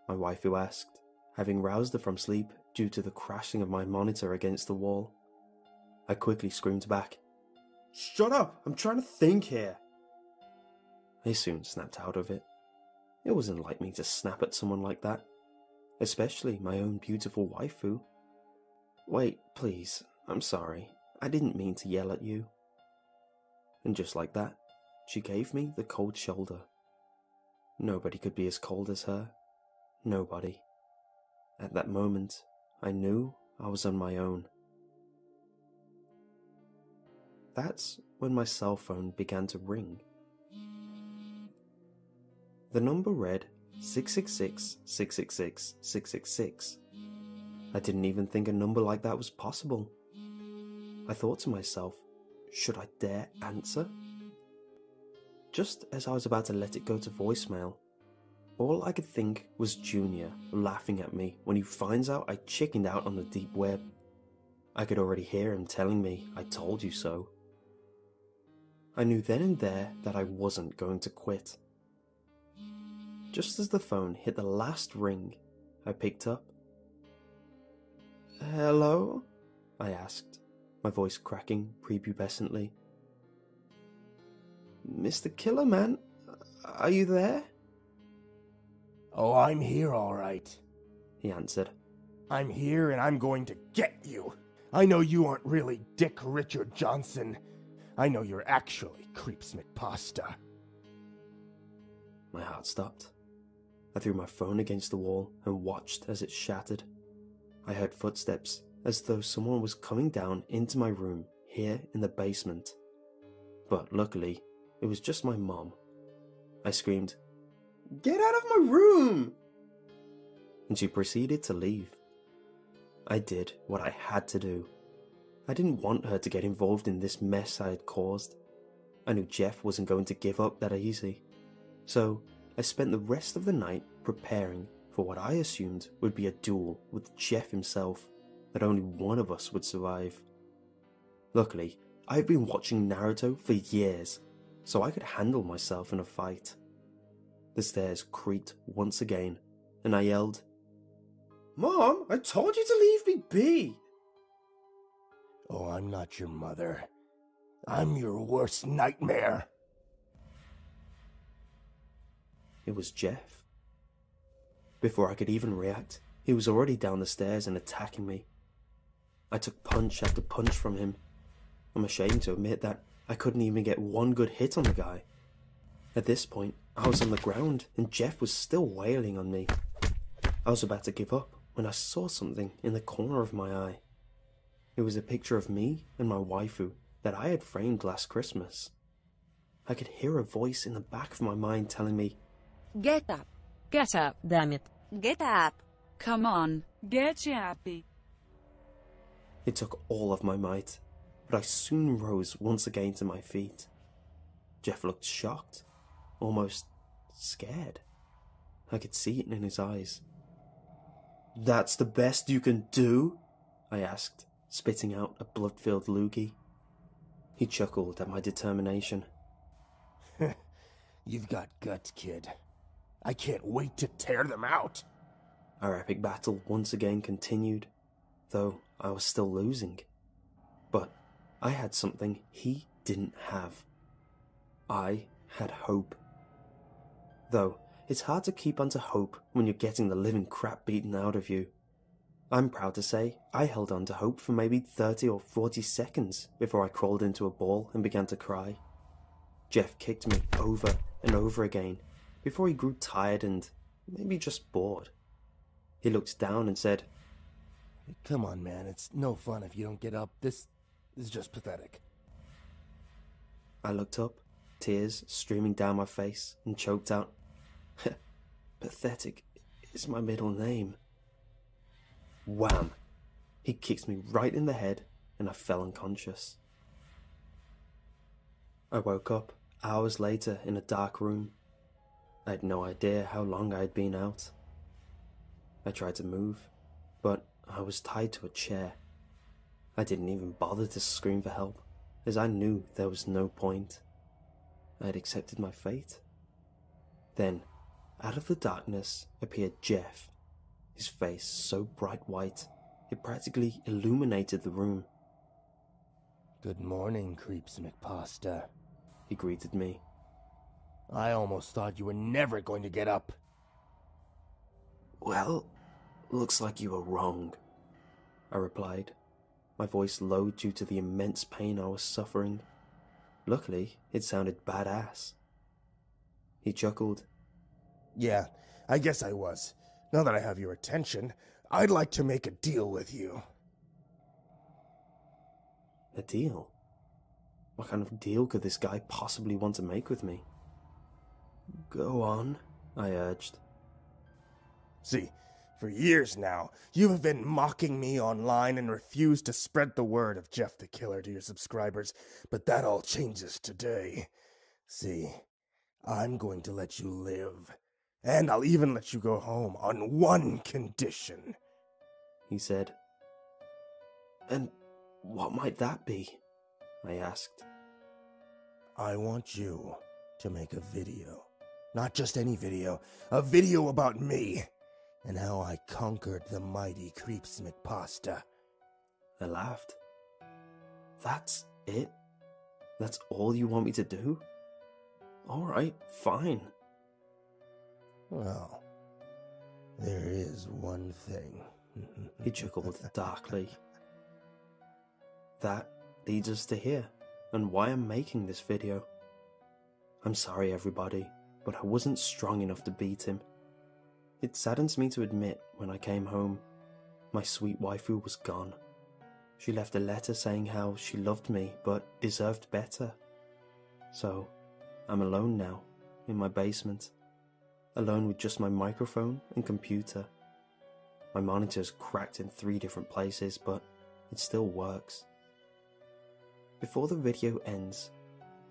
My waifu asked, having roused her from sleep due to the crashing of my monitor against the wall. I quickly screamed back, Shut up! I'm trying to think here! I soon snapped out of it. It wasn't like me to snap at someone like that, especially my own beautiful waifu. Wait, please, I'm sorry. I didn't mean to yell at you. And just like that, she gave me the cold shoulder. Nobody could be as cold as her. Nobody. At that moment, I knew I was on my own. That's when my cell phone began to ring. The number read 666-666-666. I didn't even think a number like that was possible. I thought to myself, should I dare answer? Just as I was about to let it go to voicemail, all I could think was Junior laughing at me when he finds out I chickened out on the deep web. I could already hear him telling me, I told you so. I knew then and there that I wasn't going to quit. Just as the phone hit the last ring, I picked up. Hello? I asked, my voice cracking prepubescently. Mr. Killer Man, are you there? Oh, I'm here all right, he answered. I'm here and I'm going to get you. I know you aren't really Dick Richard Johnson. I know you're actually Creeps McPasta. My heart stopped. I threw my phone against the wall and watched as it shattered. I heard footsteps, as though someone was coming down into my room here in the basement. But luckily, it was just my mom. I screamed, Get out of my room! And she proceeded to leave. I did what I had to do. I didn't want her to get involved in this mess I had caused. I knew Jeff wasn't going to give up that easy. So I spent the rest of the night preparing for what I assumed would be a duel with Jeff himself, that only one of us would survive. Luckily, I've been watching Naruto for years, so I could handle myself in a fight. The stairs creaked once again, and I yelled, Mom, I told you to leave me be! Oh, I'm not your mother. I'm your worst nightmare. It was Jeff. Before I could even react, he was already down the stairs and attacking me. I took punch after punch from him. I'm ashamed to admit that I couldn't even get one good hit on the guy. At this point, I was on the ground and Jeff was still wailing on me. I was about to give up when I saw something in the corner of my eye. It was a picture of me and my waifu that I had framed last Christmas. I could hear a voice in the back of my mind telling me, Get up. Get up, damn it. Get up. Come on, get happy. It took all of my might, but I soon rose once again to my feet. Jeff looked shocked, almost scared. I could see it in his eyes. That's the best you can do? I asked, spitting out a blood-filled loogie. He chuckled at my determination. You've got guts, kid. I can't wait to tear them out. Our epic battle once again continued, though I was still losing. But I had something he didn't have. I had hope. Though, it's hard to keep onto hope when you're getting the living crap beaten out of you. I'm proud to say I held on to hope for maybe 30 or 40 seconds before I crawled into a ball and began to cry. Jeff kicked me over and over again before he grew tired and maybe just bored. He looked down and said, Come on, man, it's no fun if you don't get up. This is just pathetic. I looked up, tears streaming down my face, and choked out, Pathetic is my middle name. Wham! He kicked me right in the head and I fell unconscious. I woke up hours later in a dark room. I had no idea how long I had been out. I tried to move, but I was tied to a chair. I didn't even bother to scream for help, as I knew there was no point. I had accepted my fate. Then, out of the darkness appeared Jeff, his face so bright white it practically illuminated the room. Good morning, Creeps McPasta, He greeted me. I almost thought you were never going to get up. Well, looks like you were wrong, I replied, my voice low due to the immense pain I was suffering. Luckily, it sounded badass. He chuckled. Yeah, I guess I was. Now that I have your attention, I'd like to make a deal with you. A deal? What kind of deal could this guy possibly want to make with me? Go on, I urged. See, for years now, you have been mocking me online and refused to spread the word of Jeff the Killer to your subscribers, but that all changes today. See, I'm going to let you live, and I'll even let you go home on one condition, He said. And what might that be? I asked. I want you to make a video. Not just any video, a video about me and how I conquered the mighty Creeps McPasta. I laughed. That's it? That's all you want me to do? Alright, fine. Well, there is one thing. He chuckled darkly. That leads us to here, and why I'm making this video. I'm sorry everybody, but I wasn't strong enough to beat him. It saddens me to admit when I came home, my sweet waifu was gone. She left a letter saying how she loved me but deserved better. So, I'm alone now, in my basement. Alone with just my microphone and computer. My monitor's cracked in 3 different places, but it still works. Before the video ends,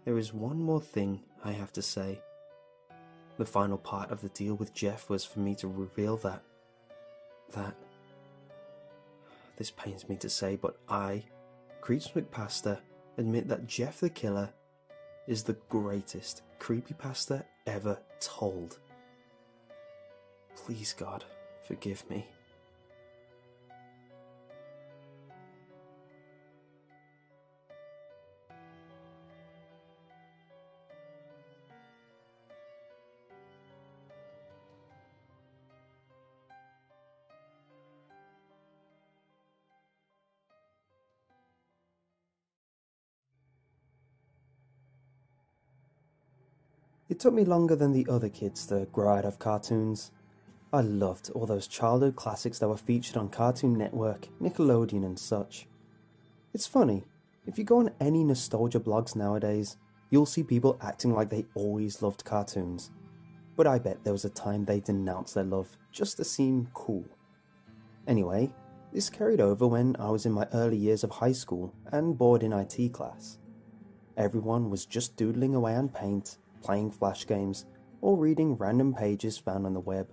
there is one more thing I have to say. The final part of the deal with Jeff was for me to reveal that... This pains me to say, but I, Creeps McPasta, admit that Jeff the Killer is the greatest creepypasta ever told. Please God, forgive me. It took me longer than the other kids to grow out of cartoons. I loved all those childhood classics that were featured on Cartoon Network, Nickelodeon and such. It's funny, if you go on any nostalgia blogs nowadays, you'll see people acting like they always loved cartoons. But I bet there was a time they denounced their love just to seem cool. Anyway, this carried over when I was in my early years of high school and bored in IT class. Everyone was just doodling away on paint, playing flash games, or reading random pages found on the web.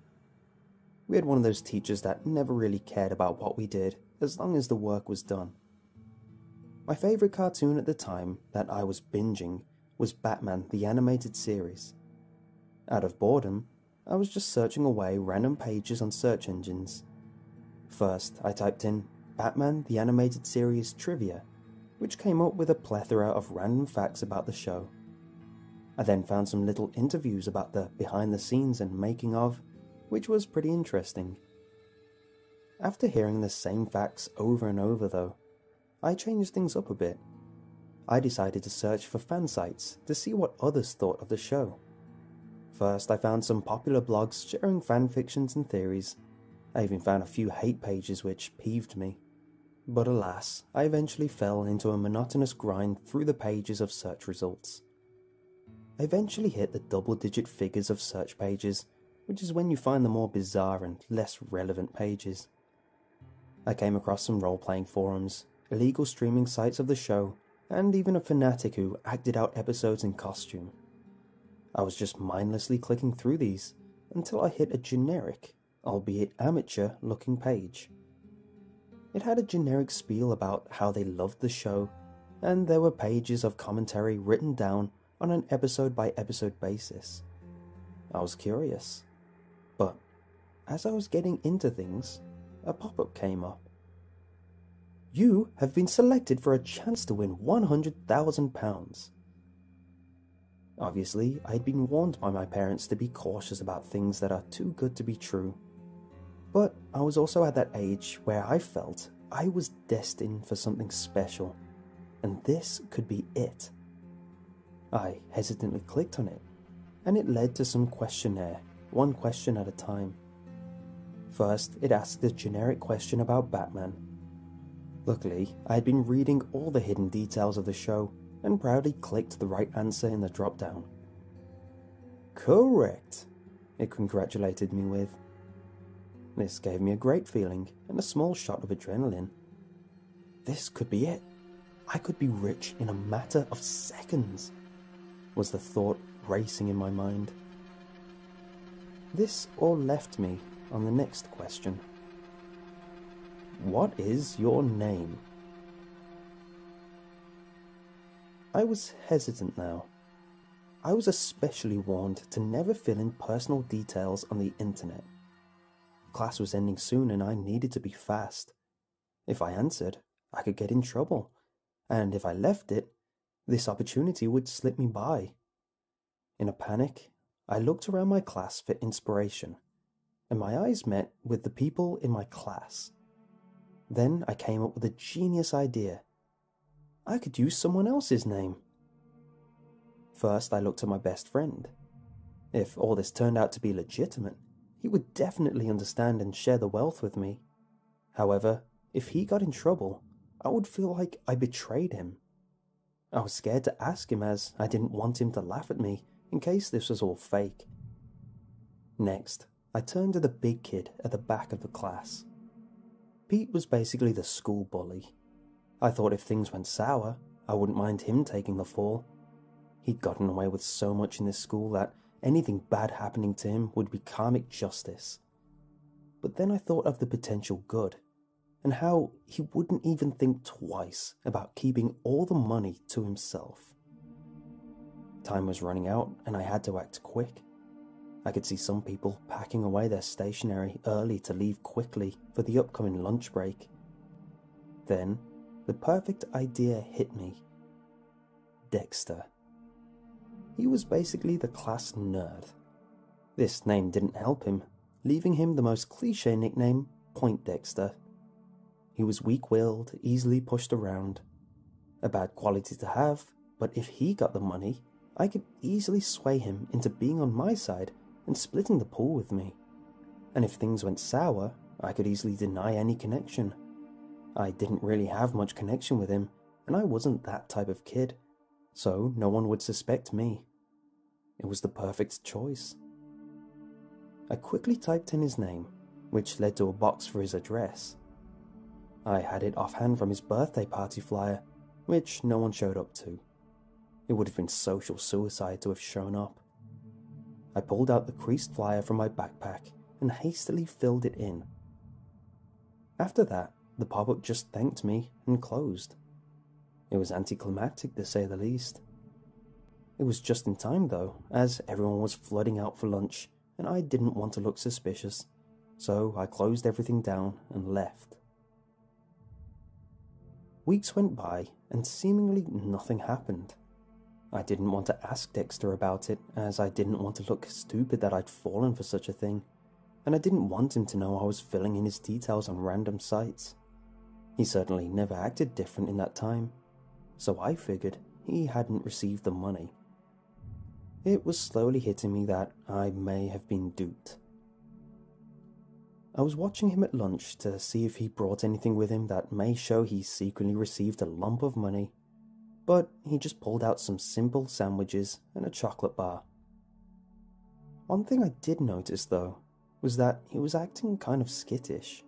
We had one of those teachers that never really cared about what we did as long as the work was done. My favourite cartoon at the time that I was binging was Batman the Animated Series. Out of boredom, I was just searching away random pages on search engines. First, I typed in Batman the Animated Series Trivia, which came up with a plethora of random facts about the show. I then found some little interviews about the behind the scenes and making of, which was pretty interesting. After hearing the same facts over and over though, I changed things up a bit. I decided to search for fan sites to see what others thought of the show. First, I found some popular blogs sharing fanfictions and theories. I even found a few hate pages which peeved me. But alas, I eventually fell into a monotonous grind through the pages of search results. I eventually hit the double-digit figures of search pages, which is when you find the more bizarre and less relevant pages. I came across some role-playing forums, illegal streaming sites of the show, and even a fanatic who acted out episodes in costume. I was just mindlessly clicking through these until I hit a generic, albeit amateur-looking page. It had a generic spiel about how they loved the show, and there were pages of commentary written down on an episode-by-episode basis. I was curious, but as I was getting into things, a pop-up came up. You have been selected for a chance to win £100,000. Obviously, I'd been warned by my parents to be cautious about things that are too good to be true. But I was also at that age where I felt I was destined for something special, and this could be it. I hesitantly clicked on it, and it led to some questionnaire, one question at a time. First, it asked a generic question about Batman. Luckily, I had been reading all the hidden details of the show and proudly clicked the right answer in the drop-down. Correct, it congratulated me with. This gave me a great feeling and a small shot of adrenaline. This could be it. I could be rich in a matter of seconds, was the thought racing in my mind. This all left me on the next question. What is your name? I was hesitant now. I was especially warned to never fill in personal details on the internet. Class was ending soon and I needed to be fast. If I answered, I could get in trouble, and if I left it, this opportunity would slip me by. In a panic, I looked around my class for inspiration, and my eyes met with the people in my class. Then I came up with a genius idea. I could use someone else's name. First, I looked at my best friend. If all this turned out to be legitimate, he would definitely understand and share the wealth with me. However, if he got in trouble, I would feel like I betrayed him. I was scared to ask him as I didn't want him to laugh at me in case this was all fake. Next, I turned to the big kid at the back of the class. Pete was basically the school bully. I thought if things went sour, I wouldn't mind him taking the fall. He'd gotten away with so much in this school that anything bad happening to him would be karmic justice. But then I thought of the potential good, and how he wouldn't even think twice about keeping all the money to himself. Time was running out, and I had to act quick. I could see some people packing away their stationery early to leave quickly for the upcoming lunch break. Then, the perfect idea hit me. Dexter. He was basically the class nerd. This name didn't help him, leaving him the most cliché nickname, Point Dexter. He was weak-willed, easily pushed around. A bad quality to have, but if he got the money, I could easily sway him into being on my side and splitting the pool with me. And if things went sour, I could easily deny any connection. I didn't really have much connection with him, and I wasn't that type of kid, so no one would suspect me. It was the perfect choice. I quickly typed in his name, which led to a box for his address. I had it offhand from his birthday party flyer, which no one showed up to. It would have been social suicide to have shown up. I pulled out the creased flyer from my backpack and hastily filled it in. After that, the pop-up just thanked me and closed. It was anticlimactic to say the least. It was just in time though, as everyone was flooding out for lunch and I didn't want to look suspicious, so I closed everything down and left. Weeks went by and seemingly nothing happened. I didn't want to ask Dexter about it, as I didn't want to look stupid that I'd fallen for such a thing, and I didn't want him to know I was filling in his details on random sites. He certainly never acted different in that time, so I figured he hadn't received the money. It was slowly hitting me that I may have been duped. I was watching him at lunch to see if he brought anything with him that may show he secretly received a lump of money, but he just pulled out some simple sandwiches and a chocolate bar. One thing I did notice, though, was that he was acting kind of skittish.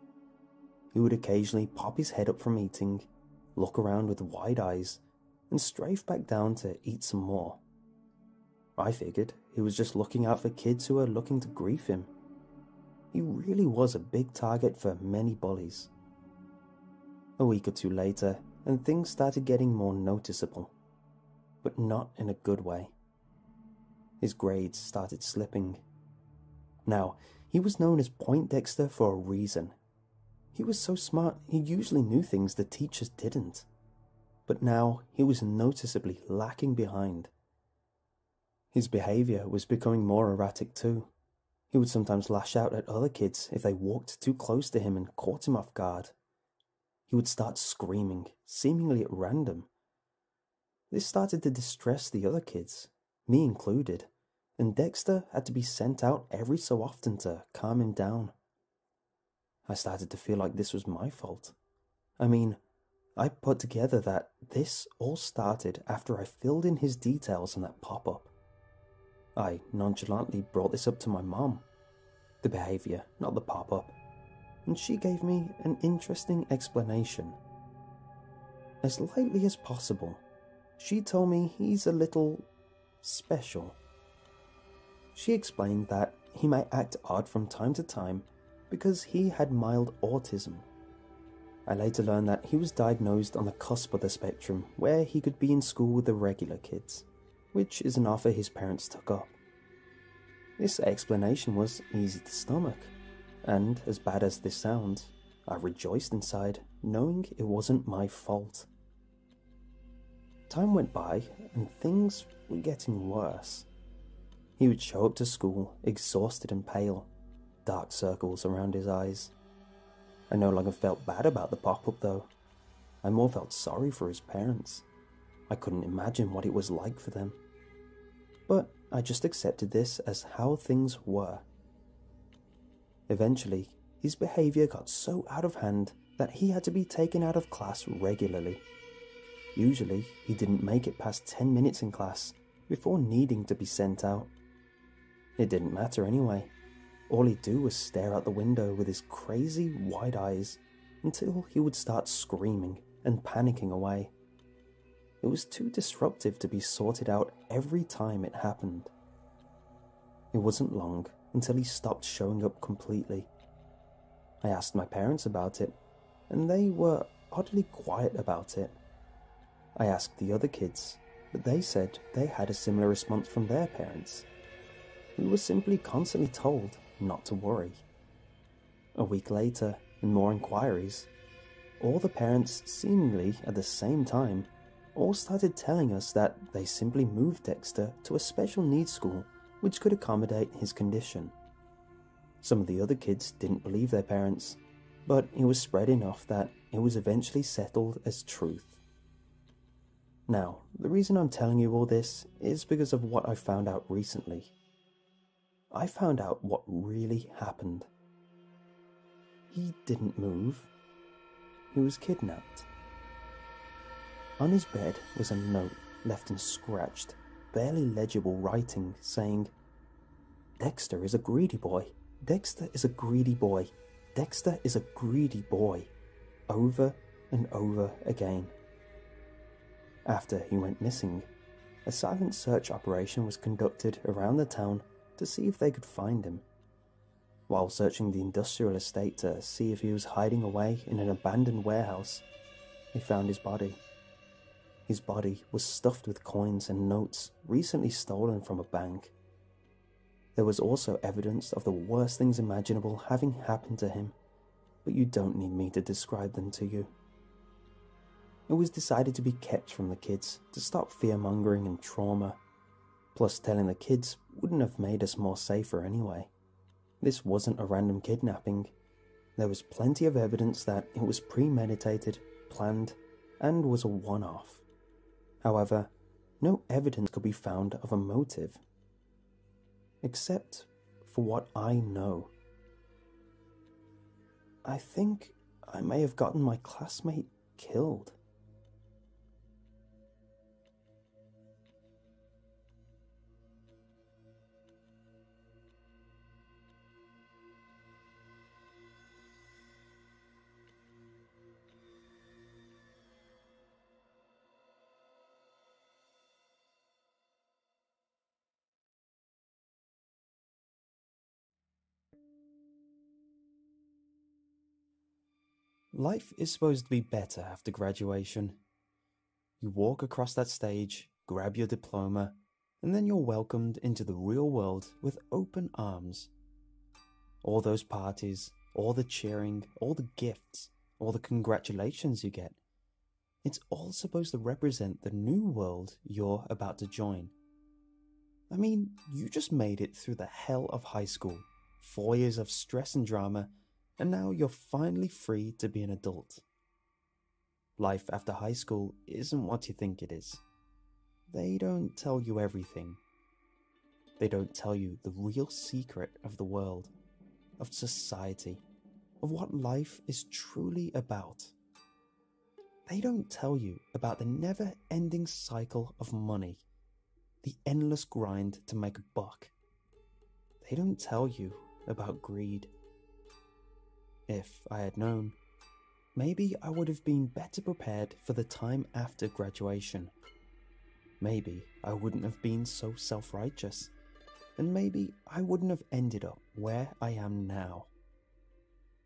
He would occasionally pop his head up from eating, look around with wide eyes, and strafe back down to eat some more. I figured he was just looking out for kids who were looking to grief him. He really was a big target for many bullies. A week or two later, and things started getting more noticeable, but not in a good way. His grades started slipping. Now, he was known as Point Dexter for a reason. He was so smart, he usually knew things the teachers didn't. But now, he was noticeably lacking behind. His behavior was becoming more erratic too. He would sometimes lash out at other kids if they walked too close to him and caught him off guard. He would start screaming, seemingly at random. This started to distress the other kids, me included, and Dexter had to be sent out every so often to calm him down. I started to feel like this was my fault. I mean, I put together that this all started after I filled in his details on that pop-up. I nonchalantly brought this up to my mom. The behavior, not the pop-up. And she gave me an interesting explanation. As lightly as possible, she told me he's a little special. She explained that he might act odd from time to time because he had mild autism. I later learned that he was diagnosed on the cusp of the spectrum, where he could be in school with the regular kids, which is an offer his parents took up. This explanation was easy to stomach, and as bad as this sounds, I rejoiced inside, knowing it wasn't my fault. Time went by, and things were getting worse. He would show up to school, exhausted and pale, dark circles around his eyes. I no longer felt bad about the pop-up though. I more felt sorry for his parents. I couldn't imagine what it was like for them. But I just accepted this as how things were. Eventually, his behavior got so out of hand that he had to be taken out of class regularly. Usually, he didn't make it past 10 minutes in class before needing to be sent out. It didn't matter anyway. All he'd do was stare out the window with his crazy wide eyes until he would start screaming and panicking away. It was too disruptive to be sorted out every time it happened. It wasn't long until he stopped showing up completely. I asked my parents about it, and they were oddly quiet about it. I asked the other kids, but they said they had a similar response from their parents. We were simply constantly told not to worry. A week later, and more inquiries, all the parents, seemingly at the same time, all started telling us that they simply moved Dexter to a special needs school which could accommodate his condition. Some of the other kids didn't believe their parents, but it was spread enough that it was eventually settled as truth. Now, the reason I'm telling you all this is because of what I found out recently. I found out what really happened. He didn't move. He was kidnapped. On his bed was a note left in scratched, barely legible writing saying, "Dexter is a greedy boy. Dexter is a greedy boy. Dexter is a greedy boy," over and over again. After he went missing, a silent search operation was conducted around the town to see if they could find him. While searching the industrial estate to see if he was hiding away in an abandoned warehouse, they found his body. His body was stuffed with coins and notes recently stolen from a bank. There was also evidence of the worst things imaginable having happened to him, but you don't need me to describe them to you. It was decided to be kept from the kids to stop fear-mongering and trauma. Plus, telling the kids wouldn't have made us more safer anyway. This wasn't a random kidnapping. There was plenty of evidence that it was premeditated, planned, and was a one-off. However, no evidence could be found of a motive. Except for what I know. I think I may have gotten my classmate killed. Life is supposed to be better after graduation. You walk across that stage, grab your diploma, and then you're welcomed into the real world with open arms. All those parties, all the cheering, all the gifts, all the congratulations you get, it's all supposed to represent the new world you're about to join. I mean, you just made it through the hell of high school, 4 years of stress and drama, and now you're finally free to be an adult. Life after high school isn't what you think it is. They don't tell you everything. They don't tell you the real secret of the world, of society, of what life is truly about. They don't tell you about the never-ending cycle of money, the endless grind to make a buck. They don't tell you about greed. If I had known, maybe I would have been better prepared for the time after graduation. Maybe I wouldn't have been so self-righteous, and maybe I wouldn't have ended up where I am now.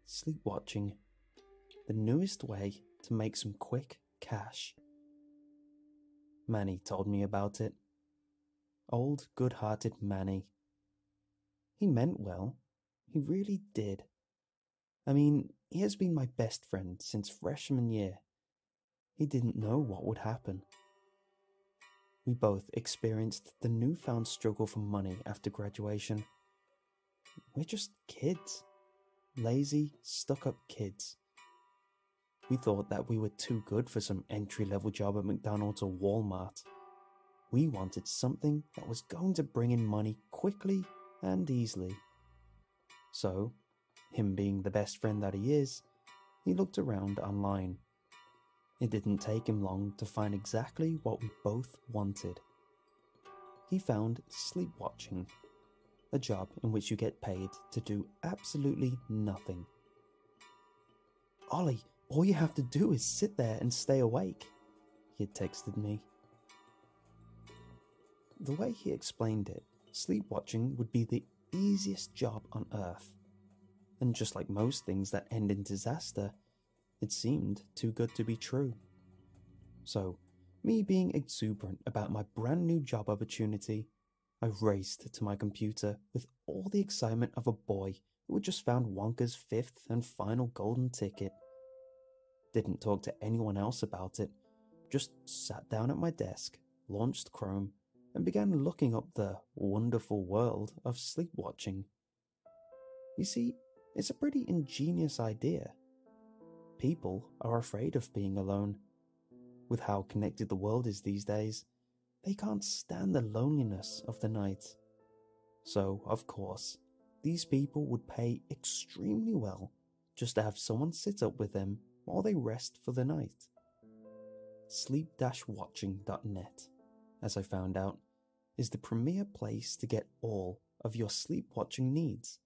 Sleepwatching, the newest way to make some quick cash. Manny told me about it. Old good-hearted Manny. He meant well, he really did. I mean, he has been my best friend since freshman year. He didn't know what would happen. We both experienced the newfound struggle for money after graduation. We're just kids. Lazy, stuck-up kids. We thought that we were too good for some entry-level job at McDonald's or Walmart. We wanted something that was going to bring in money quickly and easily. So, him being the best friend that he is, he looked around online. It didn't take him long to find exactly what we both wanted. He found sleepwatching, a job in which you get paid to do absolutely nothing. Ollie, all you have to do is sit there and stay awake, he had texted me. The way he explained it, sleepwatching would be the easiest job on earth. And just like most things that end in disaster, it seemed too good to be true. So, me being exuberant about my brand new job opportunity, I raced to my computer with all the excitement of a boy who had just found Wonka's 5th and final golden ticket. Didn't talk to anyone else about it, just sat down at my desk, launched Chrome, and began looking up the wonderful world of sleepwatching. You see, it's a pretty ingenious idea. People are afraid of being alone. With how connected the world is these days, they can't stand the loneliness of the night. So, of course, these people would pay extremely well just to have someone sit up with them while they rest for the night. Sleep-watching.net, as I found out, is the premier place to get all of your sleep-watching needs.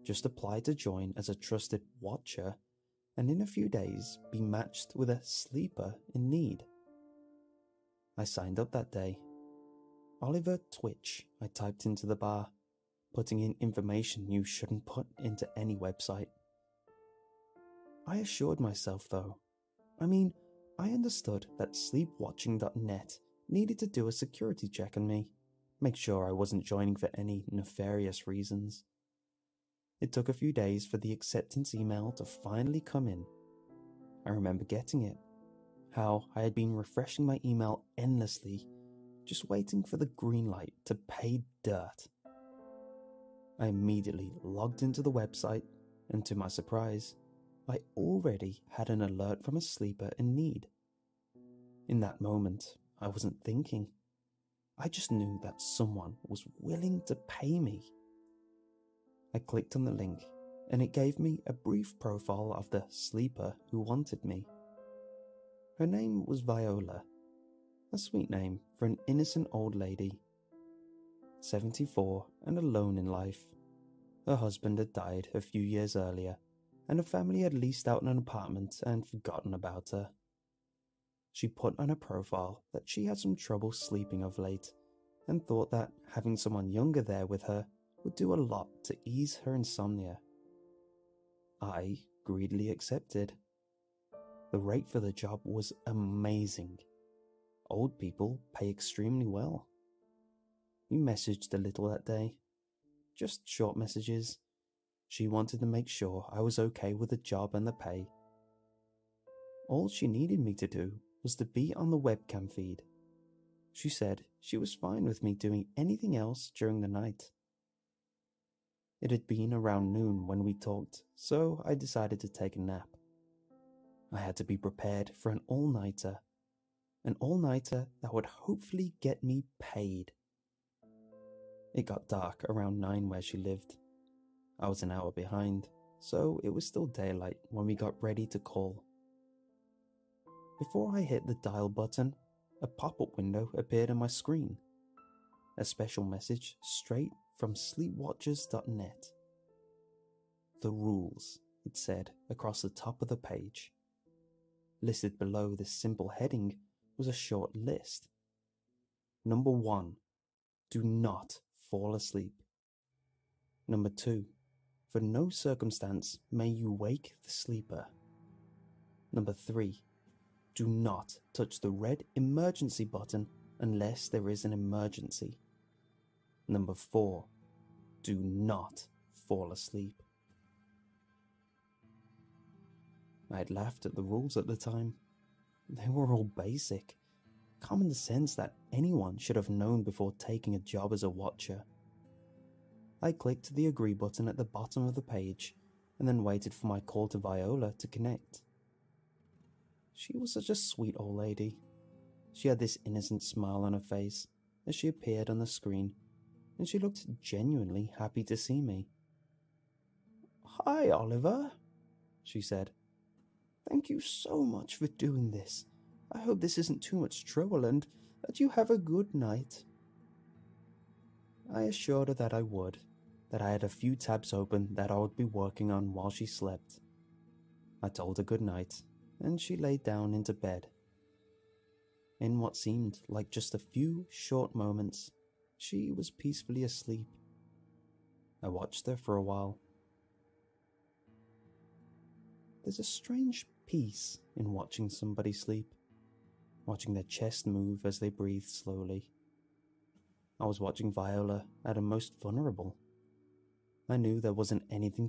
Just apply to join as a trusted watcher, and in a few days be matched with a sleeper in need. I signed up that day. Oliver Twitch, I typed into the bar, putting in information you shouldn't put into any website. I assured myself though. I understood that sleepwatching.net needed to do a security check on me, make sure I wasn't joining for any nefarious reasons. It took a few days for the acceptance email to finally come in. I remember getting it. how I had been refreshing my email endlessly, just waiting for the green light to pay dirt. I immediately logged into the website, and to my surprise, I already had an alert from a sleeper in need. In that moment, I wasn't thinking. I just knew that someone was willing to pay me. I clicked on the link, and it gave me a brief profile of the sleeper who wanted me. Her name was Viola, a sweet name for an innocent old lady. 74 and alone in life. Her husband had died a few years earlier, and her family had leased out an apartment and forgotten about her. She put on her profile that she had some trouble sleeping of late, and thought that having someone younger there with her would do a lot to ease her insomnia. I greedily accepted. The rate for the job was amazing. Old people pay extremely well. We messaged a little that day. Just short messages. She wanted to make sure I was okay with the job and the pay. All she needed me to do was to be on the webcam feed. She said she was fine with me doing anything else during the night. It had been around noon when we talked, so I decided to take a nap. I had to be prepared for an all-nighter that would hopefully get me paid. It got dark around 9 where she lived. I was an hour behind, so it was still daylight when we got ready to call. Before I hit the dial button, a pop-up window appeared on my screen. A special message straight from sleepwatchers.net. The rules, it said across the top of the page. Listed below this simple heading was a short list. Number 1. Do not fall asleep. Number 2. For no circumstance may you wake the sleeper. Number 3. Do not touch the red emergency button unless there is an emergency. Number 4. Do not fall asleep. I had laughed at the rules at the time. They were all basic. Common sense that anyone should have known before taking a job as a watcher. I clicked the agree button at the bottom of the page and then waited for my call to Viola to connect. She was such a sweet old lady. She had this innocent smile on her face as she appeared on the screen, and she looked genuinely happy to see me. "Hi, Oliver," she said. "Thank you so much for doing this. I hope this isn't too much trouble and that you have a good night." I assured her that I would, that I had a few tabs open that I would be working on while she slept. I told her good night, and she lay down into bed. In what seemed like just a few short moments, she was peacefully asleep. I watched her for a while. There's a strange peace in watching somebody sleep, watching their chest move as they breathe slowly. I was watching Viola at her most vulnerable. I knew there wasn't anything to